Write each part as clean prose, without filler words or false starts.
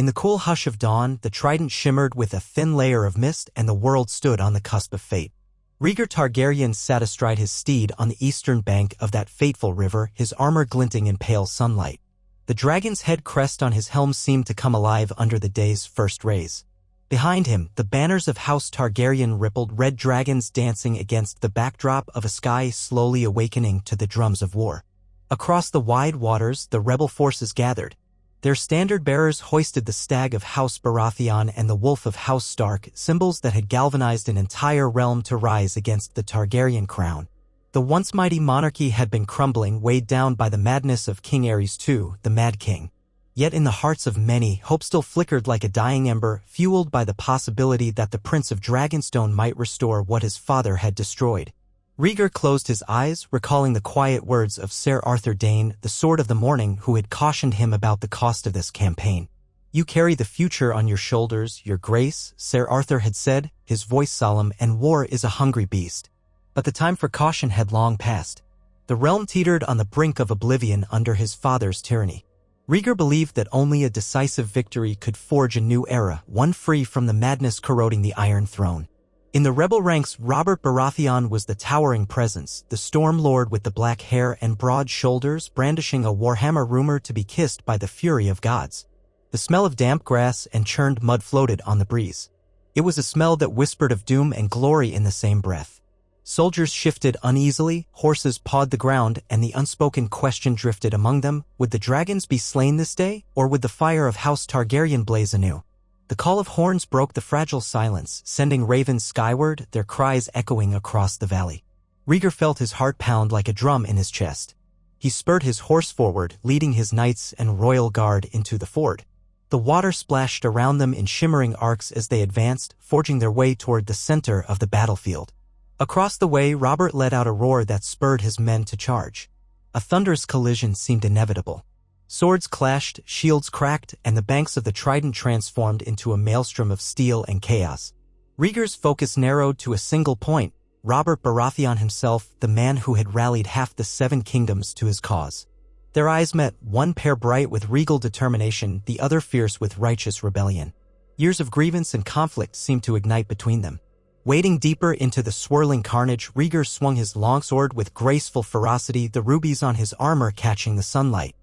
In the cool hush of dawn, the Trident shimmered with a thin layer of mist and the world stood on the cusp of fate. Rhaegar Targaryen sat astride his steed on the eastern bank of that fateful river, his armor glinting in pale sunlight. The dragon's head crest on his helm seemed to come alive under the day's first rays. Behind him, the banners of House Targaryen rippled, red dragons dancing against the backdrop of a sky slowly awakening to the drums of war. Across the wide waters, the rebel forces gathered. Their standard-bearers hoisted the stag of House Baratheon and the wolf of House Stark, symbols that had galvanized an entire realm to rise against the Targaryen crown. The once mighty monarchy had been crumbling, weighed down by the madness of King Aerys II, the Mad King. Yet in the hearts of many, hope still flickered like a dying ember, fueled by the possibility that the Prince of Dragonstone might restore what his father had destroyed. Rhaegar closed his eyes, recalling the quiet words of Ser Arthur Dayne, the Sword of the Morning, who had cautioned him about the cost of this campaign. "You carry the future on your shoulders, your grace," Ser Arthur had said, his voice solemn, "and war is a hungry beast." But the time for caution had long passed. The realm teetered on the brink of oblivion under his father's tyranny. Rhaegar believed that only a decisive victory could forge a new era, one free from the madness corroding the Iron Throne. In the rebel ranks, Robert Baratheon was the towering presence, the Storm Lord with the black hair and broad shoulders, brandishing a warhammer rumored to be kissed by the fury of gods. The smell of damp grass and churned mud floated on the breeze. It was a smell that whispered of doom and glory in the same breath. Soldiers shifted uneasily, horses pawed the ground, and the unspoken question drifted among them: would the dragons be slain this day, or would the fire of House Targaryen blaze anew? The call of horns broke the fragile silence, sending ravens skyward, their cries echoing across the valley. Rhaegar felt his heart pound like a drum in his chest. He spurred his horse forward, leading his knights and royal guard into the ford. The water splashed around them in shimmering arcs as they advanced, forging their way toward the center of the battlefield. Across the way, Robert let out a roar that spurred his men to charge. A thunderous collision seemed inevitable. Swords clashed, shields cracked, and the banks of the Trident transformed into a maelstrom of steel and chaos. Rhaegar's focus narrowed to a single point: Robert Baratheon himself, the man who had rallied half the Seven Kingdoms to his cause. Their eyes met, one pair bright with regal determination, the other fierce with righteous rebellion. Years of grievance and conflict seemed to ignite between them. Wading deeper into the swirling carnage, Rhaegar swung his longsword with graceful ferocity, the rubies on his armor catching the sunlight.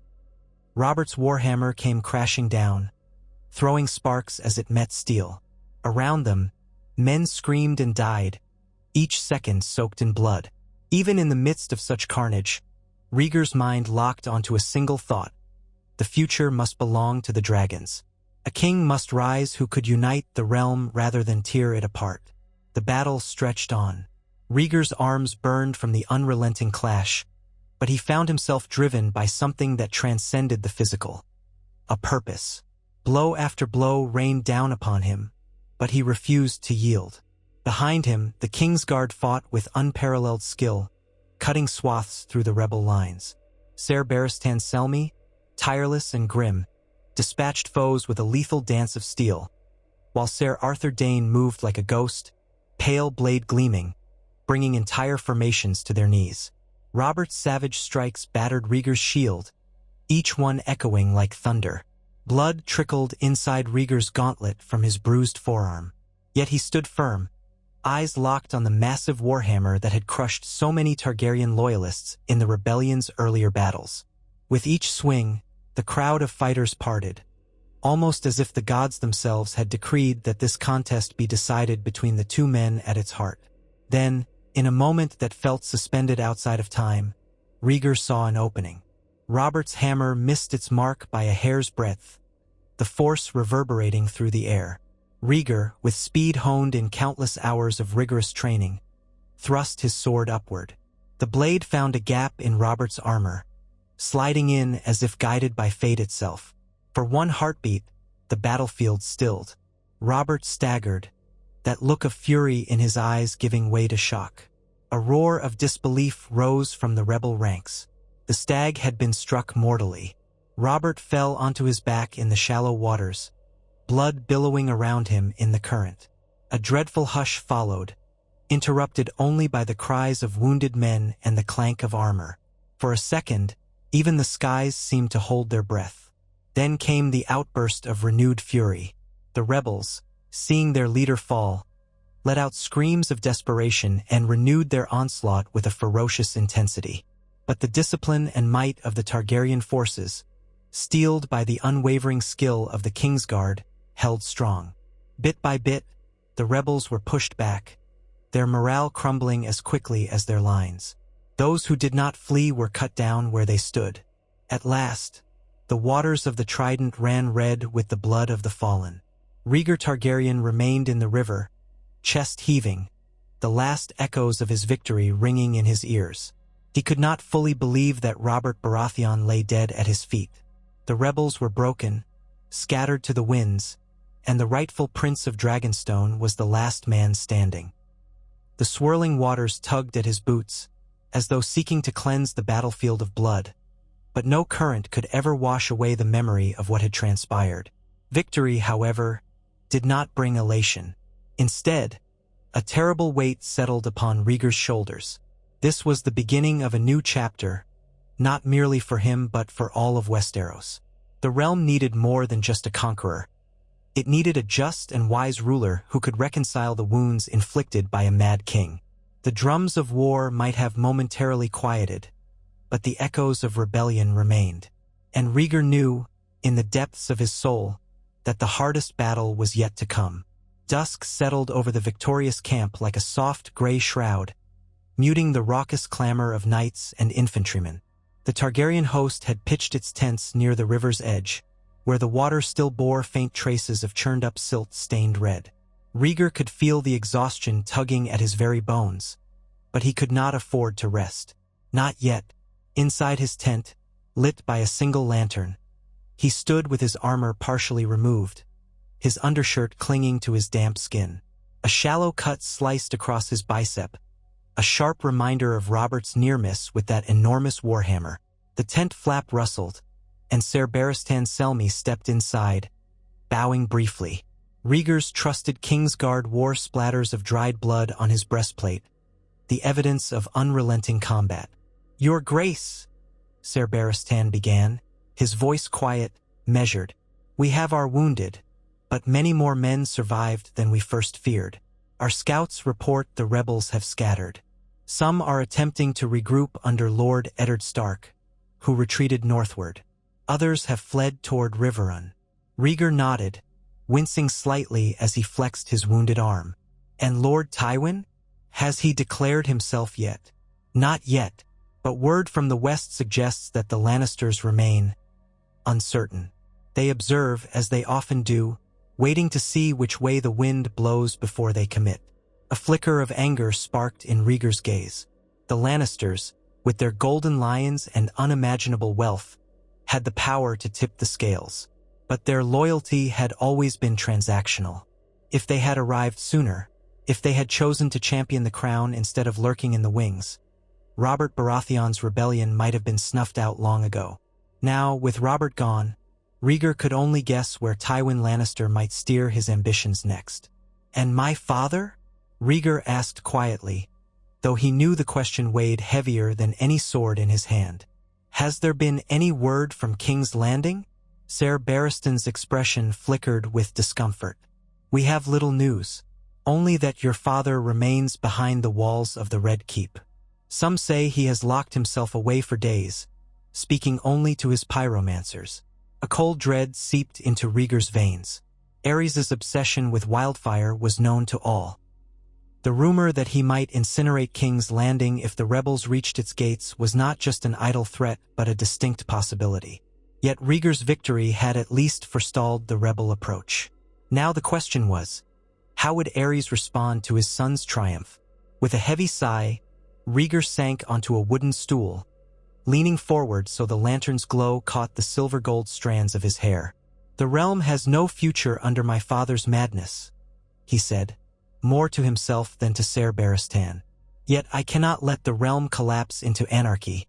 Robert's warhammer came crashing down, throwing sparks as it met steel. Around them, men screamed and died, each second soaked in blood. Even in the midst of such carnage, Rhaegar's mind locked onto a single thought: the future must belong to the dragons. A king must rise who could unite the realm rather than tear it apart. The battle stretched on. Rhaegar's arms burned from the unrelenting clash, but he found himself driven by something that transcended the physical: a purpose. Blow after blow rained down upon him, but he refused to yield. Behind him, the Kingsguard fought with unparalleled skill, cutting swaths through the rebel lines. Ser Barristan Selmy, tireless and grim, dispatched foes with a lethal dance of steel, while Ser Arthur Dayne moved like a ghost, pale blade gleaming, bringing entire formations to their knees. Robert's savage strikes battered Rhaegar's shield, each one echoing like thunder. Blood trickled inside Rhaegar's gauntlet from his bruised forearm. Yet he stood firm, eyes locked on the massive warhammer that had crushed so many Targaryen loyalists in the rebellion's earlier battles. With each swing, the crowd of fighters parted, almost as if the gods themselves had decreed that this contest be decided between the two men at its heart. Then, in a moment that felt suspended outside of time, Rhaegar saw an opening. Robert's hammer missed its mark by a hair's breadth, the force reverberating through the air. Rhaegar, with speed honed in countless hours of rigorous training, thrust his sword upward. The blade found a gap in Robert's armor, sliding in as if guided by fate itself. For one heartbeat, the battlefield stilled. Robert staggered, that look of fury in his eyes giving way to shock. A roar of disbelief rose from the rebel ranks. The stag had been struck mortally. Robert fell onto his back in the shallow waters, blood billowing around him in the current. A dreadful hush followed, interrupted only by the cries of wounded men and the clank of armor. For a second, even the skies seemed to hold their breath. Then came the outburst of renewed fury. The rebels, seeing their leader fall, let out screams of desperation and renewed their onslaught with a ferocious intensity. But the discipline and might of the Targaryen forces, steeled by the unwavering skill of the Kingsguard, held strong. Bit by bit, the rebels were pushed back, their morale crumbling as quickly as their lines. Those who did not flee were cut down where they stood. At last, the waters of the Trident ran red with the blood of the fallen. Rhaegar Targaryen remained in the river, chest heaving, the last echoes of his victory ringing in his ears. He could not fully believe that Robert Baratheon lay dead at his feet. The rebels were broken, scattered to the winds, and the rightful Prince of Dragonstone was the last man standing. The swirling waters tugged at his boots, as though seeking to cleanse the battlefield of blood, but no current could ever wash away the memory of what had transpired. Victory, however, did not bring elation. Instead, a terrible weight settled upon Rhaegar's shoulders. This was the beginning of a new chapter, not merely for him but for all of Westeros. The realm needed more than just a conqueror. It needed a just and wise ruler who could reconcile the wounds inflicted by a mad king. The drums of war might have momentarily quieted, but the echoes of rebellion remained. And Rhaegar knew, in the depths of his soul, that the hardest battle was yet to come. Dusk settled over the victorious camp like a soft gray shroud, muting the raucous clamor of knights and infantrymen. The Targaryen host had pitched its tents near the river's edge, where the water still bore faint traces of churned-up silt stained red. Rhaegar could feel the exhaustion tugging at his very bones, but he could not afford to rest. Not yet. Inside his tent, lit by a single lantern, he stood with his armor partially removed, his undershirt clinging to his damp skin. A shallow cut sliced across his bicep, a sharp reminder of Robert's near-miss with that enormous warhammer. The tent flap rustled, and Ser Barristan Selmy stepped inside, bowing briefly. Rhaegar's trusted Kingsguard wore splatters of dried blood on his breastplate, the evidence of unrelenting combat. "Your Grace," Ser Barristan began, his voice quiet, measured. "We have our wounded, but many more men survived than we first feared. Our scouts report the rebels have scattered. Some are attempting to regroup under Lord Eddard Stark, who retreated northward. Others have fled toward Riverrun." Rhaegar nodded, wincing slightly as he flexed his wounded arm. "And Lord Tywin? Has he declared himself yet?" "Not yet, but word from the west suggests that the Lannisters remain uncertain. They observe, as they often do, waiting to see which way the wind blows before they commit." A flicker of anger sparked in Rhaegar's gaze. The Lannisters, with their golden lions and unimaginable wealth, had the power to tip the scales. But their loyalty had always been transactional. If they had arrived sooner, if they had chosen to champion the crown instead of lurking in the wings, Robert Baratheon's rebellion might have been snuffed out long ago. Now, with Robert gone, Rhaegar could only guess where Tywin Lannister might steer his ambitions next. "And my father?" Rhaegar asked quietly, though he knew the question weighed heavier than any sword in his hand. "Has there been any word from King's Landing?" Ser Barristan's expression flickered with discomfort. "We have little news, only that your father remains behind the walls of the Red Keep. Some say he has locked himself away for days, speaking only to his pyromancers." A cold dread seeped into Rhaegar's veins. Aerys's obsession with wildfire was known to all. The rumor that he might incinerate King's Landing if the rebels reached its gates was not just an idle threat but a distinct possibility. Yet Rhaegar's victory had at least forestalled the rebel approach. Now the question was, how would Aerys respond to his son's triumph? With a heavy sigh, Rhaegar sank onto a wooden stool, leaning forward so the lantern's glow caught the silver-gold strands of his hair. "The realm has no future under my father's madness," he said, more to himself than to Ser Barristan. "Yet I cannot let the realm collapse into anarchy,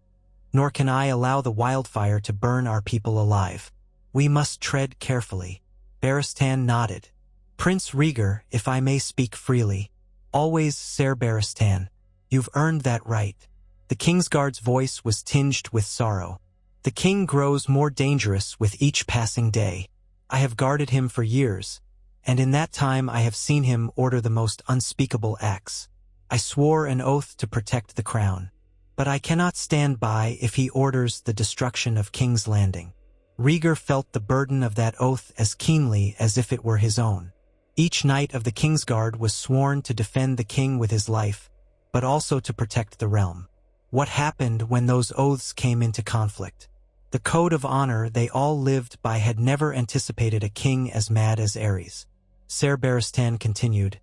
nor can I allow the wildfire to burn our people alive. We must tread carefully." Barristan nodded. "Prince Rhaegar, if I may speak freely." "Always, Ser Barristan. You've earned that right." The Kingsguard's voice was tinged with sorrow. The king grows more dangerous with each passing day. I have guarded him for years, and in that time I have seen him order the most unspeakable acts. I swore an oath to protect the crown, but I cannot stand by if he orders the destruction of King's Landing. Rhaegar felt the burden of that oath as keenly as if it were his own. Each knight of the Kingsguard was sworn to defend the king with his life, but also to protect the realm. What happened when those oaths came into conflict? The code of honor they all lived by had never anticipated a king as mad as Aerys. Ser Barristan continued,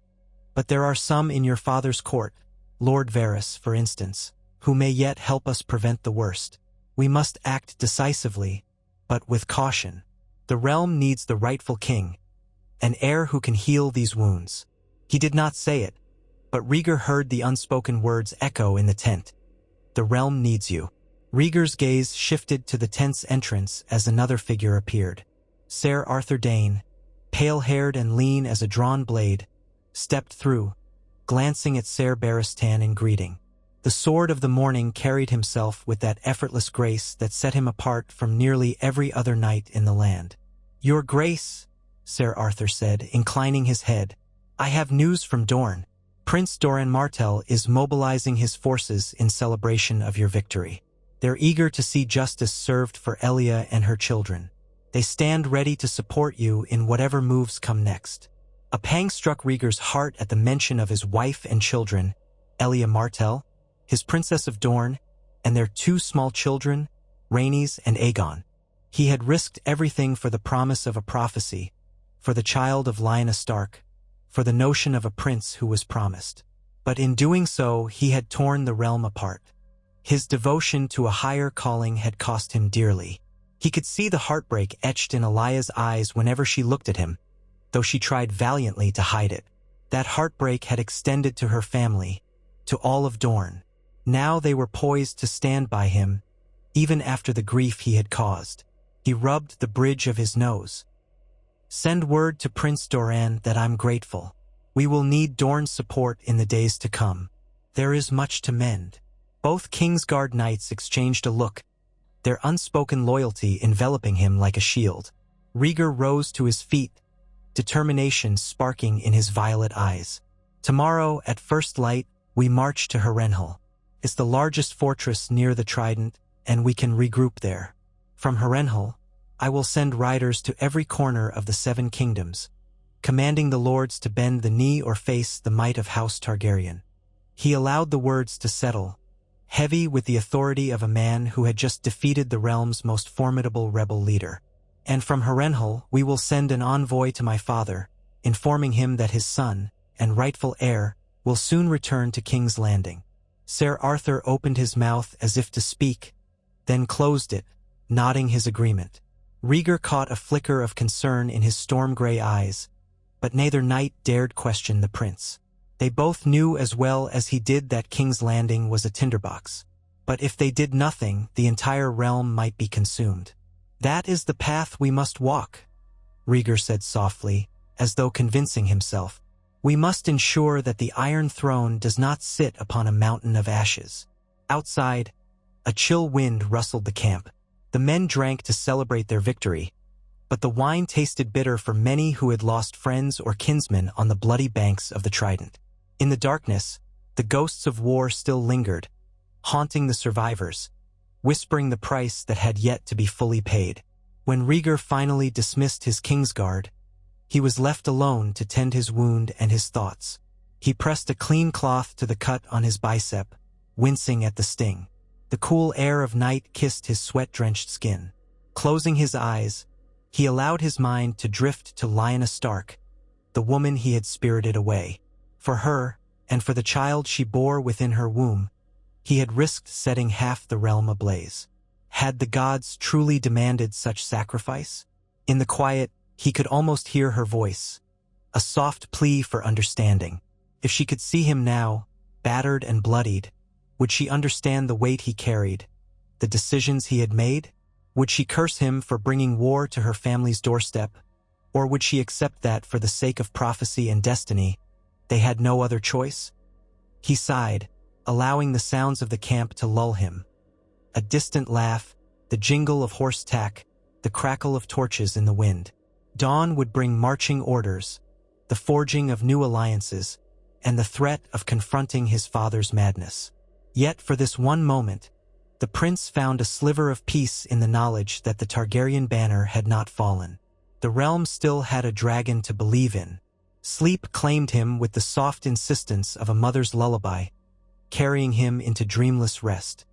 "But there are some in your father's court, Lord Varys, for instance, who may yet help us prevent the worst. We must act decisively, but with caution. The realm needs the rightful king, an heir who can heal these wounds." He did not say it, but Rhaegar heard the unspoken words echo in the tent. "The realm needs you." Rhaegar's gaze shifted to the tent's entrance as another figure appeared. Ser Arthur Dayne, pale-haired and lean as a drawn blade, stepped through, glancing at Ser Barristan in greeting. The sword of the morning carried himself with that effortless grace that set him apart from nearly every other knight in the land. "Your Grace," Ser Arthur said, inclining his head, "I have news from Dorne. Prince Doran Martell is mobilizing his forces in celebration of your victory. They're eager to see justice served for Elia and her children. They stand ready to support you in whatever moves come next." A pang struck Rhaegar's heart at the mention of his wife and children, Elia Martell, his princess of Dorne, and their two small children, Rhaenys and Aegon. He had risked everything for the promise of a prophecy, for the child of Lyanna Stark, for the notion of a prince who was promised. But in doing so, he had torn the realm apart. His devotion to a higher calling had cost him dearly. He could see the heartbreak etched in Elia's eyes whenever she looked at him, though she tried valiantly to hide it. That heartbreak had extended to her family, to all of Dorne. Now they were poised to stand by him, even after the grief he had caused. He rubbed the bridge of his nose. "Send word to Prince Doran that I'm grateful. We will need Dorne's support in the days to come. There is much to mend." Both Kingsguard knights exchanged a look, their unspoken loyalty enveloping him like a shield. Rhaegar rose to his feet, determination sparking in his violet eyes. "Tomorrow, at first light, we march to Harrenhal. It's the largest fortress near the Trident, and we can regroup there. From Harrenhal, I will send riders to every corner of the 7 kingdoms, commanding the lords to bend the knee or face the might of House Targaryen." He allowed the words to settle, heavy with the authority of a man who had just defeated the realm's most formidable rebel leader. "And from Harrenhal, we will send an envoy to my father, informing him that his son, and rightful heir, will soon return to King's Landing." Ser Arthur opened his mouth as if to speak, then closed it, nodding his agreement. Rhaegar caught a flicker of concern in his storm-gray eyes, but neither knight dared question the prince. They both knew as well as he did that King's Landing was a tinderbox. But if they did nothing, the entire realm might be consumed. "That is the path we must walk," Rhaegar said softly, as though convincing himself. "We must ensure that the Iron Throne does not sit upon a mountain of ashes." Outside, a chill wind rustled the camp. The men drank to celebrate their victory, but the wine tasted bitter for many who had lost friends or kinsmen on the bloody banks of the Trident. In the darkness, the ghosts of war still lingered, haunting the survivors, whispering the price that had yet to be fully paid. When Rhaegar finally dismissed his Kingsguard, he was left alone to tend his wound and his thoughts. He pressed a clean cloth to the cut on his bicep, wincing at the sting. The cool air of night kissed his sweat-drenched skin. Closing his eyes, he allowed his mind to drift to Lyanna Stark, the woman he had spirited away. For her, and for the child she bore within her womb, he had risked setting half the realm ablaze. Had the gods truly demanded such sacrifice? In the quiet, he could almost hear her voice, a soft plea for understanding. If she could see him now, battered and bloodied, would she understand the weight he carried, the decisions he had made? Would she curse him for bringing war to her family's doorstep? Or would she accept that for the sake of prophecy and destiny, they had no other choice? He sighed, allowing the sounds of the camp to lull him. A distant laugh, the jingle of horse tack, the crackle of torches in the wind. Dawn would bring marching orders, the forging of new alliances, and the threat of confronting his father's madness. Yet for this one moment, the prince found a sliver of peace in the knowledge that the Targaryen banner had not fallen. The realm still had a dragon to believe in. Sleep claimed him with the soft insistence of a mother's lullaby, carrying him into dreamless rest.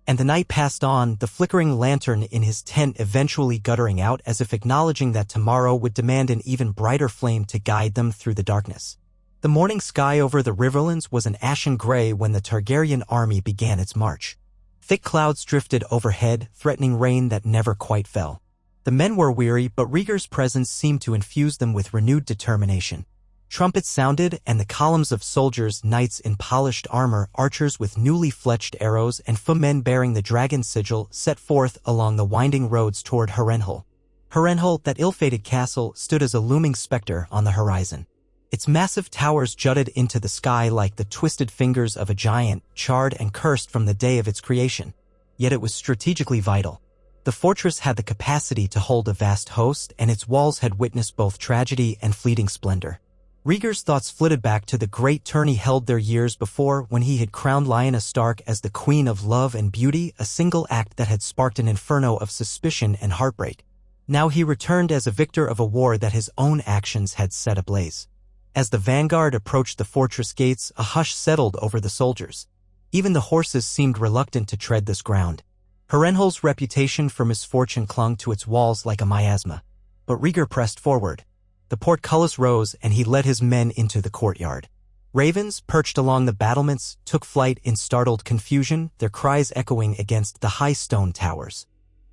And the night passed on, the flickering lantern in his tent eventually guttering out as if acknowledging that tomorrow would demand an even brighter flame to guide them through the darkness. The morning sky over the Riverlands was an ashen gray when the Targaryen army began its march. Thick clouds drifted overhead, threatening rain that never quite fell. The men were weary, but Rhaegar's presence seemed to infuse them with renewed determination. Trumpets sounded, and the columns of soldiers, knights in polished armor, archers with newly fletched arrows, and footmen bearing the dragon sigil set forth along the winding roads toward Harrenhal. Harrenhal, that ill-fated castle, stood as a looming specter on the horizon. Its massive towers jutted into the sky like the twisted fingers of a giant, charred and cursed from the day of its creation. Yet it was strategically vital. The fortress had the capacity to hold a vast host, and its walls had witnessed both tragedy and fleeting splendor. Rhaegar's thoughts flitted back to the great tourney held there years before when he had crowned Lyanna Stark as the Queen of Love and Beauty, a single act that had sparked an inferno of suspicion and heartbreak. Now he returned as a victor of a war that his own actions had set ablaze. As the vanguard approached the fortress gates, a hush settled over the soldiers. Even the horses seemed reluctant to tread this ground. Harrenhal's reputation for misfortune clung to its walls like a miasma. But Rhaegar pressed forward. The portcullis rose, and he led his men into the courtyard. Ravens, perched along the battlements, took flight in startled confusion, their cries echoing against the high stone towers.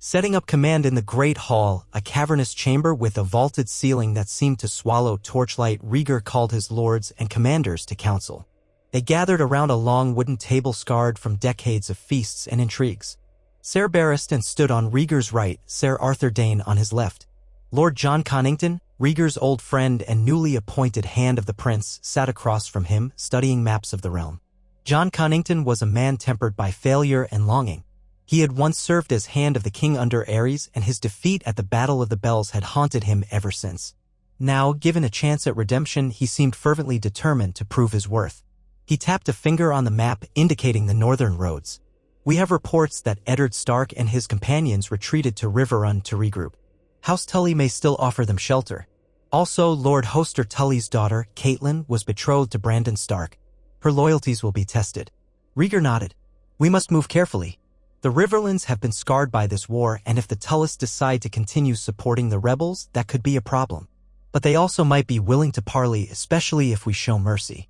Setting up command in the great hall, a cavernous chamber with a vaulted ceiling that seemed to swallow torchlight, Rhaegar called his lords and commanders to council. They gathered around a long wooden table scarred from decades of feasts and intrigues. Ser Barristan stood on Rhaegar's right, Ser Arthur Dayne on his left. Lord Jon Connington, Rhaegar's old friend and newly appointed hand of the prince, sat across from him, studying maps of the realm. Jon Connington was a man tempered by failure and longing. He had once served as hand of the king under Aerys, and his defeat at the Battle of the Bells had haunted him ever since. Now, given a chance at redemption, he seemed fervently determined to prove his worth. He tapped a finger on the map, indicating the northern roads. We have reports that Eddard Stark and his companions retreated to Riverrun to regroup. House Tully may still offer them shelter. Also, Lord Hoster Tully's daughter, Catelyn, was betrothed to Brandon Stark. Her loyalties will be tested. Rhaegar nodded. We must move carefully. The Riverlands have been scarred by this war, and if the Tullys decide to continue supporting the rebels, that could be a problem. But they also might be willing to parley, especially if we show mercy.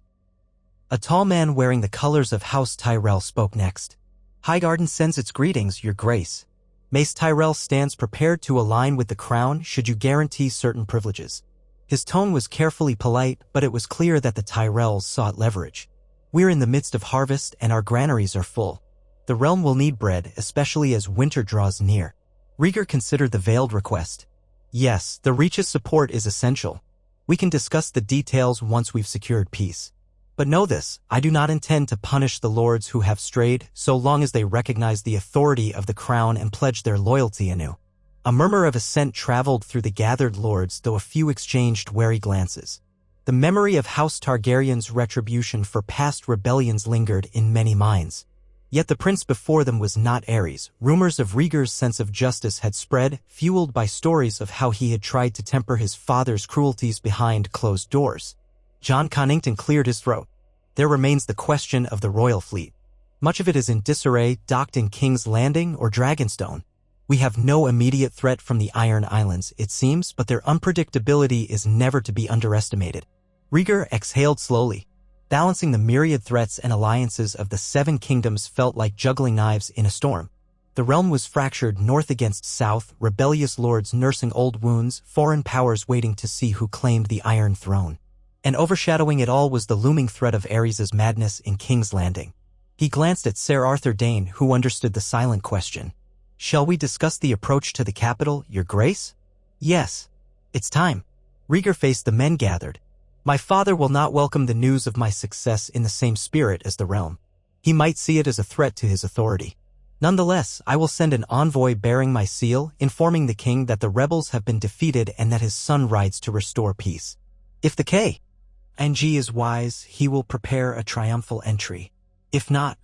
A tall man wearing the colors of House Tyrell spoke next. Highgarden sends its greetings, Your Grace. Mace Tyrell stands prepared to align with the crown should you guarantee certain privileges. His tone was carefully polite, but it was clear that the Tyrells sought leverage. We're in the midst of harvest and our granaries are full. The realm will need bread, especially as winter draws near. Rhaegar considered the veiled request. Yes, the Reach's support is essential. We can discuss the details once we've secured peace. But know this, I do not intend to punish the lords who have strayed, so long as they recognize the authority of the crown and pledge their loyalty anew. A murmur of assent traveled through the gathered lords, though a few exchanged wary glances. The memory of House Targaryen's retribution for past rebellions lingered in many minds. Yet the prince before them was not Aerys. Rumors of Rhaegar's sense of justice had spread, fueled by stories of how he had tried to temper his father's cruelties behind closed doors. Jon Connington cleared his throat. There remains the question of the royal fleet. Much of it is in disarray, docked in King's Landing or Dragonstone. We have no immediate threat from the Iron Islands, it seems, but their unpredictability is never to be underestimated. Rhaegar exhaled slowly. Balancing the myriad threats and alliances of the Seven Kingdoms felt like juggling knives in a storm. The realm was fractured north against south, rebellious lords nursing old wounds, foreign powers waiting to see who claimed the Iron Throne. And overshadowing it all was the looming threat of Aerys' madness in King's Landing. He glanced at Ser Arthur Dayne, who understood the silent question. Shall we discuss the approach to the capital, Your Grace? Yes. It's time. Rhaegar faced the men gathered. My father will not welcome the news of my success in the same spirit as the realm. He might see it as a threat to his authority. Nonetheless, I will send an envoy bearing my seal, informing the king that the rebels have been defeated and that his son rides to restore peace. If the K&G is wise, he will prepare a triumphal entry. If not..."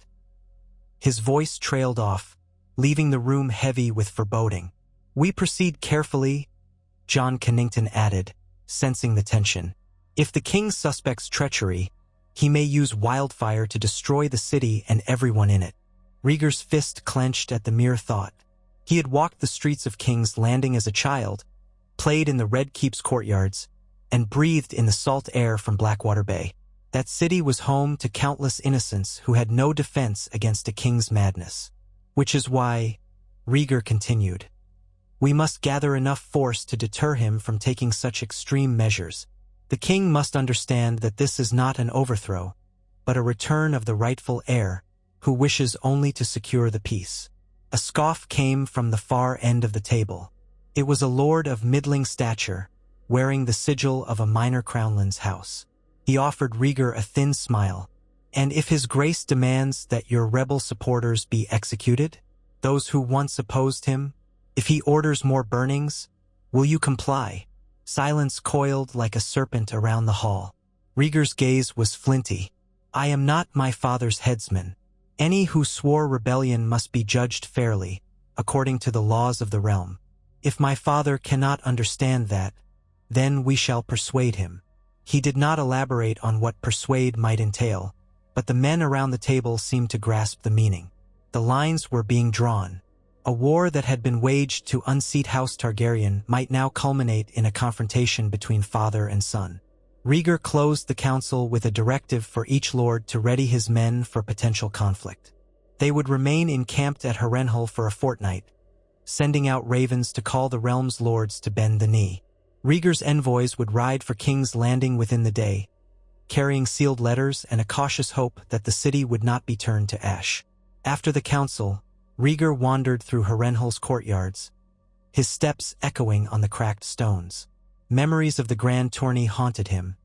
His voice trailed off, leaving the room heavy with foreboding. "We proceed carefully," John Connington added, sensing the tension. "If the king suspects treachery, he may use wildfire to destroy the city and everyone in it." Rhaegar's fist clenched at the mere thought. He had walked the streets of King's Landing as a child, played in the Red Keep's courtyards, and breathed in the salt air from Blackwater Bay. That city was home to countless innocents who had no defense against a king's madness. "Which is why," Rhaegar continued, "we must gather enough force to deter him from taking such extreme measures. The king must understand that this is not an overthrow, but a return of the rightful heir, who wishes only to secure the peace." A scoff came from the far end of the table. It was a lord of middling stature, wearing the sigil of a minor crownland's house. He offered Rhaegar a thin smile. "And if his grace demands that your rebel supporters be executed, those who once opposed him, if he orders more burnings, will you comply?" Silence coiled like a serpent around the hall. Rhaegar's gaze was flinty. "I am not my father's headsman. Any who swore rebellion must be judged fairly, according to the laws of the realm. If my father cannot understand that, then we shall persuade him." He did not elaborate on what persuade might entail, but the men around the table seemed to grasp the meaning. The lines were being drawn. A war that had been waged to unseat House Targaryen might now culminate in a confrontation between father and son. Rhaegar closed the council with a directive for each lord to ready his men for potential conflict. They would remain encamped at Harrenhal for a fortnight, sending out ravens to call the realm's lords to bend the knee. Rhaegar's envoys would ride for King's Landing within the day, carrying sealed letters and a cautious hope that the city would not be turned to ash. After the council, Rhaegar wandered through Harrenhal's courtyards, his steps echoing on the cracked stones. Memories of the grand tourney haunted him,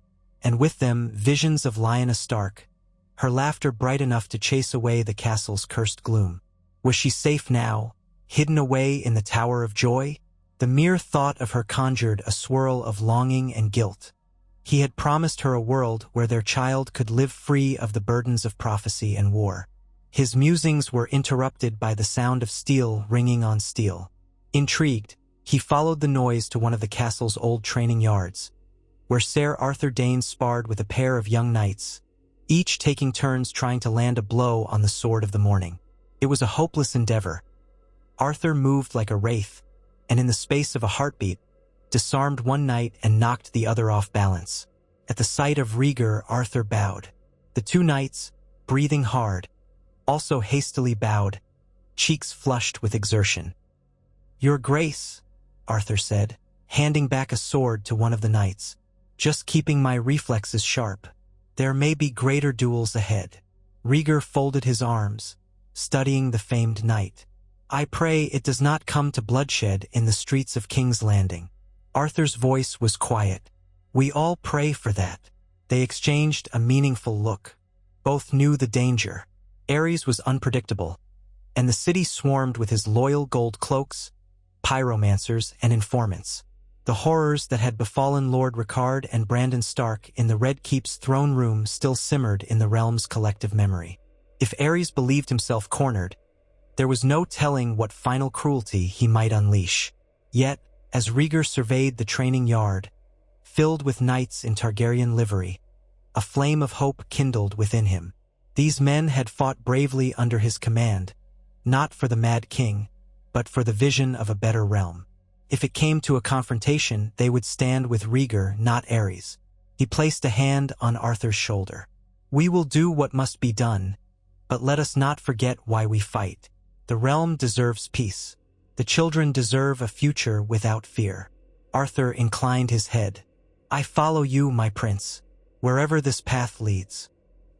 and with them visions of Lyanna Stark, her laughter bright enough to chase away the castle's cursed gloom. Was she safe now, hidden away in the Tower of Joy? The mere thought of her conjured a swirl of longing and guilt. He had promised her a world where their child could live free of the burdens of prophecy and war. His musings were interrupted by the sound of steel ringing on steel. Intrigued, he followed the noise to one of the castle's old training yards, where Ser Arthur Dayne sparred with a pair of young knights, each taking turns trying to land a blow on the sword of the morning. It was a hopeless endeavor. Arthur moved like a wraith, and in the space of a heartbeat, disarmed one knight and knocked the other off balance. At the sight of Rhaegar, Arthur bowed. The two knights, breathing hard, also hastily bowed, cheeks flushed with exertion. "Your Grace," Arthur said, handing back a sword to one of the knights. "Just keeping my reflexes sharp. There may be greater duels ahead." Rhaegar folded his arms, studying the famed knight. "I pray it does not come to bloodshed in the streets of King's Landing." Arthur's voice was quiet. "We all pray for that." They exchanged a meaningful look. Both knew the danger. Ares was unpredictable, and the city swarmed with his loyal gold cloaks, pyromancers, and informants. The horrors that had befallen Lord Rhaegar and Brandon Stark in the Red Keep's throne room still simmered in the realm's collective memory. If Ares believed himself cornered, there was no telling what final cruelty he might unleash. Yet, as Rhaegar surveyed the training yard, filled with knights in Targaryen livery, a flame of hope kindled within him. These men had fought bravely under his command, not for the Mad King, but for the vision of a better realm. If it came to a confrontation, they would stand with Rhaegar, not Ares. He placed a hand on Arthur's shoulder. "We will do what must be done, but let us not forget why we fight. The realm deserves peace. The children deserve a future without fear." Arthur inclined his head. "I follow you, my prince, wherever this path leads."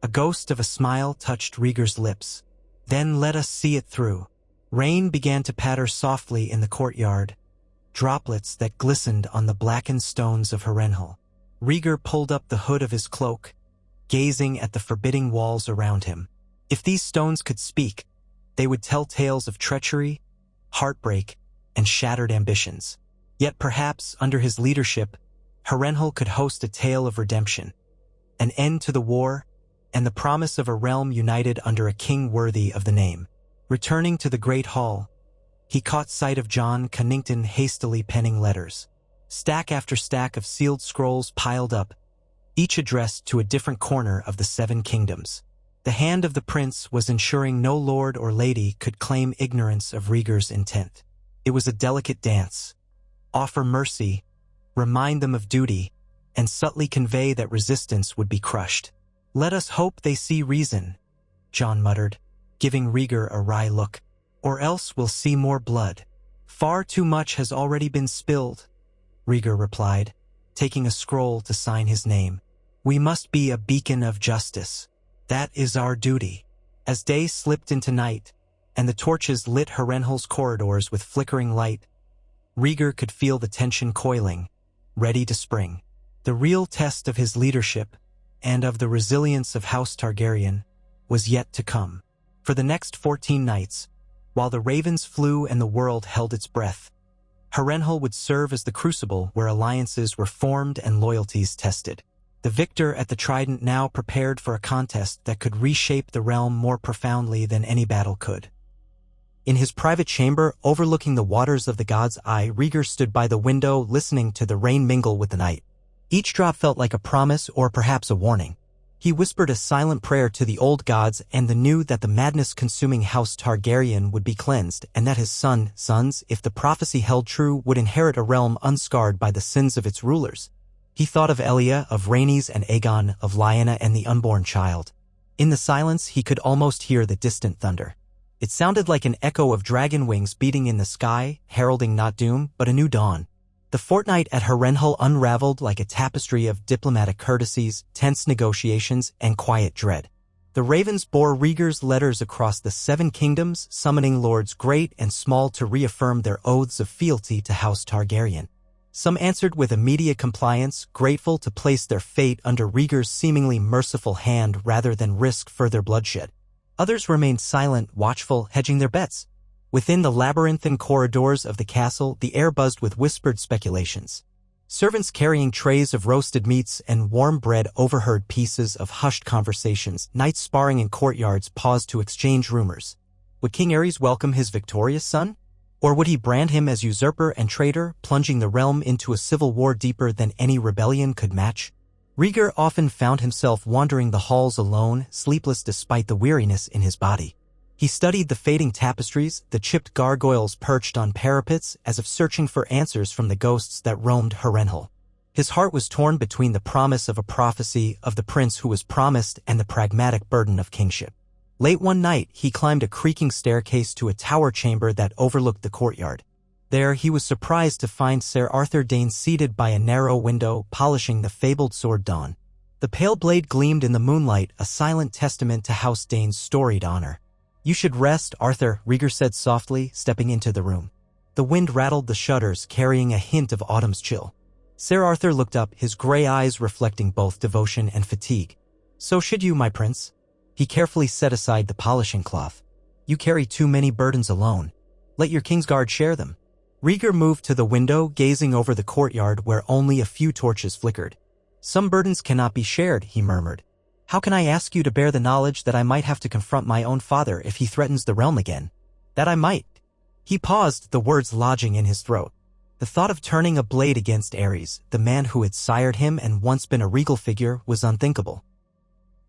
A ghost of a smile touched Rhaegar's lips. "Then let us see it through." Rain began to patter softly in the courtyard, droplets that glistened on the blackened stones of Harrenhal. Rhaegar pulled up the hood of his cloak, gazing at the forbidding walls around him. If these stones could speak, They would tell tales of treachery, heartbreak, and shattered ambitions. Yet perhaps, under his leadership, Harrenhal could host a tale of redemption, an end to the war, and the promise of a realm united under a king worthy of the name. Returning to the great hall, he caught sight of Jon Connington hastily penning letters. Stack after stack of sealed scrolls piled up, each addressed to a different corner of the Seven Kingdoms. The hand of the prince was ensuring no lord or lady could claim ignorance of Rhaegar's intent. It was a delicate dance. Offer mercy, remind them of duty, and subtly convey that resistance would be crushed. Let us hope they see reason, Jon muttered, giving Rhaegar a wry look. Or else we'll see more blood. Far too much has already been spilled, Rhaegar replied, taking a scroll to sign his name. We must be a beacon of justice. That is our duty. As day slipped into night, and the torches lit Harrenhal's corridors with flickering light, Rhaegar could feel the tension coiling, ready to spring. The real test of his leadership, and of the resilience of House Targaryen, was yet to come. For the next 14 nights, while the ravens flew and the world held its breath, Harrenhal would serve as the crucible where alliances were formed and loyalties tested. The victor at the Trident now prepared for a contest that could reshape the realm more profoundly than any battle could. In his private chamber overlooking the waters of the God's Eye, Rhaegar stood by the window listening to the rain mingle with the night. Each drop felt like a promise or perhaps a warning. He whispered a silent prayer to the old gods and knew that the madness-consuming House Targaryen would be cleansed and that his sons, if the prophecy held true, would inherit a realm unscarred by the sins of its rulers. He thought of Elia, of Rhaenys and Aegon, of Lyanna and the unborn child. In the silence, he could almost hear the distant thunder. It sounded like an echo of dragon wings beating in the sky, heralding not doom, but a new dawn. The fortnight at Harrenhal unraveled like a tapestry of diplomatic courtesies, tense negotiations, and quiet dread. The ravens bore Rhaegar's letters across the Seven Kingdoms, summoning lords great and small to reaffirm their oaths of fealty to House Targaryen. Some answered with immediate compliance, grateful to place their fate under Rhaegar's seemingly merciful hand rather than risk further bloodshed. Others remained silent, watchful, hedging their bets. Within the labyrinthine corridors of the castle, the air buzzed with whispered speculations. Servants carrying trays of roasted meats and warm bread overheard pieces of hushed conversations. Knights sparring in courtyards paused to exchange rumors. Would King Aerys welcome his victorious son? Or would he brand him as usurper and traitor, plunging the realm into a civil war deeper than any rebellion could match? Rhaegar often found himself wandering the halls alone, sleepless despite the weariness in his body. He studied the fading tapestries, the chipped gargoyles perched on parapets, as if searching for answers from the ghosts that roamed Harrenhal. His heart was torn between the promise of a prophecy of the prince who was promised and the pragmatic burden of kingship. Late one night, he climbed a creaking staircase to a tower chamber that overlooked the courtyard. There, he was surprised to find Ser Arthur Dayne seated by a narrow window, polishing the fabled sword Dawn. The pale blade gleamed in the moonlight, a silent testament to House Dayne's storied honor. You should rest, Arthur, Rhaegar said softly, stepping into the room. The wind rattled the shutters, carrying a hint of autumn's chill. Ser Arthur looked up, his gray eyes reflecting both devotion and fatigue. So should you, my prince. He carefully set aside the polishing cloth. You carry too many burdens alone. Let your Kingsguard share them. Rhaegar moved to the window, gazing over the courtyard where only a few torches flickered. Some burdens cannot be shared, he murmured. How can I ask you to bear the knowledge that I might have to confront my own father if he threatens the realm again? That I might. He paused, the words lodging in his throat. The thought of turning a blade against Aerys, the man who had sired him and once been a regal figure, was unthinkable.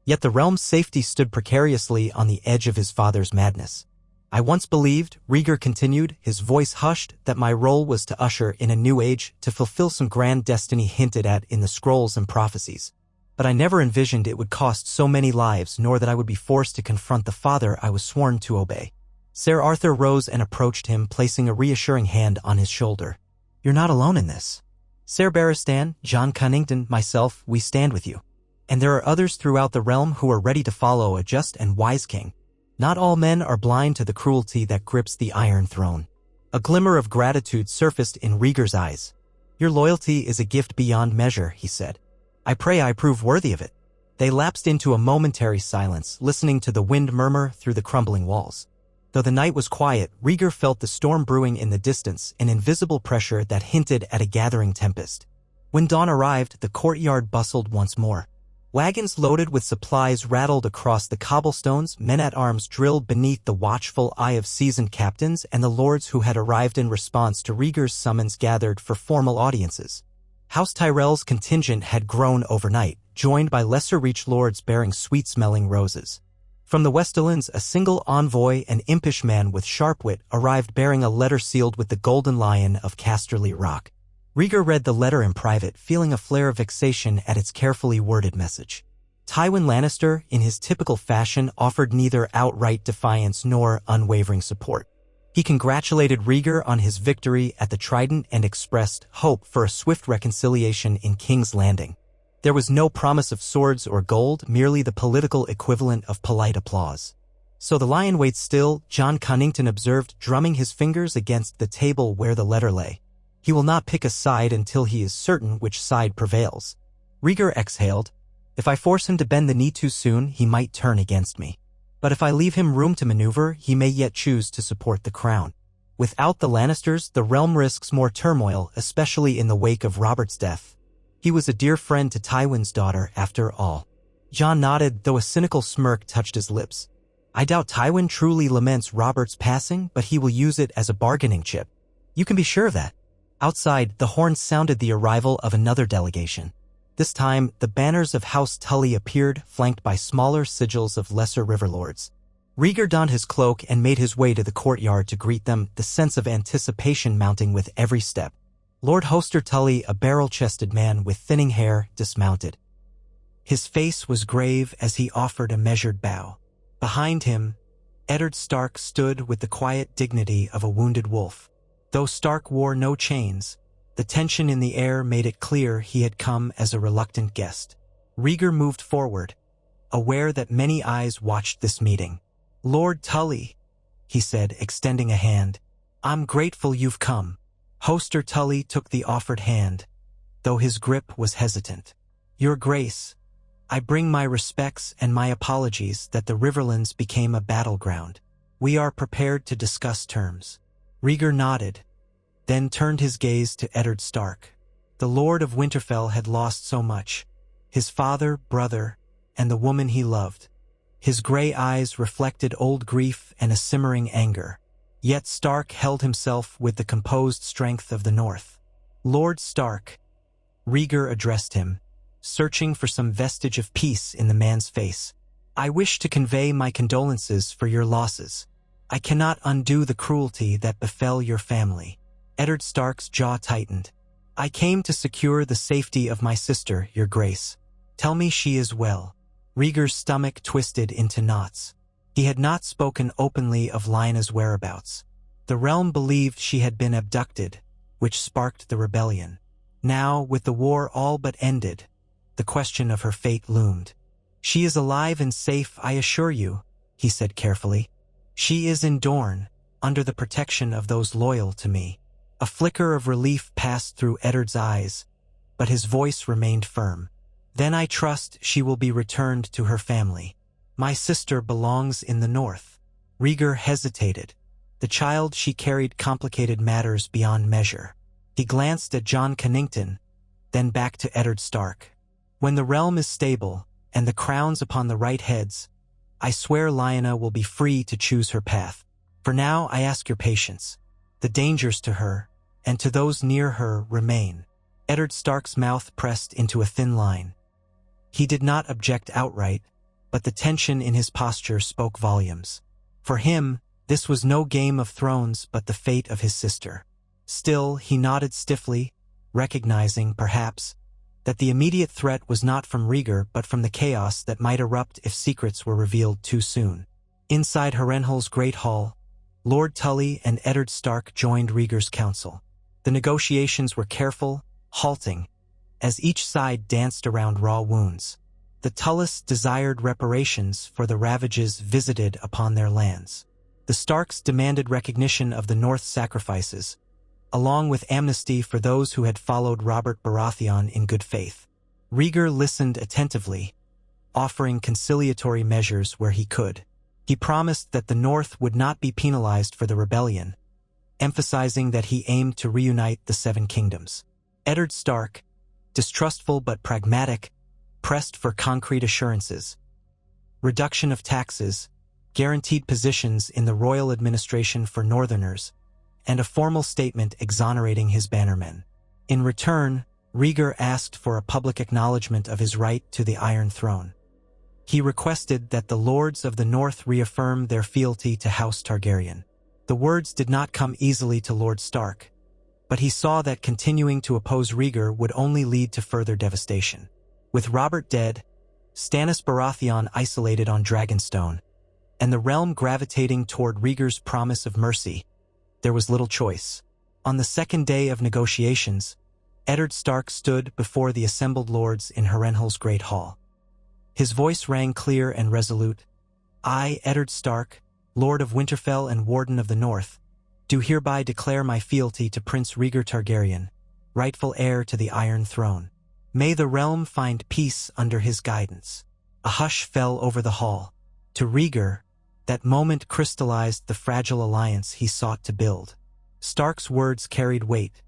Yet the realm's safety stood precariously on the edge of his father's madness. I once believed, Rhaegar continued, his voice hushed, that my role was to usher in a new age, to fulfill some grand destiny hinted at in the scrolls and prophecies. But I never envisioned it would cost so many lives, nor that I would be forced to confront the father I was sworn to obey. Ser Arthur rose and approached him, placing a reassuring hand on his shoulder. You're not alone in this. Ser Barristan, Jon Connington, myself, we stand with you. And there are others throughout the realm who are ready to follow a just and wise king. Not all men are blind to the cruelty that grips the Iron Throne. A glimmer of gratitude surfaced in Rhaegar's eyes. Your loyalty is a gift beyond measure, he said. I pray I prove worthy of it. They lapsed into a momentary silence, listening to the wind murmur through the crumbling walls. Though the night was quiet, Rhaegar felt the storm brewing in the distance, an invisible pressure that hinted at a gathering tempest. When dawn arrived, the courtyard bustled once more. Wagons loaded with supplies rattled across the cobblestones, men-at-arms drilled beneath the watchful eye of seasoned captains, and the lords who had arrived in response to Rhaegar's summons gathered for formal audiences. House Tyrell's contingent had grown overnight, joined by lesser-reached lords bearing sweet-smelling roses. From the Westerlands, a single envoy, an impish man with sharp wit, arrived bearing a letter sealed with the Golden Lion of Casterly Rock. Rhaegar read the letter in private, feeling a flare of vexation at its carefully worded message. Tywin Lannister, in his typical fashion, offered neither outright defiance nor unwavering support. He congratulated Rhaegar on his victory at the Trident and expressed hope for a swift reconciliation in King's Landing. There was no promise of swords or gold, merely the political equivalent of polite applause. "So the lion waits still," Jon Connington observed, drumming his fingers against the table where the letter lay. "He will not pick a side until he is certain which side prevails." Rhaegar exhaled. "If I force him to bend the knee too soon, he might turn against me. But if I leave him room to maneuver, he may yet choose to support the crown. Without the Lannisters, the realm risks more turmoil, especially in the wake of Robert's death. He was a dear friend to Tywin's daughter, after all." Jon nodded, though a cynical smirk touched his lips. "I doubt Tywin truly laments Robert's passing, but he will use it as a bargaining chip. You can be sure of that." Outside, the horns sounded the arrival of another delegation. This time, the banners of House Tully appeared, flanked by smaller sigils of lesser river lords. Rhaegar donned his cloak and made his way to the courtyard to greet them, the sense of anticipation mounting with every step. Lord Hoster Tully, a barrel-chested man with thinning hair, dismounted. His face was grave as he offered a measured bow. Behind him, Eddard Stark stood with the quiet dignity of a wounded wolf. Though Stark wore no chains, the tension in the air made it clear he had come as a reluctant guest. Rhaegar moved forward, aware that many eyes watched this meeting. "Lord Tully," he said, extending a hand, "I'm grateful you've come." Hoster Tully took the offered hand, though his grip was hesitant. "Your Grace, I bring my respects and my apologies that the Riverlands became a battleground. We are prepared to discuss terms." Rhaegar nodded, then turned his gaze to Eddard Stark. The Lord of Winterfell had lost so much: his father, brother, and the woman he loved. His gray eyes reflected old grief and a simmering anger. Yet Stark held himself with the composed strength of the North. "Lord Stark," Rhaegar addressed him, searching for some vestige of peace in the man's face. "I wish to convey my condolences for your losses. I cannot undo the cruelty that befell your family." Eddard Stark's jaw tightened. "I came to secure the safety of my sister, Your Grace. Tell me she is well." Rhaegar's stomach twisted into knots. He had not spoken openly of Lyanna's whereabouts. The realm believed she had been abducted, which sparked the rebellion. Now, with the war all but ended, the question of her fate loomed. "She is alive and safe, I assure you," he said carefully. "She is in Dorne, under the protection of those loyal to me." A flicker of relief passed through Eddard's eyes, but his voice remained firm. "Then I trust she will be returned to her family. My sister belongs in the North." Rhaegar hesitated. The child she carried complicated matters beyond measure. He glanced at Jon Connington, then back to Eddard Stark. "When the realm is stable, and the crown's upon the right heads, I swear Lyanna will be free to choose her path. For now, I ask your patience. The dangers to her, and to those near her, remain." Eddard Stark's mouth pressed into a thin line. He did not object outright, but the tension in his posture spoke volumes. For him, this was no Game of Thrones but the fate of his sister. Still, he nodded stiffly, recognizing, perhaps, that the immediate threat was not from Rhaegar but from the chaos that might erupt if secrets were revealed too soon. Inside Harrenhal's great hall, Lord Tully and Eddard Stark joined Rhaegar's council. The negotiations were careful, halting, as each side danced around raw wounds. The Tullys desired reparations for the ravages visited upon their lands. The Starks demanded recognition of the North's sacrifices, along with amnesty for those who had followed Robert Baratheon in good faith. Rhaegar listened attentively, offering conciliatory measures where he could. He promised that the North would not be penalized for the rebellion, emphasizing that he aimed to reunite the Seven Kingdoms. Eddard Stark, distrustful but pragmatic, pressed for concrete assurances. Reduction of taxes, guaranteed positions in the royal administration for Northerners, and a formal statement exonerating his bannermen. In return, Rhaegar asked for a public acknowledgement of his right to the Iron Throne. He requested that the lords of the North reaffirm their fealty to House Targaryen. The words did not come easily to Lord Stark, but he saw that continuing to oppose Rhaegar would only lead to further devastation. With Robert dead, Stannis Baratheon isolated on Dragonstone, and the realm gravitating toward Rhaegar's promise of mercy, there was little choice. On the second day of negotiations, Eddard Stark stood before the assembled lords in Harrenhal's Great Hall. His voice rang clear and resolute. "I, Eddard Stark, Lord of Winterfell and Warden of the North, do hereby declare my fealty to Prince Rhaegar Targaryen, rightful heir to the Iron Throne. May the realm find peace under his guidance." A hush fell over the hall. To Rhaegar, that moment crystallized the fragile alliance he sought to build. Stark's words carried weight,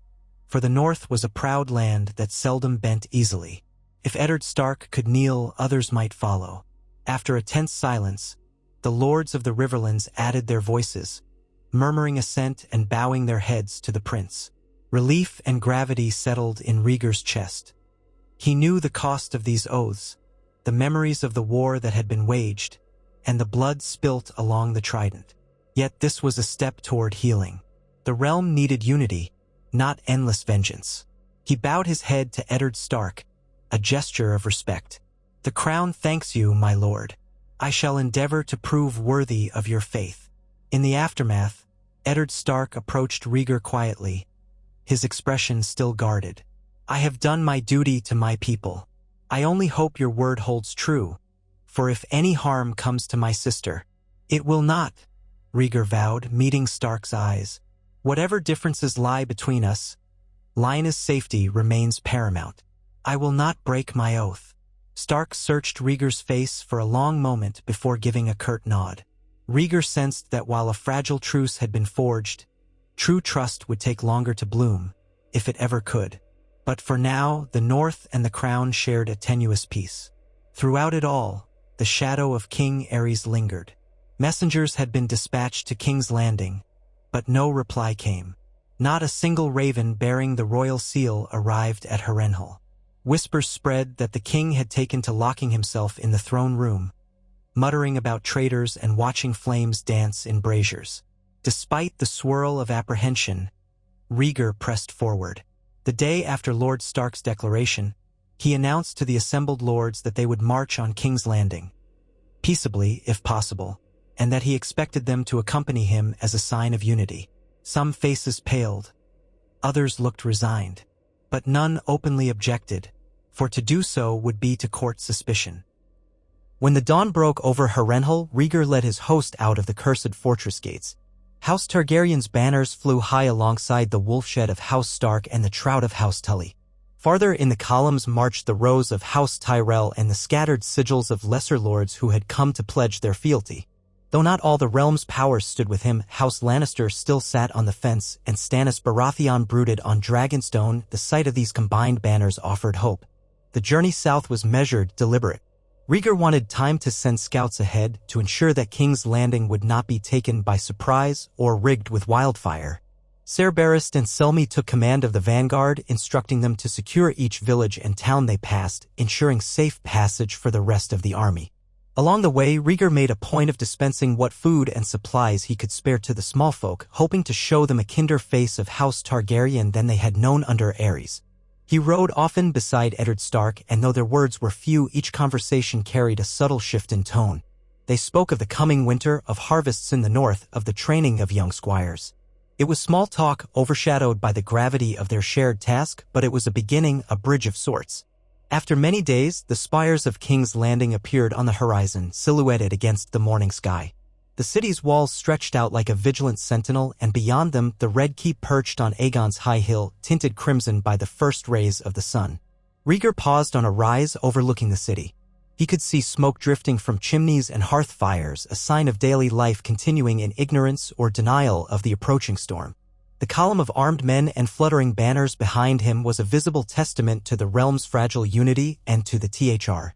for the North was a proud land that seldom bent easily. If Eddard Stark could kneel, others might follow. After a tense silence, the lords of the Riverlands added their voices, murmuring assent and bowing their heads to the prince. Relief and gravity settled in Rhaegar's chest. He knew the cost of these oaths, the memories of the war that had been waged, and the blood spilt along the Trident. Yet this was a step toward healing. The realm needed unity, not endless vengeance. He bowed his head to Eddard Stark, a gesture of respect. "The crown thanks you, my lord. I shall endeavor to prove worthy of your faith." In the aftermath, Eddard Stark approached Rhaegar quietly, his expression still guarded. "I have done my duty to my people. I only hope your word holds true, for if any harm comes to my sister, it will not," Rhaegar vowed, meeting Stark's eyes. "Whatever differences lie between us, Lyanna's safety remains paramount. I will not break my oath." Stark searched Rhaegar's face for a long moment before giving a curt nod. Rhaegar sensed that while a fragile truce had been forged, true trust would take longer to bloom, if it ever could. But for now, the North and the Crown shared a tenuous peace. Throughout it all, the shadow of King Aerys lingered. Messengers had been dispatched to King's Landing, but no reply came. Not a single raven bearing the royal seal arrived at Harrenhal. Whispers spread that the king had taken to locking himself in the throne room, muttering about traitors and watching flames dance in braziers. Despite the swirl of apprehension, Rhaegar pressed forward. The day after Lord Stark's declaration, he announced to the assembled lords that they would march on King's Landing, peaceably if possible, and that he expected them to accompany him as a sign of unity. Some faces paled, others looked resigned, but none openly objected, for to do so would be to court suspicion. When the dawn broke over Harrenhal, Rhaegar led his host out of the cursed fortress gates. House Targaryen's banners flew high alongside the wolfshed of House Stark and the trout of House Tully. Farther in the columns marched the rows of House Tyrell and the scattered sigils of lesser lords who had come to pledge their fealty. Though not all the realm's powers stood with him, House Lannister still sat on the fence, and Stannis Baratheon brooded on Dragonstone. The sight of these combined banners offered hope. The journey south was measured, deliberate. Rhaegar wanted time to send scouts ahead to ensure that King's Landing would not be taken by surprise or rigged with wildfire. Ser Barristan and Selmy took command of the vanguard, instructing them to secure each village and town they passed, ensuring safe passage for the rest of the army. Along the way, Rhaegar made a point of dispensing what food and supplies he could spare to the small folk, hoping to show them a kinder face of House Targaryen than they had known under Aerys. He rode often beside Eddard Stark, and though their words were few, each conversation carried a subtle shift in tone. They spoke of the coming winter, of harvests in the north, of the training of young squires. It was small talk, overshadowed by the gravity of their shared task, but it was a beginning, a bridge of sorts. After many days, the spires of King's Landing appeared on the horizon, silhouetted against the morning sky. The city's walls stretched out like a vigilant sentinel, and beyond them, the Red Keep perched on Aegon's high hill, tinted crimson by the first rays of the sun. Rhaegar paused on a rise overlooking the city. He could see smoke drifting from chimneys and hearth fires, a sign of daily life continuing in ignorance or denial of the approaching storm. The column of armed men and fluttering banners behind him was a visible testament to the realm's fragile unity and to the Thr.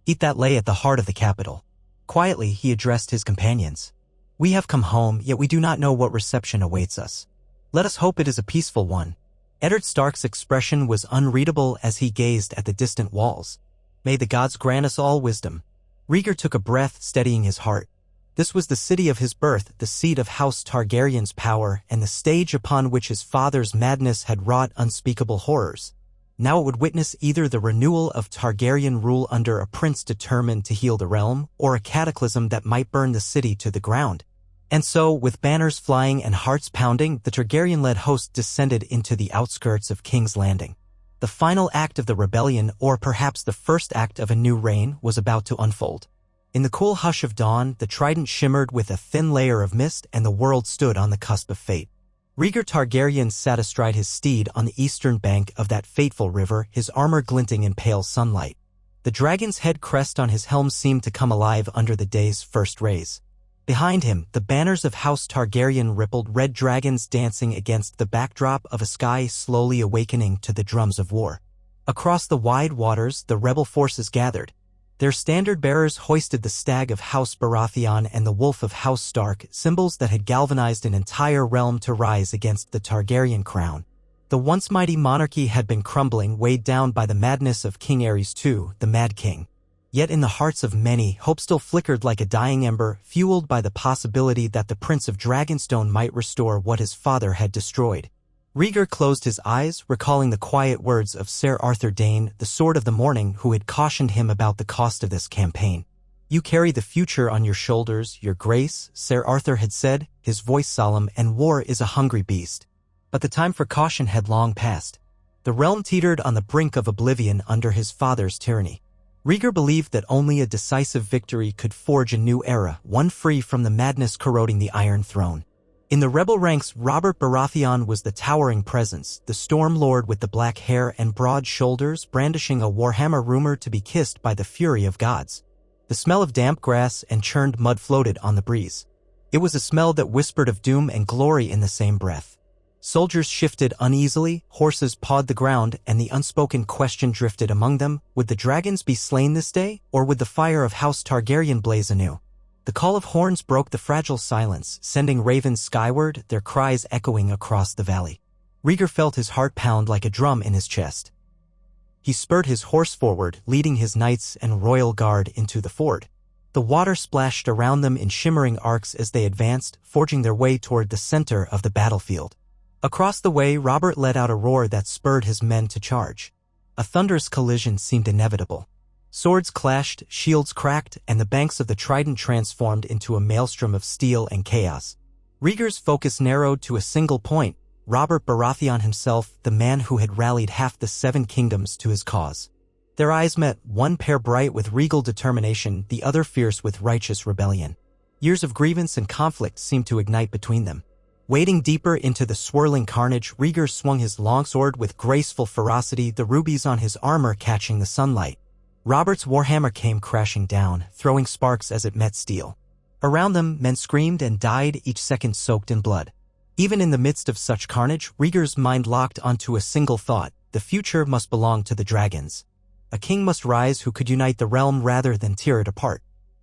Eat that lay at the heart of the capital. Quietly, he addressed his companions. We have come home, yet we do not know what reception awaits us. Let us hope it is a peaceful one. Eddard Stark's expression was unreadable as he gazed at the distant walls. May the gods grant us all wisdom. Rhaegar took a breath, steadying his heart. This was the city of his birth, the seat of House Targaryen's power, and the stage upon which his father's madness had wrought unspeakable horrors. Now it would witness either the renewal of Targaryen rule under a prince determined to heal the realm, or a cataclysm that might burn the city to the ground. And so, with banners flying and hearts pounding, the Targaryen-led host descended into the outskirts of King's Landing. The final act of the rebellion, or perhaps the first act of a new reign, was about to unfold. In the cool hush of dawn, the Trident shimmered with a thin layer of mist, and the world stood on the cusp of fate. Rhaegar Targaryen sat astride his steed on the eastern bank of that fateful river, his armor glinting in pale sunlight. The dragon's head crest on his helm seemed to come alive under the day's first rays. Behind him, the banners of House Targaryen rippled, red dragons dancing against the backdrop of a sky slowly awakening to the drums of war. Across the wide waters, the rebel forces gathered. Their standard-bearers hoisted the stag of House Baratheon and the wolf of House Stark, symbols that had galvanized an entire realm to rise against the Targaryen crown. The once mighty monarchy had been crumbling, weighed down by the madness of King Aerys II, the Mad King. Yet in the hearts of many, hope still flickered like a dying ember, fueled by the possibility that the Prince of Dragonstone might restore what his father had destroyed. Rhaegar closed his eyes, recalling the quiet words of Ser Arthur Dayne, the Sword of the Morning, who had cautioned him about the cost of this campaign. You carry the future on your shoulders, your grace, Ser Arthur had said, his voice solemn, and war is a hungry beast. But the time for caution had long passed. The realm teetered on the brink of oblivion under his father's tyranny. Rhaegar believed that only a decisive victory could forge a new era, one free from the madness corroding the Iron Throne. In the rebel ranks, Robert Baratheon was the towering presence, the Storm Lord with the black hair and broad shoulders, brandishing a warhammer rumored to be kissed by the fury of gods. The smell of damp grass and churned mud floated on the breeze. It was a smell that whispered of doom and glory in the same breath. Soldiers shifted uneasily, horses pawed the ground, and the unspoken question drifted among them: would the dragons be slain this day, or would the fire of House Targaryen blaze anew? The call of horns broke the fragile silence, sending ravens skyward, their cries echoing across the valley. Rhaegar felt his heart pound like a drum in his chest. He spurred his horse forward, leading his knights and royal guard into the ford. The water splashed around them in shimmering arcs as they advanced, forging their way toward the center of the battlefield. Across the way, Robert let out a roar that spurred his men to charge. A thunderous collision seemed inevitable. Swords clashed, shields cracked, and the banks of the Trident transformed into a maelstrom of steel and chaos. Rhaegar's focus narrowed to a single point: Robert Baratheon himself, the man who had rallied half the Seven Kingdoms to his cause. Their eyes met, one pair bright with regal determination, the other fierce with righteous rebellion. Years of grievance and conflict seemed to ignite between them. Wading deeper into the swirling carnage, Rhaegar swung his longsword with graceful ferocity, the rubies on his armor catching the sunlight. Robert's warhammer came crashing down, throwing sparks as it met steel. Around them, men screamed and died, each second soaked in blood. Even in the midst of such carnage, Rhaegar's mind locked onto a single thought: the future must belong to the dragons. A king must rise who could unite the realm rather than tear it apart.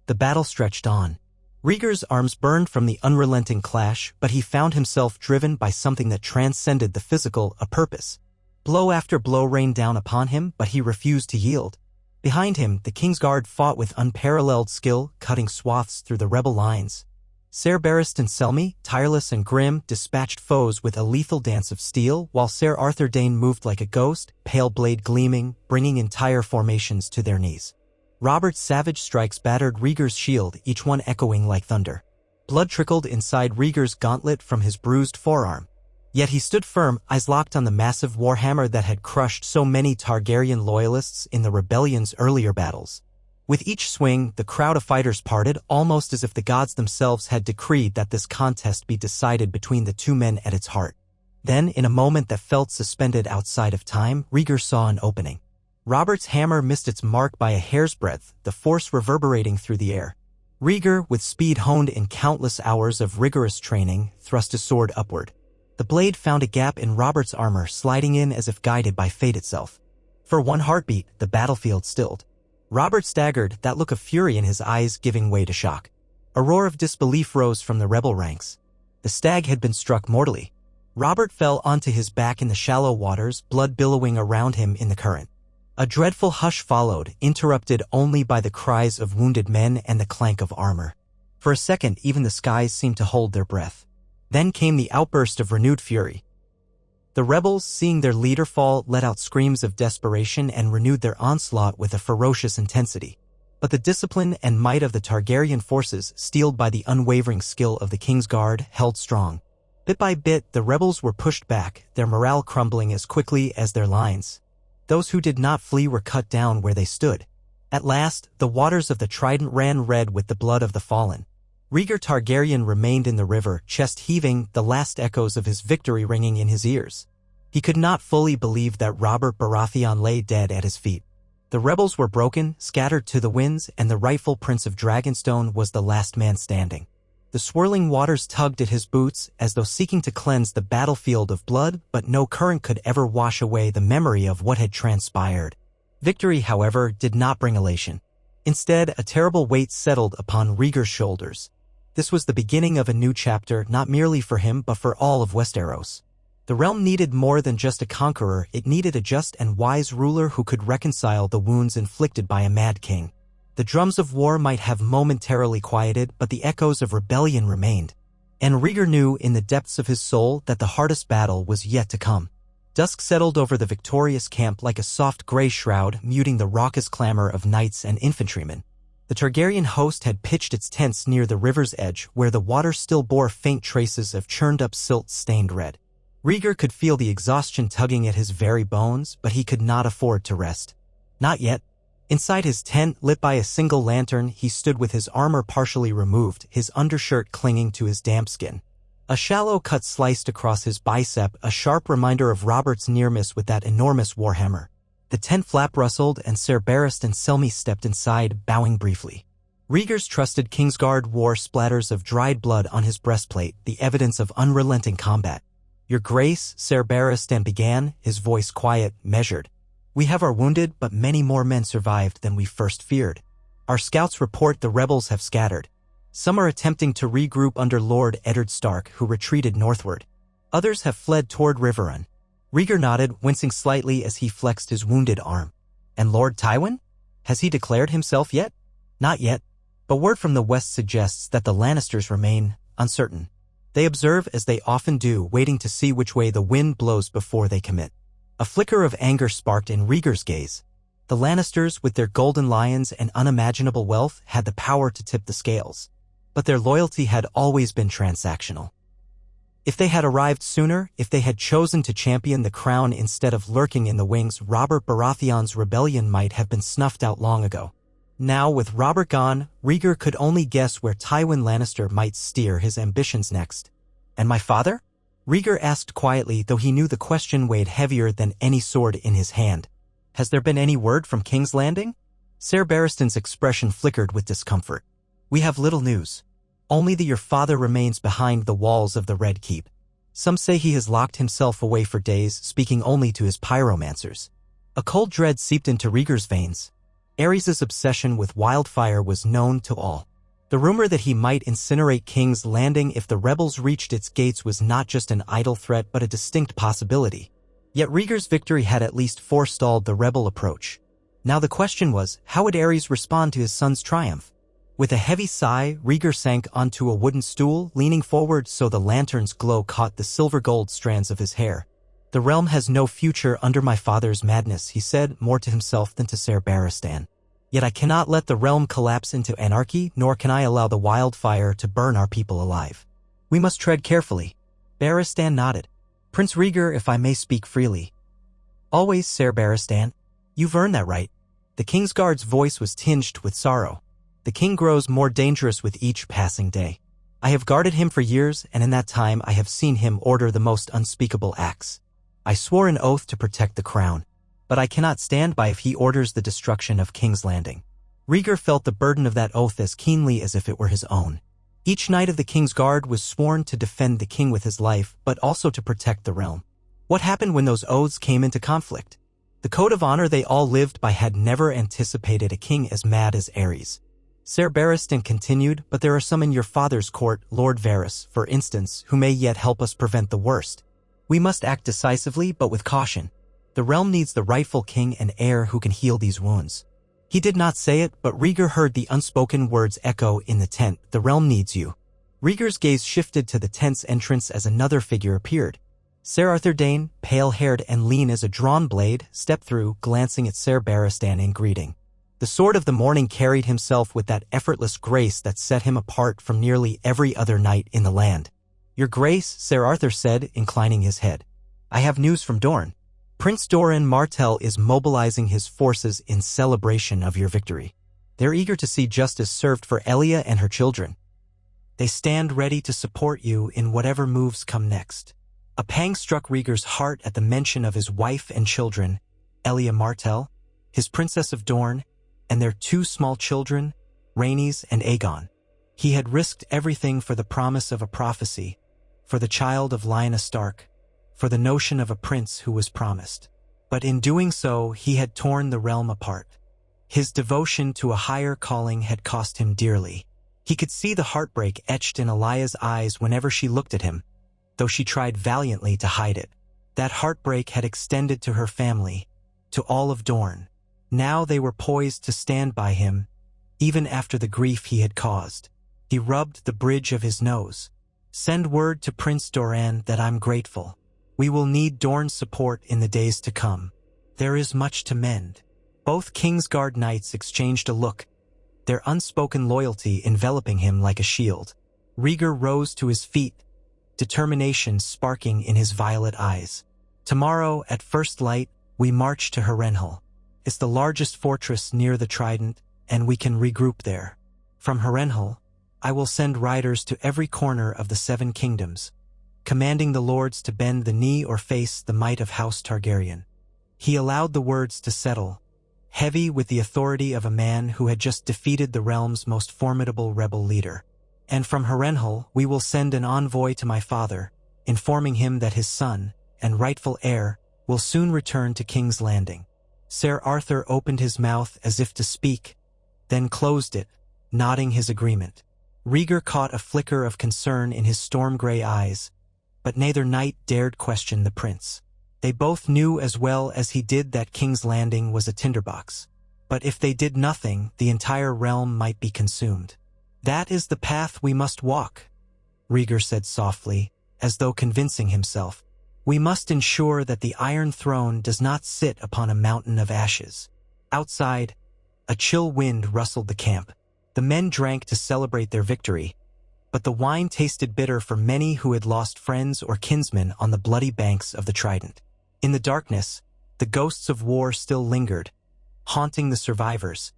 The battle stretched on. Rhaegar's arms burned from the unrelenting clash, but he found himself driven by something that transcended the physical, a purpose. Blow after blow rained down upon him, but he refused to yield. Behind him, the Kingsguard fought with unparalleled skill, cutting swaths through the rebel lines. Ser Barristan Selmy, tireless and grim, dispatched foes with a lethal dance of steel, while Ser Arthur Dayne moved like a ghost, pale blade gleaming, bringing entire formations to their knees. Robert's savage strikes battered Rhaegar's shield, each one echoing like thunder. Blood trickled inside Rhaegar's gauntlet from his bruised forearm. Yet he stood firm, eyes locked on the massive warhammer that had crushed so many Targaryen loyalists in the rebellion's earlier battles. With each swing, the crowd of fighters parted, almost as if the gods themselves had decreed that this contest be decided between the two men at its heart. Then, in a moment that felt suspended outside of time, Rhaegar saw an opening. Robert's hammer missed its mark by a hair's breadth, the force reverberating through the air. Rhaegar, with speed honed in countless hours of rigorous training, thrust his sword upward. The blade found a gap in Robert's armor, sliding in as if guided by fate itself. For one heartbeat, the battlefield stilled. Robert staggered, that look of fury in his eyes giving way to shock. A roar of disbelief rose from the rebel ranks. The stag had been struck mortally. Robert fell onto his back in the shallow waters, blood billowing around him in the current. A dreadful hush followed, interrupted only by the cries of wounded men and the clank of armor. For a second, even the skies seemed to hold their breath. Then came the outburst of renewed fury. The rebels, seeing their leader fall, let out screams of desperation and renewed their onslaught with a ferocious intensity. But the discipline and might of the Targaryen forces, steeled by the unwavering skill of the King's Guard, held strong. Bit by bit, the rebels were pushed back, their morale crumbling as quickly as their lines. Those who did not flee were cut down where they stood. At last, the waters of the Trident ran red with the blood of the fallen. Rhaegar Targaryen remained in the river, chest heaving, the last echoes of his victory ringing in his ears. He could not fully believe that Robert Baratheon lay dead at his feet. The rebels were broken, scattered to the winds, and the rightful Prince of Dragonstone was the last man standing. The swirling waters tugged at his boots, as though seeking to cleanse the battlefield of blood, but no current could ever wash away the memory of what had transpired. Victory, however, did not bring elation. Instead, a terrible weight settled upon Rhaegar's shoulders. This was the beginning of a new chapter, not merely for him but for all of Westeros. The realm needed more than just a conqueror, it needed a just and wise ruler who could reconcile the wounds inflicted by a mad king. The drums of war might have momentarily quieted, but the echoes of rebellion remained. And Rhaegar knew in the depths of his soul that the hardest battle was yet to come. Dusk settled over the victorious camp like a soft gray shroud, muting the raucous clamor of knights and infantrymen. The Targaryen host had pitched its tents near the river's edge, where the water still bore faint traces of churned-up silt stained red. Rhaegar could feel the exhaustion tugging at his very bones, but he could not afford to rest. Not yet. Inside his tent, lit by a single lantern, he stood with his armor partially removed, his undershirt clinging to his damp skin. A shallow cut sliced across his bicep, a sharp reminder of Robert's near-miss with that enormous warhammer. The tent flap rustled, and Ser Barristan Selmy stepped inside, bowing briefly. Rhaegar's trusted Kingsguard wore splatters of dried blood on his breastplate, the evidence of unrelenting combat. "Your Grace," Ser Barristan began, his voice quiet, measured. "We have our wounded, but many more men survived than we first feared. Our scouts report the rebels have scattered. Some are attempting to regroup under Lord Eddard Stark, who retreated northward. Others have fled toward Riverrun." Rhaegar nodded, wincing slightly as he flexed his wounded arm. "And Lord Tywin? Has he declared himself yet?" "Not yet. But word from the west suggests that the Lannisters remain uncertain. They observe as they often do, waiting to see which way the wind blows before they commit." A flicker of anger sparked in Rhaegar's gaze. The Lannisters, with their golden lions and unimaginable wealth, had the power to tip the scales. But their loyalty had always been transactional. If they had arrived sooner, if they had chosen to champion the crown instead of lurking in the wings, Robert Baratheon's rebellion might have been snuffed out long ago. Now, with Robert gone, Rhaegar could only guess where Tywin Lannister might steer his ambitions next. "And my father?" Rhaegar asked quietly, though he knew the question weighed heavier than any sword in his hand. "Has there been any word from King's Landing?" Ser Barristan's expression flickered with discomfort. "We have little news. Only that your father remains behind the walls of the Red Keep. Some say he has locked himself away for days, speaking only to his pyromancers." A cold dread seeped into Rhaegar's veins. Aerys' obsession with wildfire was known to all. The rumor that he might incinerate King's Landing if the rebels reached its gates was not just an idle threat but a distinct possibility. Yet Rhaegar's victory had at least forestalled the rebel approach. Now the question was, how would Aerys respond to his son's triumph? With a heavy sigh, Rhaegar sank onto a wooden stool, leaning forward so the lantern's glow caught the silver-gold strands of his hair. "The realm has no future under my father's madness," he said, more to himself than to Ser Barristan. "Yet I cannot let the realm collapse into anarchy, nor can I allow the wildfire to burn our people alive. We must tread carefully." Barristan nodded. "Prince Rhaegar, if I may speak freely." "Always, Ser Barristan. You've earned that right." The Kingsguard's voice was tinged with sorrow. "The king grows more dangerous with each passing day. I have guarded him for years, and in that time I have seen him order the most unspeakable acts. I swore an oath to protect the crown. but I cannot stand by if he orders the destruction of King's Landing." Rhaegar felt the burden of that oath as keenly as if it were his own. Each knight of the King's Guard was sworn to defend the king with his life, but also to protect the realm. What happened when those oaths came into conflict? The code of honor they all lived by had never anticipated a king as mad as Ares. Ser Barristan continued, "But there are some in your father's court, Lord Varys, for instance, who may yet help us prevent the worst. We must act decisively, but with caution. The realm needs the rightful king and heir who can heal these wounds." He did not say it, but Rhaegar heard the unspoken words echo in the tent. "The realm needs you." Rhaegar's gaze shifted to the tent's entrance as another figure appeared. Ser Arthur Dayne, pale-haired and lean as a drawn blade, stepped through, glancing at Ser Barristan in greeting. The Sword of the Morning carried himself with that effortless grace that set him apart from nearly every other knight in the land. "Your Grace," Ser Arthur said, inclining his head. "I have news from Dorne. Prince Doran Martell is mobilizing his forces in celebration of your victory. They're eager to see justice served for Elia and her children. They stand ready to support you in whatever moves come next." A pang struck Rhaegar's heart at the mention of his wife and children, Elia Martell, his Princess of Dorne, and their two small children, Rhaenys and Aegon. He had risked everything for the promise of a prophecy, for the child of Lyanna Stark, for the notion of a prince who was promised. But in doing so, he had torn the realm apart. His devotion to a higher calling had cost him dearly. He could see the heartbreak etched in Elia's eyes whenever she looked at him, though she tried valiantly to hide it. That heartbreak had extended to her family, to all of Dorne. Now they were poised to stand by him, even after the grief he had caused. He rubbed the bridge of his nose. "Send word to Prince Doran that I'm grateful. We will need Dorne's support in the days to come. There is much to mend." Both Kingsguard knights exchanged a look, their unspoken loyalty enveloping him like a shield. Rhaegar rose to his feet, determination sparking in his violet eyes. "Tomorrow, at first light, we march to Harrenhal. It's the largest fortress near the Trident, and we can regroup there. From Harrenhal, I will send riders to every corner of the 7 kingdoms, commanding the lords to bend the knee or face the might of House Targaryen." He allowed the words to settle, heavy with the authority of a man who had just defeated the realm's most formidable rebel leader. "And from Harrenhal, we will send an envoy to my father, informing him that his son, and rightful heir, will soon return to King's Landing." Ser Arthur opened his mouth as if to speak, then closed it, nodding his agreement. Rhaegar caught a flicker of concern in his storm-gray eyes, but neither knight dared question the prince. They both knew as well as he did that King's Landing was a tinderbox. But if they did nothing, the entire realm might be consumed. "That is the path we must walk," Rhaegar said softly, as though convincing himself. "We must ensure that the Iron Throne does not sit upon a mountain of ashes." Outside, a chill wind rustled the camp. The men drank to celebrate their victory, but the wine tasted bitter for many who had lost friends or kinsmen on the bloody banks of the Trident. In the darkness, the ghosts of war still lingered, haunting the survivors,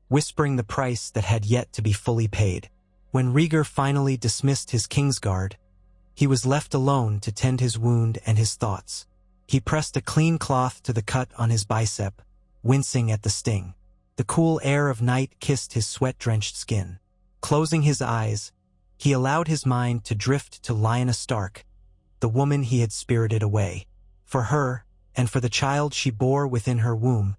whispering the price that had yet to be fully paid. When Rhaegar finally dismissed his Kingsguard, he was left alone to tend his wound and his thoughts. He pressed a clean cloth to the cut on his bicep, wincing at the sting. The cool air of night kissed his sweat-drenched skin. Closing his eyes, he allowed his mind to drift to Lyanna Stark, the woman he had spirited away. For her, and for the child she bore within her womb,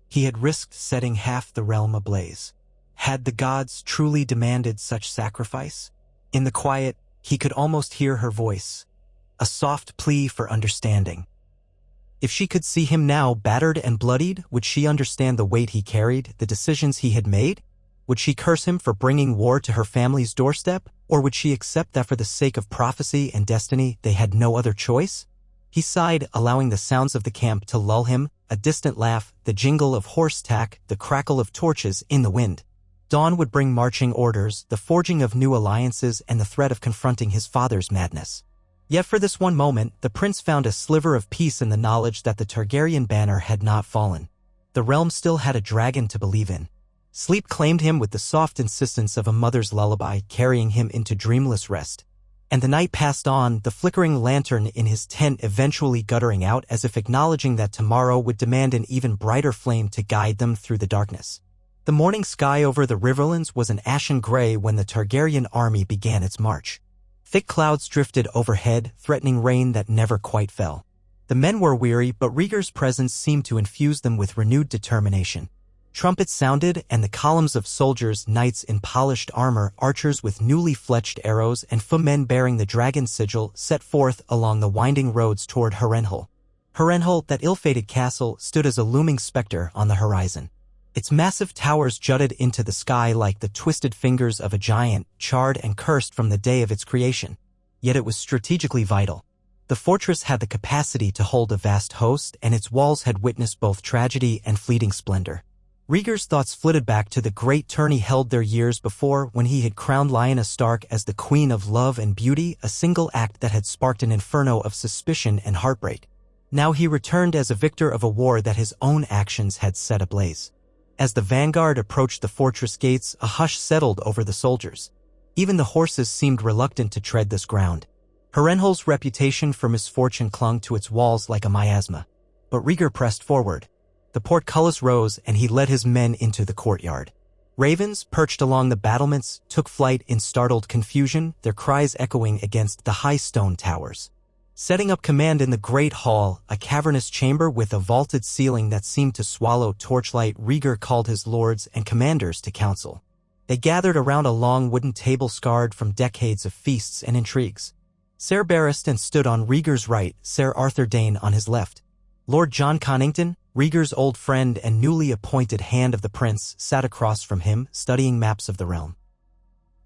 he had risked setting half the realm ablaze. Had the gods truly demanded such sacrifice? In the quiet, he could almost hear her voice, a soft plea for understanding. If she could see him now battered and bloodied, would she understand the weight he carried, the decisions he had made? Would she curse him for bringing war to her family's doorstep? Or would she accept that for the sake of prophecy and destiny they had no other choice? He sighed, allowing the sounds of the camp to lull him, a distant laugh, the jingle of horse tack, the crackle of torches in the wind. Dawn would bring marching orders, the forging of new alliances, and the threat of confronting his father's madness. Yet for this one moment, the prince found a sliver of peace in the knowledge that the Targaryen banner had not fallen. The realm still had a dragon to believe in. Sleep claimed him with the soft insistence of a mother's lullaby, carrying him into dreamless rest. And the night passed on, the flickering lantern in his tent eventually guttering out as if acknowledging that tomorrow would demand an even brighter flame to guide them through the darkness. The morning sky over the Riverlands was an ashen gray when the Targaryen army began its march. Thick clouds drifted overhead, threatening rain that never quite fell. The men were weary, but Rhaegar's presence seemed to infuse them with renewed determination. Trumpets sounded, and the columns of soldiers, knights in polished armor, archers with newly fletched arrows, and footmen bearing the dragon sigil set forth along the winding roads toward Harrenhal. Harrenhal, that ill-fated castle, stood as a looming specter on the horizon. Its massive towers jutted into the sky like the twisted fingers of a giant, charred and cursed from the day of its creation. Yet it was strategically vital. The fortress had the capacity to hold a vast host, and its walls had witnessed both tragedy and fleeting splendor. Rhaegar's thoughts flitted back to the great tourney held there years before when he had crowned Lyanna Stark as the Queen of Love and Beauty, a single act that had sparked an inferno of suspicion and heartbreak. Now he returned as a victor of a war that his own actions had set ablaze. As the vanguard approached the fortress gates, a hush settled over the soldiers. Even the horses seemed reluctant to tread this ground. Harrenhal's reputation for misfortune clung to its walls like a miasma. But Rhaegar pressed forward. The portcullis rose, and he led his men into the courtyard. Ravens, perched along the battlements, took flight in startled confusion, their cries echoing against the high stone towers. Setting up command in the great hall, a cavernous chamber with a vaulted ceiling that seemed to swallow torchlight, Rhaegar called his lords and commanders to council. They gathered around a long wooden table scarred from decades of feasts and intrigues. Ser Barristan stood on Rhaegar's right, Ser Arthur Dayne on his left. Lord Jon Connington, Rhaegar's old friend and newly appointed hand of the prince, sat across from him, studying maps of the realm.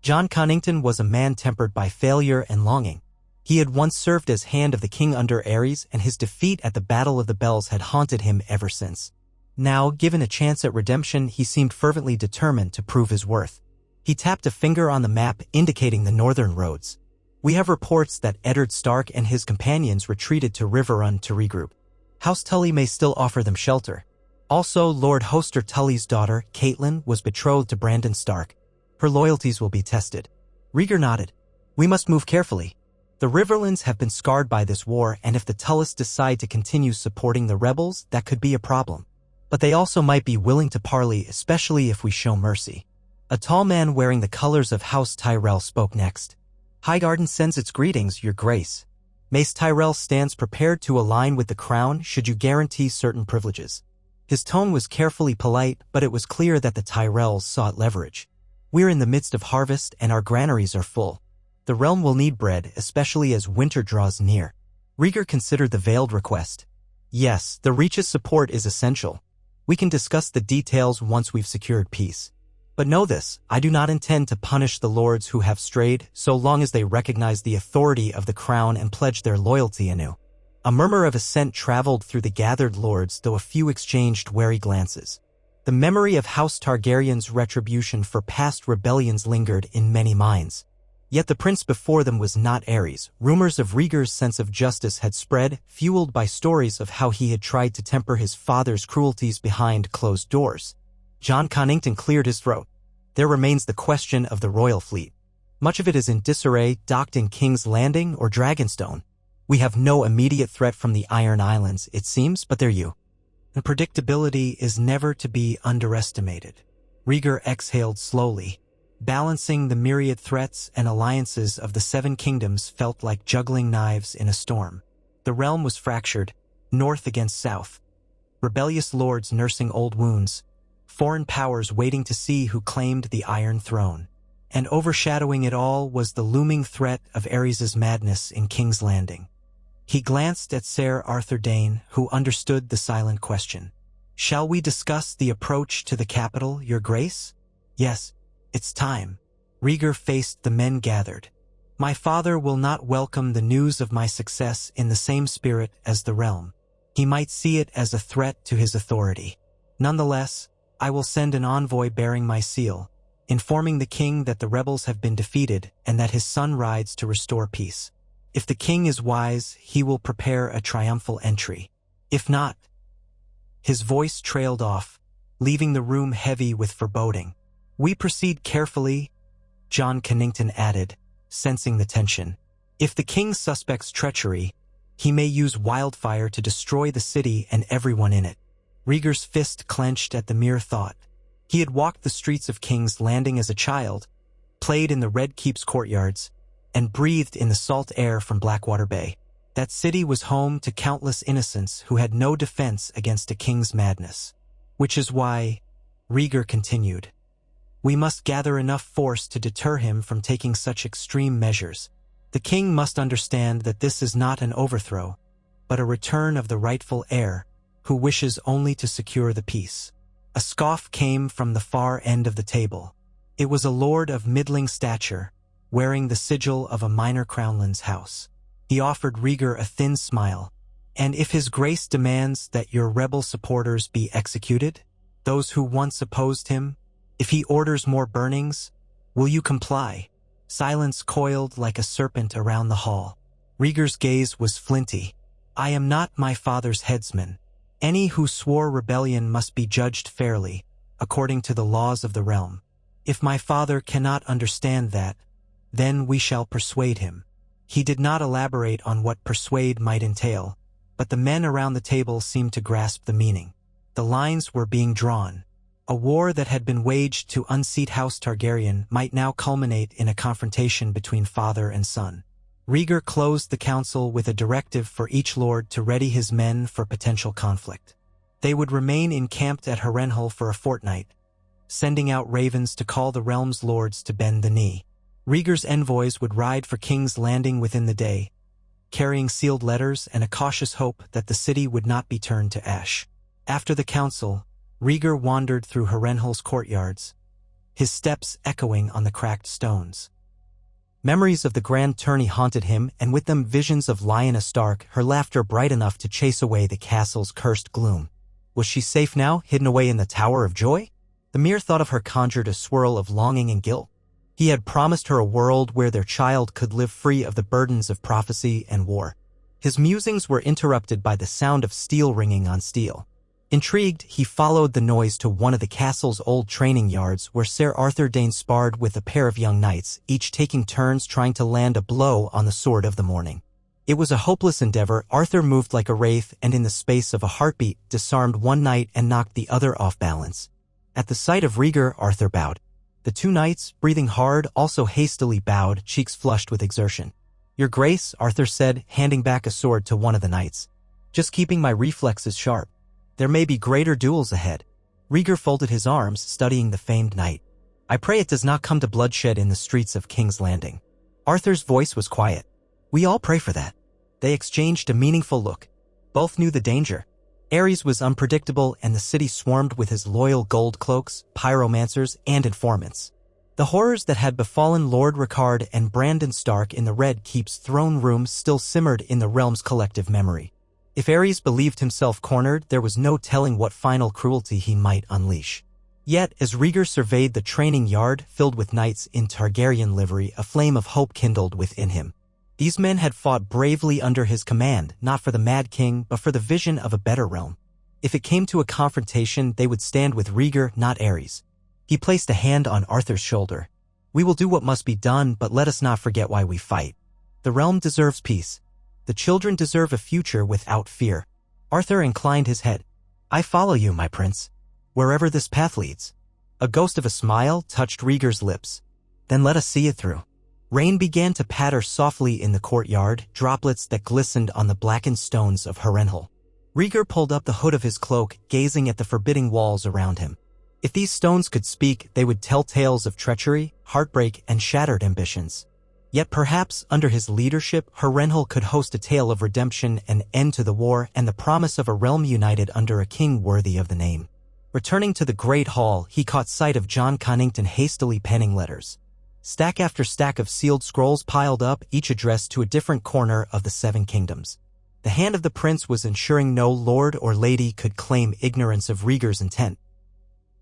Jon Connington was a man tempered by failure and longing. He had once served as hand of the king under Aerys, and his defeat at the Battle of the Bells had haunted him ever since. Now, given a chance at redemption, he seemed fervently determined to prove his worth. He tapped a finger on the map, indicating the northern roads. We have reports that Eddard Stark and his companions retreated to Riverrun to regroup. House Tully may still offer them shelter. Also, Lord Hoster Tully's daughter, Catelyn, was betrothed to Brandon Stark. Her loyalties will be tested. Rhaegar nodded. We must move carefully. The Riverlands have been scarred by this war, and if the Tullys decide to continue supporting the rebels, that could be a problem. But they also might be willing to parley, especially if we show mercy. A tall man wearing the colors of House Tyrell spoke next. Highgarden sends its greetings, Your Grace. Mace Tyrell stands prepared to align with the crown should you guarantee certain privileges. His tone was carefully polite, but it was clear that the Tyrells sought leverage. We're in the midst of harvest and our granaries are full. The realm will need bread, especially as winter draws near. Rhaegar considered the veiled request. Yes, the Reach's support is essential. We can discuss the details once we've secured peace. But know this, I do not intend to punish the lords who have strayed, so long as they recognize the authority of the crown and pledge their loyalty anew. A murmur of assent traveled through the gathered lords, though a few exchanged wary glances. The memory of House Targaryen's retribution for past rebellions lingered in many minds. Yet the prince before them was not Aerys. Rumors of Rhaegar's sense of justice had spread, fueled by stories of how he had tried to temper his father's cruelties behind closed doors. Jon Connington cleared his throat. There remains the question of the royal fleet. Much of it is in disarray, docked in King's Landing or Dragonstone. We have no immediate threat from the Iron Islands, it seems, but they're you. Unpredictability is never to be underestimated. Rhaegar exhaled slowly. Balancing the myriad threats and alliances of the Seven Kingdoms felt like juggling knives in a storm. The realm was fractured, north against south. Rebellious lords nursing old wounds. Foreign powers waiting to see who claimed the Iron Throne. And overshadowing it all was the looming threat of Aerys' madness in King's Landing. He glanced at Ser Arthur Dayne, who understood the silent question. Shall we discuss the approach to the capital, Your Grace? Yes, it's time. Rhaegar faced the men gathered. My father will not welcome the news of my success in the same spirit as the realm. He might see it as a threat to his authority. Nonetheless, I will send an envoy bearing my seal, informing the king that the rebels have been defeated and that his son rides to restore peace. If the king is wise, he will prepare a triumphal entry. If not, his voice trailed off, leaving the room heavy with foreboding. We proceed carefully, Jon Connington added, sensing the tension. If the king suspects treachery, he may use wildfire to destroy the city and everyone in it. Rhaegar's fist clenched at the mere thought. He had walked the streets of King's Landing as a child, played in the Red Keep's courtyards, and breathed in the salt air from Blackwater Bay. That city was home to countless innocents who had no defense against a king's madness. Which is why, Rhaegar continued, we must gather enough force to deter him from taking such extreme measures. The king must understand that this is not an overthrow, but a return of the rightful heir, who wishes only to secure the peace. A scoff came from the far end of the table. It was a lord of middling stature, wearing the sigil of a minor crownland's house. He offered Rhaegar a thin smile. And if his grace demands that your rebel supporters be executed, those who once opposed him, if he orders more burnings, will you comply? Silence coiled like a serpent around the hall. Rhaegar's gaze was flinty. I am not my father's headsman. Any who swore rebellion must be judged fairly, according to the laws of the realm. If my father cannot understand that, then we shall persuade him. He did not elaborate on what persuade might entail, but the men around the table seemed to grasp the meaning. The lines were being drawn. A war that had been waged to unseat House Targaryen might now culminate in a confrontation between father and son. Rhaegar closed the council with a directive for each lord to ready his men for potential conflict. They would remain encamped at Harrenhal for a fortnight, sending out ravens to call the realm's lords to bend the knee. Rhaegar's envoys would ride for King's Landing within the day, carrying sealed letters and a cautious hope that the city would not be turned to ash. After the council, Rhaegar wandered through Harrenhal's courtyards, his steps echoing on the cracked stones. Memories of the grand tourney haunted him, and with them visions of Lyanna Stark, her laughter bright enough to chase away the castle's cursed gloom. Was she safe now, hidden away in the Tower of Joy? The mere thought of her conjured a swirl of longing and guilt. He had promised her a world where their child could live free of the burdens of prophecy and war. His musings were interrupted by the sound of steel ringing on steel. Intrigued, he followed the noise to one of the castle's old training yards where Ser Arthur Dayne sparred with a pair of young knights, each taking turns trying to land a blow on the sword of the morning. It was a hopeless endeavor. Arthur moved like a wraith and in the space of a heartbeat disarmed one knight and knocked the other off balance. At the sight of Rhaegar, Arthur bowed. The two knights, breathing hard, also hastily bowed, cheeks flushed with exertion. Your Grace, Arthur said, handing back a sword to one of the knights. Just keeping my reflexes sharp. There may be greater duels ahead. Rhaegar folded his arms, studying the famed knight. I pray it does not come to bloodshed in the streets of King's Landing. Arthur's voice was quiet. We all pray for that. They exchanged a meaningful look. Both knew the danger. Ares was unpredictable, and the city swarmed with his loyal gold cloaks, pyromancers, and informants. The horrors that had befallen Lord Rhaegar and Brandon Stark in the Red Keep's throne room still simmered in the realm's collective memory. If Ares believed himself cornered, there was no telling what final cruelty he might unleash. Yet, as Rhaegar surveyed the training yard filled with knights in Targaryen livery, a flame of hope kindled within him. These men had fought bravely under his command, not for the Mad King, but for the vision of a better realm. If it came to a confrontation, they would stand with Rhaegar, not Ares. He placed a hand on Arthur's shoulder. We will do what must be done, but let us not forget why we fight. The realm deserves peace. The children deserve a future without fear. Arthur inclined his head. I follow you, my prince. Wherever this path leads. A ghost of a smile touched Rhaegar's lips. Then let us see it through. Rain began to patter softly in the courtyard, droplets that glistened on the blackened stones of Harrenhal. Rhaegar pulled up the hood of his cloak, gazing at the forbidding walls around him. If these stones could speak, they would tell tales of treachery, heartbreak, and shattered ambitions. Yet perhaps, under his leadership, Harrenhal could host a tale of redemption, an end to the war, and the promise of a realm united under a king worthy of the name. Returning to the great hall, he caught sight of John Connington hastily penning letters. Stack after stack of sealed scrolls piled up, each addressed to a different corner of the Seven Kingdoms. The hand of the prince was ensuring no lord or lady could claim ignorance of Rhaegar's intent.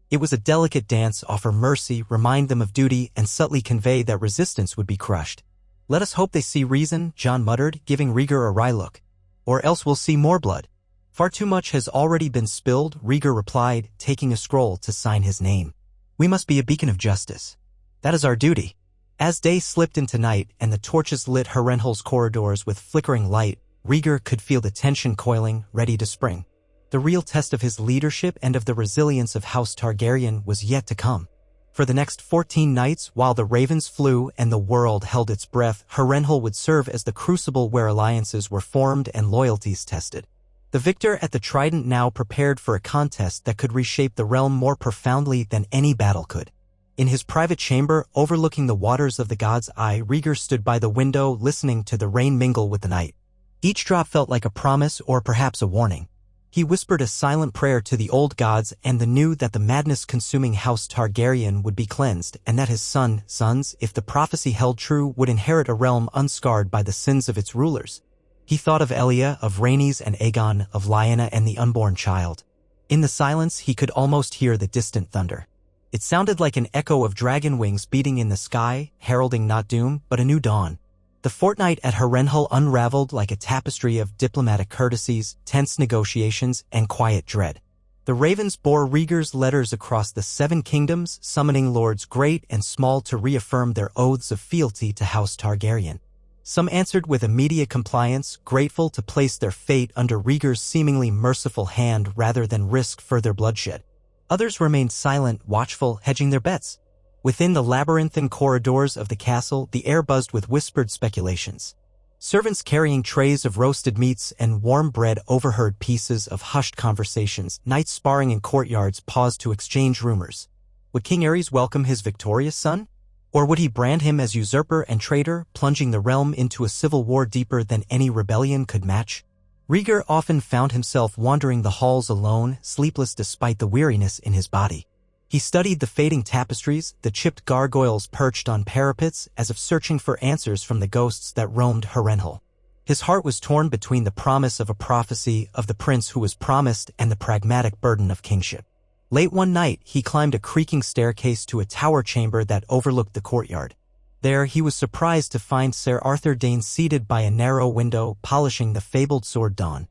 It was a delicate dance, offer mercy, remind them of duty, and subtly convey that resistance would be crushed. Let us hope they see reason, John muttered, giving Rhaegar a wry look. Or else we'll see more blood. Far too much has already been spilled, Rhaegar replied, taking a scroll to sign his name. We must be a beacon of justice. That is our duty. As day slipped into night and the torches lit Harrenhal's corridors with flickering light, Rhaegar could feel the tension coiling, ready to spring. The real test of his leadership and of the resilience of House Targaryen was yet to come. For the next 14 nights, while the ravens flew and the world held its breath, Harrenhal would serve as the crucible where alliances were formed and loyalties tested. The victor at the Trident now prepared for a contest that could reshape the realm more profoundly than any battle could. In his private chamber, overlooking the waters of the God's Eye, Rhaegar stood by the window, listening to the rain mingle with the night. Each drop felt like a promise or perhaps a warning. He whispered a silent prayer to the old gods and knew that the madness-consuming House Targaryen would be cleansed and that his sons, if the prophecy held true, would inherit a realm unscarred by the sins of its rulers. He thought of Elia, of Rhaenys and Aegon, of Lyanna and the unborn child. In the silence, he could almost hear the distant thunder. It sounded like an echo of dragon wings beating in the sky, heralding not doom, but a new dawn. The fortnight at Harrenhal unraveled like a tapestry of diplomatic courtesies, tense negotiations, and quiet dread. The ravens bore Rhaegar's letters across the 7 kingdoms, summoning lords great and small to reaffirm their oaths of fealty to House Targaryen. Some answered with immediate compliance, grateful to place their fate under Rhaegar's seemingly merciful hand rather than risk further bloodshed. Others remained silent, watchful, hedging their bets. Within the labyrinthine corridors of the castle, the air buzzed with whispered speculations. Servants carrying trays of roasted meats and warm bread overheard pieces of hushed conversations. Knights sparring in courtyards paused to exchange rumors. Would King Aerys welcome his victorious son? Or would he brand him as usurper and traitor, plunging the realm into a civil war deeper than any rebellion could match? Rhaegar often found himself wandering the halls alone, sleepless despite the weariness in his body. He studied the fading tapestries, the chipped gargoyles perched on parapets, as if searching for answers from the ghosts that roamed Harrenhal. His heart was torn between the promise of a prophecy of the prince who was promised and the pragmatic burden of kingship. Late one night, he climbed a creaking staircase to a tower chamber that overlooked the courtyard. There, he was surprised to find Ser Arthur Dayne seated by a narrow window, polishing the fabled sword Dawn.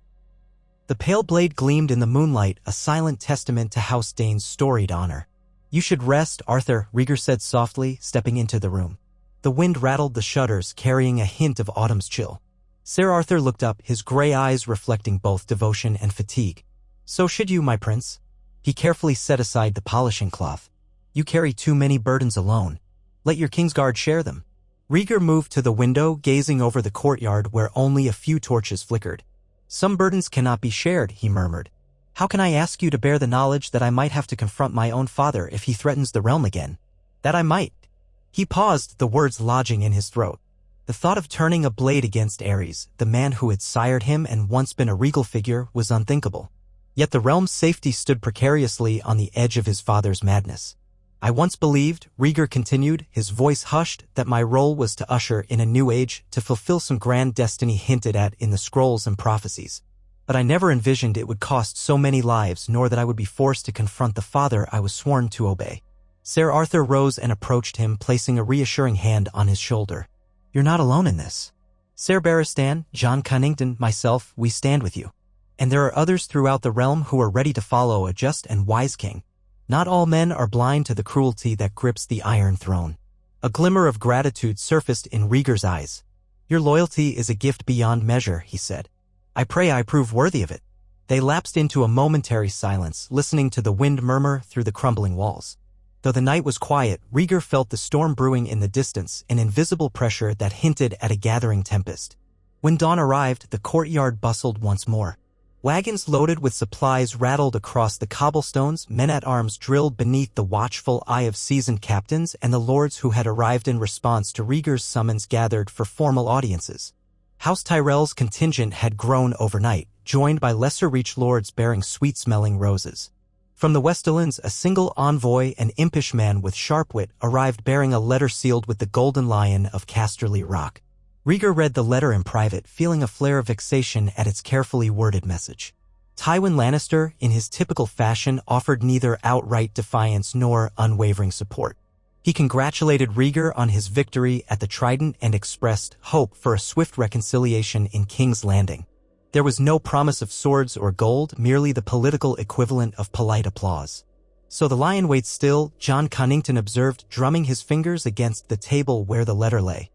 The pale blade gleamed in the moonlight, a silent testament to House Dayne's storied honor. "You should rest, Arthur," Rhaegar said softly, stepping into the room. The wind rattled the shutters, carrying a hint of autumn's chill. Ser Arthur looked up, his gray eyes reflecting both devotion and fatigue. "So should you, my prince." He carefully set aside the polishing cloth. "You carry too many burdens alone. Let your Kingsguard share them." Rhaegar moved to the window, gazing over the courtyard where only a few torches flickered. "Some burdens cannot be shared," he murmured. "How can I ask you to bear the knowledge that I might have to confront my own father if he threatens the realm again? That I might." He paused, the words lodging in his throat. The thought of turning a blade against Aerys, the man who had sired him and once been a regal figure, was unthinkable. Yet the realm's safety stood precariously on the edge of his father's madness. "I once believed," Rhaegar continued, his voice hushed, "that my role was to usher in a new age, to fulfill some grand destiny hinted at in the scrolls and prophecies. But I never envisioned it would cost so many lives, nor that I would be forced to confront the father I was sworn to obey." Ser Arthur rose and approached him, placing a reassuring hand on his shoulder. "You're not alone in this. Ser Barristan, Jon Cunnington, myself, we stand with you. And there are others throughout the realm who are ready to follow a just and wise king. Not all men are blind to the cruelty that grips the Iron Throne." A glimmer of gratitude surfaced in Rhaegar's eyes. "Your loyalty is a gift beyond measure," he said. "I pray I prove worthy of it." They lapsed into a momentary silence, listening to the wind murmur through the crumbling walls. Though the night was quiet, Rhaegar felt the storm brewing in the distance, an invisible pressure that hinted at a gathering tempest. When dawn arrived, the courtyard bustled once more. Wagons loaded with supplies rattled across the cobblestones, men-at-arms drilled beneath the watchful eye of seasoned captains, and the lords who had arrived in response to Rhaegar's summons gathered for formal audiences. House Tyrell's contingent had grown overnight, joined by lesser-reached lords bearing sweet-smelling roses. From the Westerlands, a single envoy, an impish man with sharp wit, arrived bearing a letter sealed with the golden lion of Casterly Rock. Rhaegar read the letter in private, feeling a flare of vexation at its carefully worded message. Tywin Lannister, in his typical fashion, offered neither outright defiance nor unwavering support. He congratulated Rhaegar on his victory at the Trident and expressed hope for a swift reconciliation in King's Landing. There was no promise of swords or gold, merely the political equivalent of polite applause. So the lion waits still, John Connington observed, drumming his fingers against the table where the letter lay.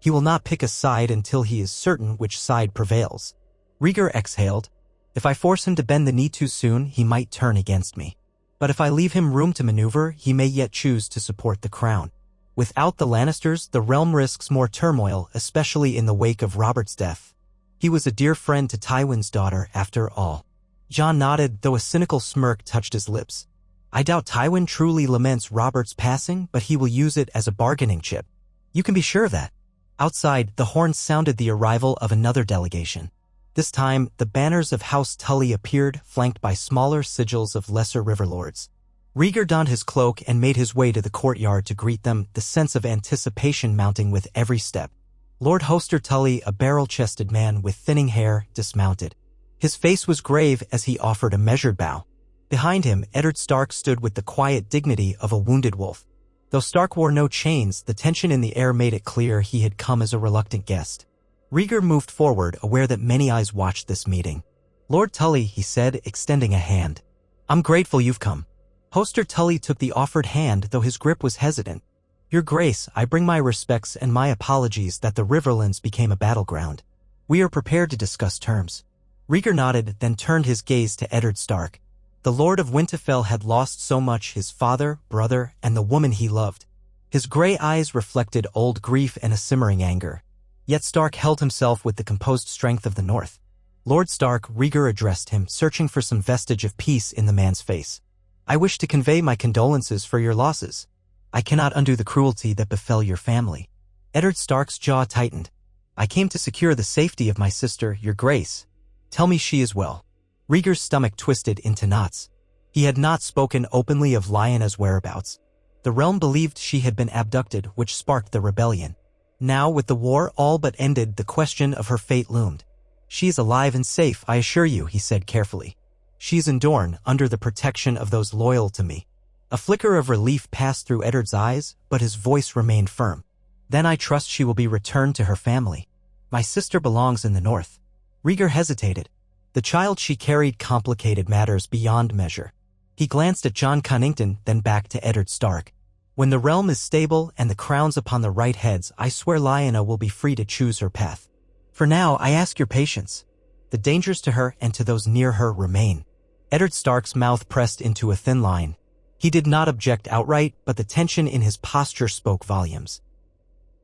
He will not pick a side until he is certain which side prevails. Rhaegar exhaled. If I force him to bend the knee too soon, he might turn against me. But if I leave him room to maneuver, he may yet choose to support the crown. Without the Lannisters, the realm risks more turmoil, especially in the wake of Robert's death. He was a dear friend to Tywin's daughter, after all. John nodded, though a cynical smirk touched his lips. I doubt Tywin truly laments Robert's passing, but he will use it as a bargaining chip. You can be sure of that. Outside, the horns sounded the arrival of another delegation. This time, the banners of House Tully appeared, flanked by smaller sigils of lesser riverlords. Rhaegar donned his cloak and made his way to the courtyard to greet them, the sense of anticipation mounting with every step. Lord Hoster Tully, a barrel-chested man with thinning hair, dismounted. His face was grave as he offered a measured bow. Behind him, Eddard Stark stood with the quiet dignity of a wounded wolf. Though Stark wore no chains, the tension in the air made it clear he had come as a reluctant guest. Rhaegar moved forward, aware that many eyes watched this meeting. Lord Tully, he said, extending a hand. I'm grateful you've come. Hoster Tully took the offered hand, though his grip was hesitant. Your Grace, I bring my respects and my apologies that the Riverlands became a battleground. We are prepared to discuss terms. Rhaegar nodded, then turned his gaze to Eddard Stark. The Lord of Winterfell had lost so much, his father, brother, and the woman he loved. His gray eyes reflected old grief and a simmering anger. Yet Stark held himself with the composed strength of the North. Lord Stark, Rhaegar addressed him, searching for some vestige of peace in the man's face. I wish to convey my condolences for your losses. I cannot undo the cruelty that befell your family. Eddard Stark's jaw tightened. I came to secure the safety of my sister, your Grace. Tell me she is well. Rhaegar's stomach twisted into knots. He had not spoken openly of Lyanna's whereabouts. The realm believed she had been abducted, which sparked the rebellion. Now, with the war all but ended, the question of her fate loomed. She is alive and safe, I assure you, he said carefully. She is in Dorne, under the protection of those loyal to me. A flicker of relief passed through Eddard's eyes, but his voice remained firm. Then I trust she will be returned to her family. My sister belongs in the North. Rhaegar hesitated. The child she carried complicated matters beyond measure. He glanced at John Connington, then back to Eddard Stark. When the realm is stable and the crown's upon the right heads, I swear Lyanna will be free to choose her path. For now, I ask your patience. The dangers to her and to those near her remain. Eddard Stark's mouth pressed into a thin line. He did not object outright, but the tension in his posture spoke volumes.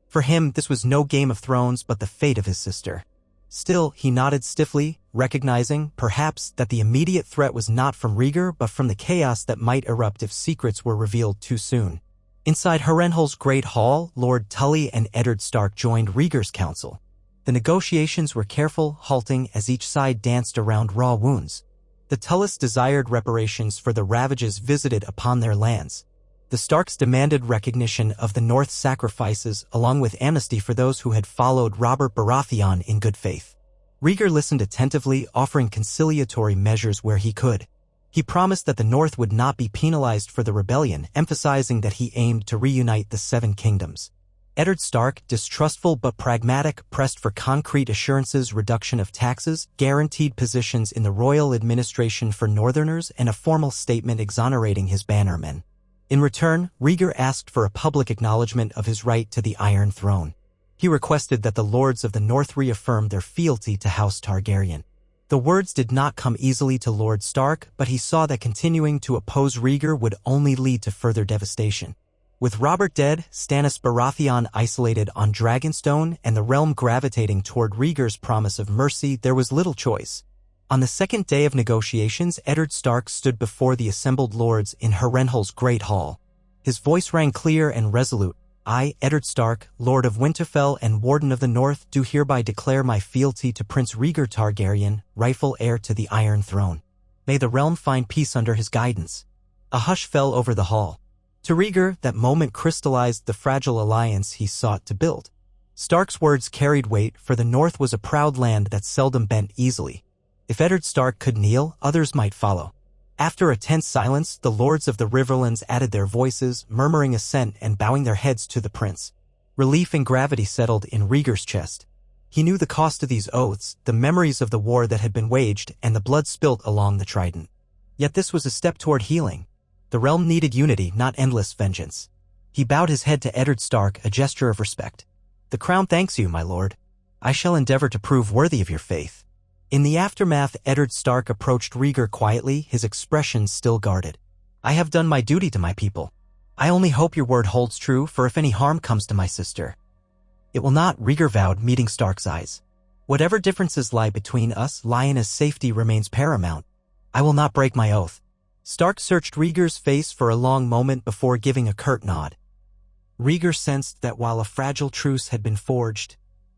For him, this was no Game of Thrones, but the fate of his sister. Still, he nodded stiffly, recognizing, perhaps, that the immediate threat was not from Rhaegar, but from the chaos that might erupt if secrets were revealed too soon. Inside Harrenhal's great hall, Lord Tully and Eddard Stark joined Rhaegar's council. The negotiations were careful, halting as each side danced around raw wounds. The Tullys desired reparations for the ravages visited upon their lands. The Starks demanded recognition of the North's sacrifices, along with amnesty for those who had followed Robert Baratheon in good faith. Rhaegar listened attentively, offering conciliatory measures where he could. He promised that the North would not be penalized for the rebellion, emphasizing that he aimed to reunite the Seven Kingdoms. Eddard Stark, distrustful but pragmatic, pressed for concrete assurances, reduction of taxes, guaranteed positions in the royal administration for Northerners, and a formal statement exonerating his bannermen. In return, Rhaegar asked for a public acknowledgement of his right to the Iron Throne. He requested that the Lords of the North reaffirm their fealty to House Targaryen. The words did not come easily to Lord Stark, but he saw that continuing to oppose Rhaegar would only lead to further devastation. With Robert dead, Stannis Baratheon isolated on Dragonstone, and the realm gravitating toward Rhaegar's promise of mercy, there was little choice. On the second day of negotiations, Eddard Stark stood before the assembled lords in Harrenhal's great hall. His voice rang clear and resolute. I, Eddard Stark, Lord of Winterfell and Warden of the North, do hereby declare my fealty to Prince Rhaegar Targaryen, rightful heir to the Iron Throne. May the realm find peace under his guidance. A hush fell over the hall. To Rhaegar, that moment crystallized the fragile alliance he sought to build. Stark's words carried weight, for the North was a proud land that seldom bent easily. If Eddard Stark could kneel, others might follow. After a tense silence, the lords of the Riverlands added their voices, murmuring assent and bowing their heads to the prince. Relief and gravity settled in Rhaegar's chest. He knew the cost of these oaths, the memories of the war that had been waged, and the blood spilt along the Trident. Yet this was a step toward healing. The realm needed unity, not endless vengeance. He bowed his head to Eddard Stark, a gesture of respect. "The crown thanks you, my lord. I shall endeavor to prove worthy of your faith." In the aftermath, Eddard Stark approached Rhaegar quietly, his expression still guarded. "I have done my duty to my people. I only hope your word holds true, for if any harm comes to my sister—" "It will not," Rhaegar vowed, meeting Stark's eyes. "Whatever differences lie between us, Lyanna's safety remains paramount. I will not break my oath." Stark searched Rhaegar's face for a long moment before giving a curt nod. Rhaegar sensed that while a fragile truce had been forged,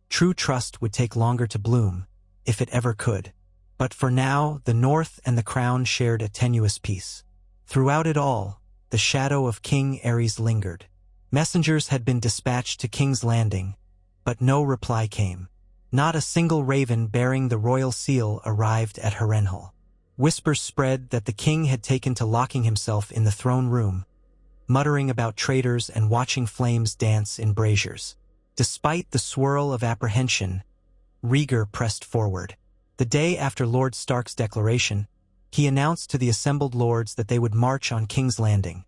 true trust would take longer to bloom, if it ever could. But for now, the North and the Crown shared a tenuous peace. Throughout it all, the shadow of King Aerys lingered. Messengers had been dispatched to King's Landing, but no reply came. Not a single raven bearing the royal seal arrived at Harrenhal. Whispers spread that the king had taken to locking himself in the throne room, muttering about traitors and watching flames dance in braziers. Despite the swirl of apprehension, Rhaegar pressed forward. The day after Lord Stark's declaration, he announced to the assembled lords that they would march on King's Landing,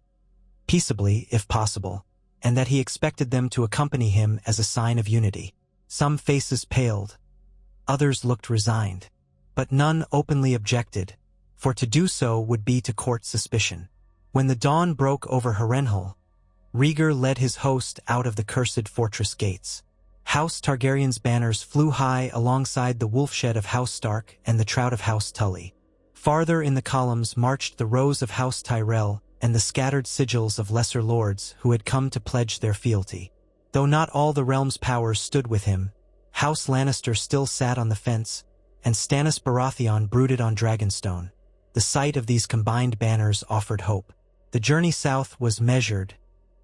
peaceably if possible, and that he expected them to accompany him as a sign of unity. Some faces paled, others looked resigned, but none openly objected, for to do so would be to court suspicion. When the dawn broke over Harrenhal, Rhaegar led his host out of the cursed fortress gates. House Targaryen's banners flew high alongside the wolfshed of House Stark and the trout of House Tully. Farther in the columns marched the rows of House Tyrell and the scattered sigils of lesser lords who had come to pledge their fealty. Though not all the realm's powers stood with him, House Lannister still sat on the fence, and Stannis Baratheon brooded on Dragonstone. The sight of these combined banners offered hope. The journey south was measured,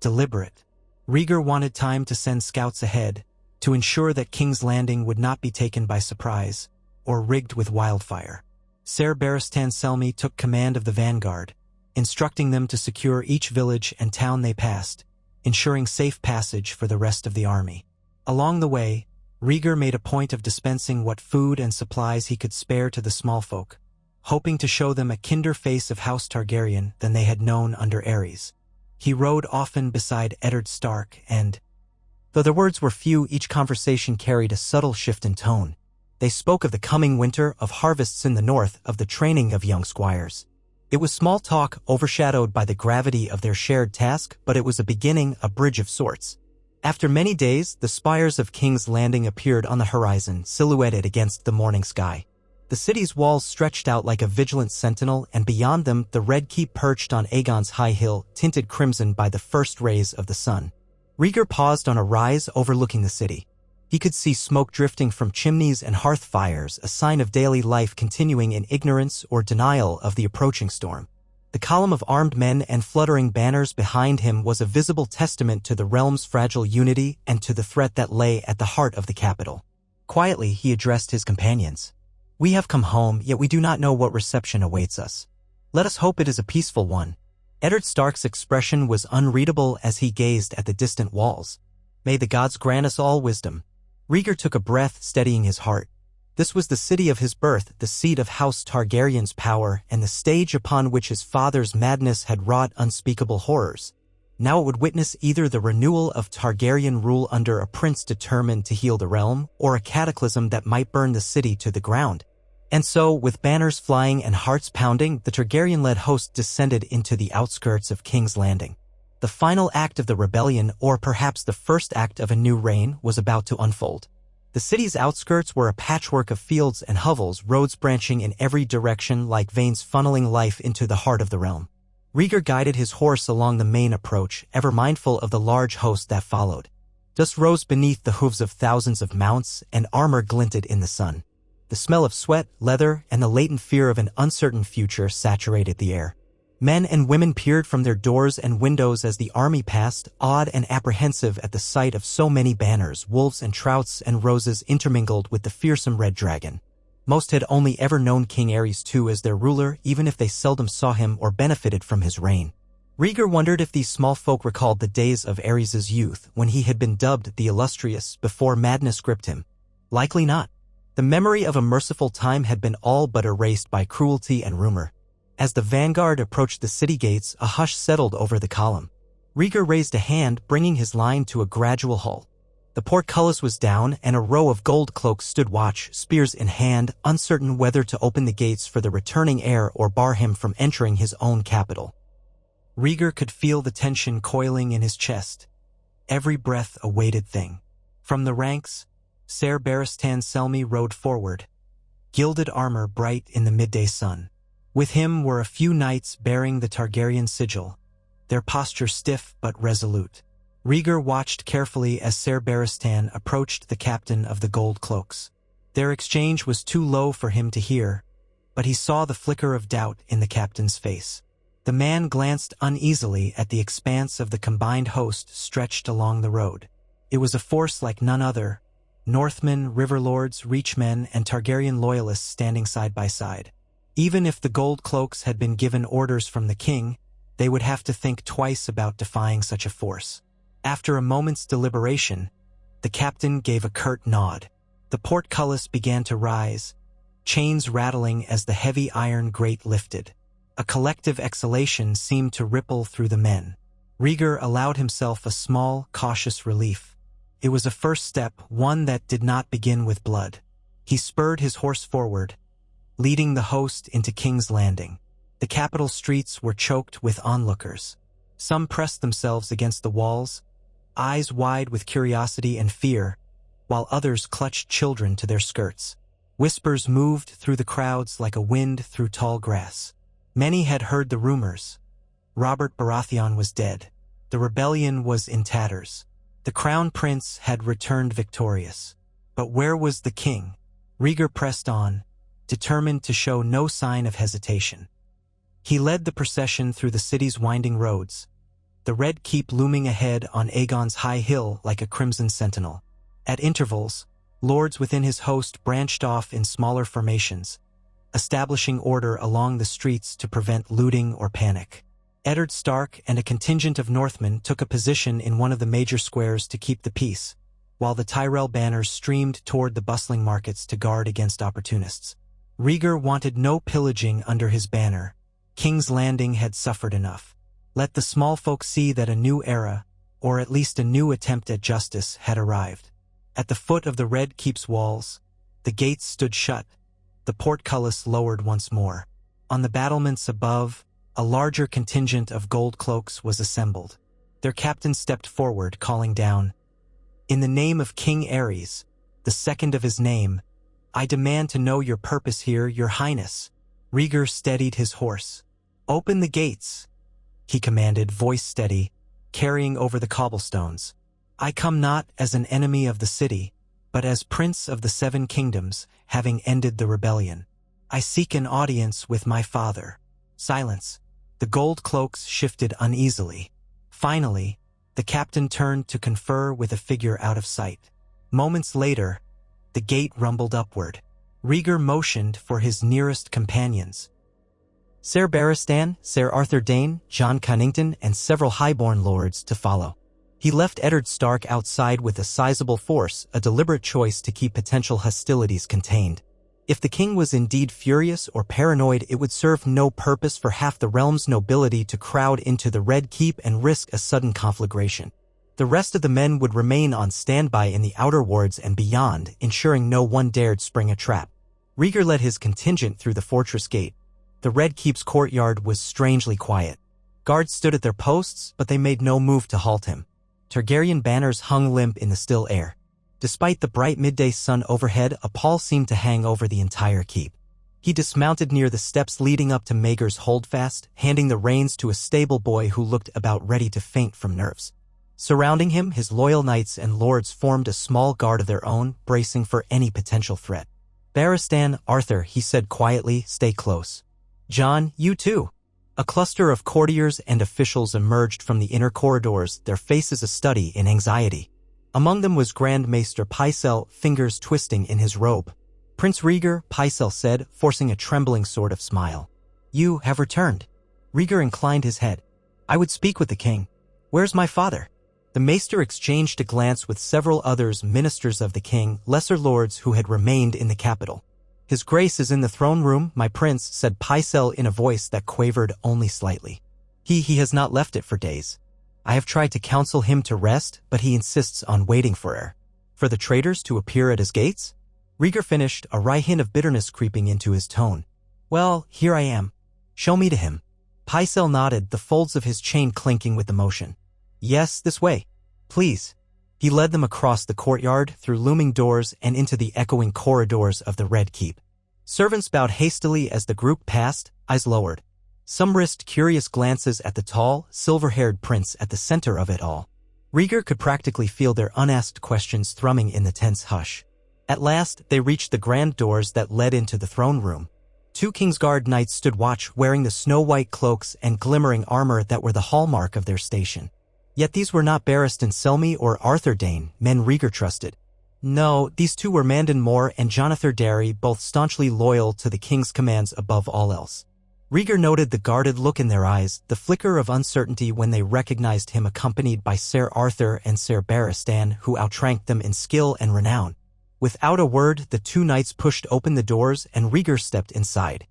deliberate. Rhaegar wanted time to send scouts ahead, to ensure that King's Landing would not be taken by surprise, or rigged with wildfire. Ser Barristan Selmy took command of the vanguard, instructing them to secure each village and town they passed, ensuring safe passage for the rest of the army. Along the way, Rhaegar made a point of dispensing what food and supplies he could spare to the small folk, hoping to show them a kinder face of House Targaryen than they had known under Aerys. He rode often beside Eddard Stark and, though their words were few, each conversation carried a subtle shift in tone. They spoke of the coming winter, of harvests in the north, of the training of young squires. It was small talk overshadowed by the gravity of their shared task, but it was a beginning, a bridge of sorts. After many days, the spires of King's Landing appeared on the horizon, silhouetted against the morning sky. The city's walls stretched out like a vigilant sentinel, and beyond them the Red Keep perched on Aegon's high hill, tinted crimson by the first rays of the sun. Rhaegar paused on a rise overlooking the city. He could see smoke drifting from chimneys and hearth fires, a sign of daily life continuing in ignorance or denial of the approaching storm. The column of armed men and fluttering banners behind him was a visible testament to the realm's fragile unity and to the threat that lay at the heart of the capital. Quietly, he addressed his companions. "We have come home, yet we do not know what reception awaits us. Let us hope it is a peaceful one." Eddard Stark's expression was unreadable as he gazed at the distant walls. "May the gods grant us all wisdom." Rhaegar took a breath, steadying his heart. This was the city of his birth, the seat of House Targaryen's power, and the stage upon which his father's madness had wrought unspeakable horrors. Now it would witness either the renewal of Targaryen rule under a prince determined to heal the realm, or a cataclysm that might burn the city to the ground. And so, with banners flying and hearts pounding, the Targaryen-led host descended into the outskirts of King's Landing. The final act of the rebellion, or perhaps the first act of a new reign, was about to unfold. The city's outskirts were a patchwork of fields and hovels, roads branching in every direction like veins funneling life into the heart of the realm. Rhaegar guided his horse along the main approach, ever mindful of the large host that followed. Dust rose beneath the hooves of thousands of mounts, and armor glinted in the sun. The smell of sweat, leather, and the latent fear of an uncertain future saturated the air. Men and women peered from their doors and windows as the army passed, awed and apprehensive at the sight of so many banners, wolves and trouts and roses intermingled with the fearsome red dragon. Most had only ever known King Aerys II as their ruler, even if they seldom saw him or benefited from his reign. Rhaegar wondered if these small folk recalled the days of Aerys' youth, when he had been dubbed the Illustrious, before madness gripped him. Likely not. The memory of a merciful time had been all but erased by cruelty and rumor. As the vanguard approached the city gates, a hush settled over the column. Rhaegar raised a hand, bringing his line to a gradual halt. The portcullis was down, and a row of gold cloaks stood watch, spears in hand, uncertain whether to open the gates for the returning heir or bar him from entering his own capital. Rhaegar could feel the tension coiling in his chest. Every breath a weighted thing. From the ranks, Ser Barristan Selmy rode forward, gilded armor bright in the midday sun. With him were a few knights bearing the Targaryen sigil, their posture stiff but resolute. Rhaegar watched carefully as Ser Barristan approached the captain of the gold cloaks. Their exchange was too low for him to hear, but he saw the flicker of doubt in the captain's face. The man glanced uneasily at the expanse of the combined host stretched along the road. It was a force like none other, Northmen, Riverlords, Reachmen, and Targaryen loyalists standing side by side. Even if the gold cloaks had been given orders from the king, they would have to think twice about defying such a force. After a moment's deliberation, the captain gave a curt nod. The portcullis began to rise, chains rattling as the heavy iron grate lifted. A collective exhalation seemed to ripple through the men. Rhaegar allowed himself a small, cautious relief. It was a first step, one that did not begin with blood. He spurred his horse forward, leading the host into King's Landing. The capital streets were choked with onlookers. Some pressed themselves against the walls, eyes wide with curiosity and fear, while others clutched children to their skirts. Whispers moved through the crowds like a wind through tall grass. Many had heard the rumors. Robert Baratheon was dead. The rebellion was in tatters. The crown prince had returned victorious. But where was the king? Rhaegar pressed on, determined to show no sign of hesitation. He led the procession through the city's winding roads, the Red Keep looming ahead on Aegon's high hill like a crimson sentinel. At intervals, lords within his host branched off in smaller formations, establishing order along the streets to prevent looting or panic. Eddard Stark and a contingent of Northmen took a position in one of the major squares to keep the peace, while the Tyrell banners streamed toward the bustling markets to guard against opportunists. Rhaegar wanted no pillaging under his banner. King's Landing had suffered enough. Let the small folk see that a new era, or at least a new attempt at justice, had arrived. At the foot of the Red Keep's walls, the gates stood shut, the portcullis lowered once more. On the battlements above, a larger contingent of gold cloaks was assembled. Their captain stepped forward, calling down, "In the name of King Aerys, the second of his name, I demand to know your purpose here, your highness." Rhaegar steadied his horse. "Open the gates," he commanded, voice steady, carrying over the cobblestones. "I come not as an enemy of the city, but as Prince of the Seven Kingdoms, having ended the rebellion. I seek an audience with my father." Silence. The gold cloaks shifted uneasily. Finally, the captain turned to confer with a figure out of sight. Moments later, the gate rumbled upward. Rhaegar motioned for his nearest companions. Ser Barristan, Ser Arthur Dayne, Jon Cunnington, and several highborn lords to follow. He left Eddard Stark outside with a sizable force, a deliberate choice to keep potential hostilities contained. If the king was indeed furious or paranoid, it would serve no purpose for half the realm's nobility to crowd into the Red Keep and risk a sudden conflagration. The rest of the men would remain on standby in the outer wards and beyond, ensuring no one dared spring a trap. Rhaegar led his contingent through the fortress gate. The Red Keep's courtyard was strangely quiet. Guards stood at their posts, but they made no move to halt him. Targaryen banners hung limp in the still air. Despite the bright midday sun overhead, a pall seemed to hang over the entire keep. He dismounted near the steps leading up to Maegor's holdfast, handing the reins to a stable boy who looked about ready to faint from nerves. Surrounding him, his loyal knights and lords formed a small guard of their own, bracing for any potential threat. "Barristan, Arthur," he said quietly, "stay close. Jon, you too." A cluster of courtiers and officials emerged from the inner corridors, their faces a study in anxiety. Among them was Grand Maester Pycelle, fingers twisting in his robe. "Prince Rhaegar," Pycelle said, forcing a trembling sort of smile. "You have returned." Rhaegar inclined his head. "I would speak with the king. Where's my father?" The maester exchanged a glance with several others, ministers of the king, lesser lords who had remained in the capital. His Grace is in the throne room, my prince, said Pycelle in a voice that quavered only slightly. He has not left it for days. I have tried to counsel him to rest, but he insists on waiting for the traitors to appear at his gates? Rhaegar finished, a wry hint of bitterness creeping into his tone. Well, here I am. Show me to him. Pycelle nodded, the folds of his chain clinking with emotion. Yes, this way. Please. He led them across the courtyard, through looming doors, and into the echoing corridors of the Red Keep. Servants bowed hastily as the group passed, eyes lowered. Some risked curious glances at the tall, silver-haired prince at the center of it all. Rhaegar could practically feel their unasked questions thrumming in the tense hush. At last, they reached the grand doors that led into the throne room. 2 Kingsguard knights stood watch, wearing the snow-white cloaks and glimmering armor that were the hallmark of their station. Yet these were not Barristan Selmy or Arthur Dayne, men Rhaegar trusted. No, these two were Mandon Moore and Jonathan Darry, both staunchly loyal to the king's commands above all else. Rhaegar noted the guarded look in their eyes, the flicker of uncertainty when they recognized him accompanied by Ser Arthur and Ser Barristan, who outranked them in skill and renown. Without a word, the 2 knights pushed open the doors and Rhaegar stepped inside.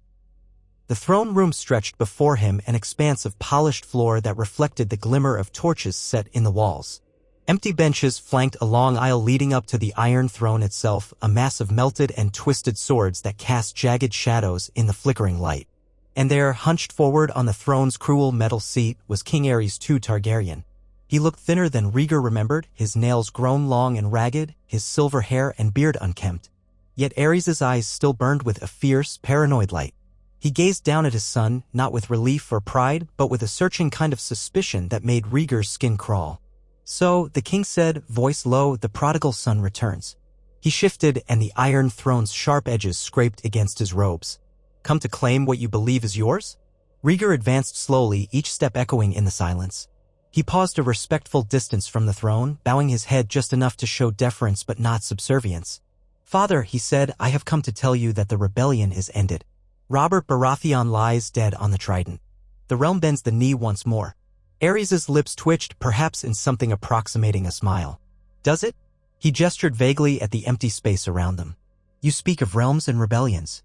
The throne room stretched before him, an expanse of polished floor that reflected the glimmer of torches set in the walls. Empty benches flanked a long aisle leading up to the Iron Throne itself, a mass of melted and twisted swords that cast jagged shadows in the flickering light. And there, hunched forward on the throne's cruel metal seat, was King Aerys II Targaryen. He looked thinner than Rhaegar remembered, his nails grown long and ragged, his silver hair and beard unkempt. Yet Aerys' eyes still burned with a fierce, paranoid light. He gazed down at his son, not with relief or pride, but with a searching kind of suspicion that made Rhaegar's skin crawl. So, the king said, voice low, the prodigal son returns. He shifted, and the Iron Throne's sharp edges scraped against his robes. Come to claim what you believe is yours? Rhaegar advanced slowly, each step echoing in the silence. He paused a respectful distance from the throne, bowing his head just enough to show deference but not subservience. Father, he said, I have come to tell you that the rebellion is ended. Robert Baratheon lies dead on the Trident. The realm bends the knee once more. Aerys' lips twitched, perhaps in something approximating a smile. Does it? He gestured vaguely at the empty space around them. You speak of realms and rebellions.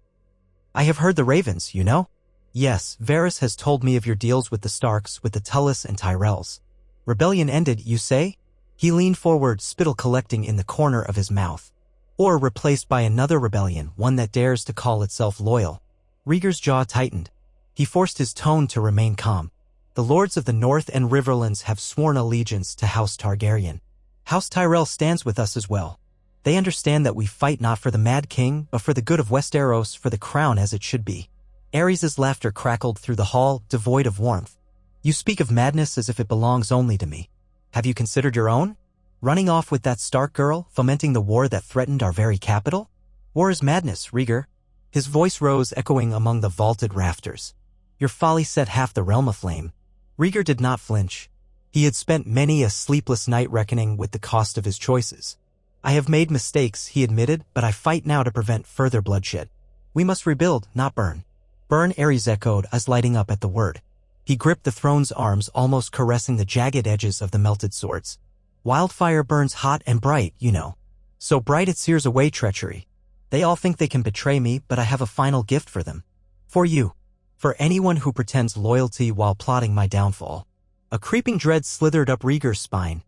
I have heard the ravens, you know? Yes, Varys has told me of your deals with the Starks, with the Tullys and Tyrells. Rebellion ended, you say? He leaned forward, spittle collecting in the corner of his mouth. Or replaced by another rebellion, one that dares to call itself loyal. Rhaegar's jaw tightened. He forced his tone to remain calm. The lords of the North and Riverlands have sworn allegiance to House Targaryen. House Tyrell stands with us as well. They understand that we fight not for the Mad King, but for the good of Westeros, for the crown as it should be. Aerys' laughter crackled through the hall, devoid of warmth. You speak of madness as if it belongs only to me. Have you considered your own? Running off with that Stark girl, fomenting the war that threatened our very capital? War is madness, Rhaegar. His voice rose, echoing among the vaulted rafters. Your folly set half the realm aflame. Rhaegar did not flinch. He had spent many a sleepless night reckoning with the cost of his choices. I have made mistakes, he admitted, but I fight now to prevent further bloodshed. We must rebuild, not burn. Burn, Aerys echoed, as lighting up at the word. He gripped the throne's arms, almost caressing the jagged edges of the melted swords. Wildfire burns hot and bright, you know. So bright it sears away treachery. They all think they can betray me, but I have a final gift for them. For you. For anyone who pretends loyalty while plotting my downfall. A creeping dread slithered up Rhaegar's spine.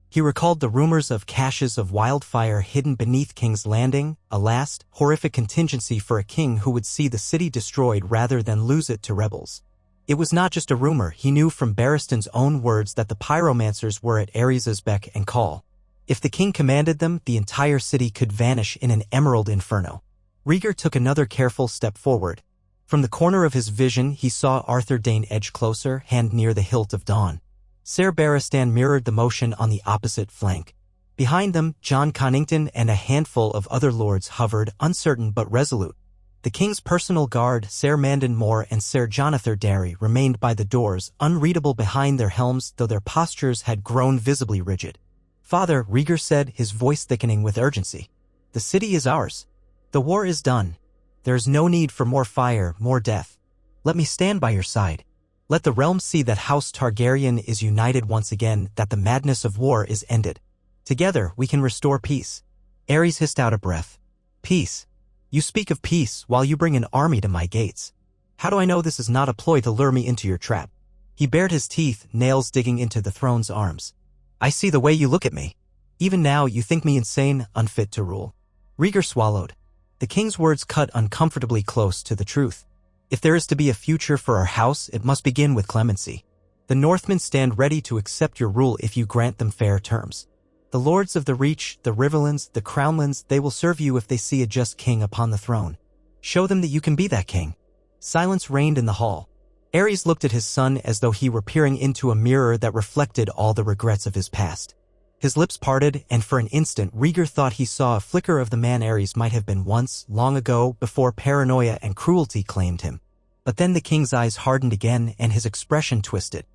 He recalled the rumors of caches of wildfire hidden beneath King's Landing, a last, horrific contingency for a king who would see the city destroyed rather than lose it to rebels. It was not just a rumor, he knew from Barristan's own words that the pyromancers were at Aerys' beck and call. If the king commanded them, the entire city could vanish in an emerald inferno. Rhaegar took another careful step forward. From the corner of his vision, he saw Arthur Dayne edge closer, hand near the hilt of dawn. Ser Barristan mirrored the motion on the opposite flank. Behind them, Jon Connington and a handful of other lords hovered, uncertain but resolute. The king's personal guard, Ser Mandon Moore and Ser Jonathan Darry, remained by the doors, unreadable behind their helms, though their postures had grown visibly rigid. Father, Rhaegar said, his voice thickening with urgency. The city is ours. The war is done. There is no need for more fire, more death. Let me stand by your side. Let the realm see that House Targaryen is united once again, that the madness of war is ended. Together, we can restore peace. Aerys hissed out a breath. Peace. You speak of peace while you bring an army to my gates. How do I know this is not a ploy to lure me into your trap? He bared his teeth, nails digging into the throne's arms. I see the way you look at me. Even now you think me insane, unfit to rule. Rhaegar swallowed. The king's words cut uncomfortably close to the truth. If there is to be a future for our house, it must begin with clemency. The Northmen stand ready to accept your rule if you grant them fair terms. The lords of the Reach, the Riverlands, the Crownlands, they will serve you if they see a just king upon the throne. Show them that you can be that king. Silence reigned in the hall. Aerys looked at his son as though he were peering into a mirror that reflected all the regrets of his past. His lips parted, and for an instant Rhaegar thought he saw a flicker of the man Aerys might have been once, long ago, before paranoia and cruelty claimed him. But then the king's eyes hardened again and his expression twisted.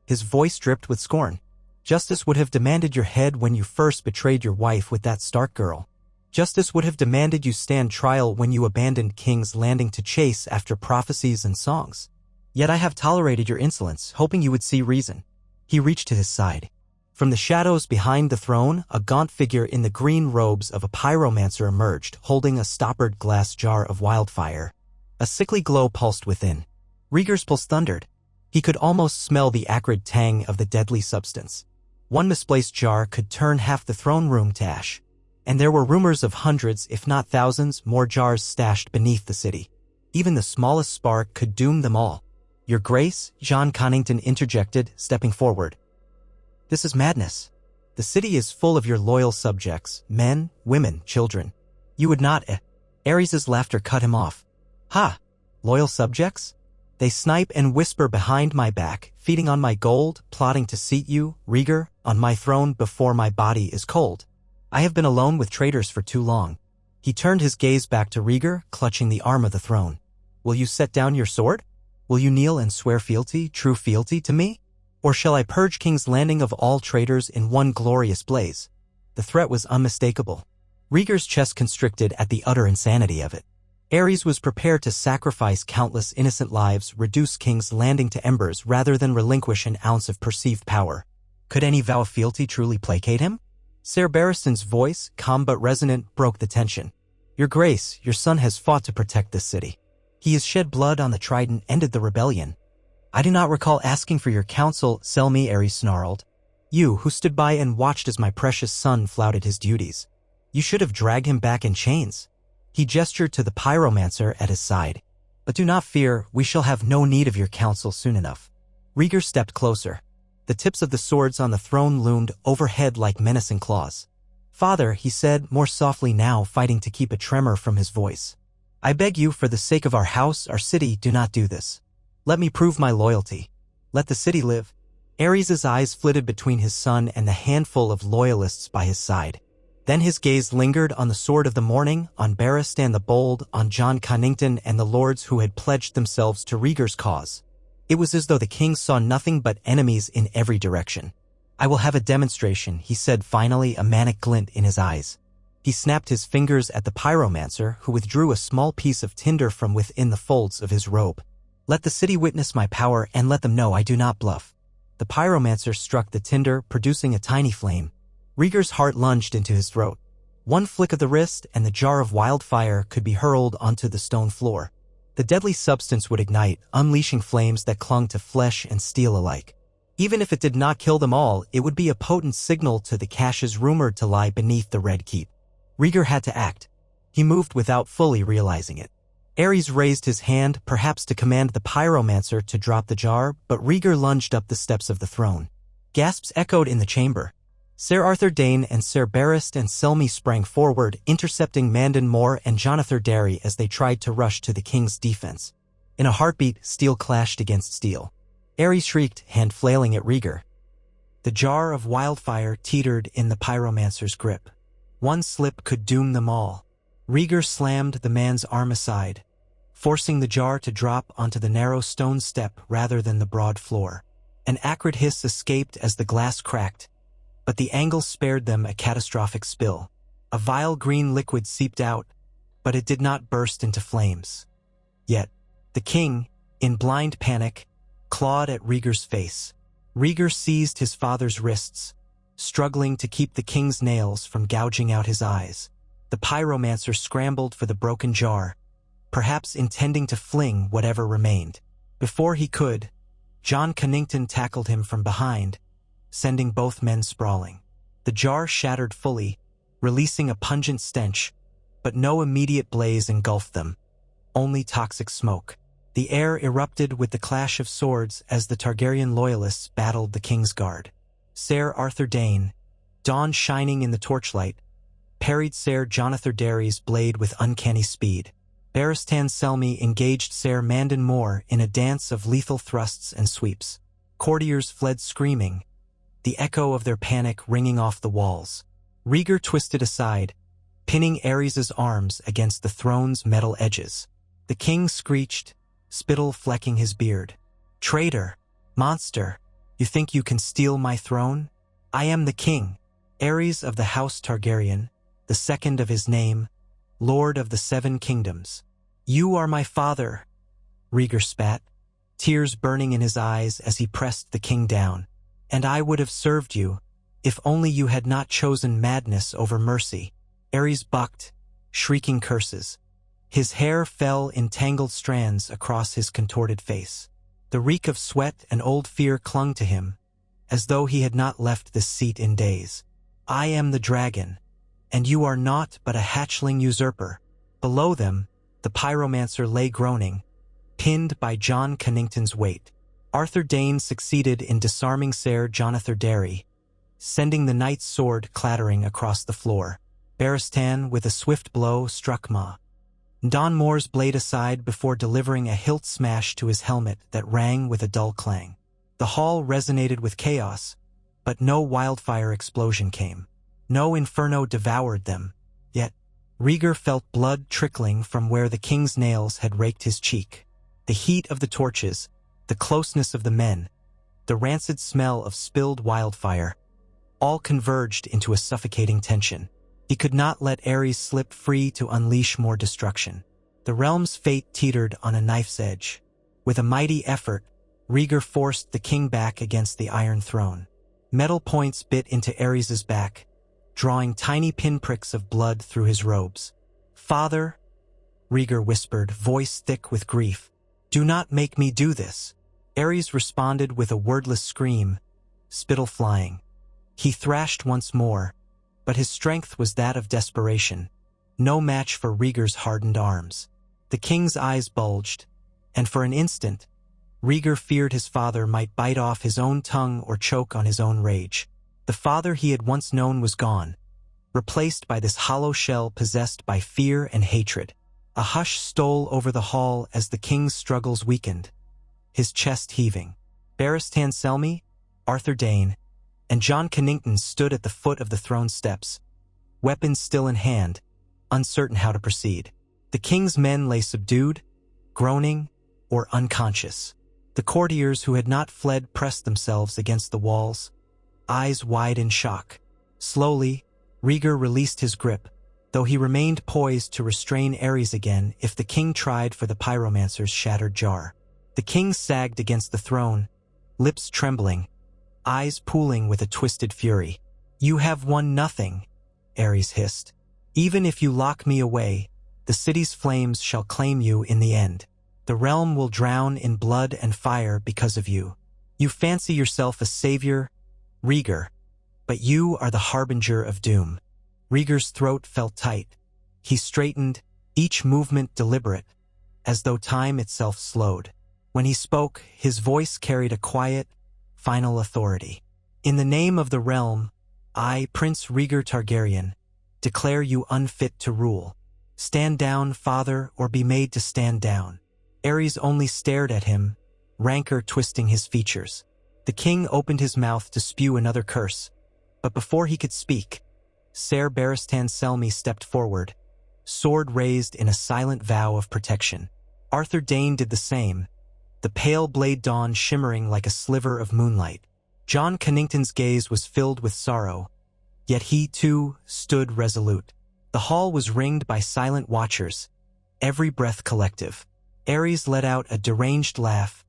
His voice dripped with scorn. Justice would have demanded your head when you first betrayed your wife with that Stark girl. Justice would have demanded you stand trial when you abandoned King's Landing to chase after prophecies and songs. Yet I have tolerated your insolence, hoping you would see reason. He reached to his side. From the shadows behind the throne, a gaunt figure in the green robes of a pyromancer emerged, holding a stoppered glass jar of wildfire. A sickly glow pulsed within. Rhaegar's pulse thundered. He could almost smell the acrid tang of the deadly substance. One misplaced jar could turn half the throne room to ash. And there were rumors of hundreds, if not thousands, more jars stashed beneath the city. Even the smallest spark could doom them all. Your Grace, Jon Connington interjected, stepping forward. This is madness. The city is full of your loyal subjects, men, women, children. You would not. Aerys' laughter cut him off. Ha! Loyal subjects? They snipe and whisper behind my back, feeding on my gold, plotting to seat you, Rhaegar, on my throne before my body is cold. I have been alone with traitors for too long. He turned his gaze back to Rhaegar, clutching the arm of the throne. Will you set down your sword? Will you kneel and swear fealty, true fealty to me? Or shall I purge King's Landing of all traitors in one glorious blaze? The threat was unmistakable. Rhaegar's chest constricted at the utter insanity of it. Aerys was prepared to sacrifice countless innocent lives, reduce King's Landing to embers rather than relinquish an ounce of perceived power. Could any vow of fealty truly placate him? Ser Barristan's voice, calm but resonant, broke the tension. Your Grace, your son has fought to protect this city. He has shed blood on the Trident, ended the rebellion. I do not recall asking for your counsel, Selmy, Aerys snarled. You, who stood by and watched as my precious son flouted his duties. You should have dragged him back in chains. He gestured to the pyromancer at his side. But do not fear, we shall have no need of your counsel soon enough. Rhaegar stepped closer. The tips of the swords on the throne loomed overhead like menacing claws. Father, he said, more softly now, fighting to keep a tremor from his voice. I beg you, for the sake of our house, our city, do not do this. Let me prove my loyalty. Let the city live. Aerys' eyes flitted between his son and the handful of loyalists by his side. Then his gaze lingered on the Sword of the Morning, on Barristan the Bold, on Jon Connington and the lords who had pledged themselves to Rhaegar's cause. It was as though the king saw nothing but enemies in every direction. I will have a demonstration, he said finally, a manic glint in his eyes. He snapped his fingers at the pyromancer, who withdrew a small piece of tinder from within the folds of his robe. Let the city witness my power and let them know I do not bluff. The pyromancer struck the tinder, producing a tiny flame. Rhaegar's heart lunged into his throat. One flick of the wrist and the jar of wildfire could be hurled onto the stone floor. The deadly substance would ignite, unleashing flames that clung to flesh and steel alike. Even if it did not kill them all, it would be a potent signal to the caches rumored to lie beneath the Red Keep. Rhaegar had to act. He moved without fully realizing it. Aerys raised his hand, perhaps to command the pyromancer to drop the jar, but Rhaegar lunged up the steps of the throne. Gasps echoed in the chamber. Ser Arthur Dayne and Ser Barrist and Selmy sprang forward, intercepting Mandon Moore and Jonathan Darry as they tried to rush to the king's defense. In a heartbeat, steel clashed against steel. Aerys shrieked, hand flailing at Rhaegar. The jar of wildfire teetered in the pyromancer's grip. One slip could doom them all. Rhaegar slammed the man's arm aside, forcing the jar to drop onto the narrow stone step rather than the broad floor. An acrid hiss escaped as the glass cracked, but the angle spared them a catastrophic spill. A vile green liquid seeped out, but it did not burst into flames. Yet, the king, in blind panic, clawed at Rhaegar's face. Rhaegar seized his father's wrists, struggling to keep the king's nails from gouging out his eyes. The pyromancer scrambled for the broken jar, perhaps intending to fling whatever remained. Before he could, John Connington tackled him from behind, sending both men sprawling. The jar shattered fully, releasing a pungent stench, but no immediate blaze engulfed them, only toxic smoke. The air erupted with the clash of swords as the Targaryen loyalists battled the King's Guard. Ser Arthur Dayne, dawn shining in the torchlight, parried Ser Jonathan Darry's blade with uncanny speed. Barristan Selmy engaged Ser Mandon Moore in a dance of lethal thrusts and sweeps. Courtiers fled screaming, the echo of their panic ringing off the walls. Rhaegar twisted aside, pinning Aerys's arms against the throne's metal edges. The king screeched, spittle flecking his beard. "Traitor! Monster! You think you can steal my throne? I am the king, Aerys of the House Targaryen, the second of his name, Lord of the Seven Kingdoms. You are my father," Rhaegar spat, tears burning in his eyes as he pressed the king down. "And I would have served you, if only you had not chosen madness over mercy." Aerys bucked, shrieking curses. His hair fell in tangled strands across his contorted face. The reek of sweat and old fear clung to him, as though he had not left this seat in days. "I am the dragon, and you are naught but a hatchling usurper." Below them, the pyromancer lay groaning, pinned by John Connington's weight. Arthur Dayne succeeded in disarming Ser Jonathan Darry, sending the knight's sword clattering across the floor. Barristan, with a swift blow, struck Don Moore's blade aside before delivering a hilt smash to his helmet that rang with a dull clang. The hall resonated with chaos, but no wildfire explosion came. No inferno devoured them, yet Rhaegar felt blood trickling from where the king's nails had raked his cheek. The heat of the torches, the closeness of the men, the rancid smell of spilled wildfire, all converged into a suffocating tension. He could not let Aerys slip free to unleash more destruction. The realm's fate teetered on a knife's edge. With a mighty effort, Rhaegar forced the king back against the Iron Throne. Metal points bit into Aerys's back, drawing tiny pinpricks of blood through his robes. "Father," Rhaegar whispered, voice thick with grief, "do not make me do this." Aerys responded with a wordless scream, spittle flying. He thrashed once more, but his strength was that of desperation, no match for Rhaegar's hardened arms. The king's eyes bulged, and for an instant, Rhaegar feared his father might bite off his own tongue or choke on his own rage. The father he had once known was gone, replaced by this hollow shell possessed by fear and hatred. A hush stole over the hall as the king's struggles weakened, his chest heaving. Barristan Selmy, Arthur Dayne, and John Connington stood at the foot of the throne steps, weapons still in hand, uncertain how to proceed. The king's men lay subdued, groaning, or unconscious. The courtiers who had not fled pressed themselves against the walls, eyes wide in shock. Slowly, Rhaegar released his grip, though he remained poised to restrain Aerys again if the king tried for the pyromancer's shattered jar. The king sagged against the throne, lips trembling, eyes pooling with a twisted fury. "You have won nothing," Aerys hissed. "Even if you lock me away, the city's flames shall claim you in the end. The realm will drown in blood and fire because of you. You fancy yourself a savior, Rhaegar, but you are the harbinger of doom." Rhaegar's throat felt tight. He straightened, each movement deliberate, as though time itself slowed. When he spoke, his voice carried a quiet, final authority. "In the name of the realm, I, Prince Rhaegar Targaryen, declare you unfit to rule. Stand down, father, or be made to stand down." Aerys only stared at him, rancor twisting his features. The king opened his mouth to spew another curse, but before he could speak, Ser Barristan Selmy stepped forward, sword raised in a silent vow of protection. Arthur Dayne did the same, the pale blade dawn shimmering like a sliver of moonlight. John Connington's gaze was filled with sorrow, yet he, too, stood resolute. The hall was ringed by silent watchers, every breath collective. Aerys let out a deranged laugh,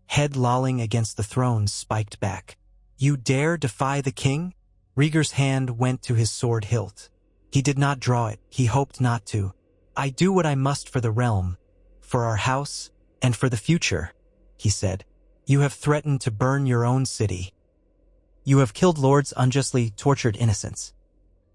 head lolling against the throne's spiked back. "You dare defy the king?" Rhaegar's hand went to his sword hilt. He did not draw it, he hoped not to. "I do what I must for the realm, for our house, and for the future," he said. "You have threatened to burn your own city. You have killed lords unjustly, tortured innocents."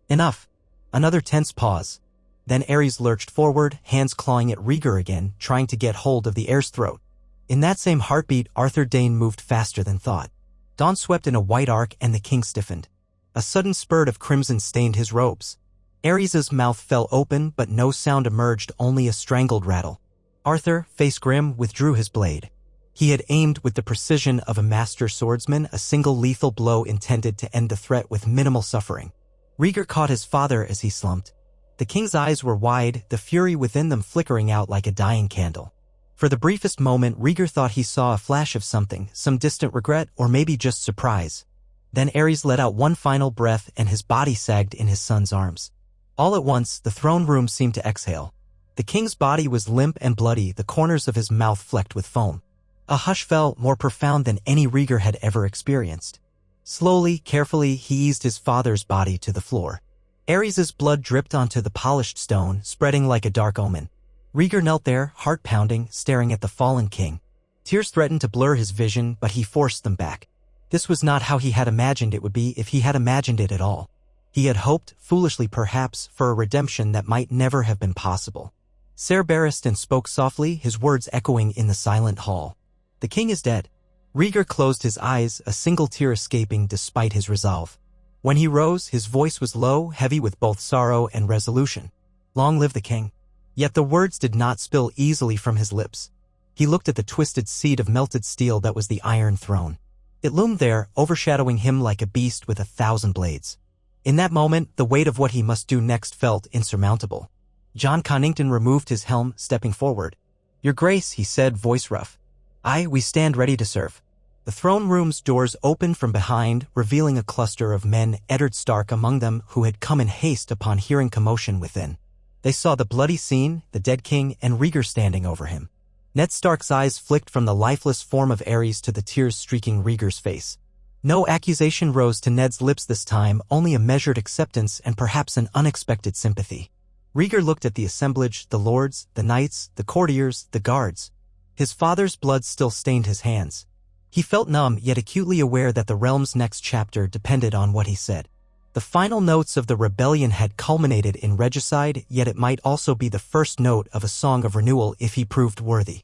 Enough. Another tense pause. Then Aerys lurched forward, hands clawing at Rhaegar again, trying to get hold of the heir's throat. In that same heartbeat, Arthur Dayne moved faster than thought. Dawn swept in a white arc and the king stiffened. A sudden spurt of crimson stained his robes. Aerys's mouth fell open, but no sound emerged, only a strangled rattle. Arthur, face grim, withdrew his blade. He had aimed with the precision of a master swordsman, a single lethal blow intended to end the threat with minimal suffering. Rhaegar caught his father as he slumped. The king's eyes were wide, the fury within them flickering out like a dying candle. For the briefest moment, Rhaegar thought he saw a flash of something, some distant regret, or maybe just surprise. Then Aerys let out one final breath and his body sagged in his son's arms. All at once, the throne room seemed to exhale. The king's body was limp and bloody, the corners of his mouth flecked with foam. A hush fell, more profound than any Rhaegar had ever experienced. Slowly, carefully, he eased his father's body to the floor. Aerys's blood dripped onto the polished stone, spreading like a dark omen. Rhaegar knelt there, heart pounding, staring at the fallen king. Tears threatened to blur his vision, but he forced them back. This was not how he had imagined it would be, if he had imagined it at all. He had hoped, foolishly perhaps, for a redemption that might never have been possible. Ser Barristan spoke softly, his words echoing in the silent hall. "The king is dead." Rhaegar closed his eyes, a single tear escaping despite his resolve. When he rose, his voice was low, heavy with both sorrow and resolution. "Long live the king." Yet the words did not spill easily from his lips. He looked at the twisted seat of melted steel that was the Iron Throne. It loomed there, overshadowing him like a beast with 1,000 blades. In that moment, the weight of what he must do next felt insurmountable. Jon Connington removed his helm, stepping forward. "Your Grace," he said, voice rough. "Aye, we stand ready to serve." The throne room's doors opened from behind, revealing a cluster of men, Eddard Stark among them, who had come in haste upon hearing commotion within. They saw the bloody scene, the dead king, and Rhaegar standing over him. Ned Stark's eyes flicked from the lifeless form of Aerys to the tears streaking Rhaegar's face. No accusation rose to Ned's lips this time, only a measured acceptance and perhaps an unexpected sympathy. Rhaegar looked at the assemblage, the lords, the knights, the courtiers, the guards. His father's blood still stained his hands. He felt numb, yet acutely aware that the realm's next chapter depended on what he said. The final notes of the rebellion had culminated in regicide, yet it might also be the first note of a song of renewal if he proved worthy.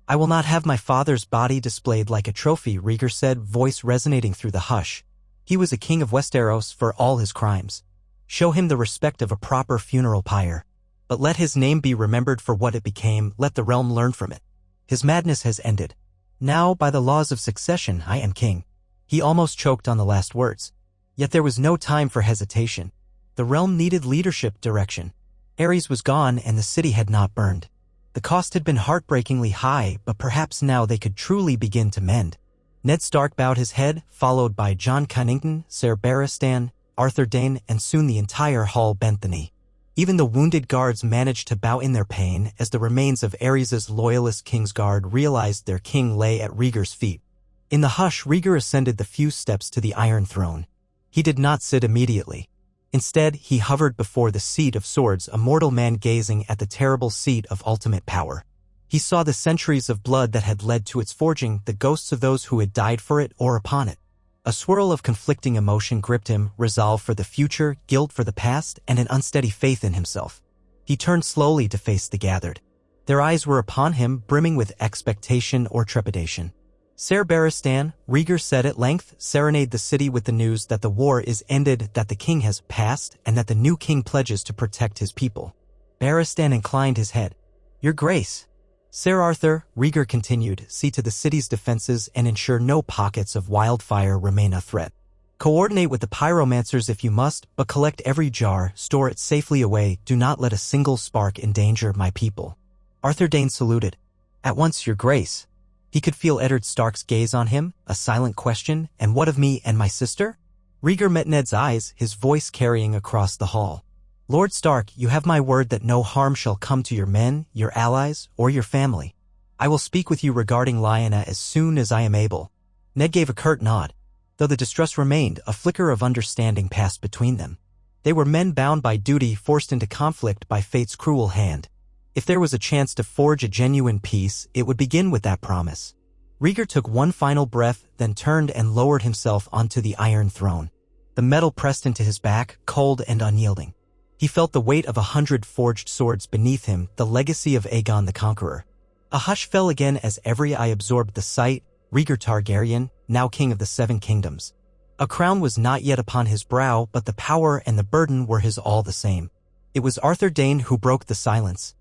"I will not have my father's body displayed like a trophy," Rhaegar said, voice resonating through the hush. "He was a king of Westeros for all his crimes. Show him the respect of a proper funeral pyre. But let his name be remembered for what it became, let the realm learn from it. His madness has ended. Now, by the laws of succession, I am king." He almost choked on the last words. Yet there was no time for hesitation. The realm needed leadership, direction. Aerys was gone and the city had not burned. The cost had been heartbreakingly high, but perhaps now they could truly begin to mend. Ned Stark bowed his head, followed by Jon Connington, Ser Barristan, Arthur Dayne, and soon the entire hall bent the knee. Even the wounded guards managed to bow in their pain as the remains of Aerys's loyalist Kingsguard realized their king lay at Rhaegar's feet. In the hush, Rhaegar ascended the few steps to the Iron Throne. He did not sit immediately. Instead, he hovered before the seat of swords, a mortal man gazing at the terrible seat of ultimate power. He saw the centuries of blood that had led to its forging, the ghosts of those who had died for it or upon it. A swirl of conflicting emotion gripped him, resolve for the future, guilt for the past, and an unsteady faith in himself. He turned slowly to face the gathered. Their eyes were upon him, brimming with expectation or trepidation. "Ser Barristan," Rhaegar said at length, "serenade the city with the news that the war is ended, that the king has passed, and that the new king pledges to protect his people." Barristan inclined his head. "Your Grace." "Ser Arthur," Rhaegar continued, "see to the city's defenses and ensure no pockets of wildfire remain a threat. Coordinate with the pyromancers if you must, but collect every jar, store it safely away, do not let a single spark endanger my people." Arthur Dayne saluted. "At once, Your Grace." He could feel Eddard Stark's gaze on him, a silent question, "And what of me and my sister?" Rhaegar met Ned's eyes, his voice carrying across the hall. "Lord Stark, you have my word that no harm shall come to your men, your allies, or your family. I will speak with you regarding Lyanna as soon as I am able." Ned gave a curt nod. Though the distrust remained, a flicker of understanding passed between them. They were men bound by duty, forced into conflict by fate's cruel hand. If there was a chance to forge a genuine peace, it would begin with that promise. Rhaegar took one final breath, then turned and lowered himself onto the Iron Throne. The metal pressed into his back, cold and unyielding. He felt the weight of 100 forged swords beneath him, the legacy of Aegon the Conqueror. A hush fell again as every eye absorbed the sight. Rhaegar Targaryen, now king of the Seven Kingdoms. A crown was not yet upon his brow, but the power and the burden were his all the same. It was Arthur Dayne who broke the silence.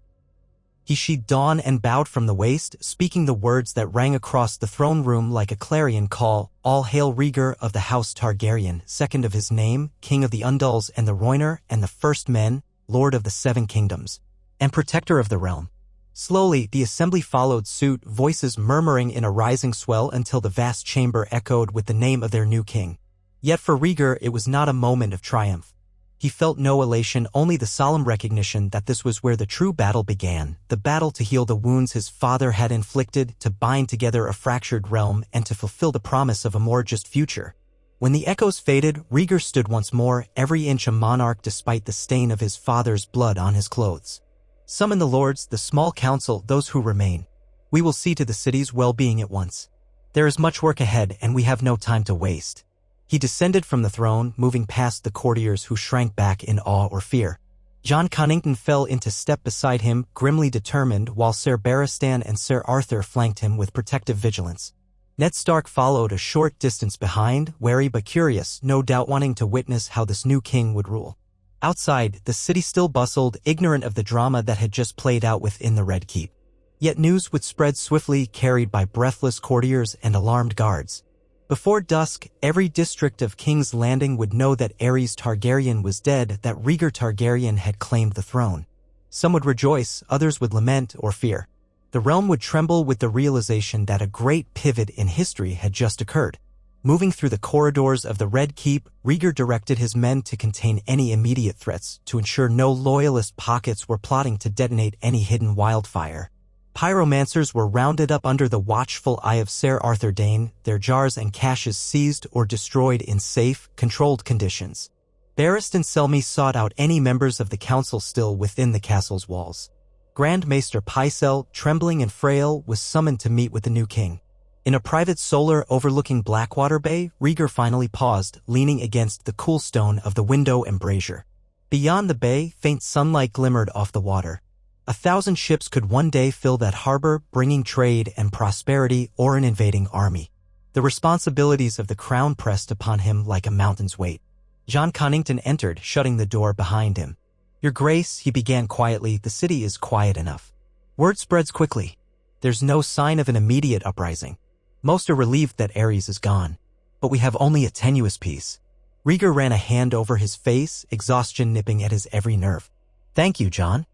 He sheathed dawn and bowed from the waist, speaking the words that rang across the throne room like a clarion call. All hail Rhaegar of the House Targaryen, second of his name, king of the Undulls and the Rhoynar, and the first men, lord of the Seven Kingdoms, and protector of the realm. Slowly, the assembly followed suit, voices murmuring in a rising swell until the vast chamber echoed with the name of their new king. Yet for Rhaegar, it was not a moment of triumph. He felt no elation, only the solemn recognition that this was where the true battle began, the battle to heal the wounds his father had inflicted, to bind together a fractured realm, and to fulfill the promise of a more just future. When the echoes faded, Rhaegar stood once more, every inch a monarch despite the stain of his father's blood on his clothes. Summon the lords, the small council, those who remain. We will see to the city's well-being at once. There is much work ahead, and we have no time to waste. He descended from the throne, moving past the courtiers who shrank back in awe or fear. Jon Connington fell into step beside him, grimly determined, while Ser Barristan and Ser Arthur flanked him with protective vigilance. Ned Stark followed a short distance behind, wary but curious, no doubt wanting to witness how this new king would rule. Outside, the city still bustled, ignorant of the drama that had just played out within the Red Keep. Yet news would spread swiftly, carried by breathless courtiers and alarmed guards. Before dusk, every district of King's Landing would know that Aerys Targaryen was dead, that Rhaegar Targaryen had claimed the throne. Some would rejoice, others would lament or fear. The realm would tremble with the realization that a great pivot in history had just occurred. Moving through the corridors of the Red Keep, Rhaegar directed his men to contain any immediate threats, to ensure no loyalist pockets were plotting to detonate any hidden wildfire. Pyromancers were rounded up under the watchful eye of Ser Arthur Dayne, their jars and caches seized or destroyed in safe, controlled conditions. Barristan Selmy sought out any members of the council still within the castle's walls. Grand Maester Pycelle, trembling and frail, was summoned to meet with the new king. In a private solar overlooking Blackwater Bay, Rhaegar finally paused, leaning against the cool stone of the window embrasure. Beyond the bay, faint sunlight glimmered off the water. 1,000 ships could one day fill that harbor, bringing trade and prosperity or an invading army. The responsibilities of the crown pressed upon him like a mountain's weight. Jon Connington entered, shutting the door behind him. "Your Grace," he began quietly, "the city is quiet enough. Word spreads quickly. There's no sign of an immediate uprising. Most are relieved that Aerys is gone. But we have only a tenuous peace." Rhaegar ran a hand over his face, exhaustion nipping at his every nerve. "Thank you, Jon.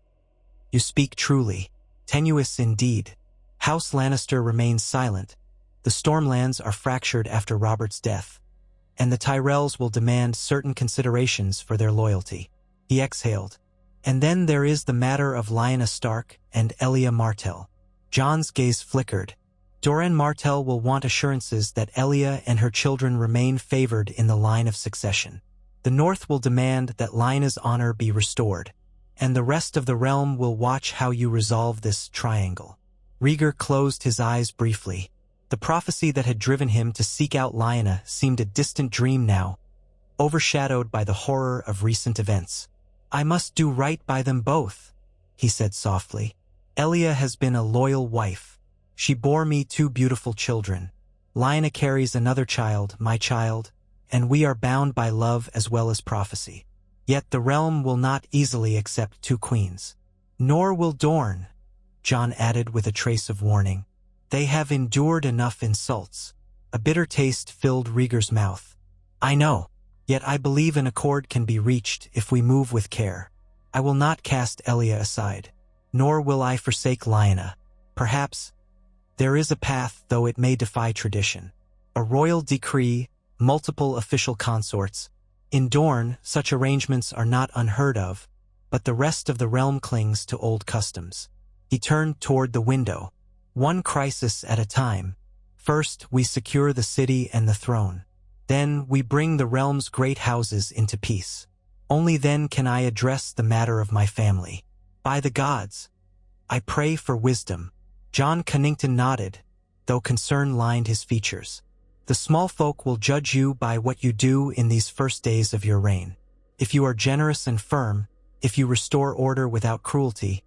You speak truly. Tenuous indeed. House Lannister remains silent. The Stormlands are fractured after Robert's death, and the Tyrells will demand certain considerations for their loyalty." He exhaled. "And then there is the matter of Lyanna Stark and Elia Martell." Jon's gaze flickered. "Doran Martell will want assurances that Elia and her children remain favored in the line of succession. The North will demand that Lyanna's honor be restored, and the rest of the realm will watch how you resolve this triangle." Rhaegar closed his eyes briefly. The prophecy that had driven him to seek out Lyanna seemed a distant dream now, overshadowed by the horror of recent events. "I must do right by them both," he said softly. "Elia has been a loyal wife. She bore me 2 beautiful children. Lyanna carries another child, my child, and we are bound by love as well as prophecy. Yet the realm will not easily accept 2 queens. Nor will Dorne," Jon added with a trace of warning. "They have endured enough insults." A bitter taste filled Rhaegar's mouth. "I know. Yet I believe an accord can be reached if we move with care. I will not cast Elia aside, nor will I forsake Lyanna. Perhaps there is a path, though it may defy tradition. A royal decree, multiple official consorts. In Dorne, such arrangements are not unheard of, but the rest of the realm clings to old customs." He turned toward the window. "One crisis at a time. First, we secure the city and the throne. Then we bring the realm's great houses into peace. Only then can I address the matter of my family. By the gods, I pray for wisdom." John Connington nodded, though concern lined his features. "The small folk will judge you by what you do in these first days of your reign. If you are generous and firm, if you restore order without cruelty,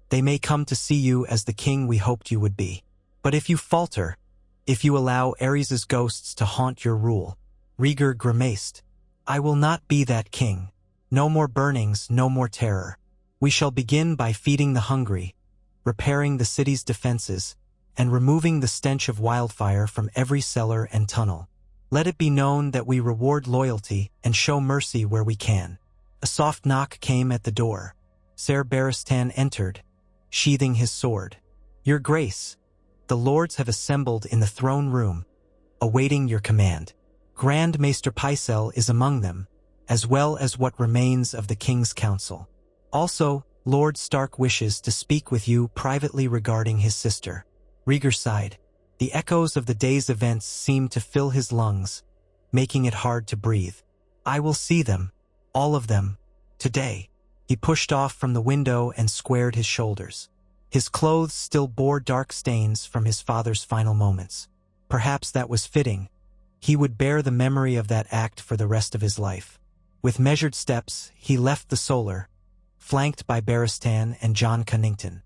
they may come to see you as the king we hoped you would be. But if you falter, if you allow Ares's ghosts to haunt your rule," Rhaegar grimaced, "I will not be that king. No more burnings, no more terror. We shall begin by feeding the hungry, repairing the city's defenses, and removing the stench of wildfire from every cellar and tunnel. Let it be known that we reward loyalty and show mercy where we can." A soft knock came at the door. Ser Barristan entered, sheathing his sword. "Your Grace, the lords have assembled in the throne room, awaiting your command. Grand Maester Pycelle is among them, as well as what remains of the King's Council. Also, Lord Stark wishes to speak with you privately regarding his sister." Rhaegar sighed. The echoes of the day's events seemed to fill his lungs, making it hard to breathe. "I will see them, all of them, today." He pushed off from the window and squared his shoulders. His clothes still bore dark stains from his father's final moments. Perhaps that was fitting. He would bear the memory of that act for the rest of his life. With measured steps, he left the solar, flanked by Barristan and John Connington.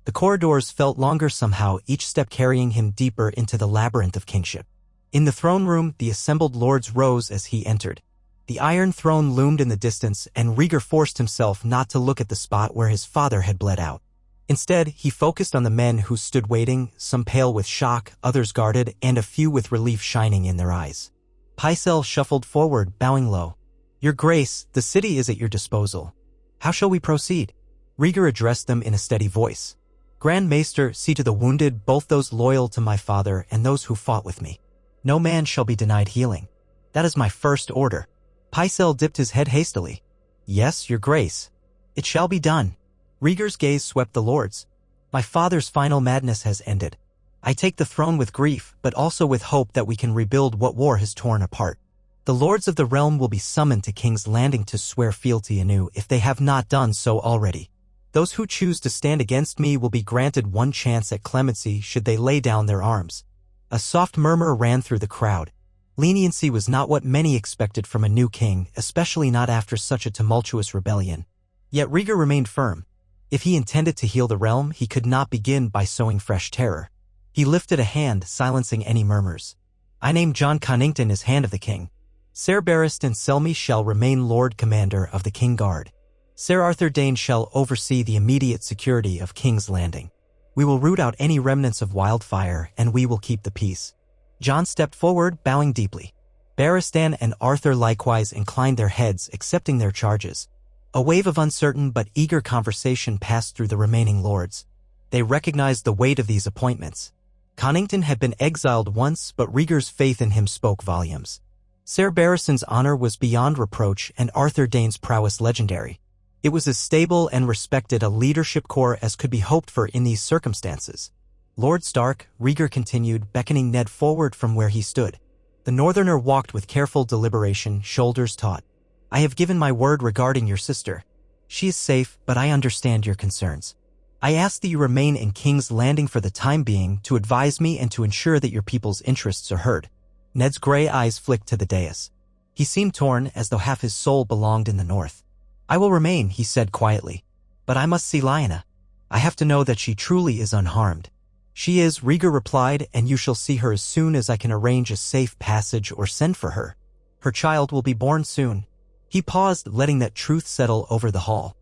The corridors felt longer somehow, each step carrying him deeper into the labyrinth of kingship. In the throne room, the assembled lords rose as he entered. The Iron Throne loomed in the distance, and Rhaegar forced himself not to look at the spot where his father had bled out. Instead, he focused on the men who stood waiting, some pale with shock, others guarded, and a few with relief shining in their eyes. Pycelle shuffled forward, bowing low. "Your Grace, the city is at your disposal. How shall we proceed?" Rhaegar addressed them in a steady voice. "Grand Maester, see to the wounded, both those loyal to my father and those who fought with me. No man shall be denied healing. That is my first order." Pycelle dipped his head hastily. "Yes, Your Grace. It shall be done." Rhaegar's gaze swept the lords. "My father's final madness has ended. I take the throne with grief, but also with hope that we can rebuild what war has torn apart. The lords of the realm will be summoned to King's Landing to swear fealty anew if they have not done so already. Those who choose to stand against me will be granted one chance at clemency should they lay down their arms." A soft murmur ran through the crowd. Leniency was not what many expected from a new king, especially not after such a tumultuous rebellion. Yet Rhaegar remained firm. If he intended to heal the realm, he could not begin by sowing fresh terror. He lifted a hand, silencing any murmurs. "I name John Connington as Hand of the King. Ser Barristan Selmy shall remain Lord Commander of the King Guard. Ser Arthur Dayne shall oversee the immediate security of King's Landing. We will root out any remnants of wildfire, and we will keep the peace." John stepped forward, bowing deeply. Barristan and Arthur likewise inclined their heads, accepting their charges. A wave of uncertain but eager conversation passed through the remaining lords. They recognized the weight of these appointments. Connington had been exiled once, but Rhaegar's faith in him spoke volumes. Ser Barristan's honor was beyond reproach, and Arthur Dayne's prowess legendary. It was as stable and respected a leadership corps as could be hoped for in these circumstances. "Lord Stark," Rhaegar continued, beckoning Ned forward from where he stood. The Northerner walked with careful deliberation, shoulders taut. "I have given my word regarding your sister. She is safe, but I understand your concerns. I ask that you remain in King's Landing for the time being to advise me and to ensure that your people's interests are heard." Ned's gray eyes flicked to the dais. He seemed torn, as though half his soul belonged in the north. "I will remain," he said quietly. "But I must see Lyanna. I have to know that she truly is unharmed." "She is," Rhaegar replied, "and you shall see her as soon as I can arrange a safe passage or send for her. Her child will be born soon." He paused, letting that truth settle over the hall.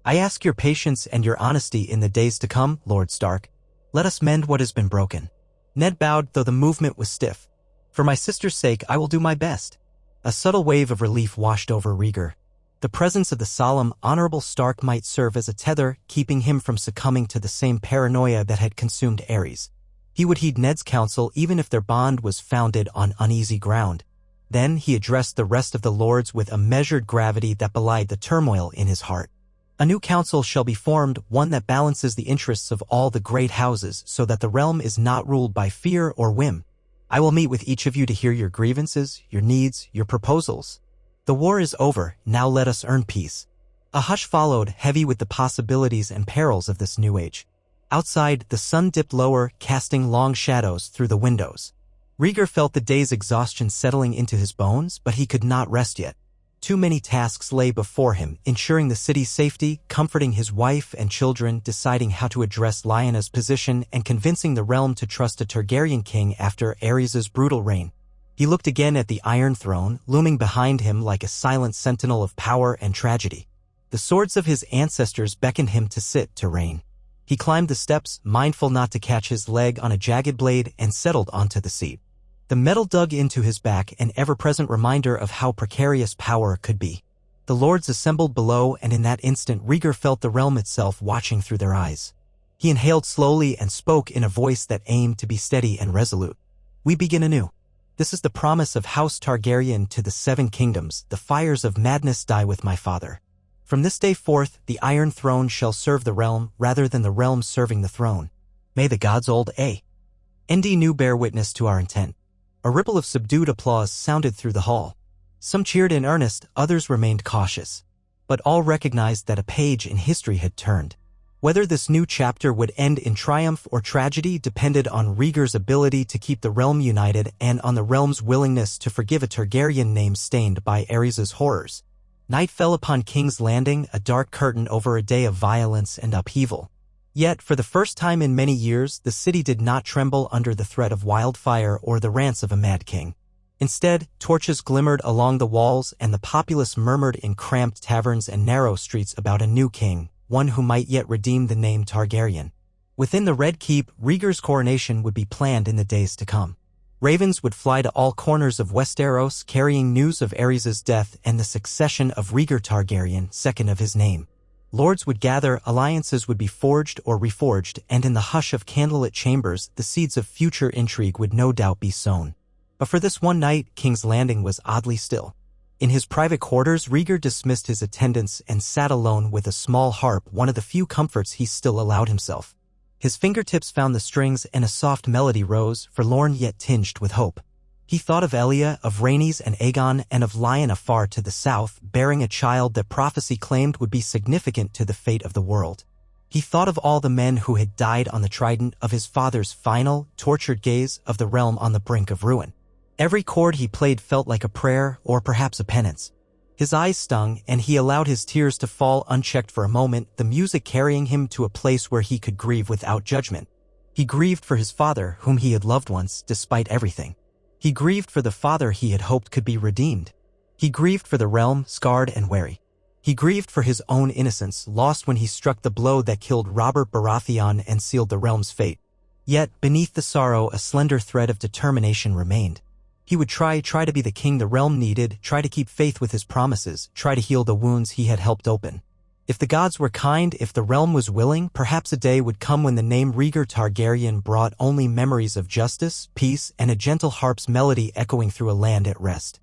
"I ask your patience and your honesty in the days to come, Lord Stark. Let us mend what has been broken." Ned bowed, though the movement was stiff. "For my sister's sake, I will do my best." A subtle wave of relief washed over Rhaegar. The presence of the solemn, honorable Stark might serve as a tether, keeping him from succumbing to the same paranoia that had consumed Ares. He would heed Ned's counsel even if their bond was founded on uneasy ground. Then he addressed the rest of the lords with a measured gravity that belied the turmoil in his heart. "A new council shall be formed, one that balances the interests of all the great houses so that the realm is not ruled by fear or whim. I will meet with each of you to hear your grievances, your needs, your proposals. The war is over, now let us earn peace. A hush followed, heavy with the possibilities and perils of this new age. Outside, the sun dipped lower, casting long shadows through the windows. Rhaegar felt the day's exhaustion settling into his bones, but he could not rest yet. Too many tasks lay before him, ensuring the city's safety, comforting his wife and children, deciding how to address Lyanna's position, and convincing the realm to trust a Targaryen king after Aerys's brutal reign. He looked again at the Iron Throne, looming behind him like a silent sentinel of power and tragedy. The swords of his ancestors beckoned him to sit to reign. He climbed the steps, mindful not to catch his leg on a jagged blade, and settled onto the seat. The metal dug into his back, an ever-present reminder of how precarious power could be. The lords assembled below, and in that instant Rhaegar felt the realm itself watching through their eyes. He inhaled slowly and spoke in a voice that aimed to be steady and resolute. "We begin anew. This is the promise of House Targaryen to the Seven Kingdoms. The fires of madness die with my father. From this day forth, the Iron Throne shall serve the realm, rather than the realm serving the throne. May the gods old A.N.D. new bear witness to our intent." A ripple of subdued applause sounded through the hall. Some cheered in earnest, others remained cautious. But all recognized that a page in history had turned. Whether this new chapter would end in triumph or tragedy depended on Rhaegar's ability to keep the realm united and on the realm's willingness to forgive a Targaryen name stained by Aerys's horrors. Night fell upon King's Landing, a dark curtain over a day of violence and upheaval. Yet, for the first time in many years, the city did not tremble under the threat of wildfire or the rants of a mad king. Instead, torches glimmered along the walls and the populace murmured in cramped taverns and narrow streets about a new king, one who might yet redeem the name Targaryen. Within the Red Keep, Rhaegar's coronation would be planned in the days to come. Ravens would fly to all corners of Westeros, carrying news of Aerys's death and the succession of Rhaegar Targaryen, second of his name. Lords would gather, alliances would be forged or reforged, and in the hush of candlelit chambers, the seeds of future intrigue would no doubt be sown. But for this one night, King's Landing was oddly still. In his private quarters, Rhaegar dismissed his attendants and sat alone with a small harp, one of the few comforts he still allowed himself. His fingertips found the strings and a soft melody rose, forlorn yet tinged with hope. He thought of Elia, of Rhaenys and Aegon, and of Lyanna far to the south, bearing a child that prophecy claimed would be significant to the fate of the world. He thought of all the men who had died on the Trident, of his father's final, tortured gaze, of the realm on the brink of ruin. Every chord he played felt like a prayer, or perhaps a penance. His eyes stung, and he allowed his tears to fall unchecked for a moment, the music carrying him to a place where he could grieve without judgment. He grieved for his father, whom he had loved once, despite everything. He grieved for the father he had hoped could be redeemed. He grieved for the realm, scarred and weary. He grieved for his own innocence, lost when he struck the blow that killed Robert Baratheon and sealed the realm's fate. Yet, beneath the sorrow, a slender thread of determination remained. He would try to be the king the realm needed, try to keep faith with his promises, try to heal the wounds he had helped open. If the gods were kind, if the realm was willing, perhaps a day would come when the name Rhaegar Targaryen brought only memories of justice, peace, and a gentle harp's melody echoing through a land at rest.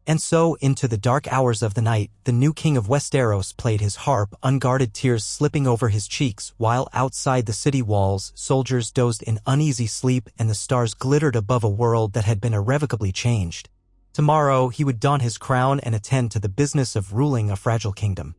And so, into the dark hours of the night, the new king of Westeros played his harp, unguarded tears slipping over his cheeks, while outside the city walls, soldiers dozed in uneasy sleep and the stars glittered above a world that had been irrevocably changed. Tomorrow, he would don his crown and attend to the business of ruling a fragile kingdom.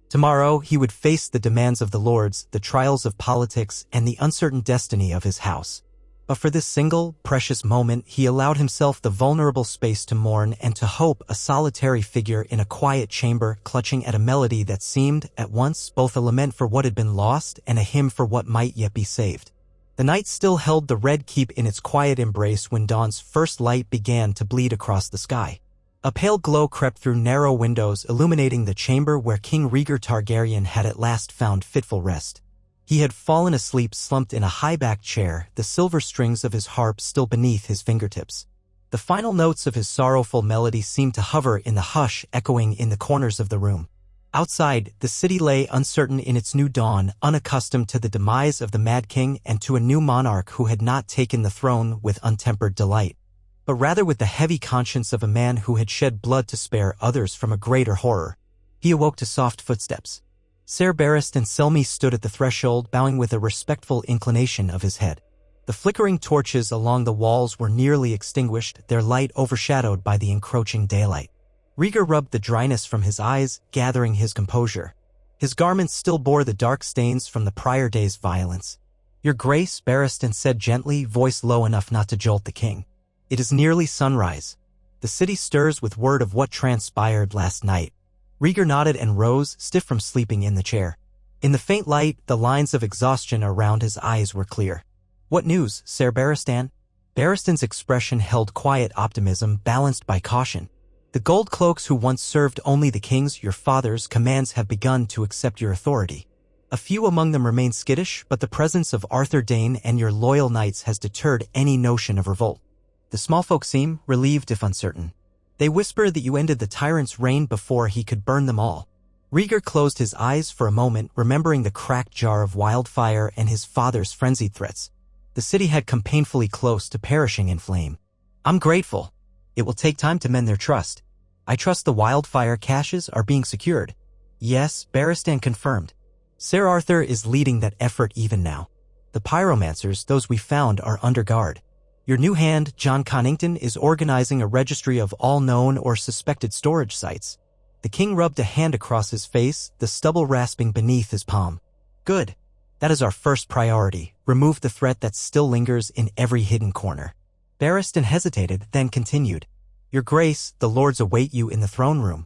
Tomorrow, he would face the demands of the lords, the trials of politics, and the uncertain destiny of his house. But for this single, precious moment, he allowed himself the vulnerable space to mourn and to hope, a solitary figure in a quiet chamber, clutching at a melody that seemed, at once, both a lament for what had been lost and a hymn for what might yet be saved. The night still held the Red Keep in its quiet embrace when dawn's first light began to bleed across the sky. A pale glow crept through narrow windows, illuminating the chamber where King Rhaegar Targaryen had at last found fitful rest. He had fallen asleep slumped in a high-backed chair, the silver strings of his harp still beneath his fingertips. The final notes of his sorrowful melody seemed to hover in the hush, echoing in the corners of the room. Outside, the city lay uncertain in its new dawn, unaccustomed to the demise of the Mad King and to a new monarch who had not taken the throne with untempered delight, but rather with the heavy conscience of a man who had shed blood to spare others from a greater horror. He awoke to soft footsteps. Ser Barristan and Selmy stood at the threshold, bowing with a respectful inclination of his head. The flickering torches along the walls were nearly extinguished, their light overshadowed by the encroaching daylight. Rhaegar rubbed the dryness from his eyes, gathering his composure. His garments still bore the dark stains from the prior day's violence. "Your Grace," Barristan said gently, voice low enough not to jolt the king. "It is nearly sunrise. The city stirs with word of what transpired last night." Rhaegar nodded and rose, stiff from sleeping in the chair. In the faint light, the lines of exhaustion around his eyes were clear. "What news, Ser Barristan?" Barristan's expression held quiet optimism balanced by caution. "The gold cloaks who once served only the king's, your father's, commands have begun to accept your authority. A few among them remain skittish, but the presence of Arthur Dane and your loyal knights has deterred any notion of revolt. The small folk seem relieved if uncertain. They whisper that you ended the tyrant's reign before he could burn them all." Rhaegar closed his eyes for a moment, remembering the cracked jar of wildfire and his father's frenzied threats. The city had come painfully close to perishing in flame. "I'm grateful. It will take time to mend their trust. I trust the wildfire caches are being secured." "Yes," Barristan confirmed. "Ser Arthur is leading that effort even now. The pyromancers, those we found, are under guard. Your new hand, Jon Connington, is organizing a registry of all known or suspected storage sites." The king rubbed a hand across his face, the stubble rasping beneath his palm. "Good. That is our first priority. Remove the threat that still lingers in every hidden corner." Barristan hesitated, then continued. "Your Grace, the lords await you in the throne room."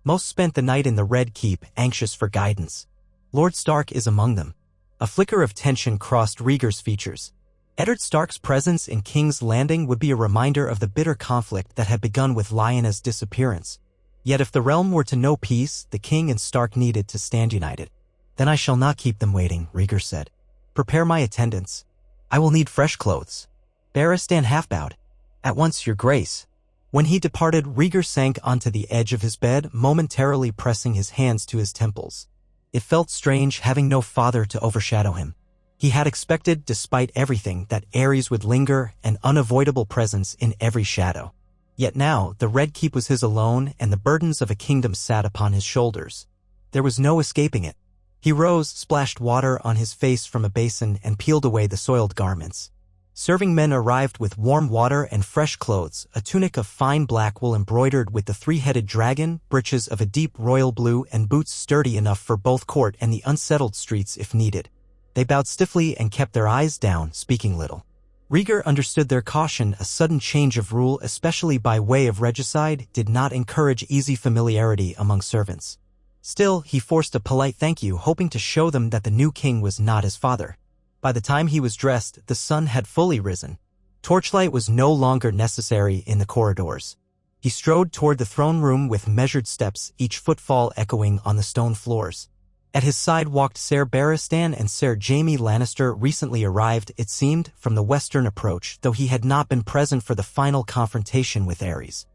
Most spent the night in the Red Keep, anxious for guidance. Lord Stark is among them. A flicker of tension crossed Rhaegar's features. Eddard Stark's presence in King's Landing would be a reminder of the bitter conflict that had begun with Lyanna's disappearance. Yet if the realm were to know peace, the king and Stark needed to stand united. "Then I shall not keep them waiting," Rhaegar said. "Prepare my attendants. I will need fresh clothes." Barristan half-bowed. "At once, your Grace." When he departed, Rhaegar sank onto the edge of his bed, momentarily pressing his hands to his temples. It felt strange having no father to overshadow him. He had expected, despite everything, that Aerys would linger, an unavoidable presence in every shadow. Yet now, the Red Keep was his alone, and the burdens of a kingdom sat upon his shoulders. There was no escaping it. He rose, splashed water on his face from a basin, and peeled away the soiled garments. Serving men arrived with warm water and fresh clothes, a tunic of fine black wool embroidered with the three-headed dragon, breeches of a deep royal blue, and boots sturdy enough for both court and the unsettled streets if needed. They bowed stiffly and kept their eyes down, speaking little. Rhaegar understood their caution. A sudden change of rule, especially by way of regicide, did not encourage easy familiarity among servants. Still, he forced a polite thank you, hoping to show them that the new king was not his father. By the time he was dressed, the sun had fully risen. Torchlight was no longer necessary in the corridors. He strode toward the throne room with measured steps, each footfall echoing on the stone floors. At his side walked Ser Barristan and Ser Jaime Lannister, recently arrived, it seemed, from the western approach, though he had not been present for the final confrontation with Aerys.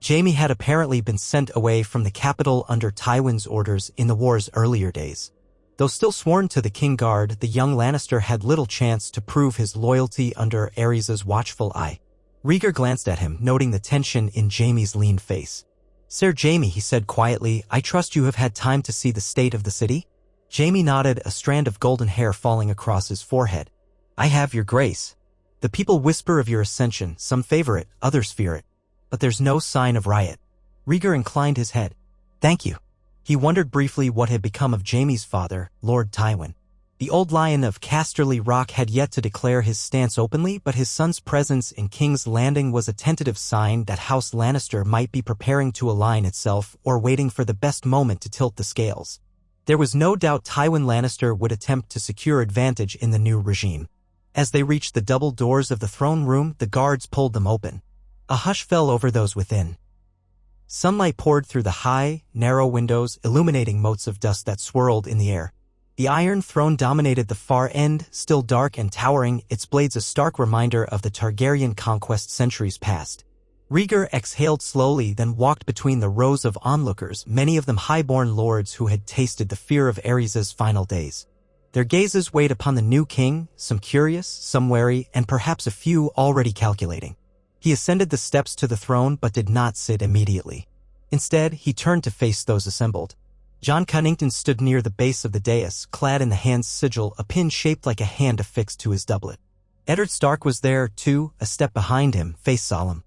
Jaime had apparently been sent away from the capital under Tywin's orders in the war's earlier days. Though still sworn to the King Guard, the young Lannister had little chance to prove his loyalty under Aerys's watchful eye. Rhaegar glanced at him, noting the tension in Jaime's lean face. "Ser Jaime," he said quietly, "I trust you have had time to see the state of the city?" Jaime nodded, a strand of golden hair falling across his forehead. "I have, your Grace. The people whisper of your ascension, some favor it, others fear it. But there's no sign of riot." Rhaegar inclined his head. "Thank you." He wondered briefly what had become of Jaime's father, Lord Tywin. The old lion of Casterly Rock had yet to declare his stance openly, but his son's presence in King's Landing was a tentative sign that House Lannister might be preparing to align itself or waiting for the best moment to tilt the scales. There was no doubt Tywin Lannister would attempt to secure advantage in the new regime. As they reached the double doors of the throne room, the guards pulled them open. A hush fell over those within. Sunlight poured through the high, narrow windows, illuminating motes of dust that swirled in the air. The Iron Throne dominated the far end, still dark and towering, its blades a stark reminder of the Targaryen conquest centuries past. Rhaegar exhaled slowly, then walked between the rows of onlookers, many of them high-born lords who had tasted the fear of Aerys's final days. Their gazes weighed upon the new king, some curious, some wary, and perhaps a few already calculating. He ascended the steps to the throne but did not sit immediately. Instead, he turned to face those assembled. Jon Connington stood near the base of the dais, clad in the hand's sigil, a pin shaped like a hand affixed to his doublet. Eddard Stark was there, too, a step behind him, face solemn.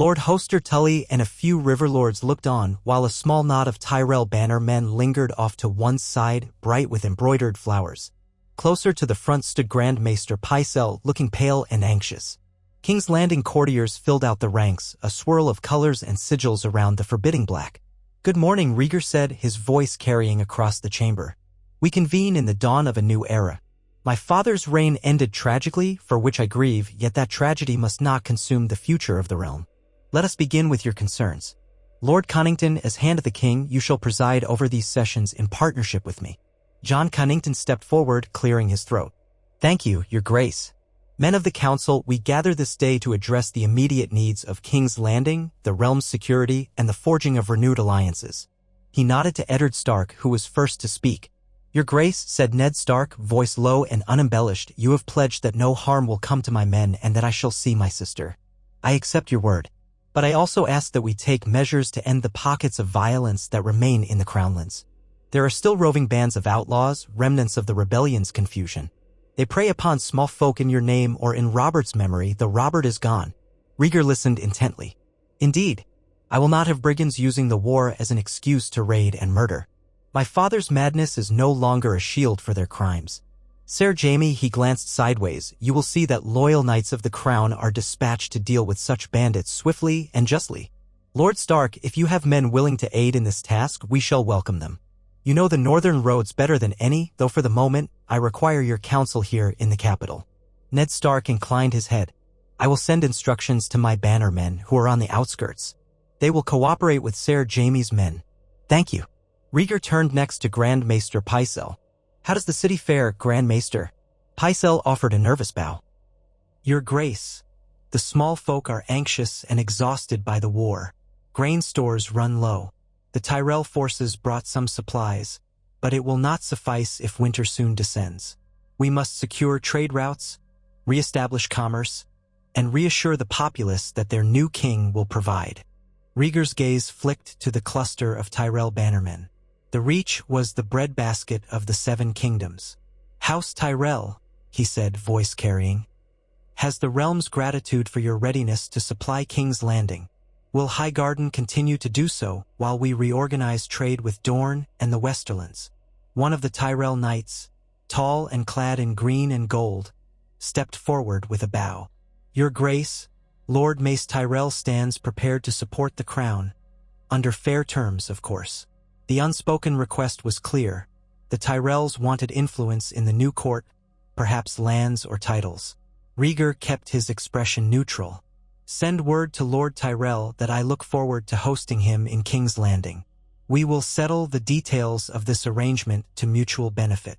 Lord Hoster Tully and a few riverlords looked on while a small knot of Tyrell banner men lingered off to one side, bright with embroidered flowers. Closer to the front stood Grand Maester Pycelle, looking pale and anxious. King's Landing courtiers filled out the ranks, a swirl of colors and sigils around the forbidding black. "Good morning," Rhaegar said, his voice carrying across the chamber. "We convene in the dawn of a new era. My father's reign ended tragically, for which I grieve, yet that tragedy must not consume the future of the realm. Let us begin with your concerns. Lord Connington, as Hand of the King, you shall preside over these sessions in partnership with me." John Connington stepped forward, clearing his throat. "Thank you, Your Grace. Men of the Council, we gather this day to address the immediate needs of King's Landing, the realm's security, and the forging of renewed alliances." He nodded to Eddard Stark, who was first to speak. "Your Grace," said Ned Stark, voice low and unembellished, "you have pledged that no harm will come to my men and that I shall see my sister. I accept your word. But I also ask that we take measures to end the pockets of violence that remain in the Crownlands. There are still roving bands of outlaws, remnants of the rebellion's confusion. They prey upon small folk in your name or in Robert's memory, though Robert is gone." Rhaegar listened intently. "Indeed, I will not have brigands using the war as an excuse to raid and murder. My father's madness is no longer a shield for their crimes. Ser Jaime," he glanced sideways, "you will see that loyal knights of the crown are dispatched to deal with such bandits swiftly and justly. Lord Stark, if you have men willing to aid in this task, we shall welcome them. You know the northern roads better than any, though for the moment, I require your counsel here in the capital." Ned Stark inclined his head. "I will send instructions to my bannermen who are on the outskirts. They will cooperate with Ser Jaime's men." "Thank you." Rhaegar turned next to Grand Maester Pycelle. "How does the city fare, Grand Maester?" Pycelle offered a nervous bow. "Your Grace, the small folk are anxious and exhausted by the war. Grain stores run low. The Tyrell forces brought some supplies, but it will not suffice if winter soon descends. We must secure trade routes, re-establish commerce, and reassure the populace that their new king will provide." Rhaegar's gaze flicked to the cluster of Tyrell bannermen. The Reach was the breadbasket of the Seven Kingdoms. "House Tyrell," he said, voice carrying, "has the realm's gratitude for your readiness to supply King's Landing. Will Highgarden continue to do so while we reorganize trade with Dorne and the Westerlands?" One of the Tyrell knights, tall and clad in green and gold, stepped forward with a bow. "Your Grace, Lord Mace Tyrell stands prepared to support the crown, under fair terms, of course." The unspoken request was clear. The Tyrells wanted influence in the new court, perhaps lands or titles. Rhaegar kept his expression neutral. "Send word to Lord Tyrell that I look forward to hosting him in King's Landing. We will settle the details of this arrangement to mutual benefit."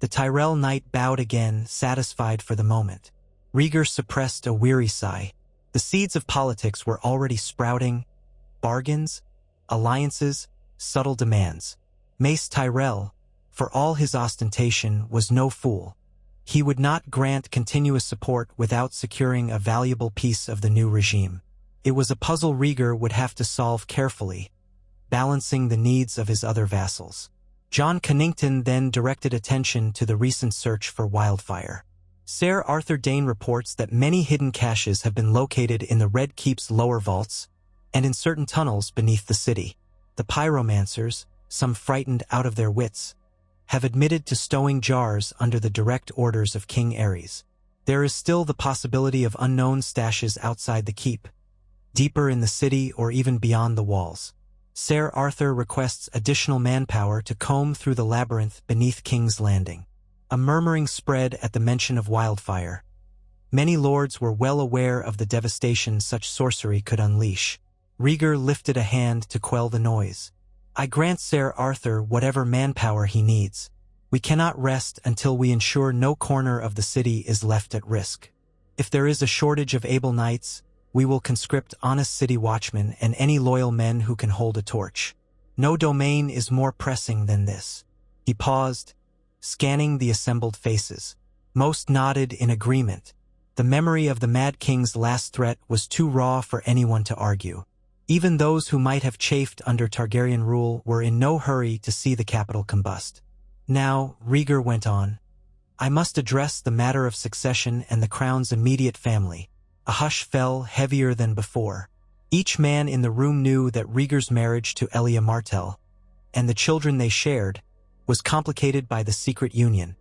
The Tyrell knight bowed again, satisfied for the moment. Rhaegar suppressed a weary sigh. The seeds of politics were already sprouting. Bargains, alliances, subtle demands. Mace Tyrell, for all his ostentation, was no fool. He would not grant continuous support without securing a valuable piece of the new regime. It was a puzzle Rhaegar would have to solve carefully, balancing the needs of his other vassals. John Connington then directed attention to the recent search for wildfire. Ser Arthur Dane reports that many hidden caches have been located in the Red Keep's lower vaults and in certain tunnels beneath the city. The pyromancers, some frightened out of their wits, have admitted to stowing jars under the direct orders of King Aerys. There is still the possibility of unknown stashes outside the keep, deeper in the city or even beyond the walls. Ser Arthur requests additional manpower to comb through the labyrinth beneath King's Landing. A murmuring spread at the mention of wildfire. Many lords were well aware of the devastation such sorcery could unleash. Rhaegar lifted a hand to quell the noise. "I grant Ser Arthur whatever manpower he needs. We cannot rest until we ensure no corner of the city is left at risk. If there is a shortage of able knights, we will conscript honest city watchmen and any loyal men who can hold a torch. No domain is more pressing than this." He paused, scanning the assembled faces. Most nodded in agreement. The memory of the Mad King's last threat was too raw for anyone to argue. Even those who might have chafed under Targaryen rule were in no hurry to see the capital combust. "Now," Rhaegar went on, "I must address the matter of succession and the crown's immediate family." A hush fell, heavier than before. Each man in the room knew that Rhaegar's marriage to Elia Martell, and the children they shared, was complicated by the secret union.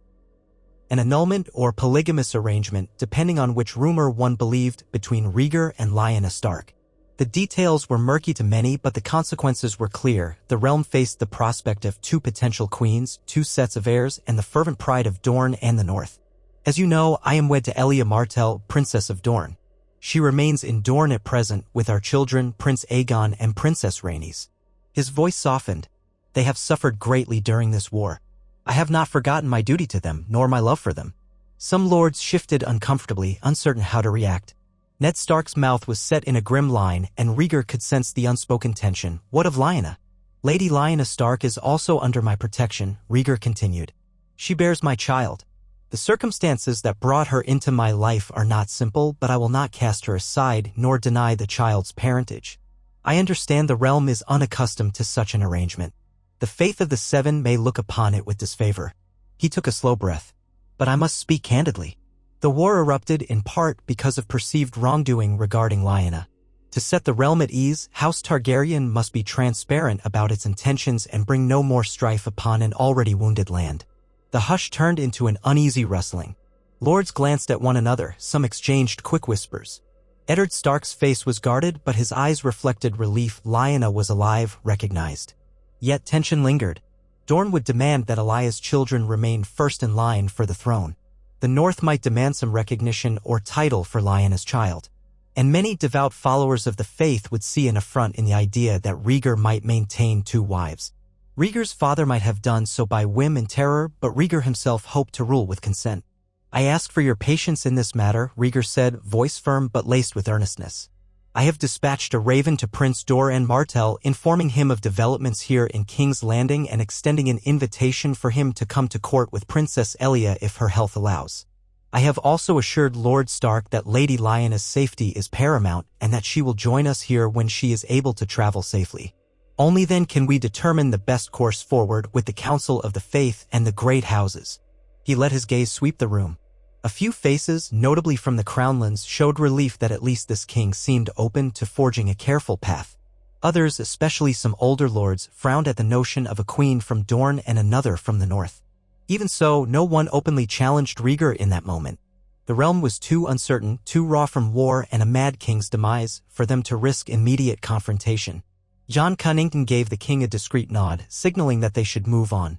An annulment or polygamous arrangement, depending on which rumor one believed, between Rhaegar and Lyanna Stark. The details were murky to many, but the consequences were clear. The realm faced the prospect of 2 potential queens, 2 sets of heirs, and the fervent pride of Dorne and the North. As you know, I am wed to Elia Martell, Princess of Dorne. She remains in Dorne at present with our children, Prince Aegon and Princess Rhaenys. His voice softened. They have suffered greatly during this war. I have not forgotten my duty to them, nor my love for them. Some lords shifted uncomfortably, uncertain how to react. Ned Stark's mouth was set in a grim line, and Rhaegar could sense the unspoken tension. What of Lyanna? Lady Lyanna Stark is also under my protection, Rhaegar continued. She bears my child. The circumstances that brought her into my life are not simple, but I will not cast her aside nor deny the child's parentage. I understand the realm is unaccustomed to such an arrangement. The faith of the 7 may look upon it with disfavor. He took a slow breath. But I must speak candidly. The war erupted in part because of perceived wrongdoing regarding Lyanna. To set the realm at ease, House Targaryen must be transparent about its intentions and bring no more strife upon an already wounded land. The hush turned into an uneasy rustling. Lords glanced at one another, some exchanged quick whispers. Eddard Stark's face was guarded, but his eyes reflected relief. Lyanna was alive, recognized. Yet tension lingered. Dorne would demand that Elaya's children remain first in line for the throne. The North might demand some recognition or title for Lyanna's child. And many devout followers of the faith would see an affront in the idea that Rhaegar might maintain 2 wives. Rhaegar's father might have done so by whim and terror, but Rhaegar himself hoped to rule with consent. I ask for your patience in this matter, Rhaegar said, voice firm but laced with earnestness. I have dispatched a raven to Prince Doran Martell, informing him of developments here in King's Landing and extending an invitation for him to come to court with Princess Elia if her health allows. I have also assured Lord Stark that Lady Lyanna's safety is paramount and that she will join us here when she is able to travel safely. Only then can we determine the best course forward with the Council of the Faith and the great houses. He let his gaze sweep the room. A few faces, notably from the Crownlands, showed relief that at least this king seemed open to forging a careful path. Others, especially some older lords, frowned at the notion of a queen from Dorne and another from the North. Even so, no one openly challenged Rhaegar in that moment. The realm was too uncertain, too raw from war and a mad king's demise, for them to risk immediate confrontation. Jon Cunnington gave the king a discreet nod, signaling that they should move on.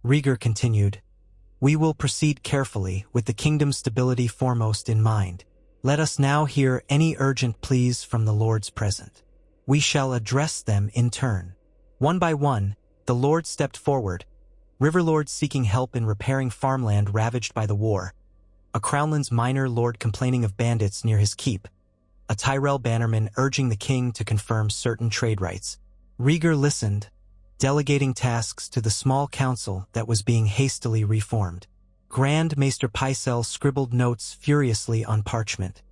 Rhaegar continued, We will proceed carefully, with the kingdom's stability foremost in mind. Let us now hear any urgent pleas from the lords present. We shall address them in turn. One by one, the lords stepped forward, river lords seeking help in repairing farmland ravaged by the war, a Crownlands minor lord complaining of bandits near his keep, a Tyrell bannerman urging the king to confirm certain trade rights. Rhaegar listened, delegating tasks to the small council that was being hastily reformed. Grand Maester Pycelle scribbled notes furiously on parchment,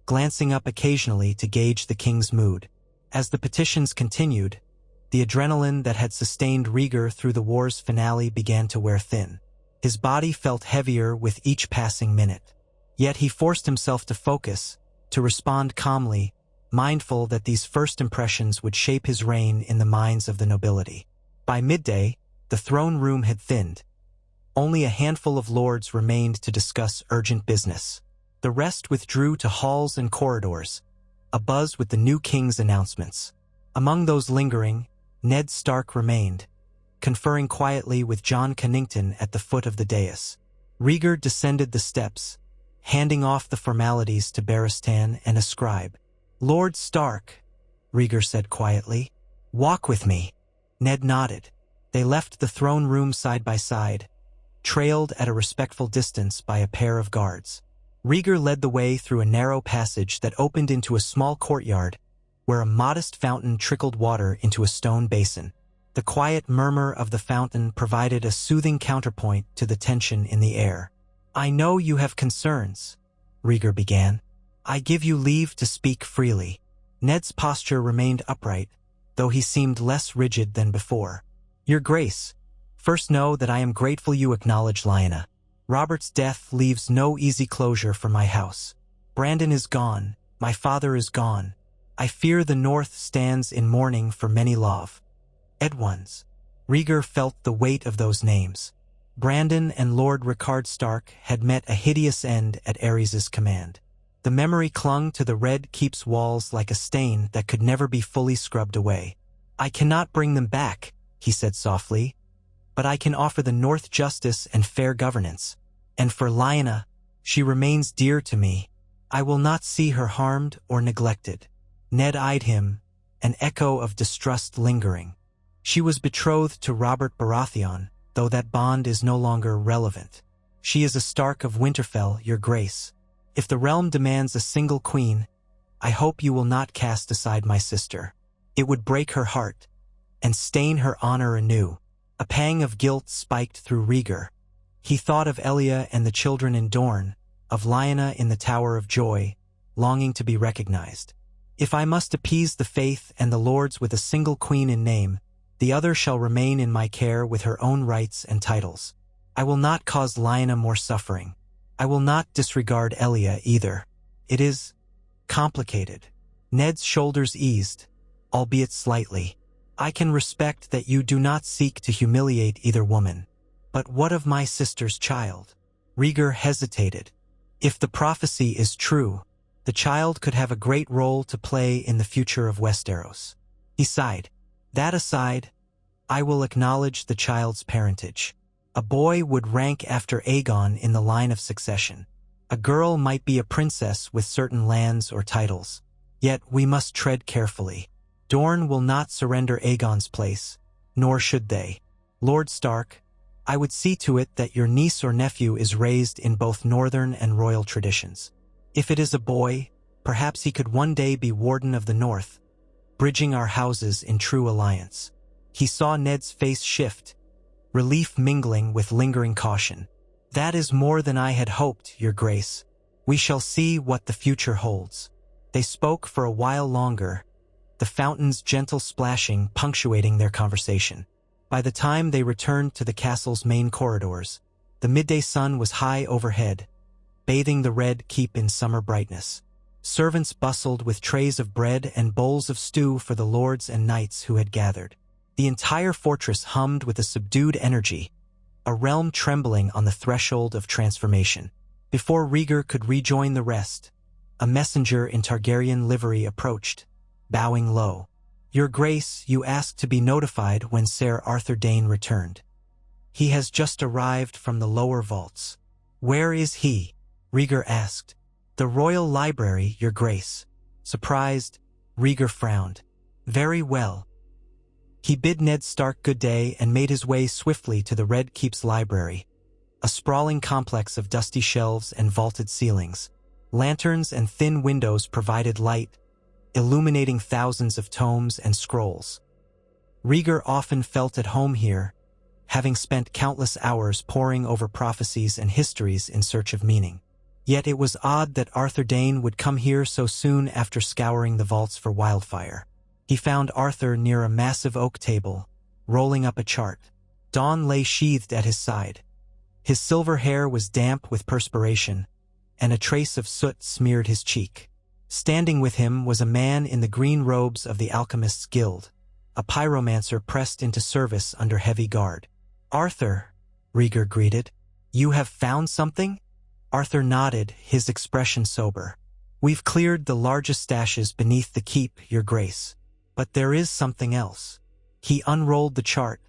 glancing up occasionally to gauge the king's mood. As the petitions continued, the adrenaline that had sustained Rhaegar through the war's finale began to wear thin. His body felt heavier with each passing minute. Yet he forced himself to focus, to respond calmly, mindful that these first impressions would shape his reign in the minds of the nobility. By midday, the throne room had thinned. Only a handful of lords remained to discuss urgent business. The rest withdrew to halls and corridors, abuzz with the new king's announcements. Among those lingering, Ned Stark remained, conferring quietly with Jon Cunnington at the foot of the dais. Rhaegar descended the steps, handing off the formalities to Barristan and a scribe. Lord Stark, Rhaegar said quietly, walk with me. Ned nodded. They left the throne room side by side, trailed at a respectful distance by a pair of guards. Rhaegar led the way through a narrow passage that opened into a small courtyard, where a modest fountain trickled water into a stone basin. The quiet murmur of the fountain provided a soothing counterpoint to the tension in the air. I know you have concerns, Rhaegar began. I give you leave to speak freely. Ned's posture remained upright, though he seemed less rigid than before. Your Grace, first know that I am grateful you acknowledge Lyanna. Robert's death leaves no easy closure for my house. Brandon is gone, my father is gone, I fear the north stands in mourning for many love. Ones. Rhaegar felt the weight of those names. Brandon and Lord Rhaegar Stark had met a hideous end at Aerys' command. The memory clung to the Red Keep's walls like a stain that could never be fully scrubbed away. I cannot bring them back, he said softly, but I can offer the North justice and fair governance. And for Lyanna, she remains dear to me. I will not see her harmed or neglected. Ned eyed him, an echo of distrust lingering. She was betrothed to Robert Baratheon, though that bond is no longer relevant. She is a Stark of Winterfell, your grace. If the realm demands a single queen, I hope you will not cast aside my sister. It would break her heart and stain her honor anew. A pang of guilt spiked through Rhaegar. He thought of Elia and the children in Dorne, of Lyanna in the Tower of Joy, longing to be recognized. If I must appease the faith and the lords with a single queen in name, the other shall remain in my care with her own rights and titles. I will not cause Lyanna more suffering. I will not disregard Elia either. It is complicated. Ned's shoulders eased, albeit slightly. I can respect that you do not seek to humiliate either woman. But what of my sister's child? Rhaegar hesitated. If the prophecy is true, the child could have a great role to play in the future of Westeros. He sighed. That aside, I will acknowledge the child's parentage. A boy would rank after Aegon in the line of succession. A girl might be a princess with certain lands or titles. Yet we must tread carefully. Dorne will not surrender Aegon's place, nor should they. Lord Stark, I would see to it that your niece or nephew is raised in both northern and royal traditions. If it is a boy, perhaps he could one day be Warden of the North, bridging our houses in true alliance. He saw Ned's face shift, relief mingling with lingering caution. That is more than I had hoped, your grace. We shall see what the future holds. They spoke for a while longer, the fountain's gentle splashing punctuating their conversation. By the time they returned to the castle's main corridors, the midday sun was high overhead, bathing the Red Keep in summer brightness. Servants bustled with trays of bread and bowls of stew for the lords and knights who had gathered. The entire fortress hummed with a subdued energy, a realm trembling on the threshold of transformation. Before Rhaegar could rejoin the rest, a messenger in Targaryen livery approached, bowing low. Your Grace, you asked to be notified when Ser Arthur Dayne returned. He has just arrived from the lower vaults. Where is he? Rhaegar asked. The royal library, your Grace. Surprised, Rhaegar frowned. Very well. He bid Ned Stark good day and made his way swiftly to the Red Keep's library, a sprawling complex of dusty shelves and vaulted ceilings. Lanterns and thin windows provided light, illuminating thousands of tomes and scrolls. Rhaegar often felt at home here, having spent countless hours poring over prophecies and histories in search of meaning. Yet it was odd that Arthur Dayne would come here so soon after scouring the vaults for wildfire. He found Arthur near a massive oak table, rolling up a chart. Dawn lay sheathed at his side. His silver hair was damp with perspiration, and a trace of soot smeared his cheek. Standing with him was a man in the green robes of the Alchemists' Guild, a pyromancer pressed into service under heavy guard. Arthur, Rhaegar greeted. You have found something? Arthur nodded, his expression sober. We've cleared the largest stashes beneath the keep, your Grace. But there is something else. He unrolled the chart,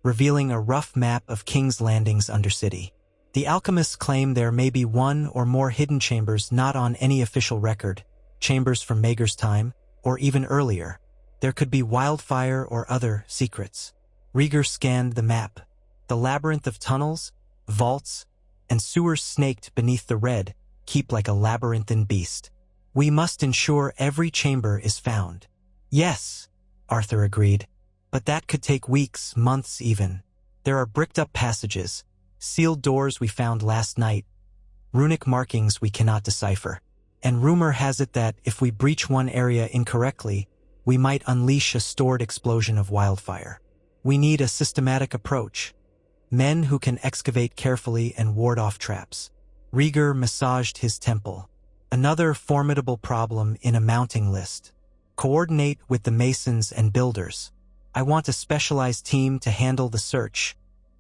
revealing a rough map of King's Landing's undercity. The alchemists claim there may be one or more hidden chambers not on any official record, chambers from Maegor's time, or even earlier. There could be wildfire or other secrets. Rhaegar scanned the map. The labyrinth of tunnels, vaults, and sewers snaked beneath the Red Keep like a labyrinthine beast. We must ensure every chamber is found. Yes, Arthur agreed, but that could take weeks, months even. There are bricked-up passages, sealed doors we found last night, runic markings we cannot decipher. And rumor has it that if we breach one area incorrectly, we might unleash a stored explosion of wildfire. We need a systematic approach, men who can excavate carefully and ward off traps. Rhaegar massaged his temple. Another formidable problem in a mounting list. Coordinate with the masons and builders. I want a specialized team to handle the search,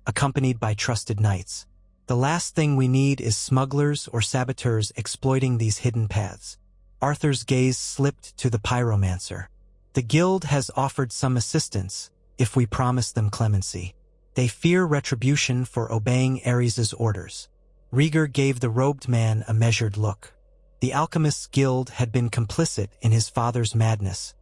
accompanied by trusted knights. The last thing we need is smugglers or saboteurs exploiting these hidden paths. Arthur's gaze slipped to the pyromancer. The guild has offered some assistance, if we promise them clemency. They fear retribution for obeying Ares's orders. Rhaegar gave the robed man a measured look. The Alchemists' Guild had been complicit in his father's madness,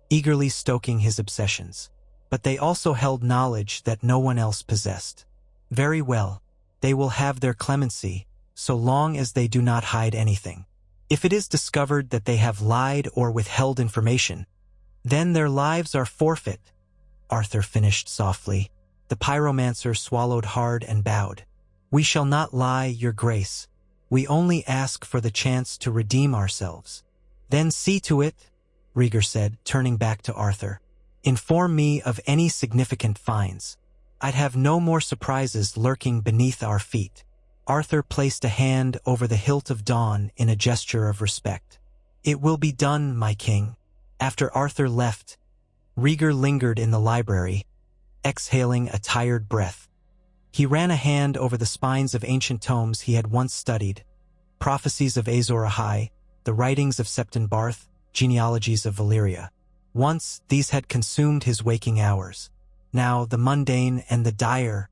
eagerly stoking his obsessions. But they also held knowledge that no one else possessed. Very well, they will have their clemency, so long as they do not hide anything. If it is discovered that they have lied or withheld information, then their lives are forfeit, Arthur finished softly. The pyromancer swallowed hard and bowed. We shall not lie, your grace. We only ask for the chance to redeem ourselves. Then see to it, Rhaegar said, turning back to Arthur. Inform me of any significant finds. I'd have no more surprises lurking beneath our feet. Arthur placed a hand over the hilt of Dawn in a gesture of respect. It will be done, my king. After Arthur left, Rhaegar lingered in the library, exhaling a tired breath. He ran a hand over the spines of ancient tomes he had once studied, prophecies of Azor Ahai, the writings of Septon Barth, genealogies of Valyria. Once, these had consumed his waking hours. Now, the mundane and the dire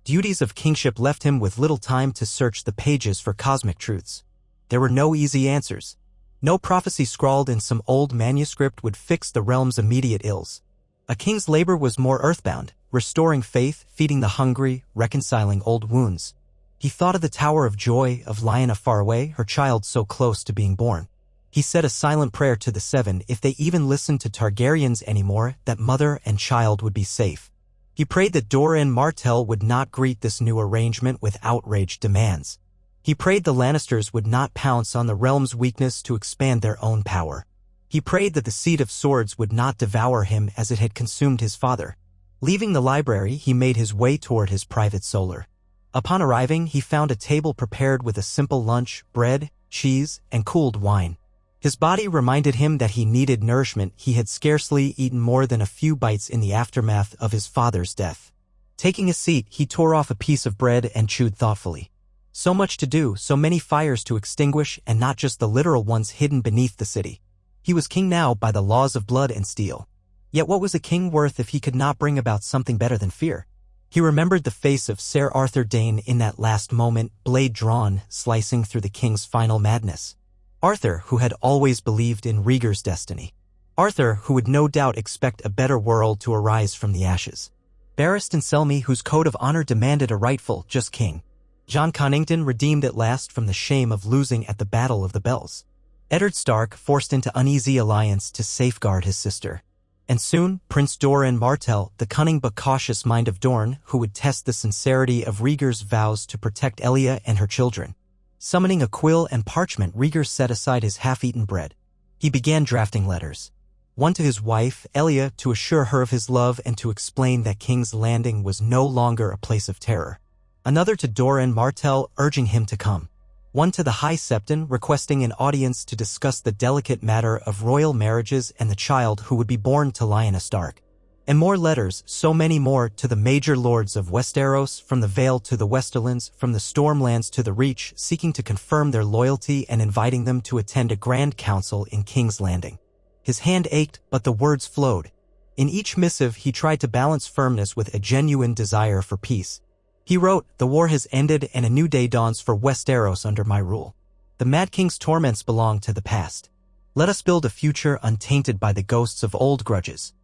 duties of kingship left him with little time to search the pages for cosmic truths. There were no easy answers. No prophecy scrawled in some old manuscript would fix the realm's immediate ills. A king's labor was more earthbound, restoring faith, feeding the hungry, reconciling old wounds. He thought of the Tower of Joy of Lyanna far away, her child so close to being born. He said a silent prayer to the Seven, if they even listened to Targaryens anymore, that mother and child would be safe. He prayed that Doran Martell would not greet this new arrangement with outraged demands. He prayed the Lannisters would not pounce on the realm's weakness to expand their own power. He prayed that the Seed of Swords would not devour him as it had consumed his father. Leaving the library, he made his way toward his private solar. Upon arriving, he found a table prepared with a simple lunch, bread, cheese, and cooled wine. His body reminded him that he needed nourishment. He had scarcely eaten more than a few bites in the aftermath of his father's death. Taking a seat, he tore off a piece of bread and chewed thoughtfully. So much to do, so many fires to extinguish, and not just the literal ones hidden beneath the city. He was king now by the laws of blood and steel. Yet what was a king worth if he could not bring about something better than fear? He remembered the face of Ser Arthur Dayne in that last moment, blade drawn, slicing through the king's final madness. Arthur, who had always believed in Rhaegar's destiny. Arthur, who would no doubt expect a better world to arise from the ashes. Barristan Selmy, whose code of honor demanded a rightful, just king. Jon Connington, redeemed at last from the shame of losing at the Battle of the Bells. Eddard Stark, forced into uneasy alliance to safeguard his sister. And soon, Prince Doran Martell, the cunning but cautious mind of Dorne, who would test the sincerity of Rhaegar's vows to protect Elia and her children. Summoning a quill and parchment, Rhaegar set aside his half-eaten bread. He began drafting letters. One to his wife, Elia, to assure her of his love and to explain that King's Landing was no longer a place of terror. Another to Doran Martell, urging him to come. One to the High Septon, requesting an audience to discuss the delicate matter of royal marriages and the child who would be born to Lyanna Stark. And more letters, so many more, to the major lords of Westeros, from the Vale to the Westerlands, from the Stormlands to the Reach, seeking to confirm their loyalty and inviting them to attend a grand council in King's Landing. His hand ached, but the words flowed. In each missive, he tried to balance firmness with a genuine desire for peace. He wrote, "The war has ended and a new day dawns for Westeros under my rule. The Mad King's torments belong to the past. Let us build a future untainted by the ghosts of old grudges."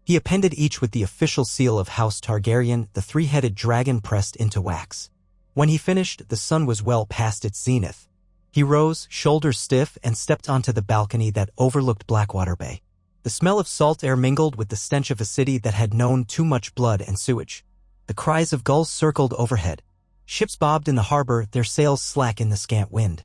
He appended each with the official seal of House Targaryen, the three-headed dragon pressed into wax. When he finished, the sun was well past its zenith. He rose, shoulders stiff, and stepped onto the balcony that overlooked Blackwater Bay. The smell of salt air mingled with the stench of a city that had known too much blood and sewage. The cries of gulls circled overhead. Ships bobbed in the harbor, their sails slack in the scant wind.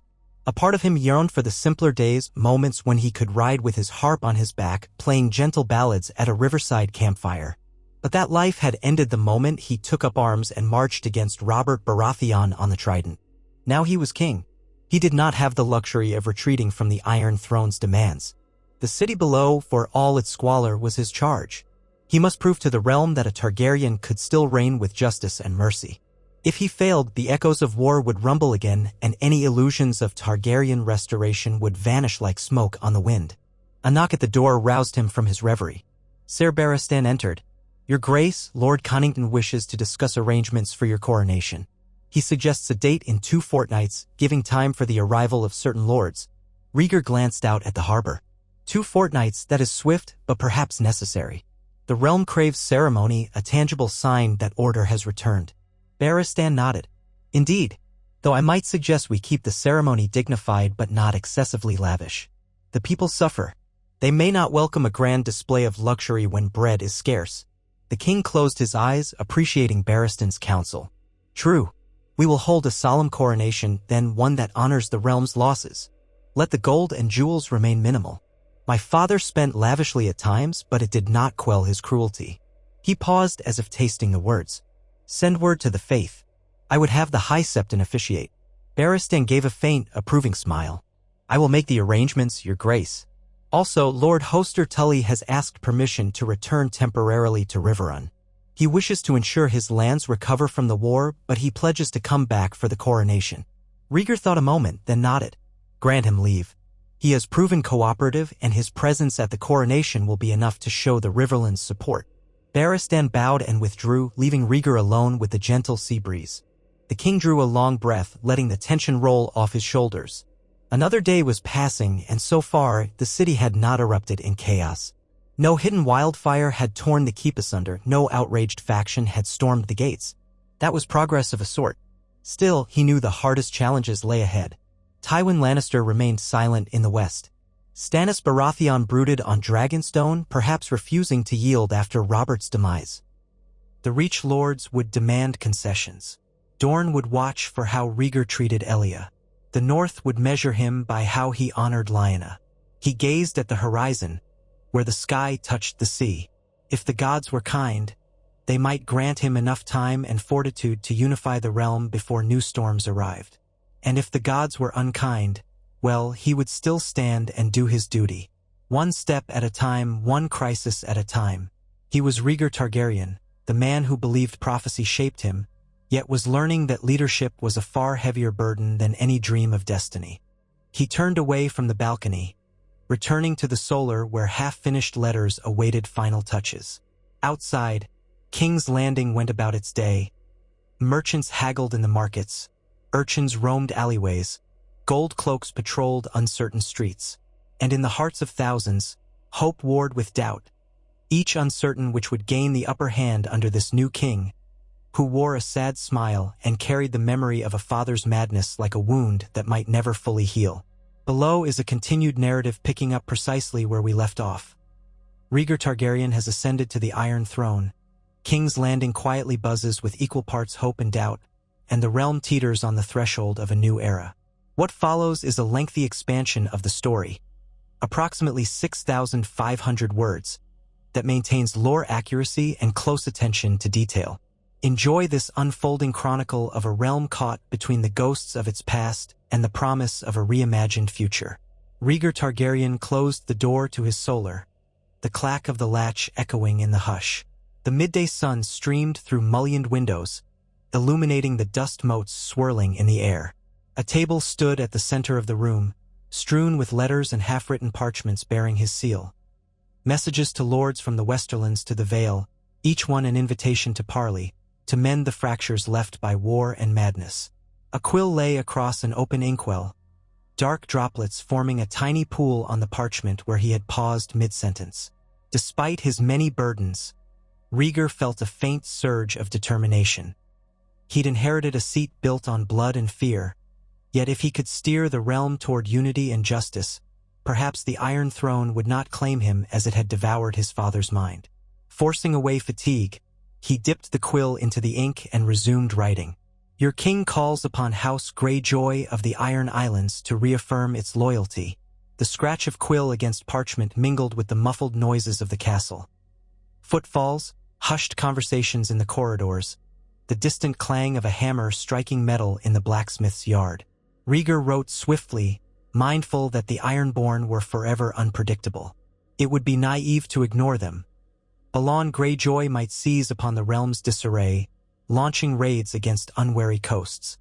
A part of him yearned for the simpler days, moments when he could ride with his harp on his back, playing gentle ballads at a riverside campfire. But that life had ended the moment he took up arms and marched against Robert Baratheon on the Trident. Now he was king. He did not have the luxury of retreating from the Iron Throne's demands. The city below, for all its squalor, was his charge. He must prove to the realm that a Targaryen could still reign with justice and mercy. If he failed, the echoes of war would rumble again, and any illusions of Targaryen restoration would vanish like smoke on the wind. A knock at the door roused him from his reverie. Ser Barristan entered. "Your Grace, Lord Connington wishes to discuss arrangements for your coronation. He suggests a date in 2 fortnights, giving time for the arrival of certain lords." Rhaegar glanced out at the harbor. 2 fortnights, that is swift, but perhaps necessary. The realm craves ceremony, a tangible sign that order has returned. Barristan nodded. "Indeed, though I might suggest we keep the ceremony dignified but not excessively lavish. The people suffer. They may not welcome a grand display of luxury when bread is scarce." The king closed his eyes, appreciating Barristan's counsel. "True. We will hold a solemn coronation, then one that honors the realm's losses. Let the gold and jewels remain minimal. My father spent lavishly at times, but it did not quell his cruelty." He paused as if tasting the words. "Send word to the faith. I would have the High Septon officiate." Barristan gave a faint, approving smile. "I will make the arrangements, Your Grace. Also, Lord Hoster Tully has asked permission to return temporarily to Riverrun. He wishes to ensure his lands recover from the war, but he pledges to come back for the coronation." Rhaegar thought a moment, then nodded. "Grant him leave. He has proven cooperative, and his presence at the coronation will be enough to show the Riverlands' support." Barristan bowed and withdrew, leaving Rhaegar alone with the gentle sea breeze. The king drew a long breath, letting the tension roll off his shoulders. Another day was passing, and so far, the city had not erupted in chaos. No hidden wildfire had torn the keep asunder, no outraged faction had stormed the gates. That was progress of a sort. Still, he knew the hardest challenges lay ahead. Tywin Lannister remained silent in the west. Stannis Baratheon brooded on Dragonstone, perhaps refusing to yield after Robert's demise. The Reach Lords would demand concessions. Dorne would watch for how Rhaegar treated Elia. The North would measure him by how he honored Lyanna. He gazed at the horizon, where the sky touched the sea. If the gods were kind, they might grant him enough time and fortitude to unify the realm before new storms arrived. And if the gods were unkind, well, he would still stand and do his duty. One step at a time, one crisis at a time. He was Rhaegar Targaryen, the man who believed prophecy shaped him, yet was learning that leadership was a far heavier burden than any dream of destiny. He turned away from the balcony, returning to the solar where half-finished letters awaited final touches. Outside, King's Landing went about its day. Merchants haggled in the markets. Urchins roamed alleyways. Gold cloaks patrolled uncertain streets. And in the hearts of thousands, hope warred with doubt, each uncertain which would gain the upper hand under this new king, who wore a sad smile and carried the memory of a father's madness like a wound that might never fully heal. Below is a continued narrative picking up precisely where we left off. Rhaegar Targaryen has ascended to the Iron Throne. King's Landing quietly buzzes with equal parts hope and doubt, and the realm teeters on the threshold of a new era. What follows is a lengthy expansion of the story, approximately 6,500 words, that maintains lore accuracy and close attention to detail. Enjoy this unfolding chronicle of a realm caught between the ghosts of its past and the promise of a reimagined future. Rhaegar Targaryen closed the door to his solar, the clack of the latch echoing in the hush. The midday sun streamed through mullioned windows, illuminating the dust motes swirling in the air. A table stood at the center of the room, strewn with letters and half-written parchments bearing his seal. Messages to lords from the Westerlands to the Vale, each one an invitation to parley, to mend the fractures left by war and madness. A quill lay across an open inkwell, dark droplets forming a tiny pool on the parchment where he had paused mid-sentence. Despite his many burdens, Rhaegar felt a faint surge of determination. He'd inherited a seat built on blood and fear, yet if he could steer the realm toward unity and justice, perhaps the Iron Throne would not claim him as it had devoured his father's mind. Forcing away fatigue, he dipped the quill into the ink and resumed writing. Your king calls upon House Greyjoy of the Iron Islands to reaffirm its loyalty. The scratch of quill against parchment mingled with the muffled noises of the castle. Footfalls, hushed conversations in the corridors, the distant clang of a hammer striking metal in the blacksmith's yard. Rhaegar wrote swiftly, mindful that the Ironborn were forever unpredictable. It would be naive to ignore them. Balon Greyjoy might seize upon the realm's disarray, launching raids against unwary coasts.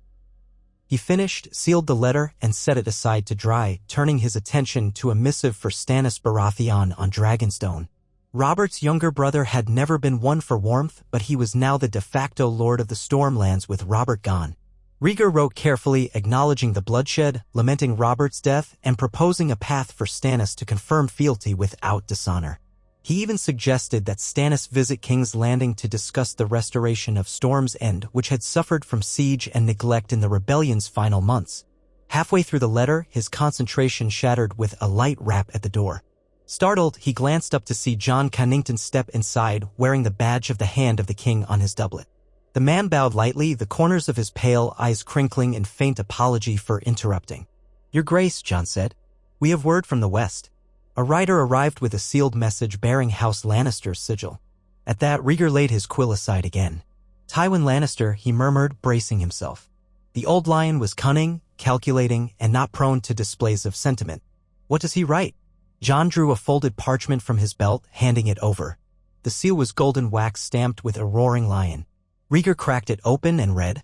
He finished, sealed the letter, and set it aside to dry, turning his attention to a missive for Stannis Baratheon on Dragonstone. Robert's younger brother had never been one for warmth, but he was now the de facto lord of the Stormlands with Robert gone. Rhaegar wrote carefully, acknowledging the bloodshed, lamenting Robert's death, and proposing a path for Stannis to confirm fealty without dishonor. He even suggested that Stannis visit King's Landing to discuss the restoration of Storm's End, which had suffered from siege and neglect in the rebellion's final months. Halfway through the letter, his concentration shattered with a light rap at the door. Startled, he glanced up to see Jon Connington step inside, wearing the badge of the Hand of the King on his doublet. The man bowed lightly, the corners of his pale eyes crinkling in faint apology for interrupting. "Your Grace," Jon said, "we have word from the west." A rider arrived with a sealed message bearing House Lannister's sigil. At that, Rhaegar laid his quill aside again. "Tywin Lannister," he murmured, bracing himself. The old lion was cunning, calculating, and not prone to displays of sentiment. "What does he write?" Jon drew a folded parchment from his belt, handing it over. The seal was golden wax stamped with a roaring lion. Rhaegar cracked it open and read,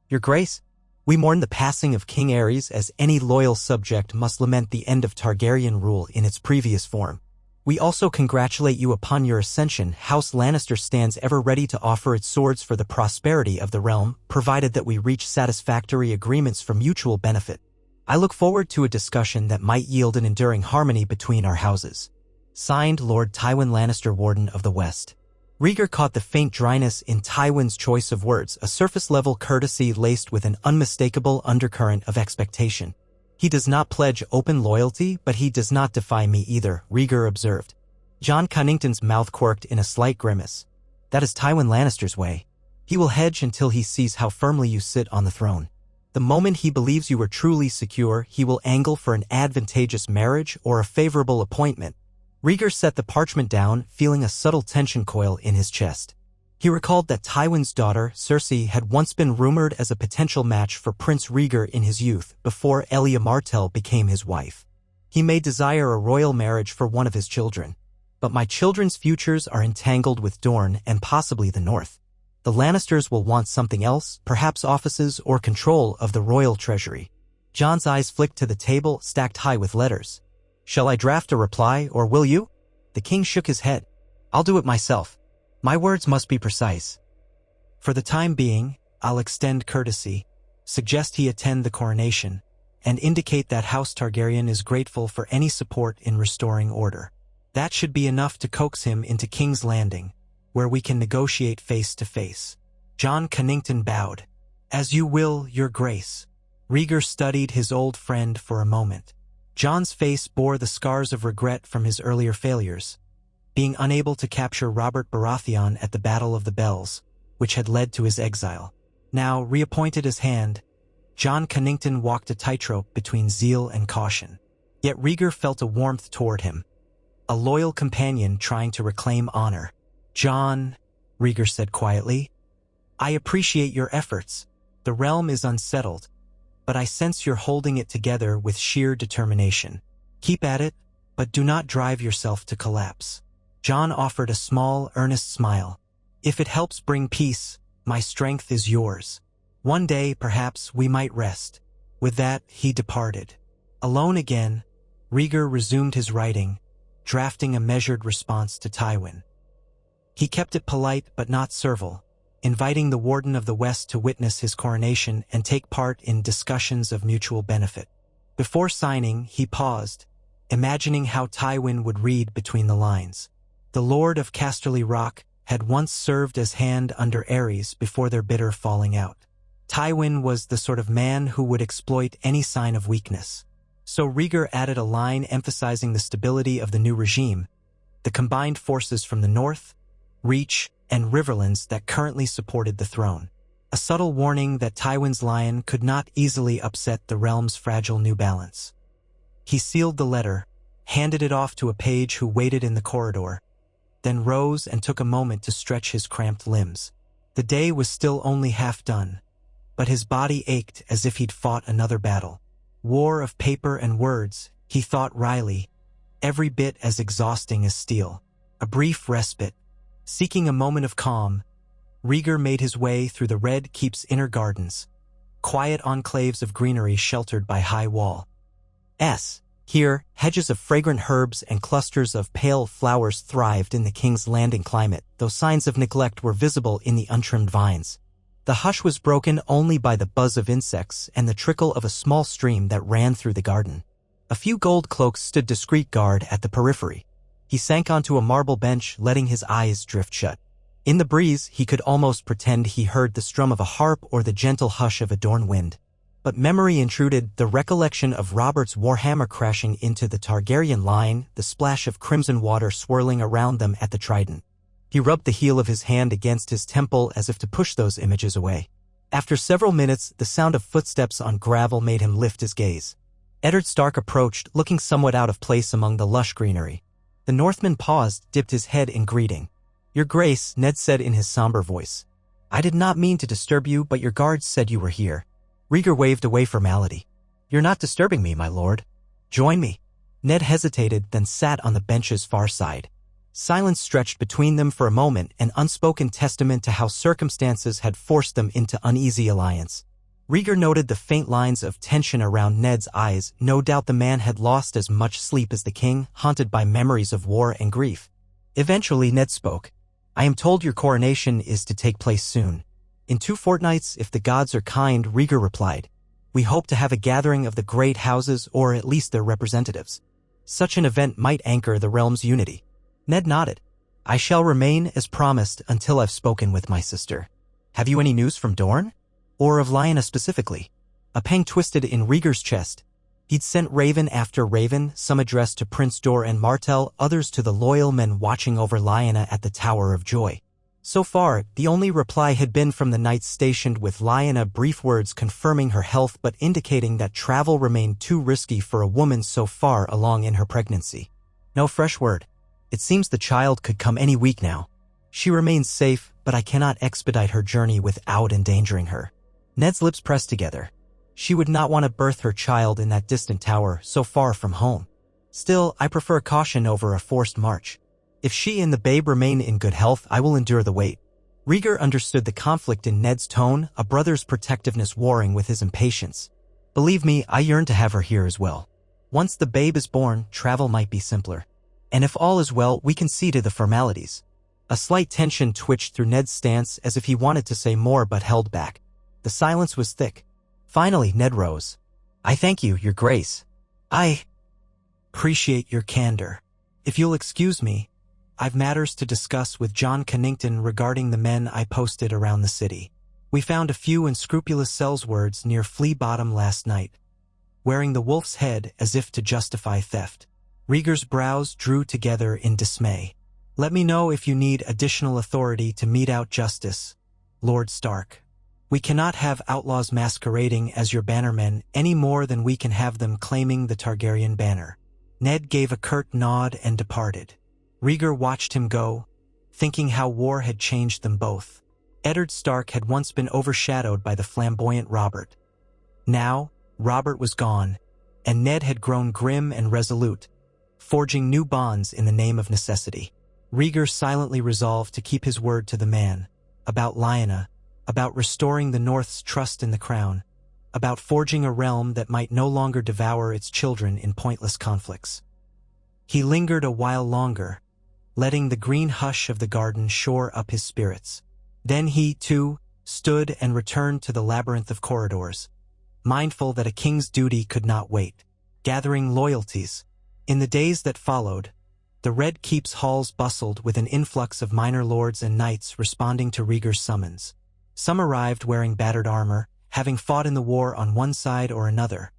"Your Grace, we mourn the passing of King Aerys as any loyal subject must lament the end of Targaryen rule in its previous form. We also congratulate you upon your ascension. House Lannister stands ever ready to offer its swords for the prosperity of the realm, provided that we reach satisfactory agreements for mutual benefit. I look forward to a discussion that might yield an enduring harmony between our houses. Signed, Lord Tywin Lannister, Warden of the West." Rhaegar caught the faint dryness in Tywin's choice of words, a surface-level courtesy laced with an unmistakable undercurrent of expectation. "He does not pledge open loyalty, but he does not defy me either," Rhaegar observed. Jon Connington's mouth quirked in a slight grimace. "That is Tywin Lannister's way. He will hedge until he sees how firmly you sit on the throne. The moment he believes you are truly secure, he will angle for an advantageous marriage or a favorable appointment." Rhaegar set the parchment down, feeling a subtle tension coil in his chest. He recalled that Tywin's daughter, Cersei, had once been rumored as a potential match for Prince Rhaegar in his youth, before Elia Martell became his wife. He may desire a royal marriage for one of his children. But my children's futures are entangled with Dorne and possibly the North. The Lannisters will want something else, perhaps offices or control of the royal treasury. Jon's eyes flicked to the table, stacked high with letters. "Shall I draft a reply, or will you?" The king shook his head. "I'll do it myself. My words must be precise. For the time being, I'll extend courtesy, suggest he attend the coronation, and indicate that House Targaryen is grateful for any support in restoring order. That should be enough to coax him into King's Landing, where we can negotiate face to face." Jon Connington bowed. "As you will, Your Grace." Rhaegar studied his old friend for a moment. Jon's face bore the scars of regret from his earlier failures, being unable to capture Robert Baratheon at the Battle of the Bells, which had led to his exile. Now, reappointed as Hand, Jon Connington walked a tightrope between zeal and caution. Yet Rhaegar felt a warmth toward him, a loyal companion trying to reclaim honor. "Jon," Rhaegar said quietly, "I appreciate your efforts. The realm is unsettled, but I sense you're holding it together with sheer determination. Keep at it, but do not drive yourself to collapse." Jon offered a small, earnest smile. "If it helps bring peace, my strength is yours. One day, perhaps, we might rest." With that, he departed. Alone again, Rhaegar resumed his writing, drafting a measured response to Tywin. He kept it polite but not servile, inviting the Warden of the West to witness his coronation and take part in discussions of mutual benefit. Before signing, he paused, imagining how Tywin would read between the lines. The Lord of Casterly Rock had once served as Hand under Aerys before their bitter falling out. Tywin was the sort of man who would exploit any sign of weakness. So Rhaegar added a line emphasizing the stability of the new regime, the combined forces from the north, Reach, and Riverlands that currently supported the throne. A subtle warning that Tywin's lion could not easily upset the realm's fragile new balance. He sealed the letter, handed it off to a page who waited in the corridor, then rose and took a moment to stretch his cramped limbs. The day was still only half done, but his body ached as if he'd fought another battle. War of paper and words, he thought wryly, every bit as exhausting as steel. A brief respite. Seeking a moment of calm, Rhaegar made his way through the Red Keep's inner gardens, quiet enclaves of greenery sheltered by high wall. Here, hedges of fragrant herbs and clusters of pale flowers thrived in the King's Landing climate, though signs of neglect were visible in the untrimmed vines. The hush was broken only by the buzz of insects and the trickle of a small stream that ran through the garden. A few gold cloaks stood discreet guard at the periphery. He sank onto a marble bench, letting his eyes drift shut. In the breeze, he could almost pretend he heard the strum of a harp or the gentle hush of a dawn wind. But memory intruded, the recollection of Robert's warhammer crashing into the Targaryen line, the splash of crimson water swirling around them at the Trident. He rubbed the heel of his hand against his temple as if to push those images away. After several minutes, the sound of footsteps on gravel made him lift his gaze. Eddard Stark approached, looking somewhat out of place among the lush greenery. The Northman paused, dipped his head in greeting. "Your Grace," Ned said in his somber voice. "I did not mean to disturb you, but your guards said you were here." Rhaegar waved away formality. "You're not disturbing me, my lord. Join me." Ned hesitated, then sat on the bench's far side. Silence stretched between them for a moment, an unspoken testament to how circumstances had forced them into uneasy alliance. Rhaegar noted the faint lines of tension around Ned's eyes. No doubt the man had lost as much sleep as the king, haunted by memories of war and grief. Eventually, Ned spoke. "I am told your coronation is to take place soon." "In 2 fortnights, if the gods are kind," Rhaegar replied. "We hope to have a gathering of the great houses, or at least their representatives. Such an event might anchor the realm's unity." Ned nodded. "I shall remain as promised until I've spoken with my sister. Have you any news from Dorne? Or of Lyanna specifically?" A pang twisted in Rhaegar's chest. He'd sent raven after raven, some addressed to Prince Doran Martell, others to the loyal men watching over Lyanna at the Tower of Joy. So far, the only reply had been from the knights stationed with Lyanna, brief words confirming her health but indicating that travel remained too risky for a woman so far along in her pregnancy. No fresh word. "It seems the child could come any week now. She remains safe, but I cannot expedite her journey without endangering her." Ned's lips pressed together. She would not want to birth her child in that distant tower so far from home. "Still, I prefer caution over a forced march. If she and the babe remain in good health, I will endure the wait." Rhaegar understood the conflict in Ned's tone, a brother's protectiveness warring with his impatience. "Believe me, I yearn to have her here as well. Once the babe is born, travel might be simpler. And if all is well, we can see to the formalities." A slight tension twitched through Ned's stance as if he wanted to say more but held back. The silence was thick. Finally, Ned rose. "I thank you, your grace. I appreciate your candor. If you'll excuse me, I've matters to discuss with John Connington regarding the men I posted around the city. We found a few unscrupulous sellswords near Flea Bottom last night, wearing the wolf's head as if to justify theft." Rhaegar's brows drew together in dismay. "Let me know if you need additional authority to mete out justice, Lord Stark. We cannot have outlaws masquerading as your bannermen any more than we can have them claiming the Targaryen banner." Ned gave a curt nod and departed. Rhaegar watched him go, thinking how war had changed them both. Eddard Stark had once been overshadowed by the flamboyant Robert. Now, Robert was gone, and Ned had grown grim and resolute, forging new bonds in the name of necessity. Rhaegar silently resolved to keep his word to the man, about Lyanna, about restoring the North's trust in the crown, about forging a realm that might no longer devour its children in pointless conflicts. He lingered a while longer, letting the green hush of the garden shore up his spirits. Then he, too, stood and returned to the labyrinth of corridors, mindful that a king's duty could not wait, gathering loyalties. In the days that followed, the Red Keep's halls bustled with an influx of minor lords and knights responding to Rhaegar's summons. Some arrived wearing battered armor, having fought in the war on one side or another.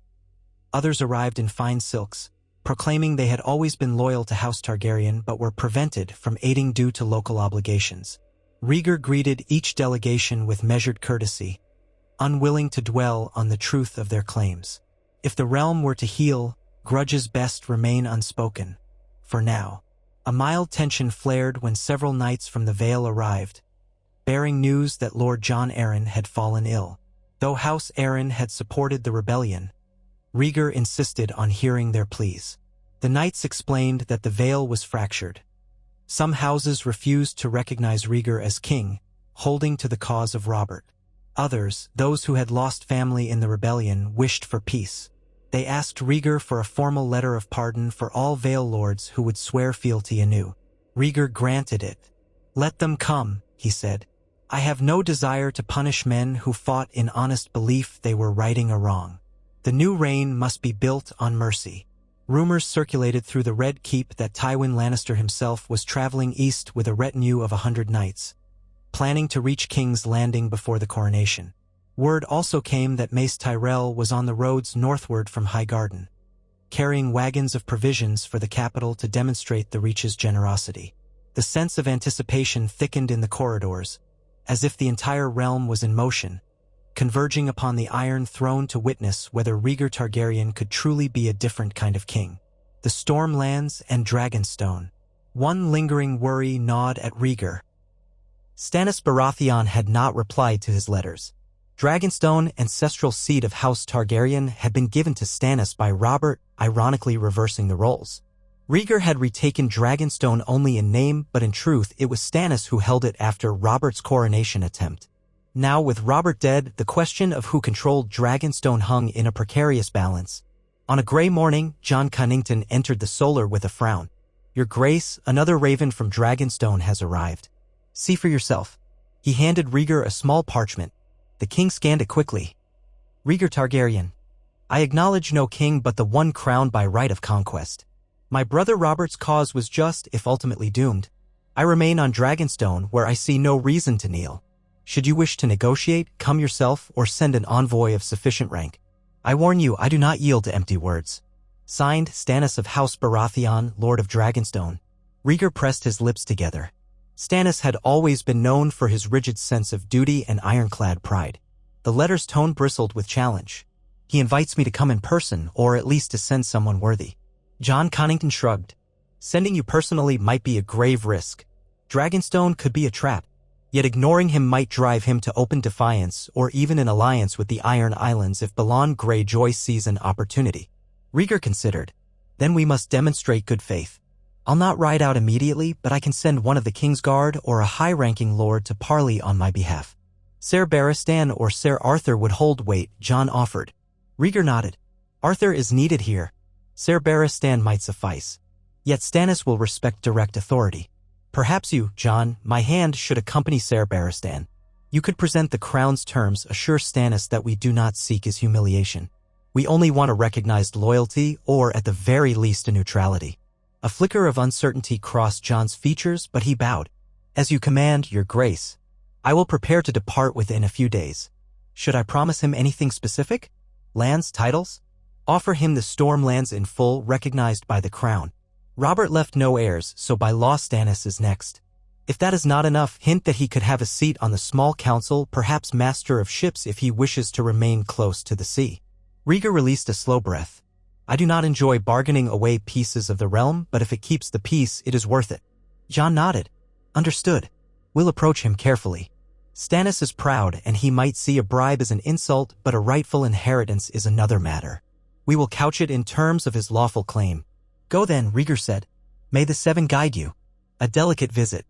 Others arrived in fine silks, proclaiming they had always been loyal to House Targaryen but were prevented from aiding due to local obligations. Rhaegar greeted each delegation with measured courtesy, unwilling to dwell on the truth of their claims. If the realm were to heal, grudges best remain unspoken. For now. A mild tension flared when several knights from the Vale arrived, bearing news that Lord Jon Arryn had fallen ill. Though House Arryn had supported the rebellion, Rhaegar insisted on hearing their pleas. The knights explained that the veil was fractured. Some houses refused to recognize Rhaegar as king, holding to the cause of Robert. Others, those who had lost family in the rebellion, wished for peace. They asked Rhaegar for a formal letter of pardon for all Vale lords who would swear fealty anew. Rhaegar granted it. "Let them come," he said. "I have no desire to punish men who fought in honest belief they were righting a wrong. The new reign must be built on mercy." Rumors circulated through the Red Keep that Tywin Lannister himself was traveling east with a retinue of 100 knights, planning to reach King's Landing before the coronation. Word also came that Mace Tyrell was on the roads northward from Highgarden, carrying wagons of provisions for the capital to demonstrate the Reach's generosity. The sense of anticipation thickened in the corridors, as if the entire realm was in motion, converging upon the Iron Throne to witness whether Rhaegar Targaryen could truly be a different kind of king. The Stormlands and Dragonstone. One lingering worry gnawed at Rhaegar. Stannis Baratheon had not replied to his letters. Dragonstone, ancestral seat of House Targaryen, had been given to Stannis by Robert, ironically reversing the roles. Rhaegar had retaken Dragonstone only in name, but in truth it was Stannis who held it after Robert's coronation attempt. Now, with Robert dead, the question of who controlled Dragonstone hung in a precarious balance. On a gray morning, Jon Connington entered the solar with a frown. "Your Grace, another raven from Dragonstone has arrived. See for yourself." He handed Rhaegar a small parchment. The king scanned it quickly. "Rhaegar Targaryen. I acknowledge no king but the one crowned by right of conquest. My brother Robert's cause was just, if ultimately doomed. I remain on Dragonstone, where I see no reason to kneel. Should you wish to negotiate, come yourself or send an envoy of sufficient rank. I warn you, I do not yield to empty words. Signed, Stannis of House Baratheon, Lord of Dragonstone." Rhaegar pressed his lips together. Stannis had always been known for his rigid sense of duty and ironclad pride. The letter's tone bristled with challenge. "He invites me to come in person, or at least to send someone worthy." Jon Connington shrugged. "Sending you personally might be a grave risk. Dragonstone could be a trap. Yet ignoring him might drive him to open defiance or even an alliance with the Iron Islands if Balon Greyjoy sees an opportunity." Rhaegar considered. "Then we must demonstrate good faith. I'll not ride out immediately, but I can send one of the King's Guard or a high-ranking lord to parley on my behalf." "Ser Barristan or Ser Arthur would hold weight," Jon offered. Rhaegar nodded. "Arthur is needed here. Ser Barristan might suffice. Yet Stannis will respect direct authority. Perhaps you, Jon, my hand, should accompany Ser Barristan. You could present the crown's terms, assure Stannis that we do not seek his humiliation. We only want a recognized loyalty, or at the very least a neutrality." A flicker of uncertainty crossed Jon's features, but he bowed. "As you command, Your Grace. I will prepare to depart within a few days. Should I promise him anything specific? Lands, titles? Offer him the Stormlands in full, recognized by the crown. Robert left no heirs, so by law Stannis is next. If that is not enough, hint that he could have a seat on the small council, perhaps master of ships if he wishes to remain close to the sea." Rhaegar released a slow breath. "I do not enjoy bargaining away pieces of the realm, but if it keeps the peace, it is worth it." Jon nodded. "Understood. We'll approach him carefully. Stannis is proud, and he might see a bribe as an insult, but a rightful inheritance is another matter. We will couch it in terms of his lawful claim." "Go then," Rhaegar said. "May the Seven guide you." A delicate visit.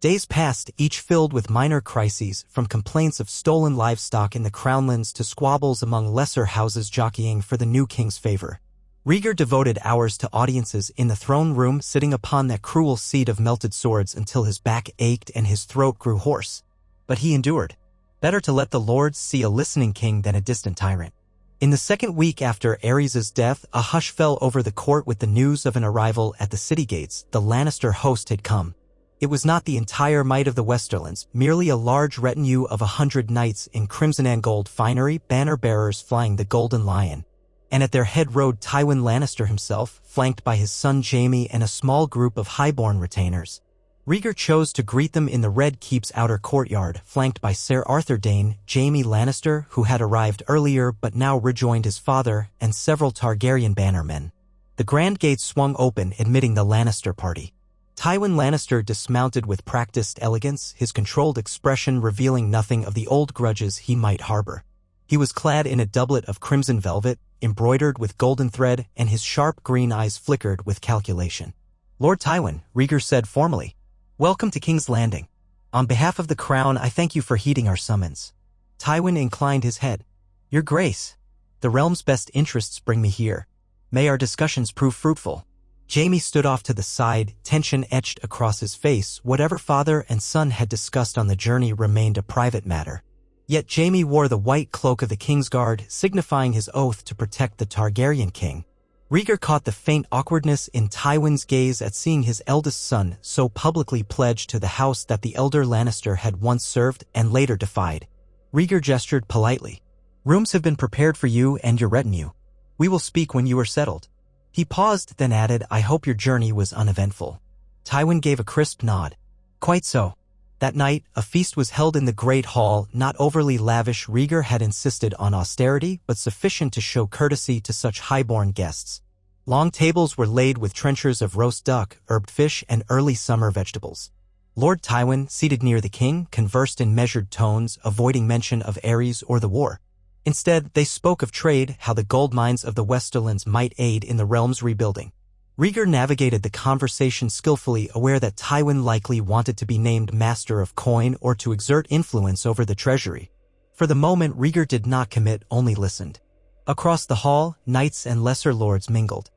Days passed, each filled with minor crises, from complaints of stolen livestock in the Crownlands to squabbles among lesser houses jockeying for the new king's favor. Rhaegar devoted hours to audiences in the throne room, sitting upon that cruel seat of melted swords until his back ached and his throat grew hoarse. But he endured. Better to let the lords see a listening king than a distant tyrant. In the second week after Aerys's death, a hush fell over the court with the news of an arrival at the city gates. The Lannister host had come. It was not the entire might of the Westerlands, merely a large retinue of 100 knights in crimson and gold finery, banner-bearers flying the Golden Lion. And at their head rode Tywin Lannister himself, flanked by his son Jaime and a small group of highborn retainers. Rhaegar chose to greet them in the Red Keep's outer courtyard, flanked by Ser Arthur Dayne, Jaime Lannister, who had arrived earlier but now rejoined his father, and several Targaryen bannermen. The grand gates swung open, admitting the Lannister party. Tywin Lannister dismounted with practiced elegance, his controlled expression revealing nothing of the old grudges he might harbor. He was clad in a doublet of crimson velvet, embroidered with golden thread, and his sharp green eyes flickered with calculation. "Lord Tywin," Rhaegar said formally, "welcome to King's Landing. On behalf of the crown, I thank you for heeding our summons." Tywin inclined his head. "Your Grace, the realm's best interests bring me here. May our discussions prove fruitful." Jaime stood off to the side, tension etched across his face. Whatever father and son had discussed on the journey remained a private matter. Yet Jaime wore the white cloak of the Kingsguard, signifying his oath to protect the Targaryen king. Rhaegar caught the faint awkwardness in Tywin's gaze at seeing his eldest son so publicly pledged to the house that the elder Lannister had once served and later defied. Rhaegar gestured politely. "Rooms have been prepared for you and your retinue. We will speak when you are settled." He paused, then added, "I hope your journey was uneventful." Tywin gave a crisp nod. "Quite so." That night, a feast was held in the Great Hall, not overly lavish. Rhaegar had insisted on austerity, but sufficient to show courtesy to such high-born guests. Long tables were laid with trenchers of roast duck, herbed fish, and early summer vegetables. Lord Tywin, seated near the king, conversed in measured tones, avoiding mention of Aerys or the war. Instead, they spoke of trade, how the gold mines of the Westerlands might aid in the realm's rebuilding. Rhaegar navigated the conversation skillfully, aware that Tywin likely wanted to be named Master of Coin or to exert influence over the treasury. For the moment, Rhaegar did not commit, only listened. Across the hall, knights and lesser lords mingled.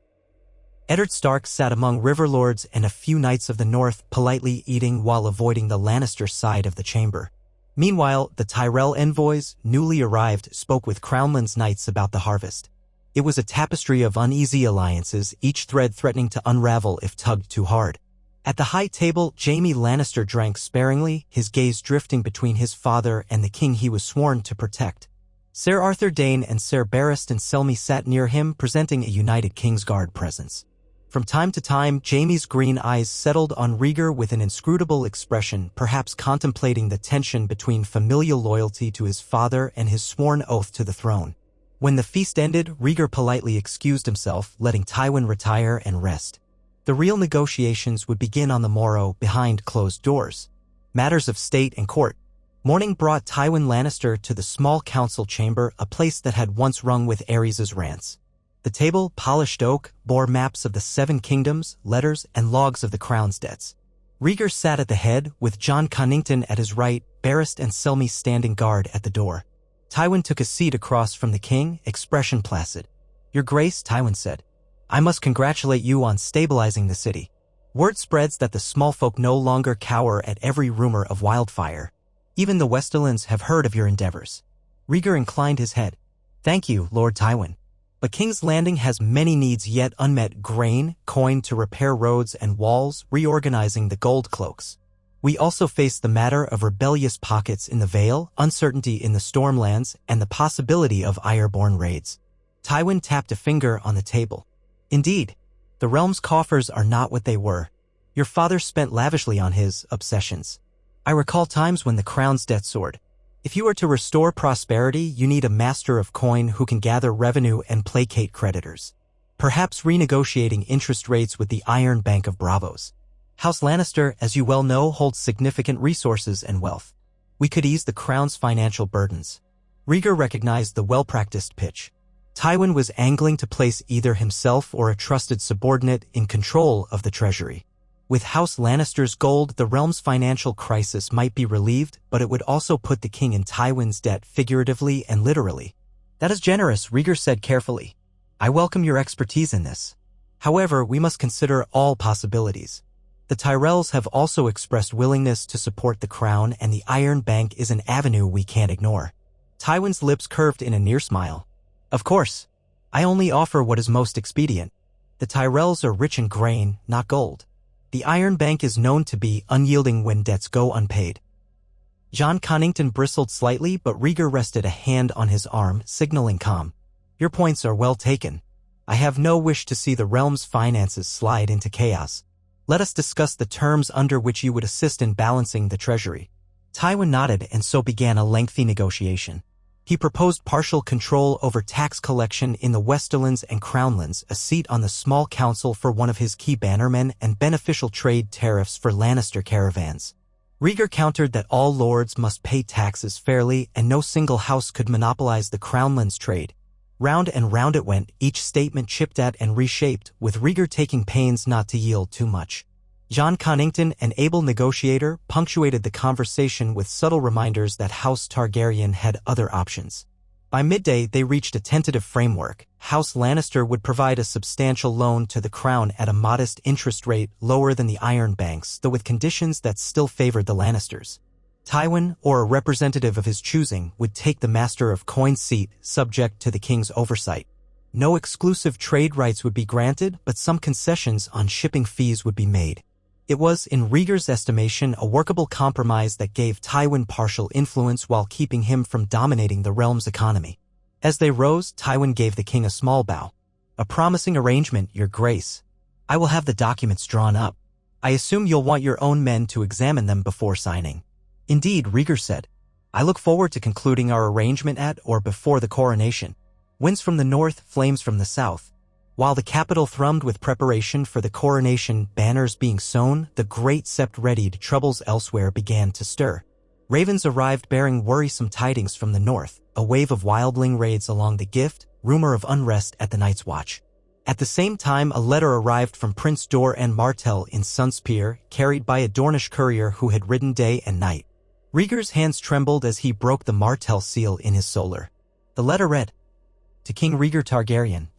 Eddard Stark sat among river lords and a few knights of the north, politely eating while avoiding the Lannister side of the chamber. Meanwhile, the Tyrell envoys, newly arrived, spoke with Crownland's knights about the harvest. It was a tapestry of uneasy alliances, each thread threatening to unravel if tugged too hard. At the high table, Jaime Lannister drank sparingly, his gaze drifting between his father and the king he was sworn to protect. Ser Arthur Dayne and Ser Barristan Selmy sat near him, presenting a united Kingsguard presence. From time to time, Jaime's green eyes settled on Rhaegar with an inscrutable expression, perhaps contemplating the tension between familial loyalty to his father and his sworn oath to the throne. When the feast ended, Rhaegar politely excused himself, letting Tywin retire and rest. The real negotiations would begin on the morrow, behind closed doors. Matters of state and court. Morning brought Tywin Lannister to the small council chamber, a place that had once rung with Aerys' rants. The table, polished oak, bore maps of the 7 kingdoms, letters, and logs of the crown's debts. Rhaegar sat at the head, with Jon Connington at his right, Barristan and Selmy standing guard at the door. Tywin took a seat across from the king, expression placid. "Your Grace," Tywin said, "I must congratulate you on stabilizing the city. Word spreads that the small folk no longer cower at every rumor of wildfire. Even the Westerlands have heard of your endeavors." Rhaegar inclined his head. "Thank you, Lord Tywin. But King's Landing has many needs yet unmet: grain, coin to repair roads and walls, reorganizing the gold cloaks. We also face the matter of rebellious pockets in the Vale, uncertainty in the Stormlands, and the possibility of Ironborn raids." Tywin tapped a finger on the table. "Indeed, the realm's coffers are not what they were. Your father spent lavishly on his obsessions. I recall times when the crown's debt soared. If you are to restore prosperity, you need a master of coin who can gather revenue and placate creditors. Perhaps renegotiating interest rates with the Iron Bank of Bravos. House Lannister, as you well know, holds significant resources and wealth. We could ease the crown's financial burdens." Rhaegar recognized the well-practiced pitch. Tywin was angling to place either himself or a trusted subordinate in control of the treasury. With House Lannister's gold, the realm's financial crisis might be relieved, but it would also put the king in Tywin's debt figuratively and literally. "That is generous," Rhaegar said carefully. "I welcome your expertise in this. However, we must consider all possibilities. The Tyrells have also expressed willingness to support the crown, and the Iron Bank is an avenue we can't ignore." Tywin's lips curved in a near smile. "Of course. I only offer what is most expedient. The Tyrells are rich in grain, not gold. The Iron Bank is known to be unyielding when debts go unpaid." Jon Connington bristled slightly, but Rhaegar rested a hand on his arm, signaling calm. "Your points are well taken. I have no wish to see the realm's finances slide into chaos. Let us discuss the terms under which you would assist in balancing the treasury." Tywin nodded, and so began a lengthy negotiation. He proposed partial control over tax collection in the Westerlands and Crownlands, a seat on the small council for one of his key bannermen, and beneficial trade tariffs for Lannister caravans. Rhaegar countered that all lords must pay taxes fairly and no single house could monopolize the crownlands trade. Round and round it went, each statement chipped at and reshaped, with Rhaegar taking pains not to yield too much. Jon Connington, an able negotiator, punctuated the conversation with subtle reminders that House Targaryen had other options. By midday, they reached a tentative framework. House Lannister would provide a substantial loan to the crown at a modest interest rate lower than the Iron Banks, though with conditions that still favored the Lannisters. Tywin, or a representative of his choosing, would take the Master of Coin's seat, subject to the king's oversight. No exclusive trade rights would be granted, but some concessions on shipping fees would be made. It was, in Rhaegar's estimation, a workable compromise that gave Tywin partial influence while keeping him from dominating the realm's economy. As they rose, Tywin gave the king a small bow. "A promising arrangement, Your Grace. I will have the documents drawn up. I assume you'll want your own men to examine them before signing." "Indeed," Rhaegar said. "I look forward to concluding our arrangement at or before the coronation. Winds from the north, flames from the south." While the capital thrummed with preparation for the coronation, banners being sown, the great sept readied, troubles elsewhere began to stir. Ravens arrived bearing worrisome tidings from the north, a wave of wildling raids along the Gift, rumor of unrest at the Night's Watch. At the same time, a letter arrived from Prince Doran Martell in Sunspear, carried by a Dornish courier who had ridden day and night. Rhaegar's hands trembled as he broke the Martell seal in his solar. The letter read, "To King Rhaegar Targaryen.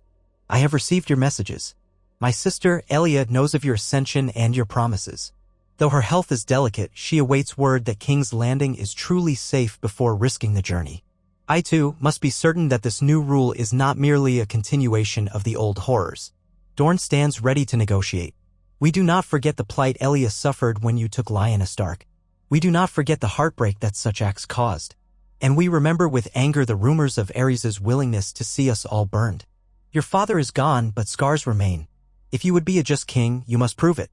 I have received your messages. My sister, Elia, knows of your ascension and your promises. Though her health is delicate, she awaits word that King's Landing is truly safe before risking the journey. I, too, must be certain that this new rule is not merely a continuation of the old horrors. Dorne stands ready to negotiate. We do not forget the plight Elia suffered when you took Lyanna Stark. We do not forget the heartbreak that such acts caused. And we remember with anger the rumors of Aerys's willingness to see us all burned. Your father is gone, but scars remain. If you would be a just king, you must prove it.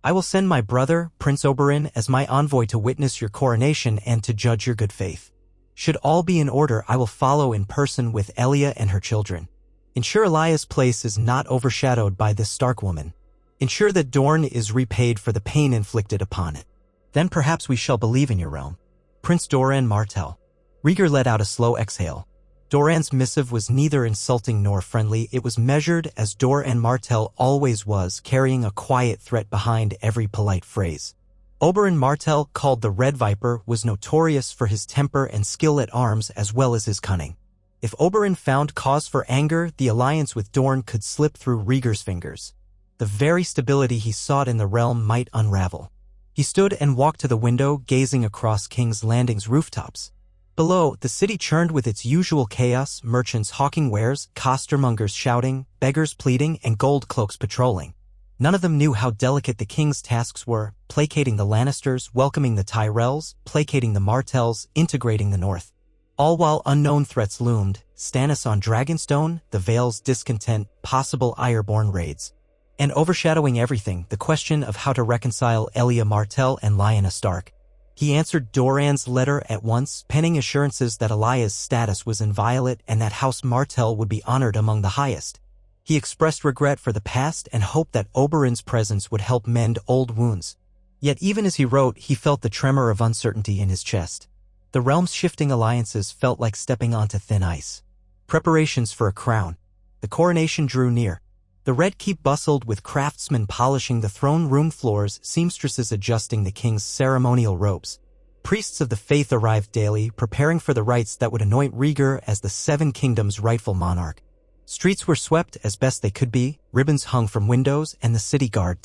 I will send my brother, Prince Oberyn, as my envoy to witness your coronation and to judge your good faith. Should all be in order, I will follow in person with Elia and her children. Ensure Elia's place is not overshadowed by this Stark woman. Ensure that Dorne is repaid for the pain inflicted upon it. Then perhaps we shall believe in your realm. Prince Doran Martell." Rhaegar let out a slow exhale. Doran's missive was neither insulting nor friendly. It was measured, as Doran Martell always was, carrying a quiet threat behind every polite phrase. Oberyn Martell, called the Red Viper, was notorious for his temper and skill at arms as well as his cunning. If Oberyn found cause for anger, the alliance with Dorne could slip through Rhaegar's fingers. The very stability he sought in the realm might unravel. He stood and walked to the window, gazing across King's Landing's rooftops. Below, the city churned with its usual chaos, merchants hawking wares, costermongers shouting, beggars pleading, and gold cloaks patrolling. None of them knew how delicate the king's tasks were: placating the Lannisters, welcoming the Tyrells, placating the Martells, integrating the North. All while unknown threats loomed: Stannis on Dragonstone, the Vale's discontent, possible Ironborn raids. And overshadowing everything, the question of how to reconcile Elia Martell and Lyanna Stark. He answered Doran's letter at once, penning assurances that Elia's status was inviolate and that House Martell would be honored among the highest. He expressed regret for the past and hoped that Oberyn's presence would help mend old wounds. Yet even as he wrote, he felt the tremor of uncertainty in his chest. The realm's shifting alliances felt like stepping onto thin ice. Preparations for a crown. The coronation drew near. The Red Keep bustled with craftsmen polishing the throne room floors, seamstresses adjusting the king's ceremonial robes. Priests of the faith arrived daily, preparing for the rites that would anoint Rhaegar as the Seven Kingdoms' rightful monarch. Streets were swept as best they could be, ribbons hung from windows, and the city guard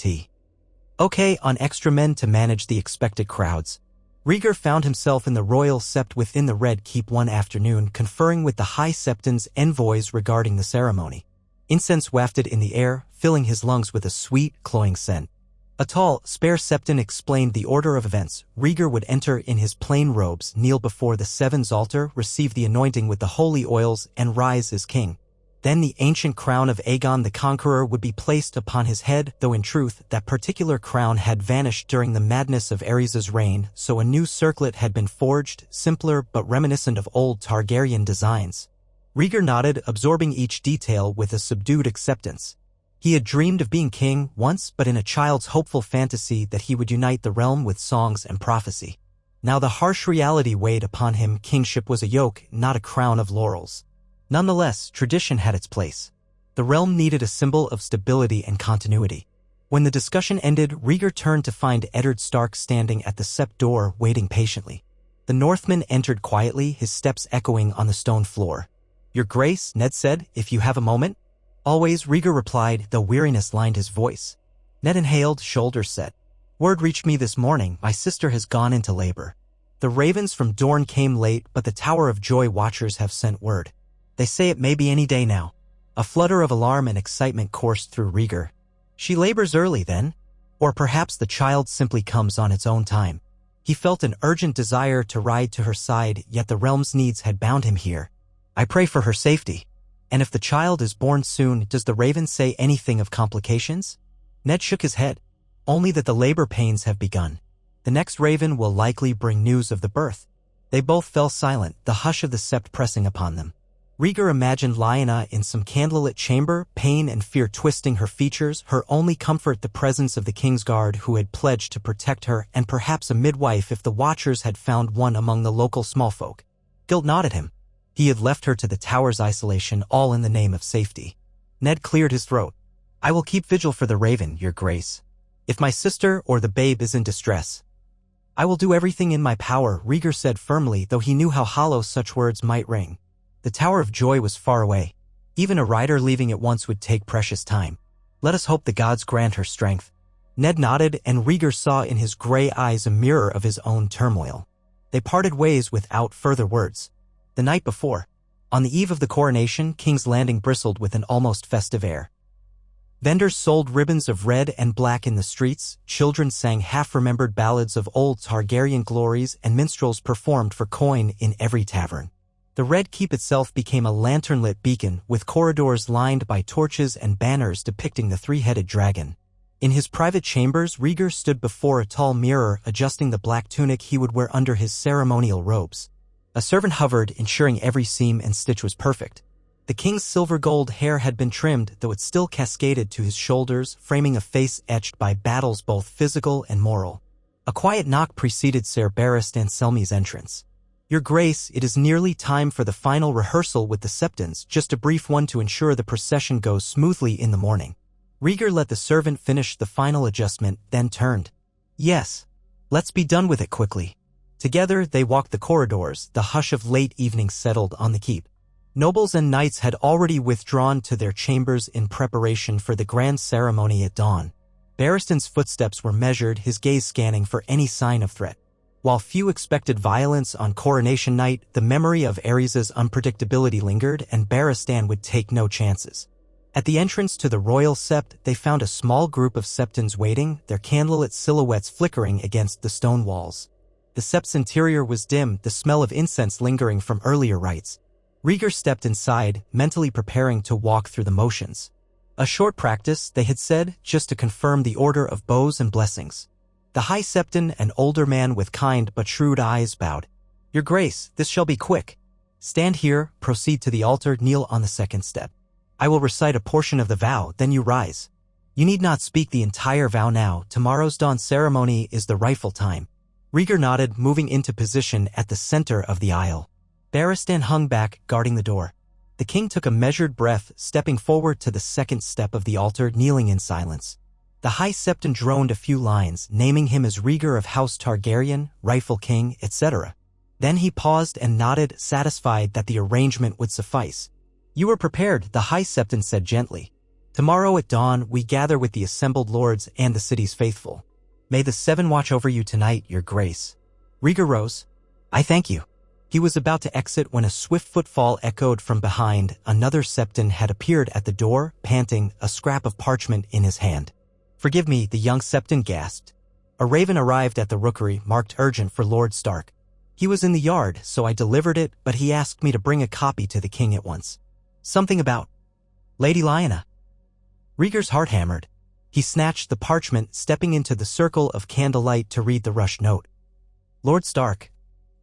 on extra men to manage the expected crowds. Rhaegar found himself in the royal sept within the Red Keep one afternoon, conferring with the High Septon's envoys regarding the ceremony. Incense wafted in the air, filling his lungs with a sweet, cloying scent. A tall, spare Septon explained the order of events. Rhaegar would enter in his plain robes, kneel before the Seven's altar, receive the anointing with the holy oils, and rise as king. Then the ancient crown of Aegon the Conqueror would be placed upon his head, though in truth, that particular crown had vanished during the madness of Aerys's reign, so a new circlet had been forged, simpler but reminiscent of old Targaryen designs. Rhaegar nodded, absorbing each detail with a subdued acceptance. He had dreamed of being king once, but in a child's hopeful fantasy that he would unite the realm with songs and prophecy. Now the harsh reality weighed upon him. Kingship was a yoke, not a crown of laurels. Nonetheless, tradition had its place. The realm needed a symbol of stability and continuity. When the discussion ended, Rhaegar turned to find Eddard Stark standing at the sept door, waiting patiently. The Northman entered quietly, his steps echoing on the stone floor. "Your Grace," Ned said, "if you have a moment?" "Always," Rhaegar replied, though weariness lined his voice. Ned inhaled, shoulders set. "Word reached me this morning, my sister has gone into labor. The ravens from Dorne came late, but the Tower of Joy watchers have sent word. They say it may be any day now." A flutter of alarm and excitement coursed through Rhaegar. "She labors early, then? Or perhaps the child simply comes on its own time." He felt an urgent desire to ride to her side, yet the realm's needs had bound him here. "I pray for her safety. And if the child is born soon, does the raven say anything of complications?" Ned shook his head. "Only that the labor pains have begun. The next raven will likely bring news of the birth." They both fell silent, the hush of the sept pressing upon them. Rhaegar imagined Lyanna in some candlelit chamber, pain and fear twisting her features, her only comfort the presence of the king's guard who had pledged to protect her, and perhaps a midwife if the watchers had found one among the local smallfolk. Guilt gnawed at him. He had left her to the tower's isolation, all in the name of safety. Ned cleared his throat. "I will keep vigil for the raven, Your Grace. If my sister or the babe is in distress, I will do everything in my power," Rhaegar said firmly, though he knew how hollow such words might ring. The Tower of Joy was far away. Even a rider leaving at once would take precious time. "Let us hope the gods grant her strength." Ned nodded, and Rhaegar saw in his gray eyes a mirror of his own turmoil. They parted ways without further words. The night before, on the eve of the coronation, King's Landing bristled with an almost festive air. Vendors sold ribbons of red and black in the streets, children sang half-remembered ballads of old Targaryen glories, and minstrels performed for coin in every tavern. The Red Keep itself became a lantern-lit beacon, with corridors lined by torches and banners depicting the three-headed dragon. In his private chambers, Rhaegar stood before a tall mirror, adjusting the black tunic he would wear under his ceremonial robes. A servant hovered, ensuring every seam and stitch was perfect. The king's silver-gold hair had been trimmed, though it still cascaded to his shoulders, framing a face etched by battles both physical and moral. A quiet knock preceded Ser Barristan Selmy's entrance. "Your Grace, it is nearly time for the final rehearsal with the Septons, just a brief one to ensure the procession goes smoothly in the morning." Rhaegar let the servant finish the final adjustment, then turned. "Yes. Let's be done with it quickly." Together they walked the corridors, the hush of late evening settled on the keep. Nobles and knights had already withdrawn to their chambers in preparation for the grand ceremony at dawn. Barristan's footsteps were measured, his gaze scanning for any sign of threat. While few expected violence on coronation night, the memory of Aerys's unpredictability lingered, and Barristan would take no chances. At the entrance to the royal sept, they found a small group of septons waiting, their candlelit silhouettes flickering against the stone walls. The sept's interior was dim, the smell of incense lingering from earlier rites. Rhaegar stepped inside, mentally preparing to walk through the motions. A short practice, they had said, just to confirm the order of bows and blessings. The High Septon, an older man with kind but shrewd eyes, bowed. "Your Grace, this shall be quick. Stand here, proceed to the altar, kneel on the second step. I will recite a portion of the vow, then you rise. You need not speak the entire vow now, tomorrow's dawn ceremony is the rightful time." Rhaegar nodded, moving into position at the center of the aisle. Barristan hung back, guarding the door. The king took a measured breath, stepping forward to the second step of the altar, kneeling in silence. The High Septon droned a few lines, naming him as Rhaegar of House Targaryen, rightful king, etc. Then he paused and nodded, satisfied that the arrangement would suffice. "You were prepared," the High Septon said gently. "Tomorrow at dawn we gather with the assembled lords and the city's faithful. May the seven watch over you tonight, Your Grace." Rhaegar rose. "I thank you." He was about to exit when a swift footfall echoed from behind. Another Septon had appeared at the door, panting, a scrap of parchment in his hand. "Forgive me," the young Septon gasped. "A raven arrived at the rookery, marked urgent for Lord Stark. He was in the yard, so I delivered it, but he asked me to bring a copy to the king at once. Something about Lady Lyanna." Rhaegar's heart hammered. He snatched the parchment, stepping into the circle of candlelight to read the rushed note. "Lord Stark,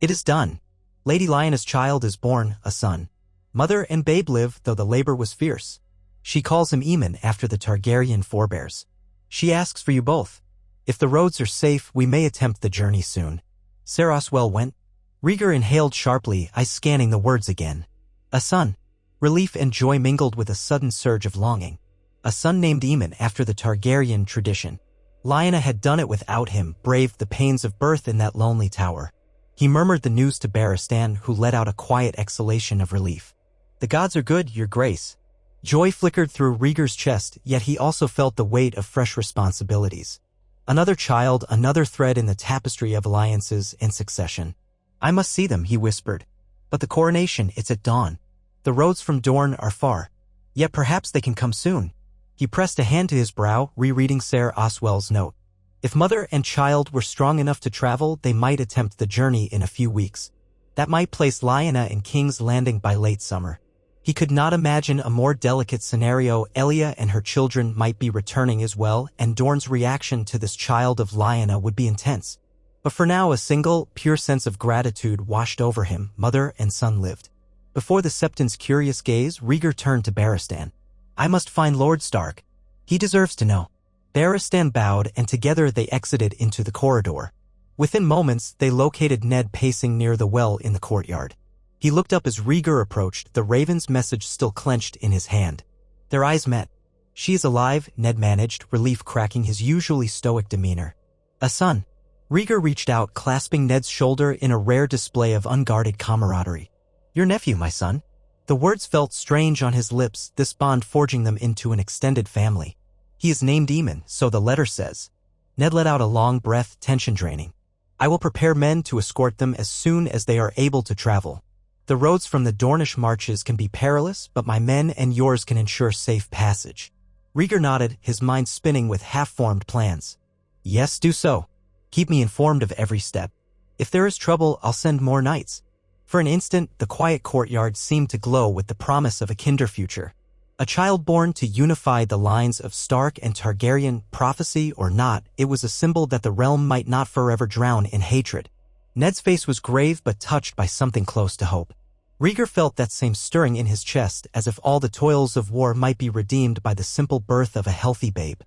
it is done. Lady Lyanna's child is born, a son. Mother and babe live, though the labor was fierce. She calls him Aemon after the Targaryen forebears. She asks for you both. If the roads are safe, we may attempt the journey soon. Ser Oswell went. Rhaegar inhaled sharply, eyes scanning the words again. A son. Relief and joy mingled with a sudden surge of longing. A son named Aemon after the Targaryen tradition. Lyanna had done it without him, braved the pains of birth in that lonely tower. He murmured the news to Barristan, who let out a quiet exhalation of relief. The gods are good, your grace. Joy flickered through Rhaegar's chest, yet he also felt the weight of fresh responsibilities. Another child, another thread in the tapestry of alliances and succession. I must see them, he whispered. But the coronation, it's at dawn. The roads from Dorne are far. Yet perhaps they can come soon. He pressed a hand to his brow, rereading Ser Oswell's note. If mother and child were strong enough to travel, they might attempt the journey in a few weeks. That might place Lyanna in King's Landing by late summer. He could not imagine a more delicate scenario. Elia and her children might be returning as well, and Dorne's reaction to this child of Lyanna would be intense. But for now, a single, pure sense of gratitude washed over him. Mother and son lived. Before the Septon's curious gaze, Rhaegar turned to Barristan. I must find Lord Stark. He deserves to know. Barristan bowed, and together they exited into the corridor. Within moments, they located Ned pacing near the well in the courtyard. He looked up as Rhaegar approached, the raven's message still clenched in his hand. Their eyes met. She is alive, Ned managed, relief cracking his usually stoic demeanor. A son. Rhaegar reached out, clasping Ned's shoulder in a rare display of unguarded camaraderie. Your nephew, my son. The words felt strange on his lips, this bond forging them into an extended family. He is named Aemon, so the letter says. Ned let out a long breath, tension draining. I will prepare men to escort them as soon as they are able to travel. The roads from the Dornish marches can be perilous, but my men and yours can ensure safe passage. Rhaegar nodded, his mind spinning with half-formed plans. Yes, do so. Keep me informed of every step. If there is trouble, I'll send more knights. For an instant, the quiet courtyard seemed to glow with the promise of a kinder future. A child born to unify the lines of Stark and Targaryen, prophecy or not, it was a symbol that the realm might not forever drown in hatred. Ned's face was grave but touched by something close to hope. Rhaegar felt that same stirring in his chest, as if all the toils of war might be redeemed by the simple birth of a healthy babe.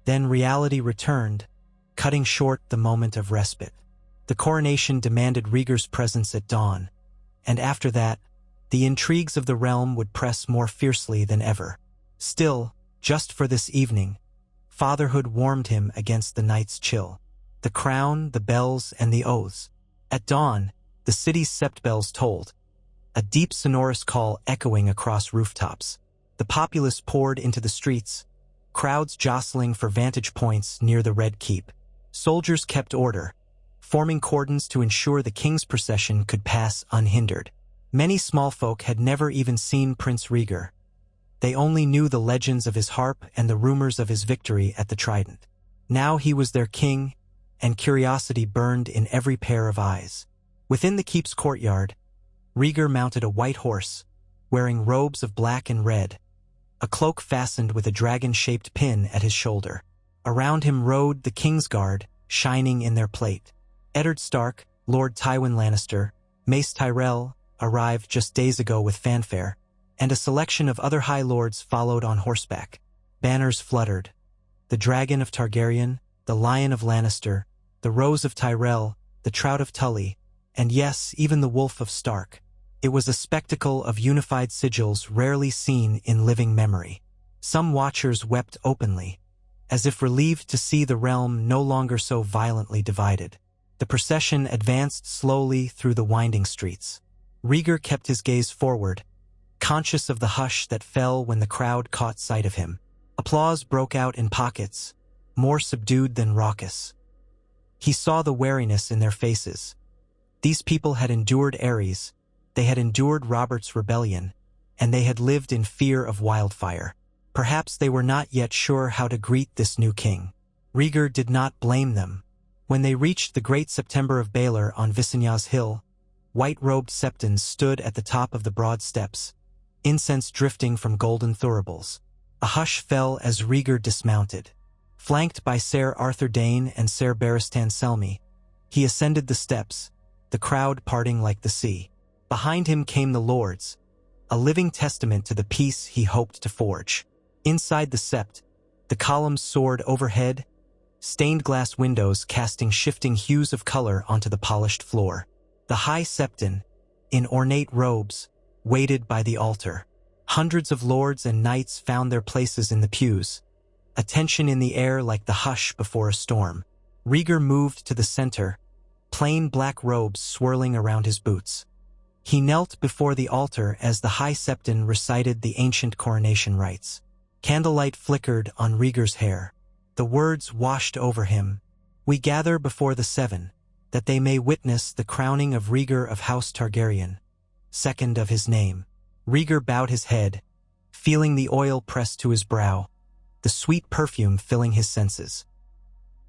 Then reality returned, cutting short the moment of respite. The coronation demanded Rhaegar's presence at dawn, and after that, the intrigues of the realm would press more fiercely than ever. Still, just for this evening, fatherhood warmed him against the night's chill. The crown, the bells, and the oaths. At dawn, the city's sept bells tolled, a deep sonorous call echoing across rooftops. The populace poured into the streets, crowds jostling for vantage points near the Red Keep. Soldiers kept order, forming cordons to ensure the king's procession could pass unhindered. Many small folk had never even seen Prince Rhaegar. They only knew the legends of his harp and the rumors of his victory at the Trident. Now he was their king, and curiosity burned in every pair of eyes. Within the keep's courtyard, Rhaegar mounted a white horse, wearing robes of black and red, a cloak fastened with a dragon-shaped pin at his shoulder. Around him rode the King's Guard, shining in their plate. Eddard Stark, Lord Tywin Lannister, Mace Tyrell, arrived just days ago with fanfare, and a selection of other High Lords followed on horseback. Banners fluttered. The Dragon of Targaryen, the Lion of Lannister, the Rose of Tyrell, the Trout of Tully, and yes, even the Wolf of Stark. It was a spectacle of unified sigils rarely seen in living memory. Some watchers wept openly, as if relieved to see the realm no longer so violently divided. The procession advanced slowly through the winding streets. Rhaegar kept his gaze forward, conscious of the hush that fell when the crowd caught sight of him. Applause broke out in pockets, more subdued than raucous. He saw the wariness in their faces. These people had endured Ares, they had endured Robert's rebellion, and they had lived in fear of wildfire. Perhaps they were not yet sure how to greet this new king. Rhaegar did not blame them. When they reached the great September of Baelor on Visenya's hill, white-robed septons stood at the top of the broad steps, incense drifting from golden thuribles. A hush fell as Rhaegar dismounted. Flanked by Ser Arthur Dayne and Ser Barristan Selmy, he ascended the steps, the crowd parting like the sea. Behind him came the lords, a living testament to the peace he hoped to forge. Inside the sept, the columns soared overhead, stained glass windows casting shifting hues of color onto the polished floor. The high septon, in ornate robes, waited by the altar. Hundreds of lords and knights found their places in the pews, a tension in the air like the hush before a storm. Rhaegar moved to the center, plain black robes swirling around his boots. He knelt before the altar as the high septon recited the ancient coronation rites. Candlelight flickered on Rhaegar's hair. The words washed over him. "We gather before the seven, that they may witness the crowning of Rhaegar of House Targaryen, second of his name." Rhaegar bowed his head, feeling the oil press to his brow, the sweet perfume filling his senses.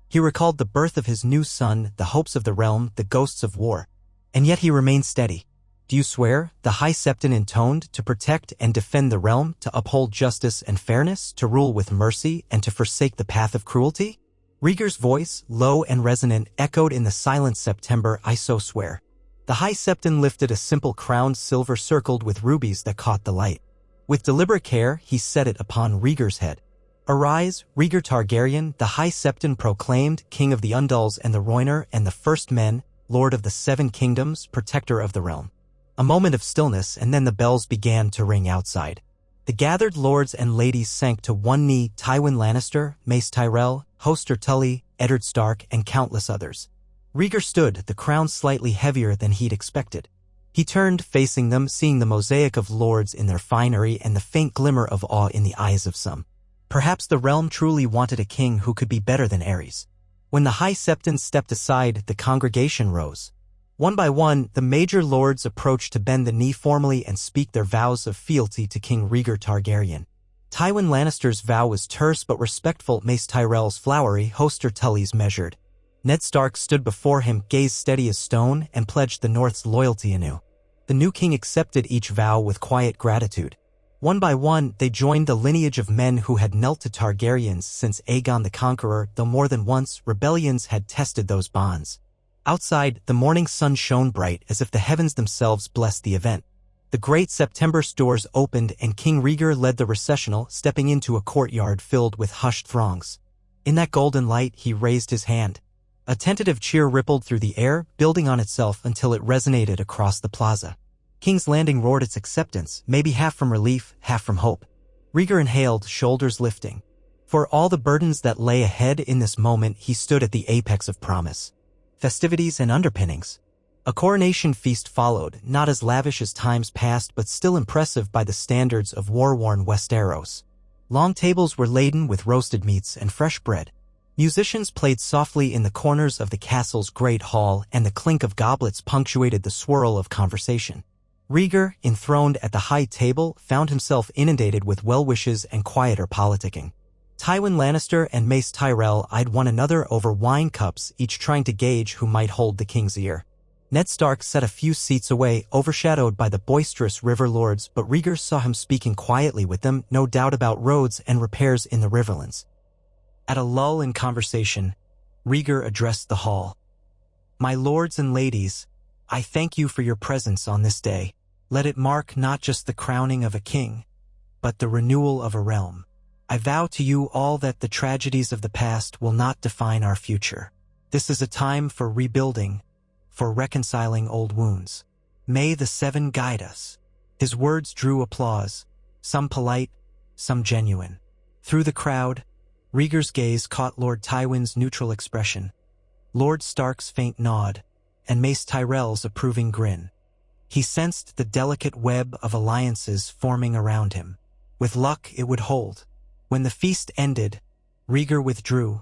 He recalled the birth of his new son, the hopes of the realm, the ghosts of war, and yet he remained steady. "Do you swear," the high septon intoned, "to protect and defend the realm, to uphold justice and fairness, to rule with mercy, and to forsake the path of cruelty?" Rhaegar's voice, low and resonant, echoed in the silent September. "I so swear." The high septon lifted a simple crowned silver circled with rubies that caught the light. With deliberate care, he set it upon Rhaegar's head. "Arise, Rhaegar Targaryen," the high septon proclaimed, "King of the Undals and the Rhoynar and the First Men, Lord of the Seven Kingdoms, Protector of the realm." A moment of stillness, and then the bells began to ring outside. The gathered lords and ladies sank to one knee: Tywin Lannister, Mace Tyrell, Hoster Tully, Eddard Stark, and countless others. Rhaegar stood, the crown slightly heavier than he'd expected. He turned, facing them, seeing the mosaic of lords in their finery and the faint glimmer of awe in the eyes of some. Perhaps the realm truly wanted a king who could be better than Aerys. When the high septon stepped aside, the congregation rose. One by one, the major lords approached to bend the knee formally and speak their vows of fealty to King Rhaegar Targaryen. Tywin Lannister's vow was terse but respectful, Mace Tyrell's flowery, Hoster Tully's measured. Ned Stark stood before him, gaze steady as stone, and pledged the North's loyalty anew. The new king accepted each vow with quiet gratitude. One by one, they joined the lineage of men who had knelt to Targaryens since Aegon the Conqueror, though more than once, rebellions had tested those bonds. Outside, the morning sun shone bright, as if the heavens themselves blessed the event. The great September's doors opened and King Rhaegar led the recessional, stepping into a courtyard filled with hushed throngs. In that golden light, he raised his hand. A tentative cheer rippled through the air, building on itself until it resonated across the plaza. King's Landing roared its acceptance, maybe half from relief, half from hope. Rhaegar inhaled, shoulders lifting. For all the burdens that lay ahead in this moment, he stood at the apex of promise. Festivities and underpinnings. A coronation feast followed, not as lavish as times past but still impressive by the standards of war-worn Westeros. Long tables were laden with roasted meats and fresh bread. Musicians played softly in the corners of the castle's great hall, and the clink of goblets punctuated the swirl of conversation. Rhaegar, enthroned at the high table, found himself inundated with well-wishes and quieter politicking. Tywin Lannister and Mace Tyrell eyed one another over wine cups, each trying to gauge who might hold the king's ear. Ned Stark sat a few seats away, overshadowed by the boisterous river lords, but Rhaegar saw him speaking quietly with them, no doubt about roads and repairs in the riverlands. At a lull in conversation, Rhaegar addressed the hall. "My lords and ladies, I thank you for your presence on this day. Let it mark not just the crowning of a king, but the renewal of a realm. I vow to you all that the tragedies of the past will not define our future. This is a time for rebuilding, for reconciling old wounds. May the seven guide us." His words drew applause, some polite, some genuine. Through the crowd, Rhaegar's gaze caught Lord Tywin's neutral expression, Lord Stark's faint nod, and Mace Tyrell's approving grin. He sensed the delicate web of alliances forming around him. With luck, it would hold. When the feast ended, Rhaegar withdrew,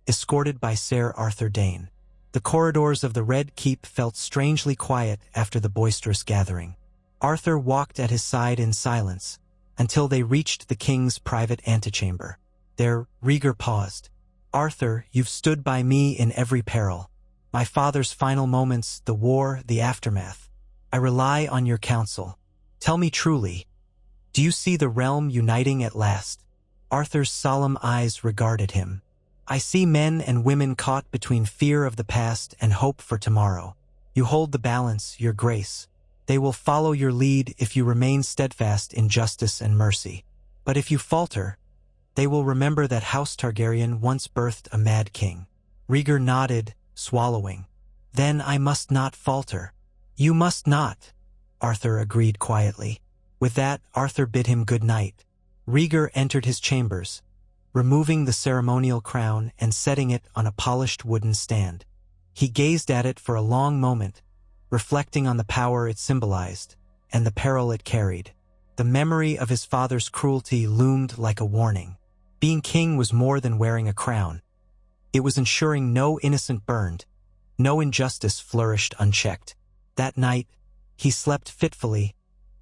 escorted by Ser Arthur Dayne. The corridors of the Red Keep felt strangely quiet after the boisterous gathering. Arthur walked at his side in silence, until they reached the king's private antechamber. There, Rhaegar paused. "Arthur, you've stood by me in every peril. My father's final moments, the war, the aftermath. I rely on your counsel. Tell me truly, do you see the realm uniting at last?" Arthur's solemn eyes regarded him. "I see men and women caught between fear of the past and hope for tomorrow. You hold the balance, your grace. They will follow your lead if you remain steadfast in justice and mercy. But if you falter, they will remember that House Targaryen once birthed a mad king. Rhaegar nodded, swallowing. Then I must not falter. You must not, Arthur agreed quietly. With that, Arthur bid him good night. Rhaegar entered his chambers, removing the ceremonial crown and setting it on a polished wooden stand. He gazed at it for a long moment, reflecting on the power it symbolized and the peril it carried. The memory of his father's cruelty loomed like a warning. Being king was more than wearing a crown. It was ensuring no innocent burned, no injustice flourished unchecked. That night, he slept fitfully,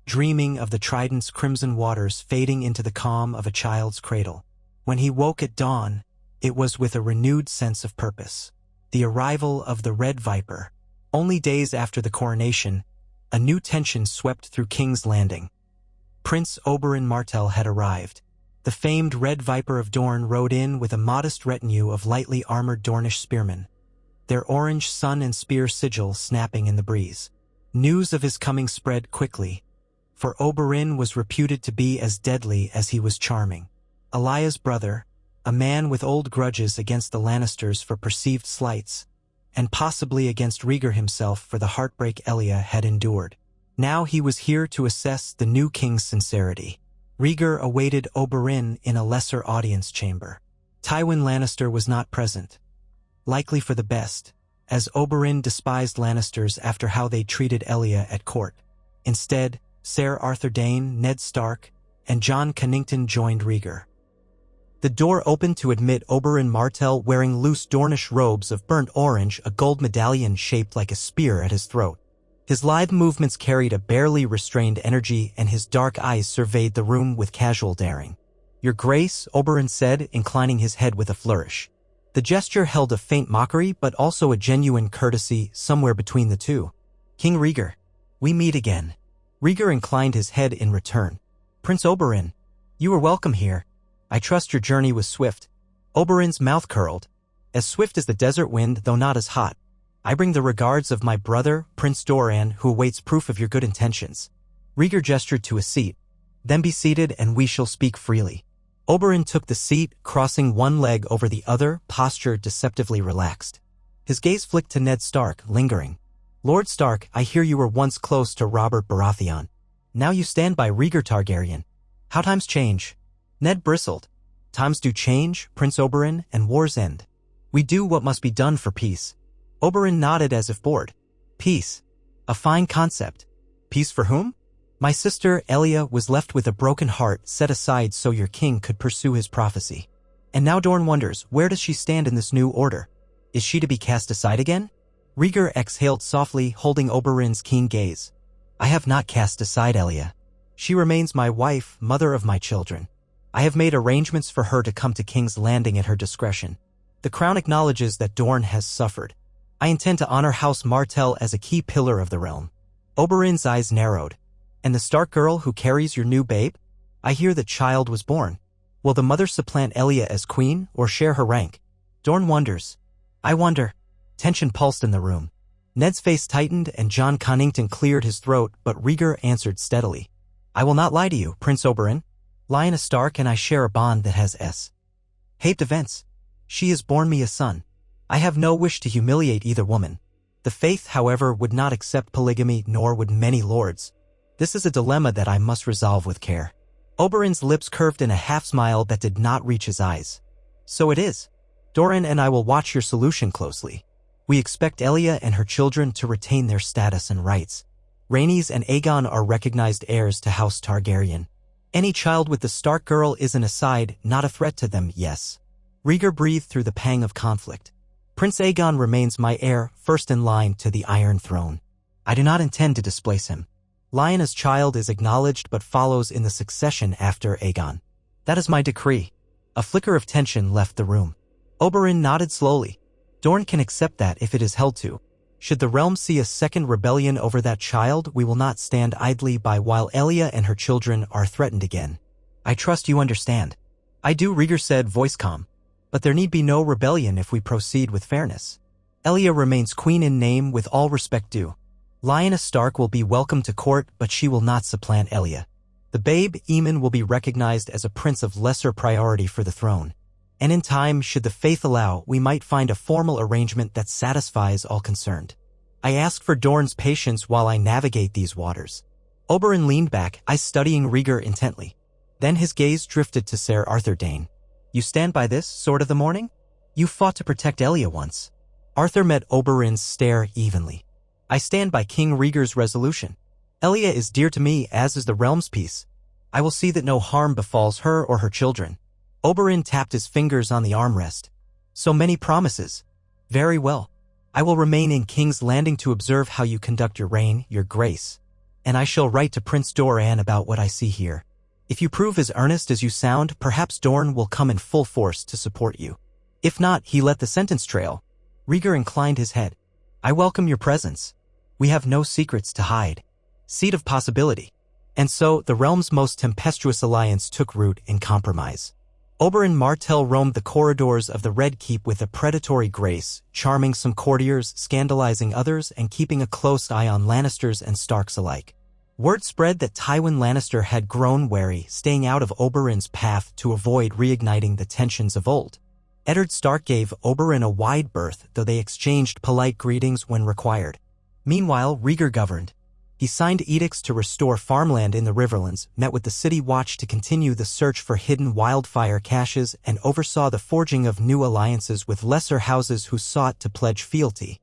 dreaming of the Trident's crimson waters fading into the calm of a child's cradle. When he woke at dawn, it was with a renewed sense of purpose. The arrival of the Red Viper. Only days after the coronation, a new tension swept through King's Landing. Prince Oberyn Martell had arrived. The famed Red Viper of Dorne rode in with a modest retinue of lightly armored Dornish spearmen, their orange sun and spear sigil snapping in the breeze. News of his coming spread quickly, for Oberyn was reputed to be as deadly as he was charming. Elaya's brother, a man with old grudges against the Lannisters for perceived slights, and possibly against Rhaegar himself for the heartbreak Elia had endured. Now he was here to assess the new king's sincerity. Rhaegar awaited Oberyn in a lesser audience chamber. Tywin Lannister was not present, likely for the best, as Oberyn despised Lannisters after how they treated Elia at court. Instead, Ser Arthur Dayne, Ned Stark, and Jon Connington joined Rhaegar. The door opened to admit Oberyn Martell wearing loose Dornish robes of burnt orange, a gold medallion shaped like a spear at his throat. His lithe movements carried a barely restrained energy, and his dark eyes surveyed the room with casual daring. "Your Grace," Oberyn said, inclining his head with a flourish. The gesture held a faint mockery, but also a genuine courtesy somewhere between the two. "King Rhaegar, we meet again." Rhaegar inclined his head in return. "Prince Oberyn, you are welcome here. I trust your journey was swift." Oberyn's mouth curled. "As swift as the desert wind, though not as hot. I bring the regards of my brother, Prince Doran, who awaits proof of your good intentions." Rhaegar gestured to a seat. "Then be seated and we shall speak freely." Oberyn took the seat, crossing one leg over the other, posture deceptively relaxed. His gaze flicked to Ned Stark, lingering. "Lord Stark, I hear you were once close to Robert Baratheon. Now you stand by Rhaegar Targaryen. How times change." Ned bristled. "Times do change, Prince Oberyn, and wars end. We do what must be done for peace." Oberyn nodded as if bored. "Peace. A fine concept. Peace for whom? My sister, Elia, was left with a broken heart set aside so your king could pursue his prophecy. And now Dorne wonders, where does she stand in this new order? Is she to be cast aside again?" Rhaegar exhaled softly, holding Oberyn's keen gaze. "I have not cast aside Elia. She remains my wife, mother of my children. I have made arrangements for her to come to King's Landing at her discretion. The crown acknowledges that Dorne has suffered. I intend to honor House Martell as a key pillar of the realm." Oberyn's eyes narrowed. "And the Stark girl who carries your new babe? I hear the child was born. Will the mother supplant Elia as queen or share her rank?" Dorne wonders. "I wonder." Tension pulsed in the room. Ned's face tightened and Jon Connington cleared his throat, but Rhaegar answered steadily. "I will not lie to you, Prince Oberyn. Lyanna Stark and I share a bond that has shaped events. She has borne me a son. I have no wish to humiliate either woman. The faith, however, would not accept polygamy, nor would many lords. This is a dilemma that I must resolve with care." Oberyn's lips curved in a half-smile that did not reach his eyes. "So it is. Doran and I will watch your solution closely. We expect Elia and her children to retain their status and rights. Rhaenys and Aegon are recognized heirs to House Targaryen. Any child with the Stark girl is an aside, not a threat to them, yes." Rhaegar breathed through the pang of conflict. "Prince Aegon remains my heir, first in line to the Iron Throne. I do not intend to displace him. Lyanna's child is acknowledged but follows in the succession after Aegon. That is my decree." A flicker of tension left the room. Oberyn nodded slowly. "Dorne can accept that if it is held to. Should the realm see a second rebellion over that child, we will not stand idly by while Elia and her children are threatened again. I trust you understand." "I do," Rhaegar said, voice calm. "But there need be no rebellion if we proceed with fairness. Elia remains queen in name with all respect due." Lyanna Stark will be welcomed to court, but she will not supplant Elia. The babe, Aemon, will be recognized as a prince of lesser priority for the throne. And in time, should the faith allow, we might find a formal arrangement that satisfies all concerned. I ask for Dorne's patience while I navigate these waters. Oberyn leaned back, eyes studying Rhaegar intently. Then his gaze drifted to Ser Arthur Dayne. You stand by this, Sword of the Morning? You fought to protect Elia once. Arthur met Oberyn's stare evenly. I stand by King Rhaegar's resolution. Elia is dear to me, as is the realm's peace. I will see that no harm befalls her or her children. Oberyn tapped his fingers on the armrest. So many promises. Very well. I will remain in King's Landing to observe how you conduct your reign, your grace. And I shall write to Prince Doran about what I see here. If you prove as earnest as you sound, perhaps Dorne will come in full force to support you. If not, he let the sentence trail. Rhaegar inclined his head. I welcome your presence. We have no secrets to hide. Seed of possibility. And so, the realm's most tempestuous alliance took root in compromise. Oberyn Martell roamed the corridors of the Red Keep with a predatory grace, charming some courtiers, scandalizing others, and keeping a close eye on Lannisters and Starks alike. Word spread that Tywin Lannister had grown wary, staying out of Oberyn's path to avoid reigniting the tensions of old. Eddard Stark gave Oberyn a wide berth, though they exchanged polite greetings when required. Meanwhile, Rhaegar governed. He signed edicts to restore farmland in the Riverlands, met with the City Watch to continue the search for hidden wildfire caches, and oversaw the forging of new alliances with lesser houses who sought to pledge fealty.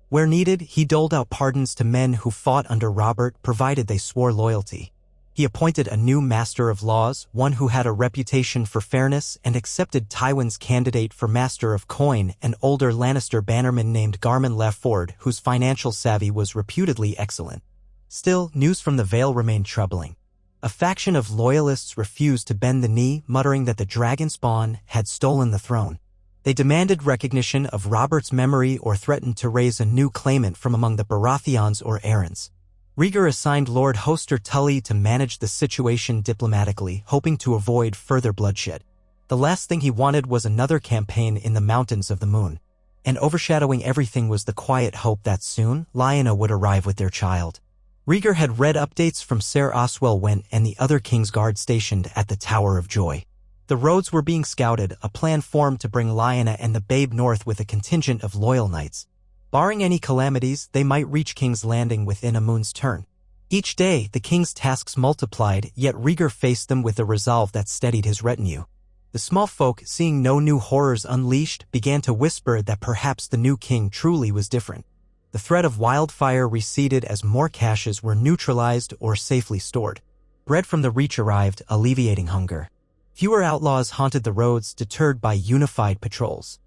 Where needed, he doled out pardons to men who fought under Robert, provided they swore loyalty. He appointed a new Master of Laws, one who had a reputation for fairness, and accepted Tywin's candidate for Master of Coin, an older Lannister bannerman named Garmon Lefford, whose financial savvy was reputedly excellent. Still, news from the Vale remained troubling. A faction of loyalists refused to bend the knee, muttering that the Dragonspawn had stolen the throne. They demanded recognition of Robert's memory or threatened to raise a new claimant from among the Baratheons or Arryns. Rhaegar assigned Lord Hoster Tully to manage the situation diplomatically, hoping to avoid further bloodshed. The last thing he wanted was another campaign in the Mountains of the Moon. And overshadowing everything was the quiet hope that soon, Lyanna would arrive with their child. Rhaegar had read updates from Ser Oswell Went and the other Kingsguard stationed at the Tower of Joy. The roads were being scouted, a plan formed to bring Lyanna and the babe north with a contingent of loyal knights. Barring any calamities, they might reach King's Landing within a moon's turn. Each day, the king's tasks multiplied, yet Rhaegar faced them with a resolve that steadied his retinue. The small folk, seeing no new horrors unleashed, began to whisper that perhaps the new king truly was different. The threat of wildfire receded as more caches were neutralized or safely stored. Bread from the Reach arrived, alleviating hunger. Fewer outlaws haunted the roads, deterred by unified patrols.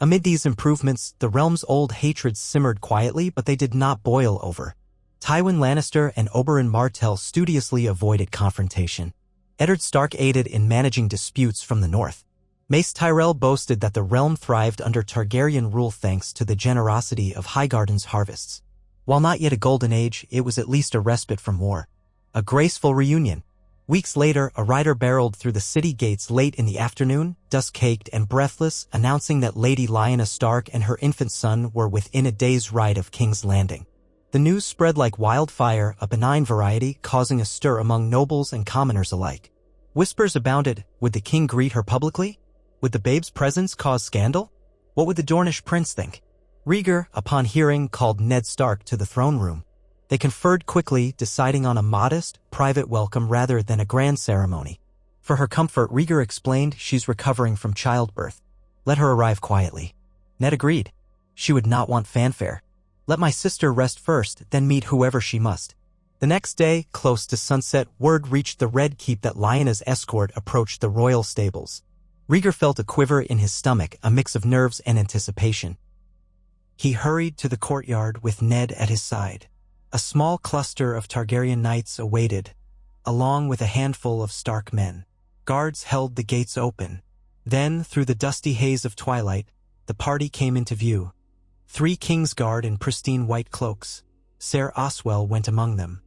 Amid these improvements, the realm's old hatreds simmered quietly, but they did not boil over. Tywin Lannister and Oberyn Martell studiously avoided confrontation. Eddard Stark aided in managing disputes from the north. Mace Tyrell boasted that the realm thrived under Targaryen rule thanks to the generosity of Highgarden's harvests. While not yet a golden age, it was at least a respite from war. A graceful reunion. Weeks later, a rider barreled through the city gates late in the afternoon, dust-caked and breathless, announcing that Lady Lyanna Stark and her infant son were within a day's ride of King's Landing. The news spread like wildfire, a benign variety, causing a stir among nobles and commoners alike. Whispers abounded. Would the king greet her publicly? Would the babe's presence cause scandal? What would the Dornish prince think? Rhaegar, upon hearing, called Ned Stark to the throne room. They conferred quickly, deciding on a modest, private welcome rather than a grand ceremony. For her comfort, Rhaegar explained she's recovering from childbirth. Let her arrive quietly. Ned agreed. She would not want fanfare. Let my sister rest first, then meet whoever she must. The next day, close to sunset, word reached the Red Keep that Lyanna's escort approached the royal stables. Rhaegar felt a quiver in his stomach, a mix of nerves and anticipation. He hurried to the courtyard with Ned at his side. A small cluster of Targaryen knights awaited, along with a handful of Stark men. Guards held the gates open. Then, through the dusty haze of twilight, the party came into view. 3 Kingsguard in pristine white cloaks. Ser Oswell went among them,